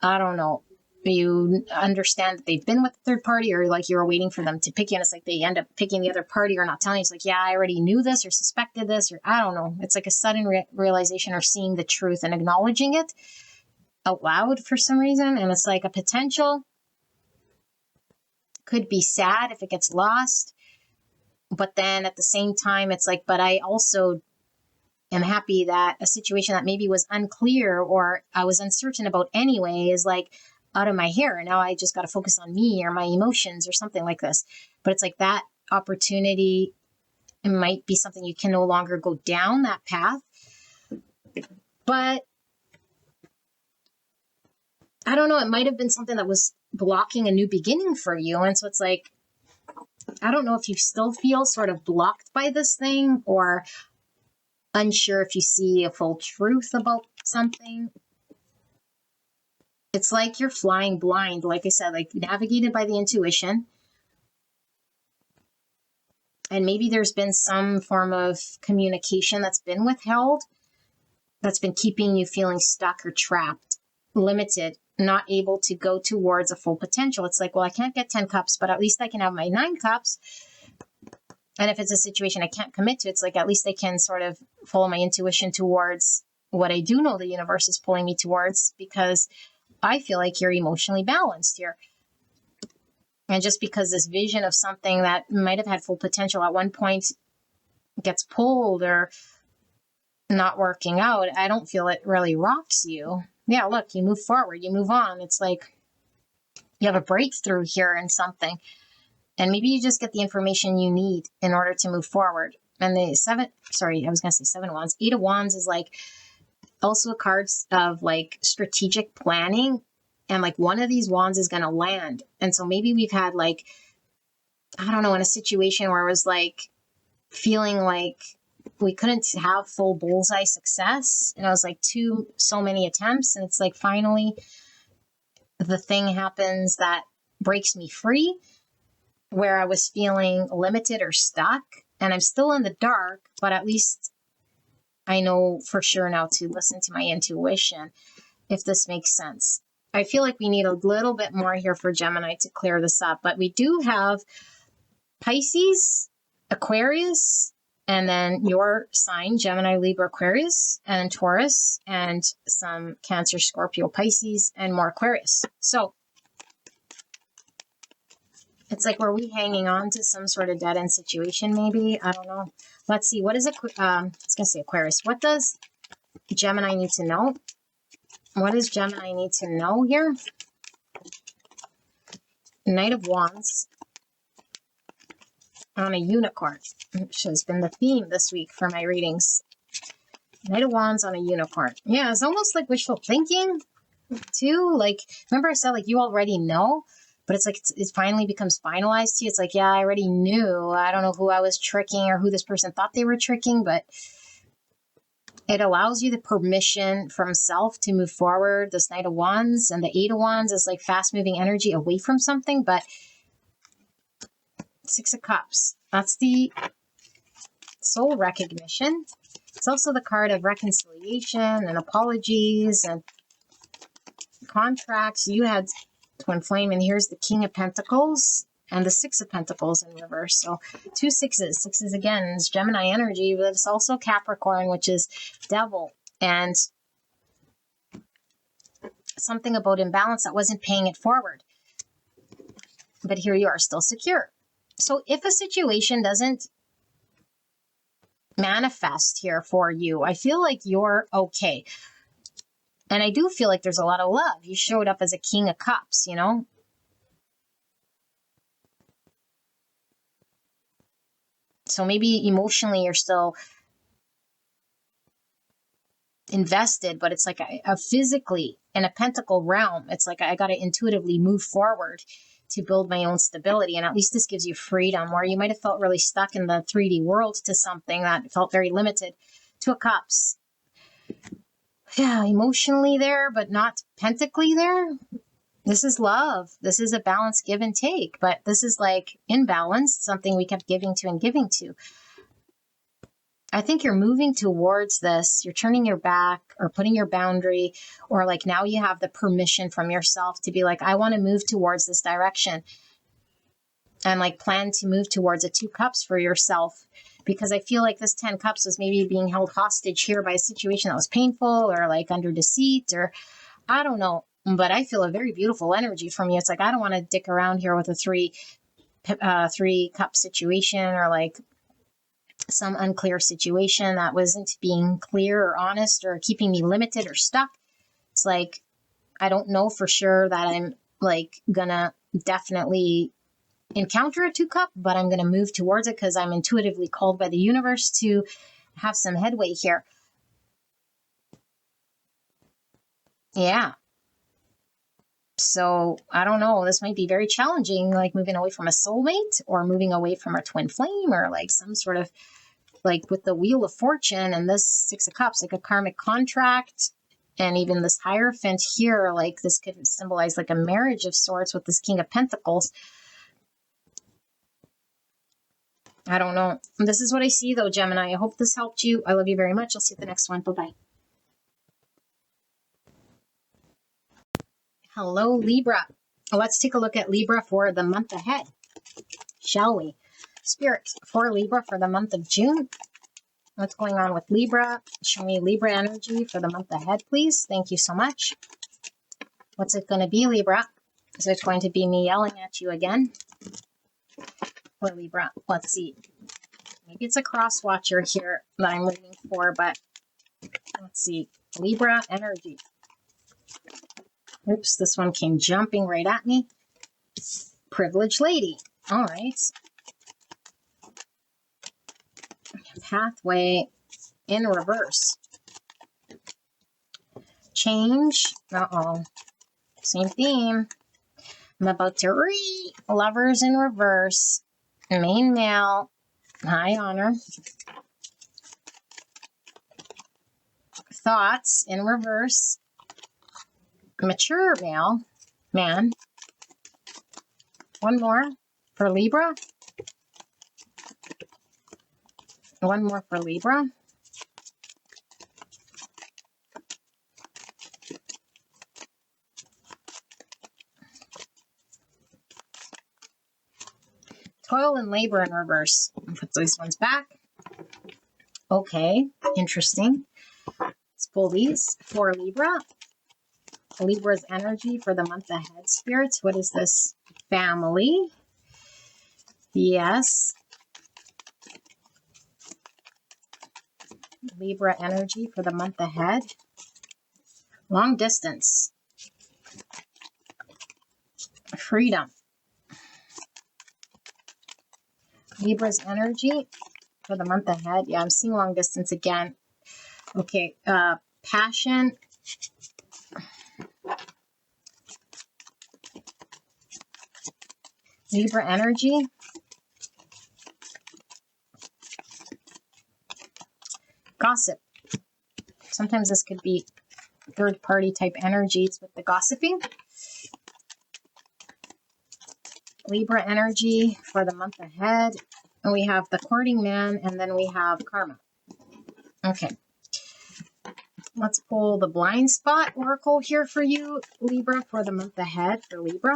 I don't know, you understand that they've been with the third party, or like you're waiting for them to pick you, and it's like they end up picking the other party or not telling you. It's like, yeah, I already knew this or suspected this, or I don't know. It's like a sudden realization or seeing the truth and acknowledging it out loud for some reason. And it's like a potential. Could be sad if it gets lost, but then at the same time it's like, but I also am happy that a situation that maybe was unclear or I was uncertain about anyway is like out of my hair, and now I just got to focus on me or my emotions or something like this. But it's like that opportunity, it might be something you can no longer go down that path, but I don't know, it might have been something that was blocking a new beginning for you. And so it's like, I don't know if you still feel sort of blocked by this thing, or unsure if you see a full truth about something. It's like you're flying blind, like I said, like navigated by the intuition. And maybe there's been some form of communication that's been withheld, that's been keeping you feeling stuck or trapped, limited, not able to go towards a full potential. It's like, well, I can't get 10 cups, but at least I can have my 9 cups. And if it's a situation I can't commit to, it's like, at least I can sort of follow my intuition towards what I do know the universe is pulling me towards, because I feel like you're emotionally balanced here. And just because this vision of something that might have had full potential at one point gets pulled or not working out, I don't feel it really rocks you. Yeah, look, you move forward, you move on. It's like you have a breakthrough here in something. And maybe you just get the information you need in order to move forward. And the 7 of Wands. 8 of Wands is like also a card of like strategic planning. And like one of these wands is going to land. And so maybe we've had like, I don't know, in a situation where it was like feeling like we couldn't have full bullseye success. And it was like so many attempts. And it's like finally the thing happens that breaks me free, where I was feeling limited or stuck. And I'm still in the dark, but at least I know for sure now to listen to my intuition, if this makes sense. I feel like we need a little bit more here for Gemini to clear this up, but we do have Pisces, Aquarius, and then your sign, Gemini, Libra, Aquarius, and then Taurus, and some Cancer, Scorpio, Pisces, and more Aquarius. So it's like, were we hanging on to some sort of dead-end situation maybe? I don't know. Let's see. What is it? I was going to say Aquarius. What does Gemini need to know? What does Gemini need to know here? Knight of Wands on a unicorn, which has been the theme this week for my readings. Knight of Wands on a unicorn. Yeah, it's almost like wishful thinking too. Like, remember I said like you already know, but it's like it finally becomes finalized to you. It's like, yeah, I already knew. I don't know who I was tricking or who this person thought they were tricking, but it allows you the permission from self to move forward. This Knight of Wands and the 8 of Wands is like fast-moving energy away from something, but 6 of Cups, that's the soul recognition. It's also the card of reconciliation and apologies and contracts. You had Twin Flame, and here's the King of Pentacles and the 6 of Pentacles in reverse. So 2 sixes. 6s again is Gemini energy, but it's also Capricorn, which is Devil, and something about imbalance that wasn't paying it forward. But here you are, still secure. So if a situation doesn't manifest here for you. I feel like you're okay. And I do feel like there's a lot of love. You showed up as a King of Cups, you know? So maybe emotionally you're still invested, but it's like a physically in a pentacle realm. It's like I got to intuitively move forward to build my own stability. And at least this gives you freedom, where you might have felt really stuck in the 3D world to something that felt very limited. Two of Cups. Yeah, emotionally there, but not pentacly there. This is love. This is a balance, give and take, but this is like imbalanced, something we kept giving to and giving to. I think you're moving towards this. You're turning your back or putting your boundary, or like now you have the permission from yourself to be like, I want to move towards this direction, and like plan to move towards a 2 cups for yourself. Because I feel like this 10 cups was maybe being held hostage here by a situation that was painful or like under deceit, or I don't know. But I feel a very beautiful energy from you. It's like, I don't want to dick around here with a 3 cup situation, or like some unclear situation that wasn't being clear or honest or keeping me limited or stuck. It's like, I don't know for sure that I'm like gonna definitely encounter a 2 cup, but I'm going to move towards it because I'm intuitively called by the universe to have some headway here. Yeah. So I don't know. This might be very challenging, like moving away from a soulmate or moving away from a twin flame, or like some sort of like with the Wheel of Fortune and this 6 of Cups, like a karmic contract. And even this Hierophant here, like this could symbolize like a marriage of sorts with this King of Pentacles. I don't know. This is what I see though, Gemini. I hope this helped you. I love you very much. I'll see you at the next one. Bye-bye. Hello, Libra. Let's take a look at Libra for the month ahead, shall we? Spirit, for Libra for the month of June. What's going on with Libra? Show me Libra energy for the month ahead, please. Thank you so much. What's it going to be, Libra? Is it going to be me yelling at you again? For Libra, let's see. Maybe it's a cross watcher here that I'm waiting for, but let's see. Libra energy. Oops, this one came jumping right at me. Privileged lady. All right. Pathway in reverse. Change. Uh-oh. Same theme. I'm about to read. Lovers in reverse. Main male. High honor. Thoughts in reverse. Mature male. Man. One more for Libra. One more for Libra. Toil and labor in reverse. Put these ones back. Okay, interesting. Let's pull these for Libra. Libra's energy for the month ahead, spirits. What is this? Family. Yes. Libra energy for the month ahead. Long distance. Freedom. Libra's energy for the month ahead. Yeah, I'm seeing long distance again. Okay, passion. Libra energy. Gossip. Sometimes this could be third party type energies with the gossiping. Libra energy for the month ahead. And we have the courting man, and then we have karma. Okay. Let's pull the blind spot oracle here for you, Libra, for the month ahead for Libra.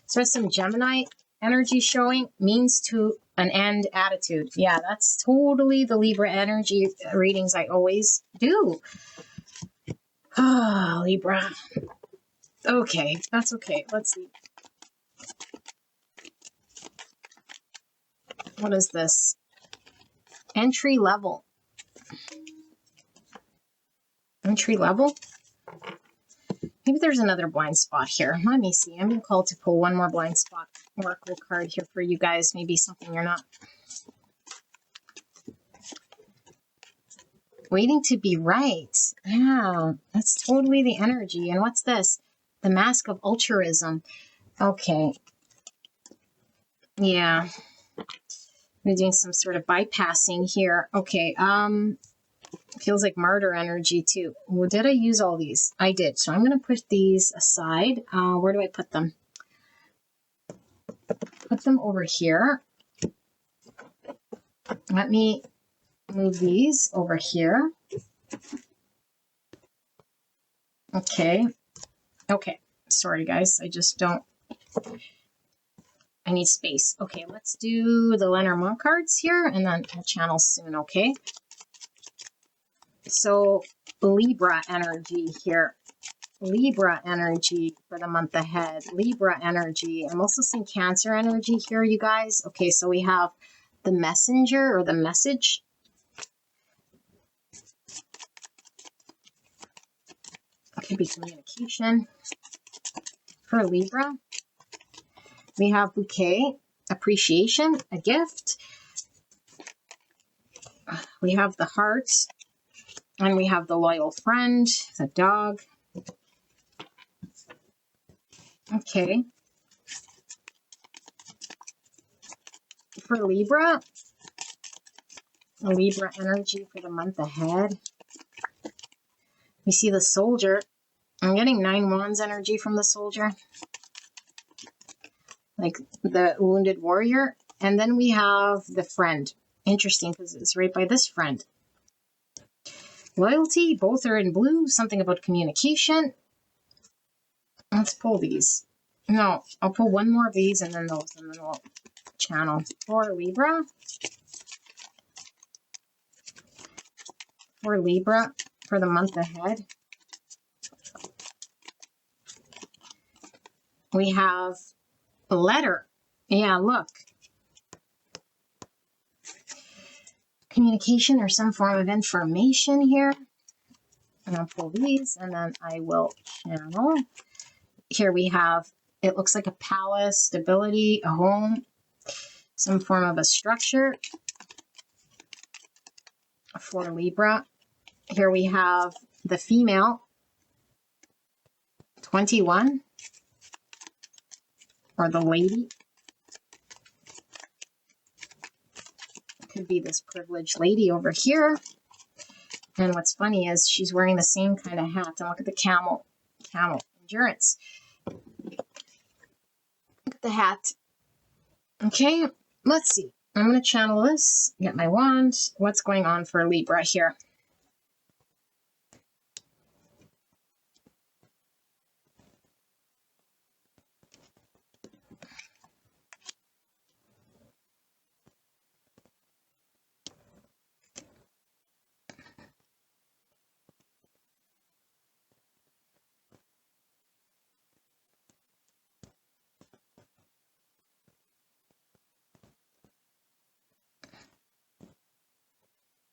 So there's some Gemini energy showing, means to an end attitude. Yeah, that's totally the Libra energy readings I always do. Ah, Libra. Okay, that's okay. Let's see. What is this? Entry level. Entry level? Maybe there's another blind spot here. Let me see. I'm being called to pull one more blind spot oracle card here for you guys. Maybe something you're not waiting to be right. Yeah, that's totally the energy. And what's this? The mask of altruism. Okay. Yeah. We're doing some sort of bypassing here. Okay. Feels like martyr energy too. Well, did I use all these? I did. So I'm going to put these aside. Where do I put them? Put them over here. Let me move these over here. Okay. Okay. Sorry, guys. I just don't. I need space. Okay, let's do the Lenormand cards here, and then I'll channel soon, okay? So, Libra energy here. Libra energy for the month ahead. Libra energy. I'm also seeing Cancer energy here, you guys. Okay, so we have the messenger or the message. It could be communication for Libra. We have bouquet, appreciation, a gift. We have the heart. And we have the loyal friend, the dog. Okay. For Libra energy for the month ahead. We see the soldier. I'm getting 9 wands energy from the soldier. Like the wounded warrior. And then we have the friend. Interesting because it's right by this friend. Loyalty, both are in blue. Something about communication. Let's pull these. No, I'll pull one more of these and then those, and then we'll channel. For Libra. For Libra for the month ahead. We have a letter. Yeah, look. Communication or some form of information here. And I'll pull these and then I will channel. Here we have, it looks like a palace, stability, a home, some form of a structure for Libra. Here we have the female, 21, or the lady. Could be this privileged lady over here. And what's funny is she's wearing the same kind of hat. And look at the camel endurance. Look at the hat. Okay, let's see. I'm going to channel this, get my wand. What's going on for Libra here?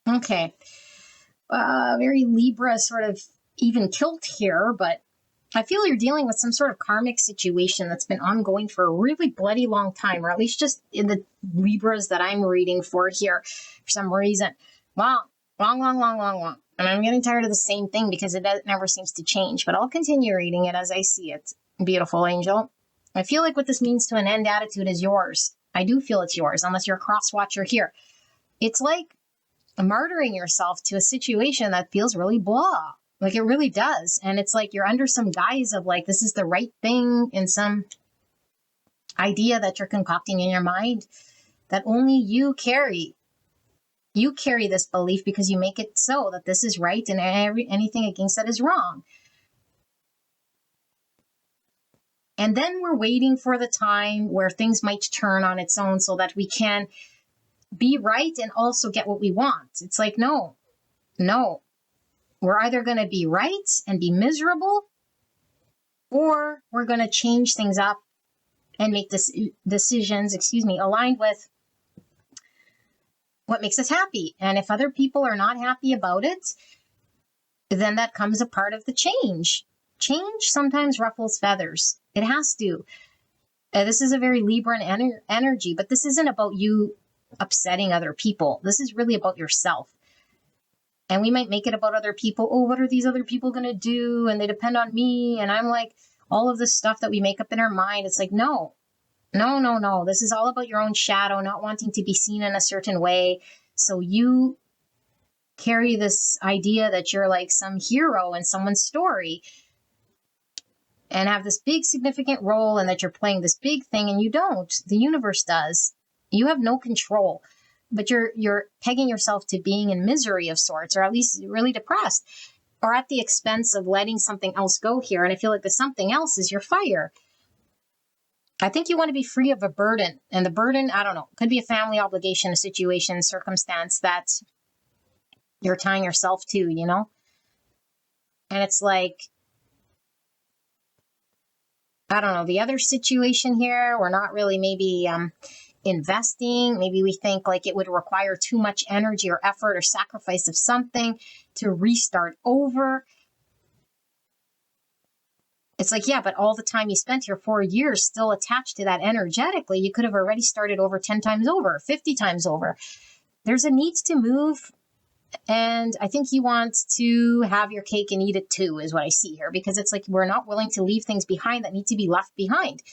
Okay, very Libra sort of even kilt here, but I feel you're dealing with some sort of karmic situation that's been ongoing for a really bloody long time, or at least just in the Libras that I'm reading for here for some reason. Long. And I'm getting tired of the same thing because it never seems to change, but I'll continue reading it as I see it. Beautiful angel. I feel like what this means to an end attitude is yours. I do feel it's yours, unless you're a cross watcher here. It's like martyring yourself to a situation that feels really blah. Like it really does. And it's like you're under some guise of like, this is the right thing in some idea that you're concocting in your mind that only you carry. You carry this belief because you make it so that this is right and anything against that is wrong. And then we're waiting for the time where things might turn on its own so that we can be right and also get what we want. It's like, no. We're either going to be right and be miserable, or we're going to change things up and make decisions, aligned with what makes us happy. And if other people are not happy about it, then that comes a part of the change. Change sometimes ruffles feathers. It has to. This is a very Libran energy, but this isn't about you upsetting other people. This is really about yourself. And we might make it about other people. Oh, what are these other people going to do? And they depend on me. And I'm like, all of this stuff that we make up in our mind. It's like, no. This is all about your own shadow, not wanting to be seen in a certain way. So you carry this idea that you're like some hero in someone's story and have this big significant role and that you're playing this big thing, and you don't. The universe does. You have no control, but you're pegging yourself to being in misery of sorts, or at least really depressed, or at the expense of letting something else go here. And I feel like the something else is your fire. I think you want to be free of a burden, and the burden, I don't know, could be a family obligation, a situation, circumstance that you're tying yourself to, you know? And it's like, I don't know, the other situation here, we're not really maybe investing. Maybe we think like it would require too much energy or effort or sacrifice of something to restart over. It's like, yeah, but all the time you spent here, 4 years, still attached to that energetically, you could have already started over 10 times over, 50 times over. There's a need to move. And I think you want to have your cake and eat it too, is what I see here, because it's like we're not willing to leave things behind that need to be left behind.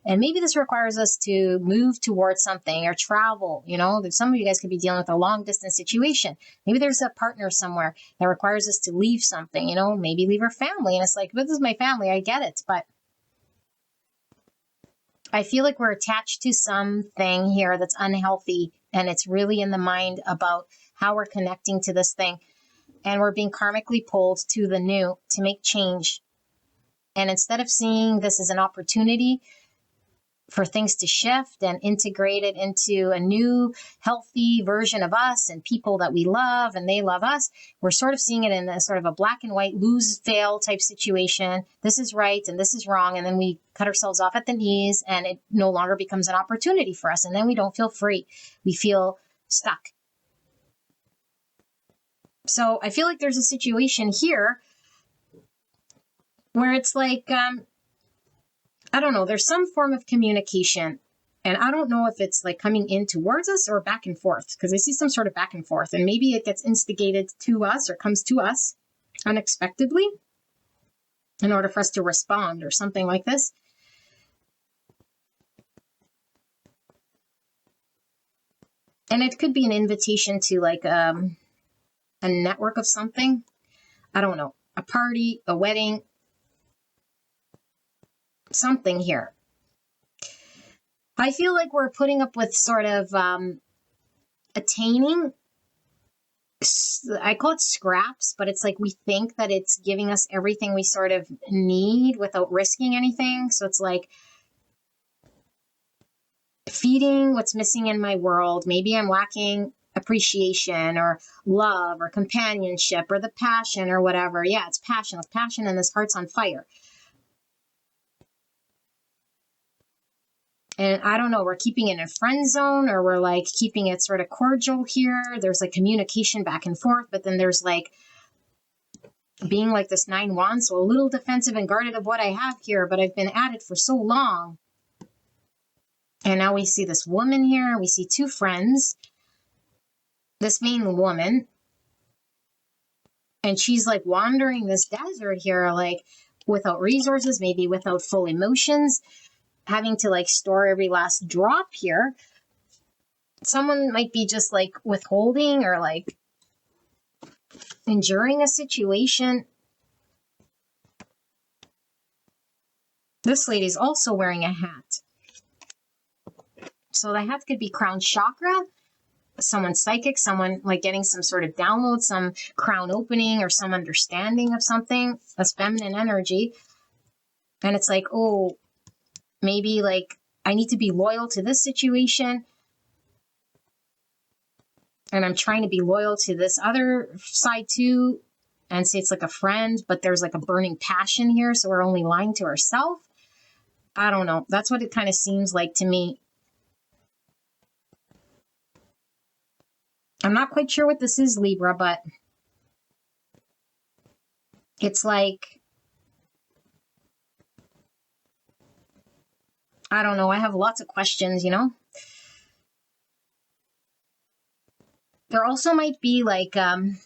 And maybe this requires us to move towards something or travel. You know, some of you guys could be dealing with a long distance situation. Maybe there's a partner somewhere that requires us to leave something, you know, maybe leave our family. And it's like, but this is my family. I get it. But I feel like we're attached to something here that's unhealthy. And it's really in the mind about how we're connecting to this thing. And we're being karmically pulled to the new to make change. And instead of seeing this as an opportunity for things to shift and integrate it into a new healthy version of us and people that we love and they love us, we're sort of seeing it in a sort of a black and white lose fail type situation. This is right and this is wrong. And then we cut ourselves off at the knees and it no longer becomes an opportunity for us. And then we don't feel free. We feel stuck. So I feel like there's a situation here where it's like, I don't know, there's some form of communication, and I don't know if it's like coming in towards us or back and forth, because I see some sort of back and forth, and maybe it gets instigated to us or comes to us unexpectedly in order for us to respond or something like this. And it could be an invitation to like a network of something. I don't know, a party, a wedding, something here. I feel like we're putting up with sort of attaining, I call it scraps, but it's like we think that it's giving us everything we sort of need without risking anything. So it's like feeding what's missing in my world. Maybe I'm lacking appreciation or love or companionship or the passion or whatever. Yeah, it's passion. It's passion and this heart's on fire. And I don't know, we're keeping it in a friend zone or we're like keeping it sort of cordial here. There's like communication back and forth, but then there's like being like this 9 wands. So a little defensive and guarded of what I have here, but I've been at it for so long. And now we see this woman here. We see 2 friends, this main woman. And she's like wandering this desert here, like without resources, maybe without full emotions, having to like store every last drop here. Someone might be just like withholding or like enduring a situation. This lady's also wearing a hat. So the hat could be crown chakra, someone psychic, someone like getting some sort of download, some crown opening or some understanding of something. That's feminine energy. And it's like, oh, maybe like I need to be loyal to this situation. And I'm trying to be loyal to this other side too. And say it's like a friend, but there's like a burning passion here. So we're only lying to ourselves. I don't know. That's what it kind of seems like to me. I'm not quite sure what this is, Libra, but it's like, I don't know. I have lots of questions, you know? There also might be like a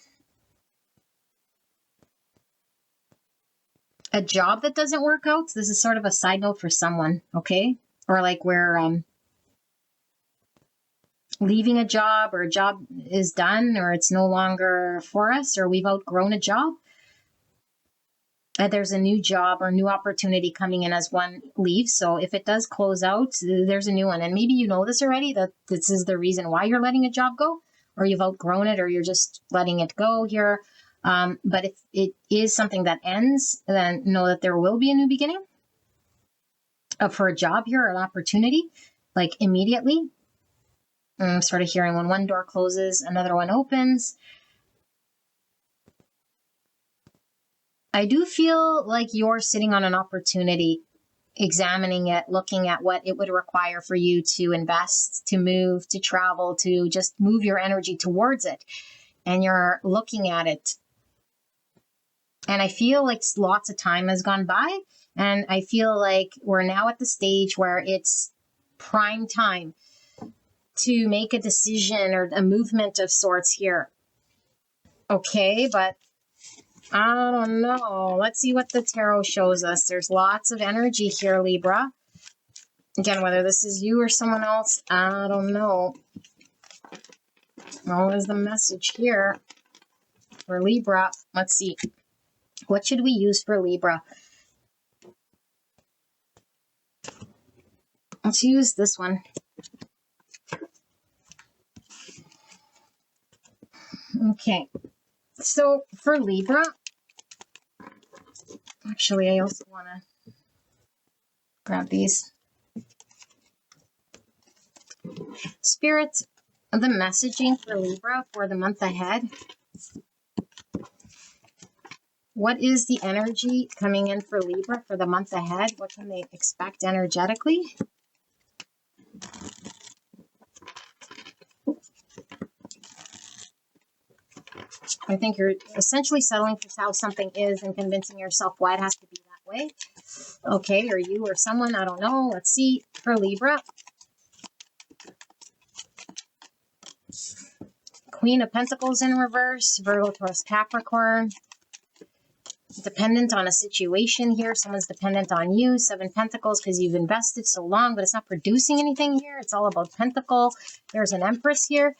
job that doesn't work out. So this is sort of a side note for someone, okay? Or like where leaving a job, or a job is done, or it's no longer for us, or we've outgrown a job. There's a new job or new opportunity coming in as one leaves. So if it does close out, there's a new one. And maybe you know this already, that this is the reason why you're letting a job go, or you've outgrown it, or you're just letting it go here. But if it is something that ends, then know that there will be a new beginning for a job here, or an opportunity, like immediately. I'm sort of hearing when one door closes, another one opens. I do feel like you're sitting on an opportunity, examining it, looking at what it would require for you to invest, to move, to travel, to just move your energy towards it. And you're looking at it. And I feel like lots of time has gone by. And I feel like we're now at the stage where it's prime time to make a decision or a movement of sorts here. Okay, but I don't know. Let's see what the tarot shows us. There's lots of energy here, Libra. Again, whether this is you or someone else, I don't know. What is the message here for Libra? Let's see. What should we use for Libra? Let's use this one. Okay. So for Libra, actually, I also want to grab these. Spirit, the messaging for Libra for the month ahead. What is the energy coming in for Libra for the month ahead? What can they expect energetically? I think you're essentially settling for how something is and convincing yourself why it has to be that way. Okay, or you or someone, I don't know. Let's see for Libra. Queen of Pentacles in reverse, Virgo, Taurus, Capricorn. Dependent on a situation here. Someone's dependent on you. Seven Pentacles because you've invested so long, but it's not producing anything here. It's all about Pentacle. There's an Empress here.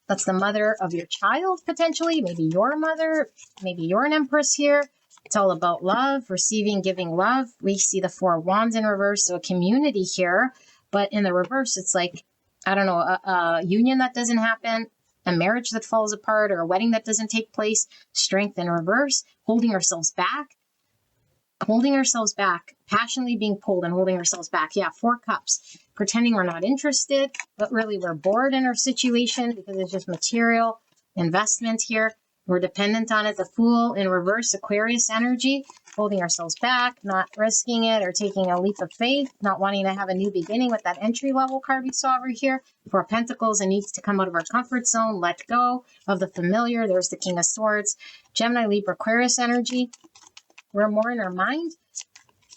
That's the mother of your child, potentially. Maybe your mother. Maybe you're an Empress here. It's all about love, receiving, giving love. We see the Four of Wands in reverse, so a community here. But in the reverse, it's like, I don't know, a union that doesn't happen, a marriage that falls apart, or a wedding that doesn't take place. Strength in reverse, holding ourselves back. Holding ourselves back, passionately being pulled and holding ourselves back. Yeah, Four Cups, pretending we're not interested, but really we're bored in our situation because it's just material investment here. We're dependent on it. The Fool in reverse, Aquarius energy, holding ourselves back, not risking it or taking a leap of faith, not wanting to have a new beginning with that entry level card we saw over here. Four Pentacles, and needs to come out of our comfort zone, let go of the familiar. There's the King of Swords, Gemini, Libra, Aquarius energy. We're more in our mind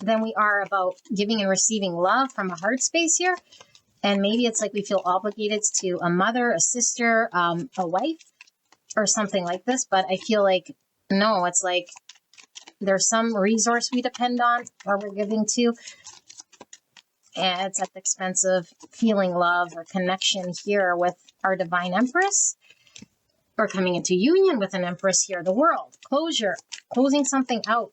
than we are about giving and receiving love from a heart space here. And maybe it's like we feel obligated to a mother, a sister, a wife, or something like this. But I feel like, no, it's like there's some resource we depend on or we're giving to. And it's at the expense of feeling love or connection here with our Divine Empress. Or coming into union with an Empress here, the World, closure, closing something out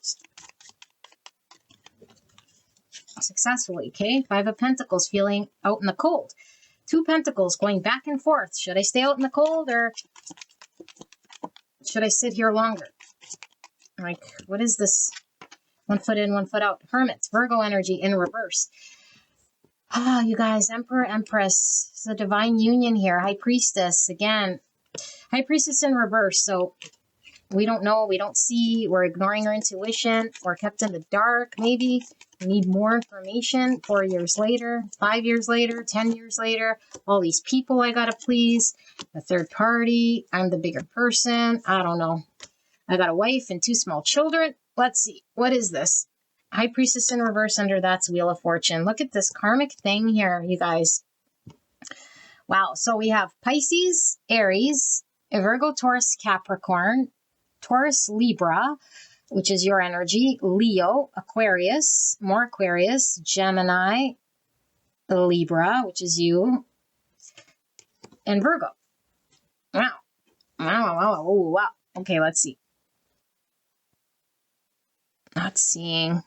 successfully, okay? Five of Pentacles, feeling out in the cold. Two Pentacles, going back and forth. Should I stay out in the cold or should I sit here longer? Like, what is this? 1 foot in, 1 foot out. Hermits, Virgo energy in reverse. Ah, you guys, Emperor, Empress. It's a divine union here. High Priestess, again. High Priestess in reverse, so We don't know. We don't see. We're ignoring our intuition. We're kept in the dark, maybe. We need more information 4 years later, 5 years later, 10 years later. All these people I got to please. A third party. I'm the bigger person. I don't know. I got a wife and 2 small children. Let's see. What is this? High Priestess in reverse under that's Wheel of Fortune. Look at this karmic thing here, you guys. Wow. So we have Pisces, Aries, Virgo, Taurus, Capricorn, Taurus, Libra, which is your energy, Leo, Aquarius, more Aquarius, Gemini, Libra, which is you, and Virgo. Wow. Wow. Oh, wow. Okay, let's see. Not seeing.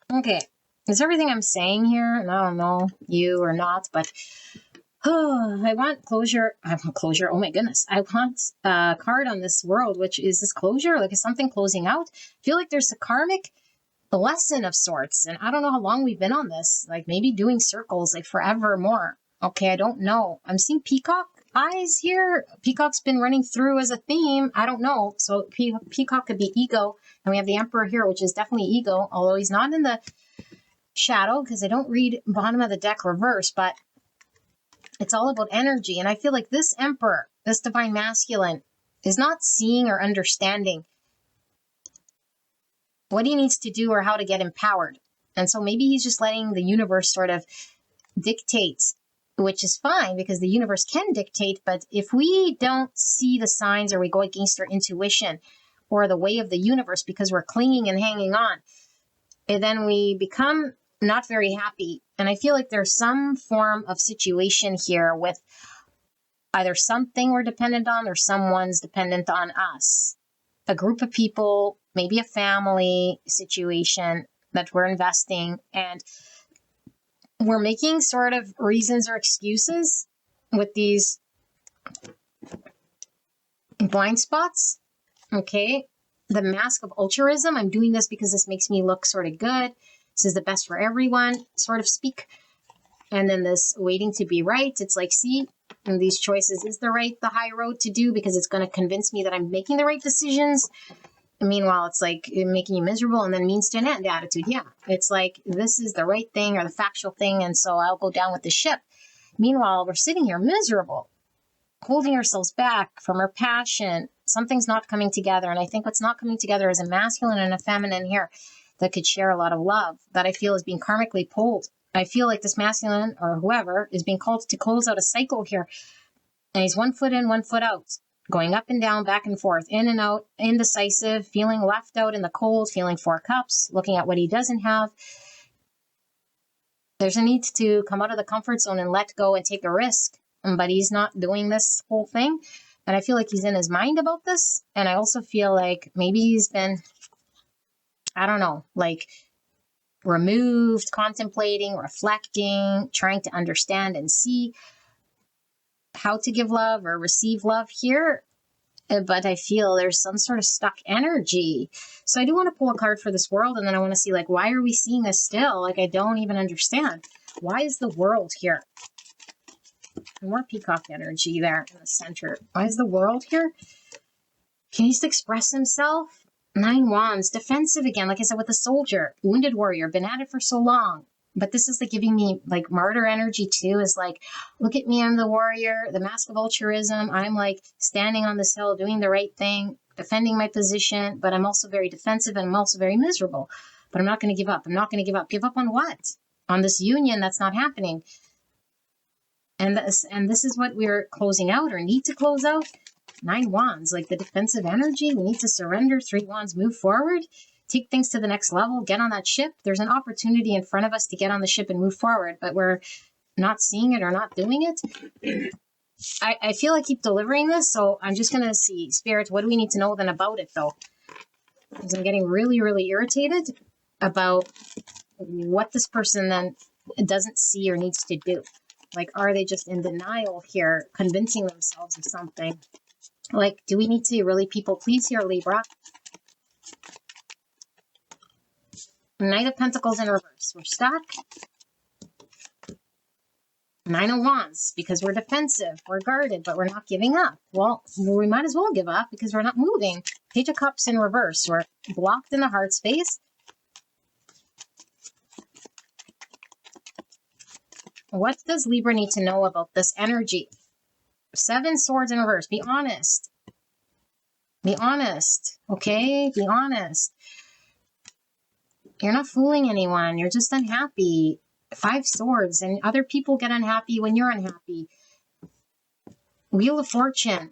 Okay, is everything I'm saying here? And I don't know you or not, but I want closure. I want closure. Oh my goodness. I want a card on this world, which is this closure. Like, is something closing out? I feel like there's a karmic lesson of sorts. And I don't know how long we've been on this. Like, maybe doing circles, like forever more. Okay, I don't know. I'm seeing peacock eyes here. Peacock's been running through as a theme. I don't know. So peacock could be ego. And we have the emperor here, which is definitely ego, although he's not in the shadow because I don't read bottom of the deck reverse, but it's all about energy. And I feel like this emperor, this divine masculine, is not seeing or understanding what he needs to do or how to get empowered. And so maybe he's just letting the universe sort of dictate, which is fine because the universe can dictate. But if we don't see the signs or we go against our intuition or the way of the universe because we're clinging and hanging on, and then we become not very happy. And I feel like there's some form of situation here with either something we're dependent on or someone's dependent on us. A group of people, maybe a family situation that we're investing, and we're making sort of reasons or excuses with these blind spots. Okay. The mask of altruism. I'm doing this because this makes me look sort of good. This is the best for everyone, sort of speak. And then this waiting to be right. It's like, see, and these choices is the high road to do because it's going to convince me that I'm making the right decisions. And meanwhile, it's like making you miserable and then means to an end attitude. Yeah. It's like, this is the right thing or the factual thing. And so I'll go down with the ship. Meanwhile, we're sitting here miserable, holding ourselves back from our passion. Something's not coming together. And I think what's not coming together is a masculine and a feminine here that could share a lot of love that I feel is being karmically pulled. I feel like this masculine or whoever is being called to close out a cycle here. And he's 1 foot in, 1 foot out, going up and down, back and forth, in and out, indecisive, feeling left out in the cold, feeling 4 cups, looking at what he doesn't have. There's a need to come out of the comfort zone and let go and take a risk. But he's not doing this whole thing. And I feel like he's in his mind about this. And I also feel like maybe he's been, I don't know, like removed, contemplating, reflecting, trying to understand and see how to give love or receive love here. But I feel there's some sort of stuck energy. So I do want to pull a card for this world. And then I want to see, like, why are we seeing this still? Like, I don't even understand. Why is the world here? More peacock energy there in the center. Why is the world here? Can he just express himself? 9 wands, defensive again. Like I said, with the soldier, wounded warrior, been at it for so long. But this is like giving me like martyr energy too. Is like, look at me, I'm the warrior, the mask of altruism. I'm like standing on this hill, doing the right thing, defending my position. But I'm also very defensive and I'm also very miserable. But I'm not going to give up. I'm not going to give up. Give up on what? On this union that's not happening. And this is what we're closing out or need to close out. 9 wands, like the defensive energy. We need to surrender. 3 wands, move forward, take things to the next level, get on that ship. There's an opportunity in front of us to get on the ship and move forward, but we're not seeing it or not doing it. I feel I keep delivering this, so I'm just going to see, Spirit, what do we need to know then about it, though? Because I'm getting really, really irritated about what this person then doesn't see or needs to do. Like, are they just in denial here, convincing themselves of something? Like, do we need to really people please here, Libra? Knight of Pentacles in reverse. We're stuck. Nine of Wands, because we're defensive, we're guarded, but we're not giving up. Well, we might as well give up because we're not moving. Page of Cups in reverse. We're blocked in the heart space. What does Libra need to know about this energy? Seven Swords in reverse. Be honest. Be honest. Okay? Be honest. You're not fooling anyone. You're just unhappy. Five Swords, and other people get unhappy when you're unhappy. Wheel of Fortune.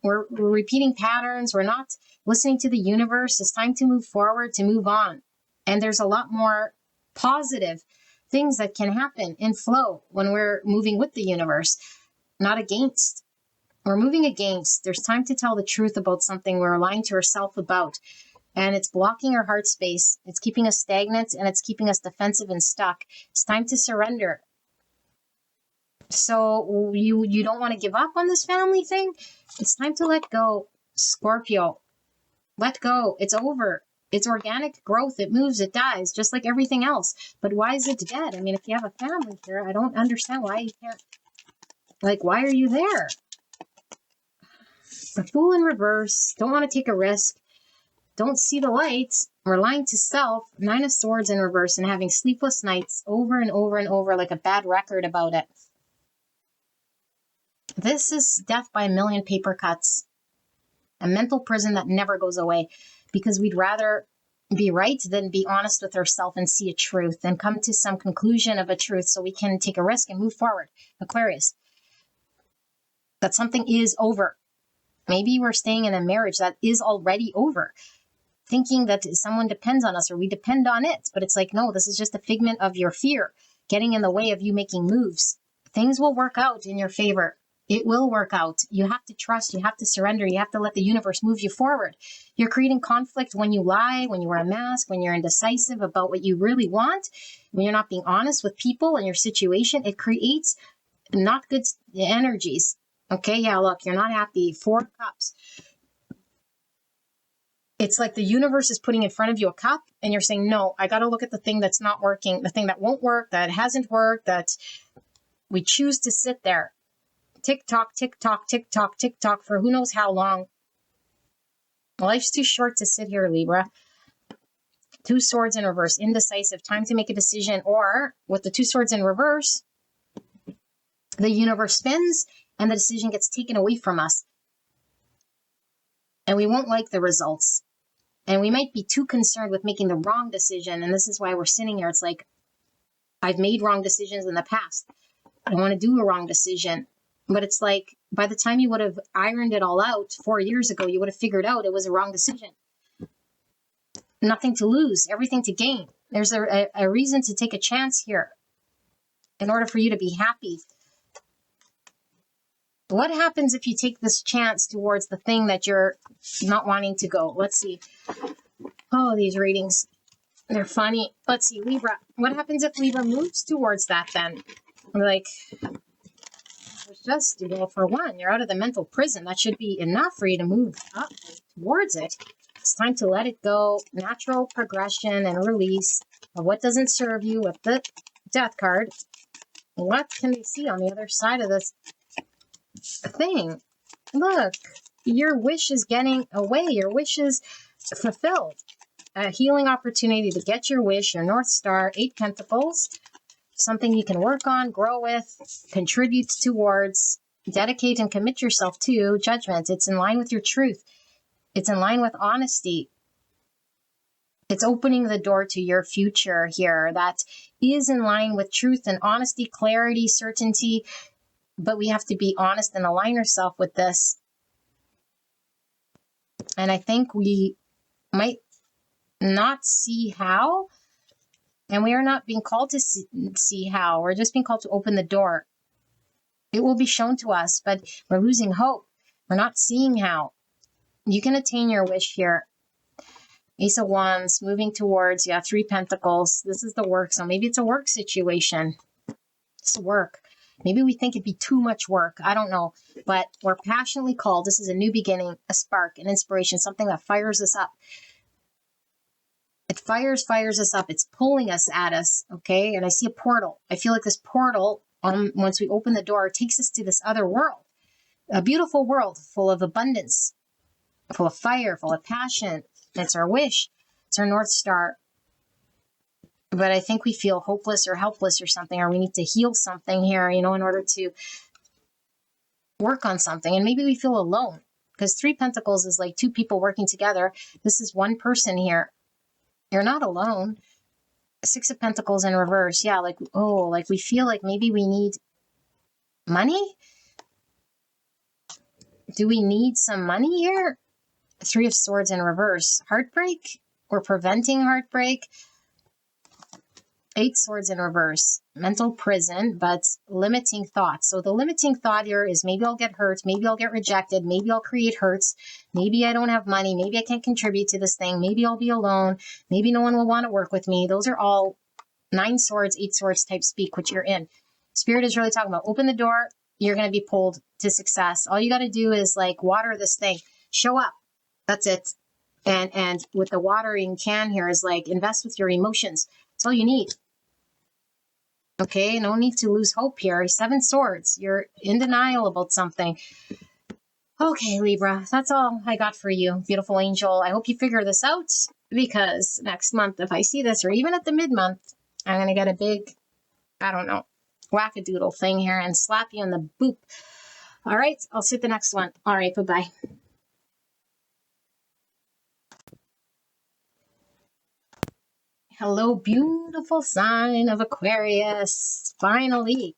We're repeating patterns. We're not listening to the universe. It's time to move forward, to move on. And there's a lot more positive things that can happen in flow when we're moving with the universe, not against. We're moving against. There's time to tell the truth about something we're lying to ourselves about. And it's blocking our heart space. It's keeping us stagnant, and it's keeping us defensive and stuck. It's time to surrender. So you don't want to give up on this family thing? It's time to let go, Scorpio. Let go. It's over. It's organic growth. It moves. It dies, just like everything else. But why is it dead? I mean, if you have a family here, I don't understand why you can't. Like, why are you there? The Fool in reverse. Don't want to take a risk. Don't see the lights. We're lying to self. Nine of Swords in reverse and having sleepless nights over and over and over, like a bad record about it. This is death by a million paper cuts. A mental prison that never goes away, because we'd rather be right than be honest with ourselves and see a truth and come to some conclusion of a truth so we can take a risk and move forward. Aquarius. That something is over. Maybe we're staying in a marriage that is already over, thinking that someone depends on us or we depend on it. But it's like, no, this is just a figment of your fear getting in the way of you making moves. Things will work out in your favor. It will work out. You have to trust. You have to surrender. You have to let the universe move you forward. You're creating conflict when you lie, when you wear a mask, when you're indecisive about what you really want, when you're not being honest with people and your situation. It creates not good energies. Okay, yeah, look, you're not happy. Four of Cups. It's like the universe is putting in front of you a cup and you're saying, no, I got to look at the thing that's not working, the thing that won't work, that hasn't worked, that we choose to sit there. Tick tock, tick tock, tick tock, tick tock for who knows how long. Life's too short to sit here, Libra. Two Swords in reverse, indecisive, time to make a decision. Or with the Two Swords in reverse, the universe spins and the decision gets taken away from us. And we won't like the results. And we might be too concerned with making the wrong decision. And this is why we're sitting here. It's like, I've made wrong decisions in the past. I want to do a wrong decision. But it's like, by the time you would have ironed it all out 4 years ago, you would have figured out it was a wrong decision. Nothing to lose, everything to gain. There's a reason to take a chance here in order for you to be happy. What happens if you take this chance towards the thing that you're not wanting to go? Let's see. Oh, these readings, they're funny. Let's see, Libra. What happens if Libra moves towards that then? Like, it's just, for one, you're out of the mental prison. That should be enough for you to move up towards it. It's time to let it go. Natural progression and release of what doesn't serve you with the Death card. What can we see on the other side of this thing? Look, your wish is getting away. Your wish is fulfilled. A healing opportunity to get your wish, your North Star, 8 Pentacles. Something you can work on, grow with, contribute towards, dedicate and commit yourself to. Judgment. It's in line with your truth. It's in line with honesty. It's opening the door to your future here that is in line with truth and honesty, clarity, certainty. But we have to be honest and align ourselves with this. And I think we might not see how. And we are not being called to see how. We're just being called to open the door. It will be shown to us, but we're losing hope. We're not seeing how. You can attain your wish here. Ace of Wands, moving towards, 3 Pentacles. This is the work. So maybe it's a work situation. It's work. Maybe we think it'd be too much work. I don't know. But we're passionately called. This is a new beginning, a spark, an inspiration, something that fires us up. It fires us up. It's pulling us at us, okay? And I see a portal. I feel like this portal, once we open the door, takes us to this other world. A beautiful world full of abundance, full of fire, full of passion. It's our wish. It's our North Star. But I think we feel hopeless or helpless or something, or we need to heal something here, you know, in order to work on something. And maybe we feel alone, because 3 Pentacles is like 2 people working together. This is 1 person here. You're not alone. 6 of Pentacles in reverse. Yeah, like, oh, like we feel like maybe we need money. Do we need some money here? 3 of Swords in reverse. Heartbreak? We're preventing heartbreak. 8 Swords in reverse. Mental prison, but limiting thoughts. So the limiting thought here is maybe I'll get hurt. Maybe I'll get rejected. Maybe I'll create hurts. Maybe I don't have money. Maybe I can't contribute to this thing. Maybe I'll be alone. Maybe no one will want to work with me. Those are all 9 Swords, 8 Swords type speak, which you're in. Spirit is really talking about open the door. You're going to be pulled to success. All you got to do is like water this thing. Show up. That's it. And with the watering can here is like invest with your emotions. That's all you need. Okay, no need to lose hope here. 7 Swords. You're in denial about something. Okay, Libra, that's all I got for you, beautiful angel. I hope you figure this out, because next month, if I see this, or even at the mid-month, I'm going to get a big, I don't know, wackadoodle thing here and slap you in the boop. All right, I'll see you at the next one. All right, bye-bye. Hello, beautiful sign of Aquarius. Finally,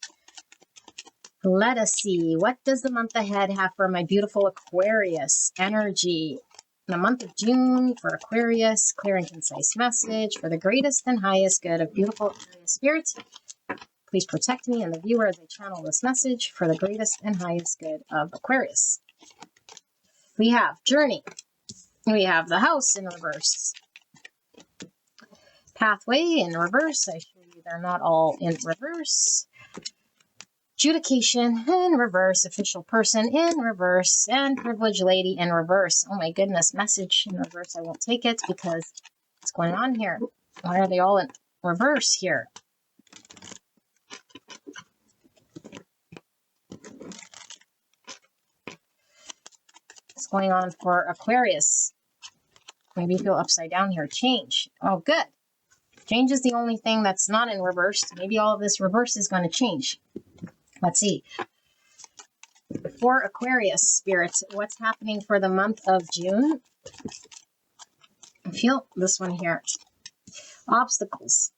let us see. What does the month ahead have for my beautiful Aquarius energy? The month of June for Aquarius, clear and concise message for the greatest and highest good of beautiful Aquarius spirit. Please protect me and the viewer as I channel this message for the greatest and highest good of Aquarius. We have journey. We have the house in reverse. Pathway in reverse. I show you they're not all in reverse. Adjudication in reverse. Official person in reverse. And privileged lady in reverse. Oh my goodness. Message in reverse. I won't take it because what's going on here? Why are they all in reverse here? What's going on for Aquarius? Maybe you feel upside down here. Change. Oh, good. Change is the only thing that's not in reverse. Maybe all of this reverse is going to change. Let's see. For Aquarius spirit, what's happening for the month of June? I feel this one here. Obstacles.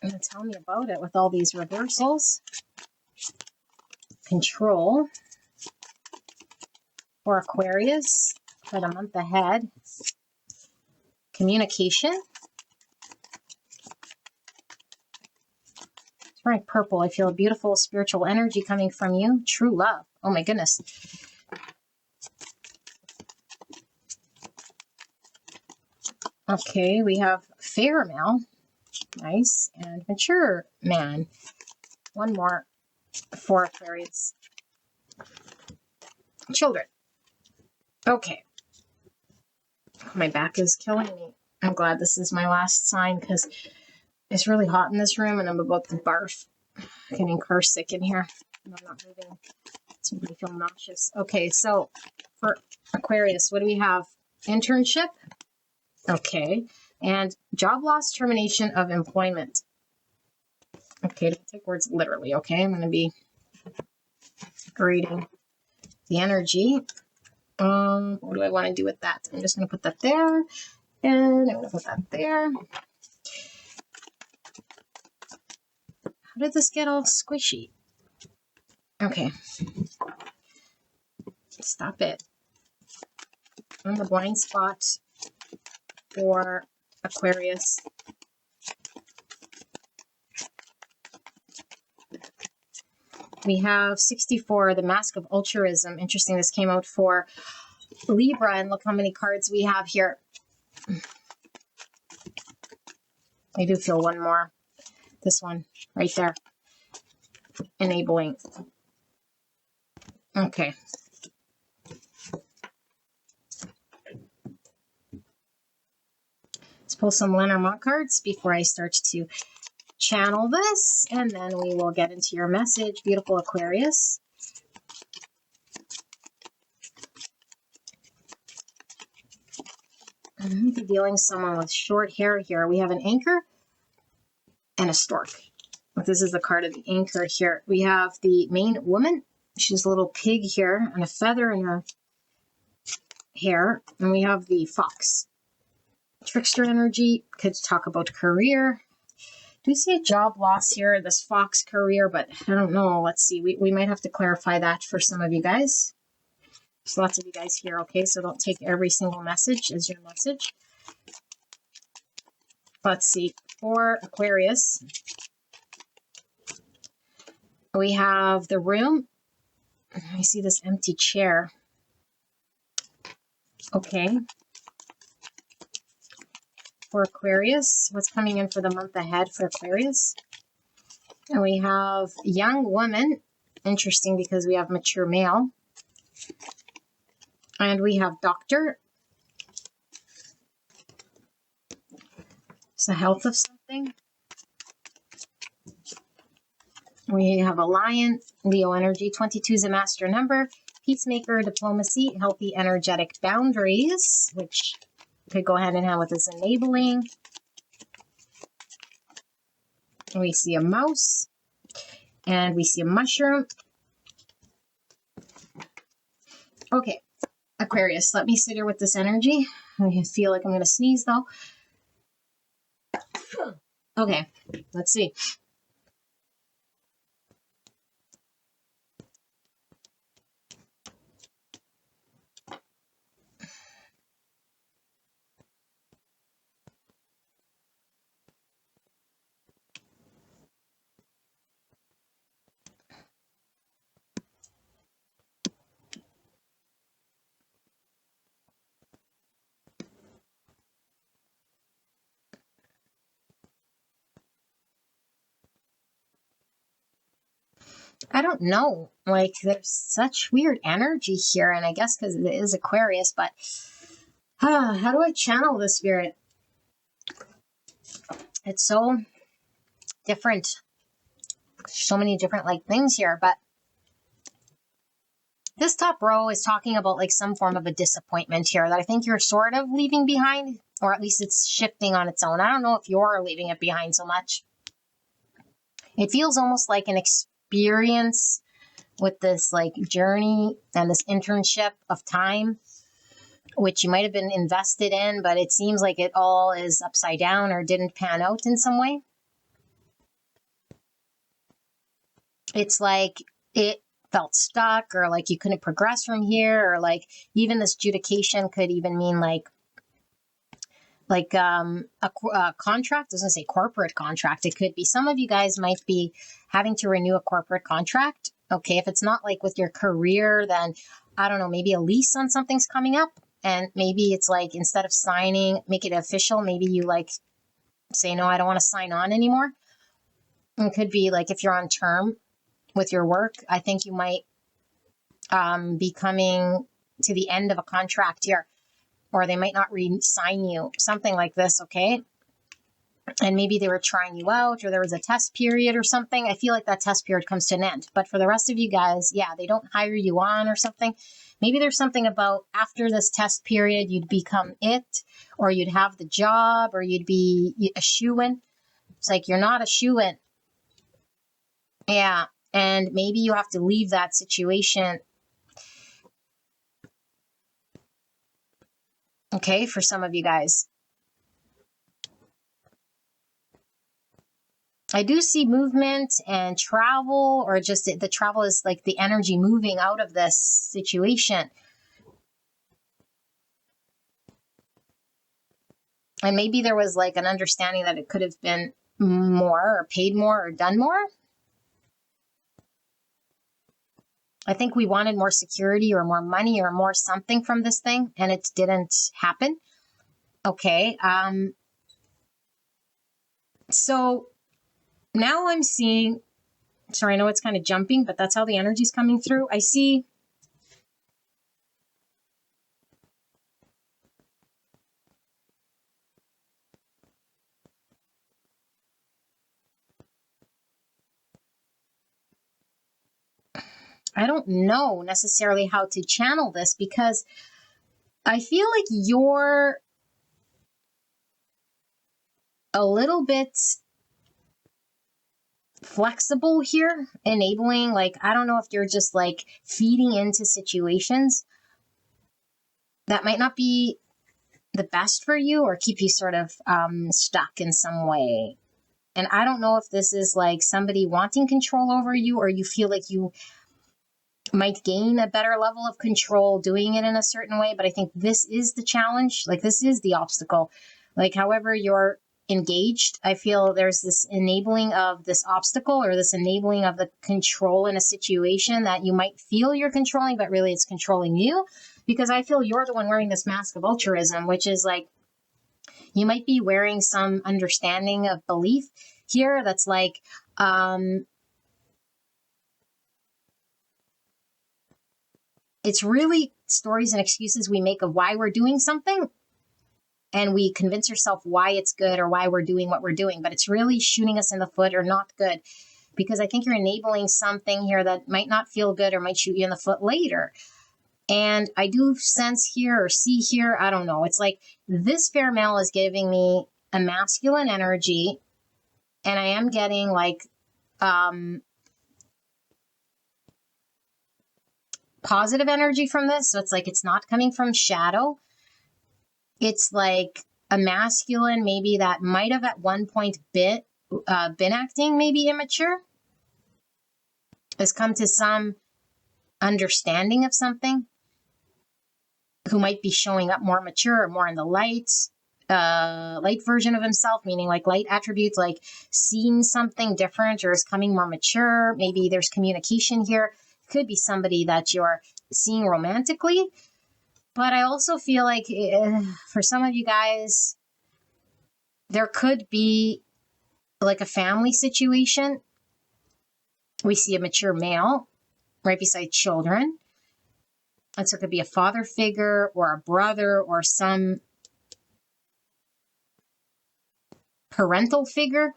Tell me about it with all these reversals. Control. For Aquarius for the month ahead. Communication. Right, purple. I feel a beautiful spiritual energy coming from you. True love. Oh my goodness. Okay, we have fair male. Nice. And mature man. One more for Aquarius. Children. Okay. My back is killing me. I'm glad this is my last sign because it's really hot in this room and I'm about to barf. I'm getting car sick in here. I'm not moving. It's making me feel nauseous. Okay, so for Aquarius, what do we have? Internship. Okay. And job loss, termination of employment. Okay, don't take words literally, okay? I'm going to be reading the energy. What do I want to do with that? I'm just going to put that there. And I'm going to put that there. How did this get all squishy? Okay. Stop it. On the blind spot for Aquarius. We have 64, the Mask of Altruism. Interesting, this came out for Libra, and look how many cards we have here. I do feel one more. This one right there. Enabling. Okay. Let's pull some Lenormand cards before I start to channel this, and then we will get into your message, beautiful Aquarius. I'm dealing someone with short hair here. We have an anchor and a stork. This is the card of the anchor here. We have the main woman. She's a little pig here and a feather in her hair. And we have the fox. Trickster energy. Could talk about career. Do you see a job loss here? This fox career, but I don't know. Let's see. We might have to clarify that for some of you guys. There's lots of you guys here, okay? So don't take every single message as your message. Let's see. For Aquarius, we have the room. I see this empty chair. Okay. For Aquarius, what's coming in for the month ahead for Aquarius? And we have young woman. Interesting because we have mature male. And we have doctor. It's the health of something. We have a lion, Leo energy. 22 is a master number. Peacemaker, diplomacy, healthy energetic boundaries, which could go hand in hand with this enabling. We see a mouse. And we see a mushroom. Okay. Aquarius, let me sit here with this energy. I feel like I'm going to sneeze though. Okay, let's see. I don't know. Like, there's such weird energy here, and I guess because it is Aquarius, but how do I channel the spirit? It's so different. So many different, like, things here, but this top row is talking about, like, some form of a disappointment here that I think you're sort of leaving behind, or at least it's shifting on its own. I don't know if you're leaving it behind so much. It feels almost like an experience with this like journey and this internship of time, which you might have been invested in, but it seems like it all is upside down or didn't pan out in some way. It's like it felt stuck, or like you couldn't progress from here, or like even this adjudication could even mean like a contract. I was going to say corporate contract. It could be some of you guys might be having to renew a corporate contract. Okay, if it's not like with your career, then I don't know, maybe a lease on something's coming up, and maybe it's like instead of signing, make it official, maybe you like say, no, I don't want to sign on anymore. It could be like if you're on term with your work, I think you might be coming to the end of a contract here, or they might not re-sign you, something like this, okay? And maybe they were trying you out, or there was a test period or something. I feel like that test period comes to an end. But for the rest of you guys, yeah, they don't hire you on or something. Maybe there's something about after this test period, you'd become it, or you'd have the job, or you'd be a shoo-in. It's like you're not a shoo-in. Yeah, and maybe you have to leave that situation. Okay, for some of you guys. I do see movement and travel, or just the travel is like the energy moving out of this situation. And maybe there was like an understanding that it could have been more, or paid more, or done more. I think we wanted more security or more money or more something from this thing, and it didn't happen. Okay. So now I'm seeing, sorry, I know it's kind of jumping, but that's how the energy's coming through. I see I don't know necessarily how to channel this, because I feel like you're a little bit flexible here, enabling, like, I don't know if you're just like feeding into situations that might not be the best for you or keep you sort of stuck in some way. And I don't know if this is like somebody wanting control over you, or you feel like you might gain a better level of control doing it in a certain way. But I think this is the challenge. Like, this is the obstacle. Like, however you're engaged, I feel there's this enabling of this obstacle, or this enabling of the control in a situation that you might feel you're controlling, but really it's controlling you. Because I feel you're the one wearing this mask of altruism, which is like, you might be wearing some understanding of belief here that's like, it's really stories and excuses we make of why we're doing something. And we convince ourselves why it's good or why we're doing what we're doing. But it's really shooting us in the foot, or not good. Because I think you're enabling something here that might not feel good or might shoot you in the foot later. And I do sense here or see here, I don't know. It's like this fair male is giving me a masculine energy. And I am getting like positive energy from this. So it's like it's not coming from shadow. It's like a masculine, maybe that might have at one point been acting maybe immature, has come to some understanding of something, who might be showing up more mature or more in the light version of himself, meaning like light attributes, like seeing something different, or is coming more mature. Maybe there's communication here. Could be somebody that you're seeing romantically. But I also feel like for some of you guys, there could be like a family situation. We see a mature male right beside children. And so it could be a father figure or a brother or some parental figure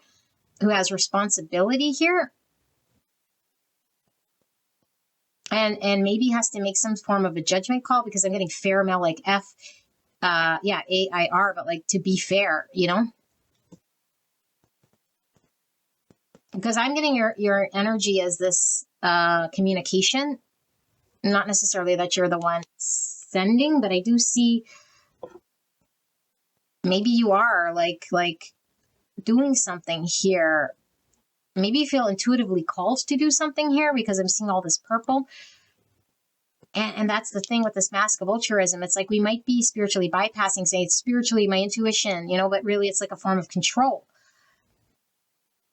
who has responsibility here. And maybe has to make some form of a judgment call, because I'm getting fair male, like A-I-R, but like to be fair, you know? Because I'm getting your energy as this communication, not necessarily that you're the one sending, but I do see maybe you are like doing something here. Maybe you feel intuitively called to do something here, because I'm seeing all this purple. And that's the thing with this mask of altruism. It's like we might be spiritually bypassing, say it's spiritually my intuition, you know, but really it's like a form of control.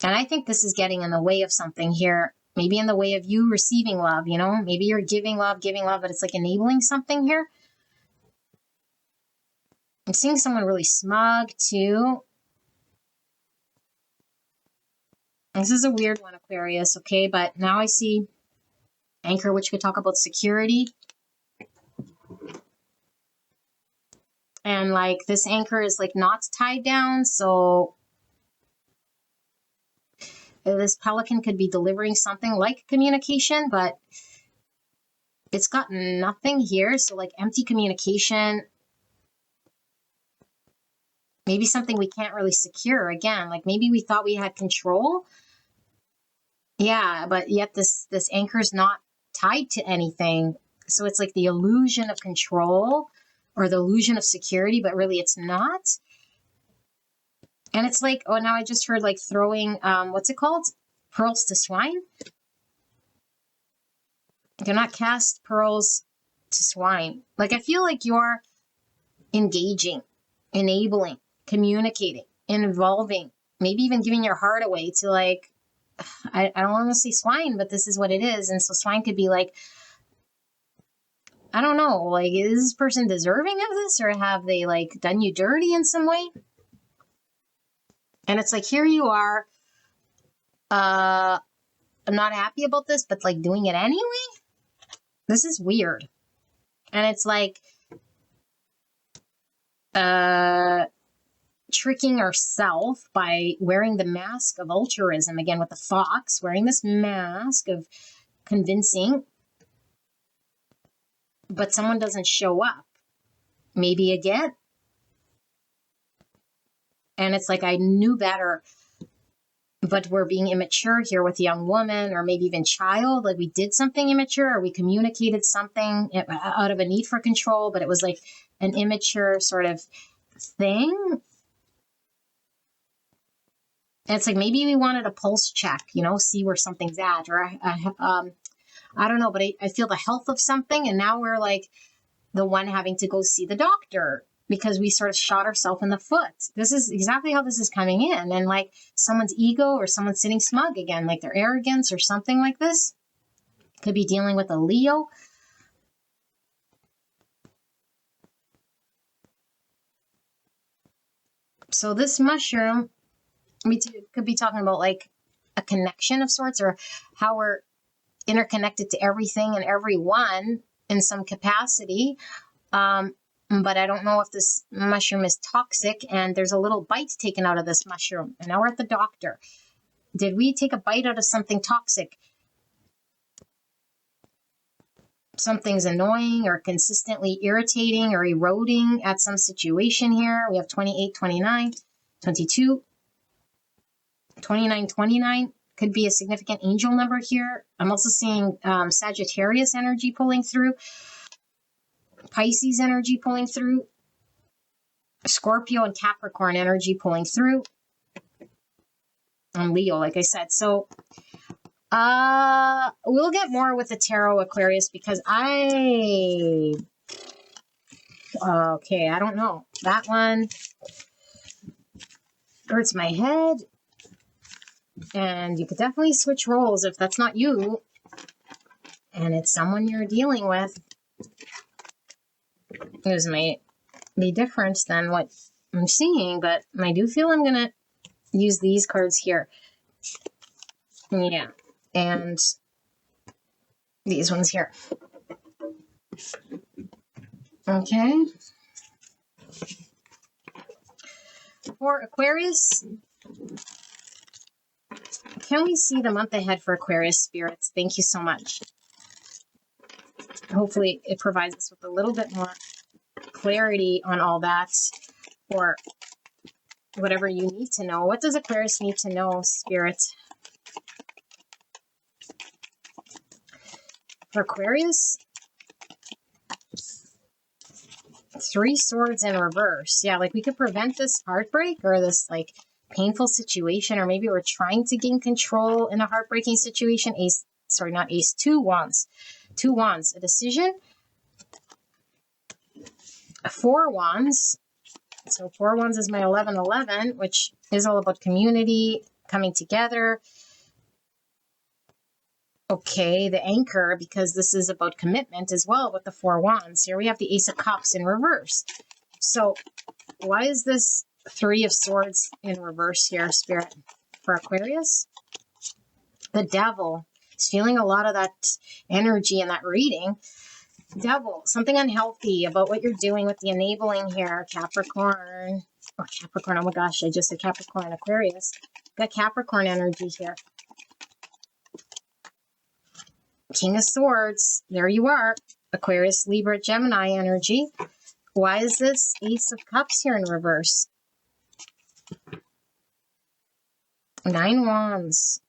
And I think this is getting in the way of something here. Maybe in the way of you receiving love, you know, maybe you're giving love, but it's like enabling something here. I'm seeing someone really smug too. This is a weird one, Aquarius, okay? But now I see anchor, which could talk about security. And like this anchor is like not tied down. So this pelican could be delivering something like communication, but it's got nothing here. So like empty communication. Maybe something we can't really secure again. Like maybe we thought we had control. Yeah, but yet this anchor is not tied to anything. So it's like the illusion of control or the illusion of security, but really it's not. And it's like, oh, now I just heard like throwing, what's it called? Pearls to swine. Do not cast pearls to swine. Like I feel like you're engaging, enabling, communicating, involving, maybe even giving your heart away to like, I don't want to say swine, but this is what it is. And so swine could be like, I don't know, like, is this person deserving of this, or have they like done you dirty in some way? And it's like, here you are, I'm not happy about this, but like doing it anyway. This is weird. And it's like, tricking ourselves by wearing the mask of altruism, again with the fox, wearing this mask of convincing but someone doesn't show up. Maybe again. And it's like, I knew better, but we're being immature here with a young woman, or maybe even child. Like we did something immature, or we communicated something out of a need for control, but it was like an immature sort of thing. And it's like, maybe we wanted a pulse check, you know, see where something's at, or I don't know, but I feel the health of something. And now we're like the one having to go see the doctor because we sort of shot ourselves in the foot. This is exactly how this is coming in. And like someone's ego, or someone sitting smug again, like their arrogance or something like this. Could be dealing with a Leo. So this mushroom, we could be talking about like a connection of sorts, or how we're interconnected to everything and everyone in some capacity. But I don't know if this mushroom is toxic, and there's a little bite taken out of this mushroom. And now we're at the doctor. Did we take a bite out of something toxic? Something's annoying or consistently irritating or eroding at some situation here. We have 28, 29, 22, 29, 29. Could be a significant angel number here. I'm also seeing Sagittarius energy pulling through. Pisces energy pulling through. Scorpio and Capricorn energy pulling through. And Leo, like I said. So we'll get more with the tarot, Aquarius, because I don't know. That one hurts my head. And you could definitely switch roles if that's not you and it's someone you're dealing with. This may be different than what I'm seeing, but I do feel I'm going to use these cards here. Yeah. And these ones here. Okay. For Aquarius, can we see the month ahead for Aquarius spirits? Thank you so much. Hopefully it provides us with a little bit more clarity on all that, or whatever you need to know. What does Aquarius need to know, Spirit? For Aquarius, 3 swords in reverse. Yeah, like we could prevent this heartbreak or this like painful situation, or maybe we're trying to gain control in a heartbreaking situation. Two wands. 2 wands, a decision. 4 wands. So 4 wands is my 11-11, which is all about community, coming together. Okay, the anchor, because this is about commitment as well with the 4 wands. Here we have the Ace of Cups in reverse. So why is this 3 of Swords in reverse here, Spirit? For Aquarius, the Devil is feeling a lot of that energy in that reading. Devil, something unhealthy about what you're doing with the enabling here, Capricorn. Oh, Capricorn, oh my gosh, I just said Capricorn, Aquarius. Got Capricorn energy here. King of Swords, there you are. Aquarius, Libra, Gemini energy. Why is this Ace of Cups here in reverse? 9 wands.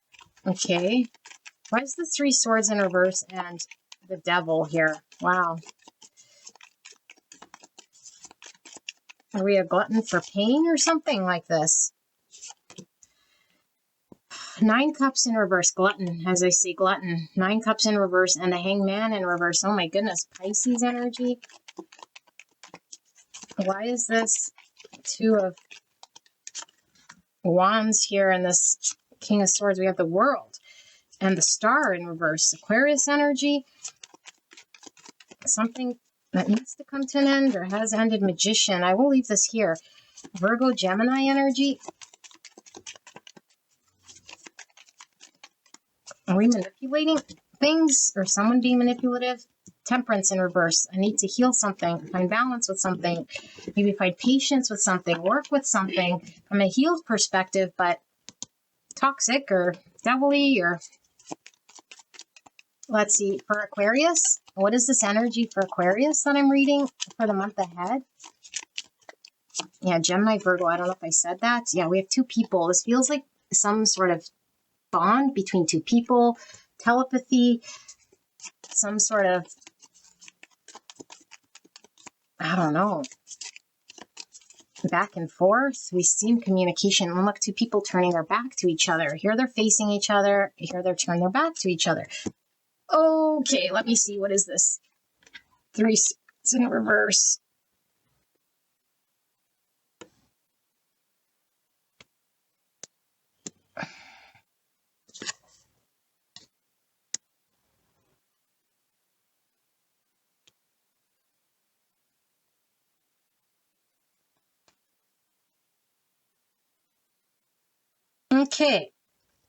Okay. Why is the 3 swords in reverse and the Devil here? Wow. Are we a glutton for pain or something like this? 9 cups in reverse, glutton, as I say, glutton. 9 cups in reverse and the Hangman in reverse. Oh my goodness, Pisces energy. Why is this 2 of wands here and this King of Swords? We have the World and the Star in reverse. Aquarius energy. Something that needs to come to an end or has ended. Magician. I will leave this here. Virgo, Gemini energy. Are we manipulating things or someone being manipulative? Temperance in reverse. I need to heal something, find balance with something, maybe find patience with something, work with something from a healed perspective, but toxic or devilly or Let's see, for Aquarius, what is this energy for Aquarius that I'm reading for the month ahead? Yeah, Gemini, Virgo, I don't know if I said that. Yeah, we have two people. This feels like some sort of bond between two people, telepathy, some sort of, I don't know, back and forth. We see communication. And look, two people turning their back to each other. Here they're facing each other. Here they're turning their back to each other. Okay, let me see. What is this? 3 Swords in reverse. Okay.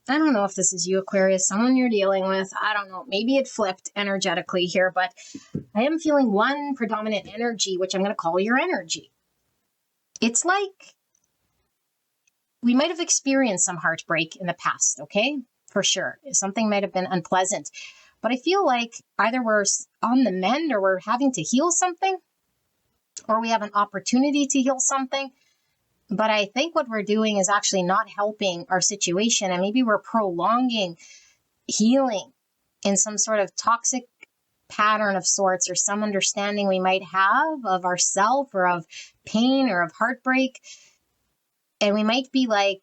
I don't know if this is you, Aquarius, someone you're dealing with. I don't know. Maybe it flipped energetically here, but I am feeling one predominant energy, which I'm going to call your energy. It's like we might have experienced some heartbreak in the past, okay? For sure. Something might have been unpleasant. But I feel like either we're on the mend or we're having to heal something, or we have an opportunity to heal something. But I think what we're doing is actually not helping our situation, and maybe we're prolonging healing in some sort of toxic pattern of sorts, or some understanding we might have of ourself or of pain or of heartbreak. And we might be like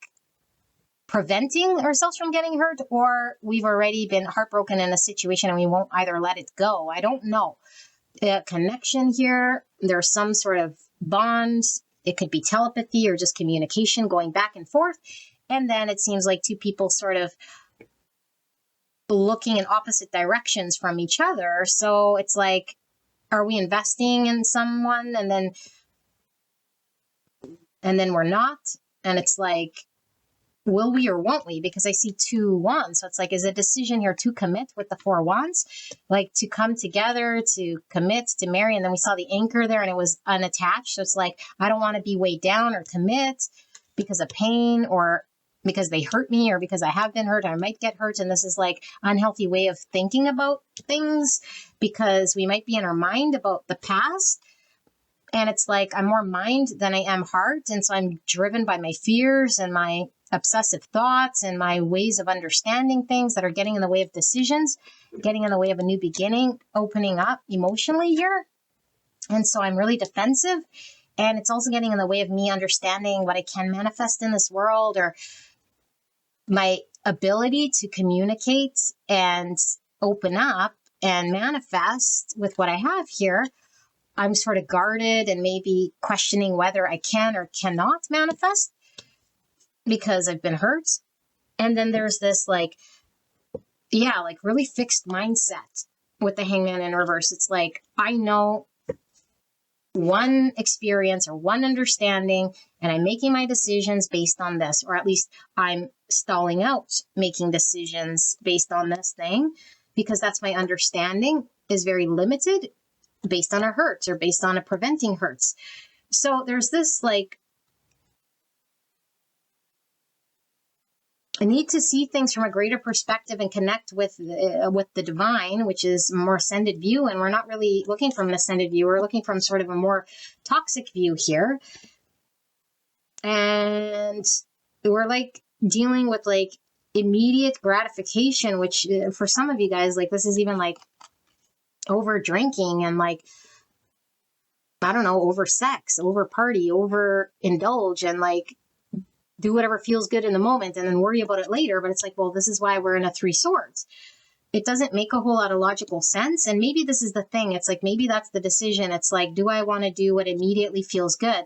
preventing ourselves from getting hurt, or we've already been heartbroken in a situation and we won't either let it go. I don't know. A connection here. There's some sort of bond. It could be telepathy or just communication going back and forth. And then it seems like two people sort of looking in opposite directions from each other. So it's like, are we investing in someone and then we're not? And it's like, will we or won't we? Because I see 2 wands. So it's like, is a decision here to commit with the 4 wands, like to come together, to commit, to marry. And then we saw the anchor there and it was unattached. So it's like, I don't want to be weighed down or commit because of pain or because they hurt me or because I have been hurt or I might get hurt. And this is like unhealthy way of thinking about things because we might be in our mind about the past. And it's like, I'm more mind than I am heart. And so I'm driven by my fears and my obsessive thoughts and my ways of understanding things that are getting in the way of decisions, getting in the way of a new beginning, opening up emotionally here. And so I'm really defensive. And it's also getting in the way of me understanding what I can manifest in this world or my ability to communicate and open up and manifest with what I have here. I'm sort of guarded and maybe questioning whether I can or cannot manifest because I've been hurt. And then there's this like really fixed mindset with the Hangman in reverse. It's like, I know one experience or one understanding, and I'm making my decisions based on this, or at least I'm stalling out making decisions based on this thing because that's my understanding is very limited based on a hurt or based on a preventing hurts. So there's this like, I need to see things from a greater perspective and connect with the divine, which is a more ascended view. And we're not really looking from an ascended view. We're looking from sort of a more toxic view here. And we're like dealing with like immediate gratification, which for some of you guys, like this is even like over drinking and like, I don't know, over sex, over party, over indulge and like do whatever feels good in the moment and then worry about it later. But it's like, well, this is why we're in a 3 swords. It doesn't make a whole lot of logical sense. And maybe this is the thing. It's like, maybe that's the decision. It's like, do I want to do what immediately feels good?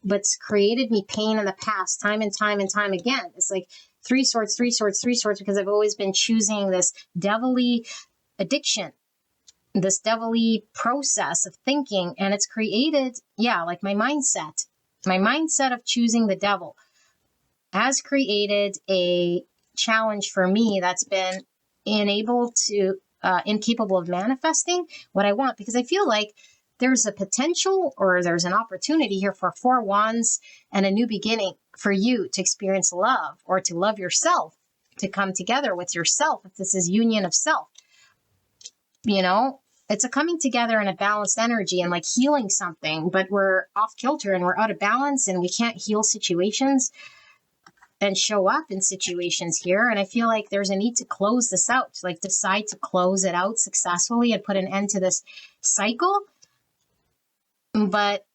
But it's created me pain in the past, time and time and time again. It's like 3 swords, 3 swords, 3 swords, because I've always been choosing this devilly addiction, this devilly process of thinking. And it's created, like my mindset of choosing the devil has created a challenge for me that's been incapable of manifesting what I want, because I feel like there's a potential or there's an opportunity here for 4 wands and a new beginning for you to experience love or to love yourself, to come together with yourself. If this is union of self, you know, it's a coming together and a balanced energy and like healing something, but we're off kilter and we're out of balance and we can't heal situations and show up in situations here. And I feel like there's a need to close this out, like decide to close it out successfully and put an end to this cycle. But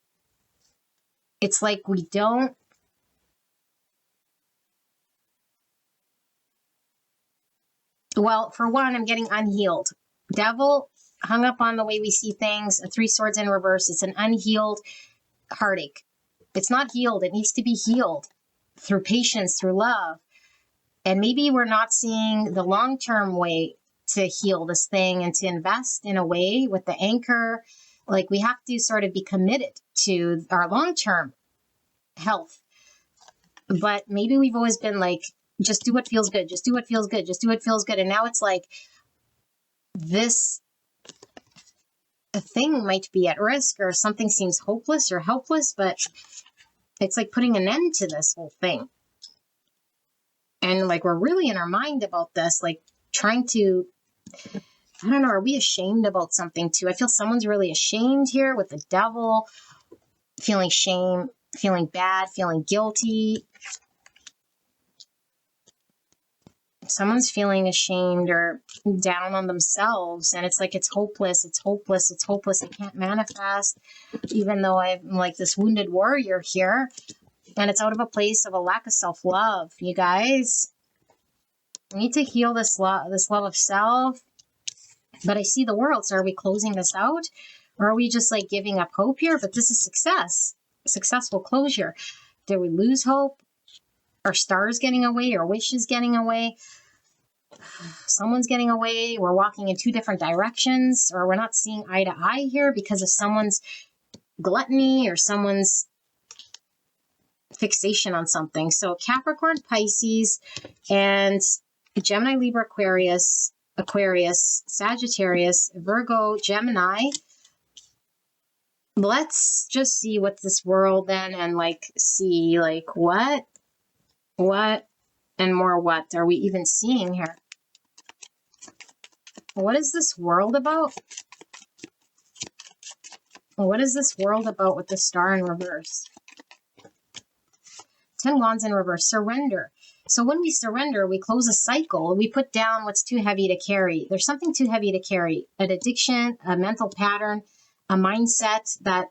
it's like we don't. Well, for one, I'm getting unhealed. Devil hung up on the way we see things. A 3 swords in reverse. It's an unhealed heartache. It's not healed. It needs to be healed through patience, through love. And maybe we're not seeing the long-term way to heal this thing and to invest in a way with the anchor. Like we have to sort of be committed to our long-term health. But maybe we've always been like, just do what feels good. Just do what feels good. Just do what feels good. And now it's like this thing might be at risk or something seems hopeless or helpless, but it's like putting an end to this whole thing. And like, we're really in our mind about this, like trying to, I don't know, are we ashamed about something too? I feel someone's really ashamed here with the devil, feeling shame, feeling bad, feeling guilty. Someone's feeling ashamed or down on themselves. And it's like, it's hopeless. It's hopeless. It's hopeless. It can't manifest, even though I'm like this wounded warrior here. And it's out of a place of a lack of self-love, you guys. We need to heal this love of self. But I see the world. So are we closing this out? Or are we just like giving up hope here? But this is success. Successful closure. Did we lose hope? Our stars getting away, our wishes getting away, someone's getting away, we're walking in 2 different directions, or we're not seeing eye to eye here because of someone's gluttony or someone's fixation on something. So Capricorn, Pisces, and Gemini, Libra, Aquarius, Sagittarius, Virgo, Gemini. Let's just see what this world then and like see like what and more what are we even seeing here? What is this world about? What is this world about with the star in reverse? 10 wands in reverse, surrender. So when we surrender, we close a cycle. We put down what's too heavy to carry. There's something too heavy to carry. An addiction, a mental pattern, a mindset that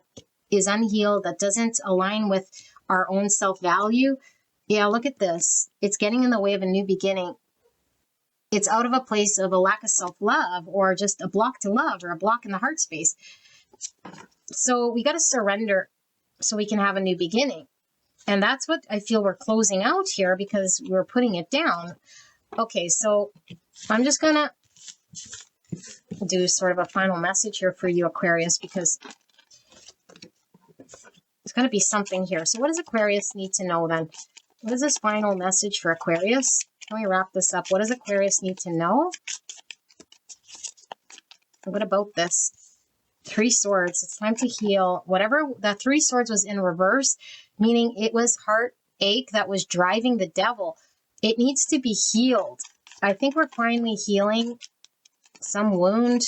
is unhealed, that doesn't align with our own self-value. Yeah, look at this. It's getting in the way of a new beginning. It's out of a place of a lack of self-love or just a block to love or a block in the heart space. So we got to surrender so we can have a new beginning. And that's what I feel we're closing out here because we're putting it down. Okay, so I'm just going to do sort of a final message here for you, Aquarius, because there's going to be something here. So what does Aquarius need to know then? What is this final message for Aquarius? Let me wrap this up. What does Aquarius need to know? What about this? 3 swords. It's time to heal. Whatever that 3 swords was in reverse, meaning it was heartache that was driving the devil. It needs to be healed. I think we're finally healing some wound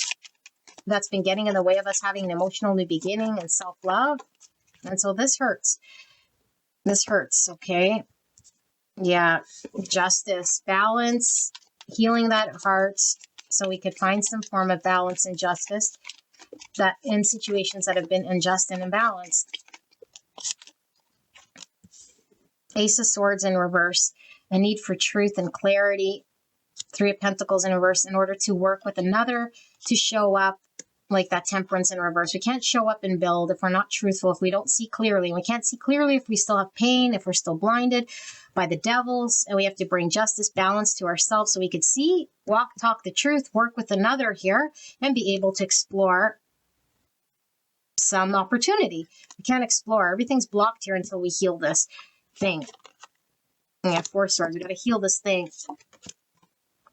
that's been getting in the way of us having an emotional new beginning and self-love. And so this hurts. This hurts, okay? Yeah, justice, balance, healing that heart so we could find some form of balance and justice that in situations that have been unjust and imbalanced. Ace of Swords in reverse, a need for truth and clarity. 3 of Pentacles in reverse in order to work with another to show up like that Temperance in reverse. We can't show up and build if we're not truthful, if we don't see clearly. We can't see clearly if we still have pain, if we're still blinded by the devils, and we have to bring justice, balance to ourselves so we could see, walk, talk the truth, work with another here, and be able to explore some opportunity. We can't explore. Everything's blocked here until we heal this thing. Yeah, 4 swords. We got to heal this thing.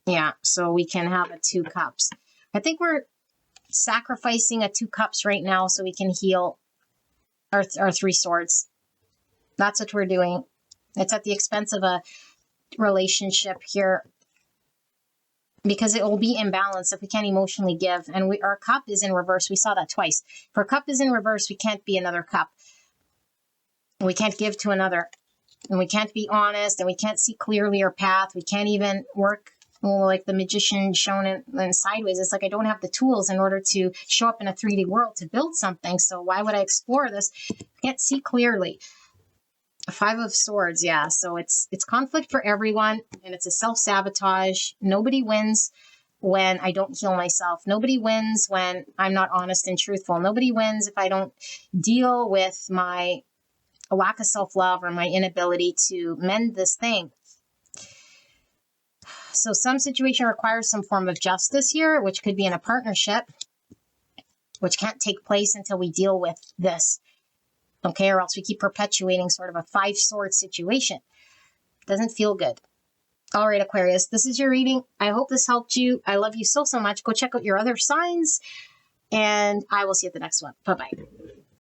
Yeah, so we can have a 2 cups. I think we're sacrificing a 2 cups right now so we can heal our 3 swords. That's what we're doing. It's at the expense of a relationship here. because it will be imbalanced if we can't emotionally give. And our cup is in reverse. We saw that twice. If our cup is in reverse, we can't be another cup. We can't give to another. And we can't be honest. And we can't see clearly our path. We can't even work like the magician shown in Sideways. It's like I don't have the tools in order to show up in a 3D world to build something. So why would I explore this? I can't see clearly. 5 of Swords, yeah. So it's conflict for everyone, and it's a self-sabotage. Nobody wins when I don't heal myself. Nobody wins when I'm not honest and truthful. Nobody wins if I don't deal with my lack of self-love or my inability to mend this thing. So some situation requires some form of justice here, which could be in a partnership, which can't take place until we deal with this. Okay, or else we keep perpetuating sort of a 5 Swords situation. Doesn't feel good. All right, Aquarius, this is your reading. I hope this helped you. I love you so, so much. Go check out your other signs, and I will see you at the next one. Bye-bye.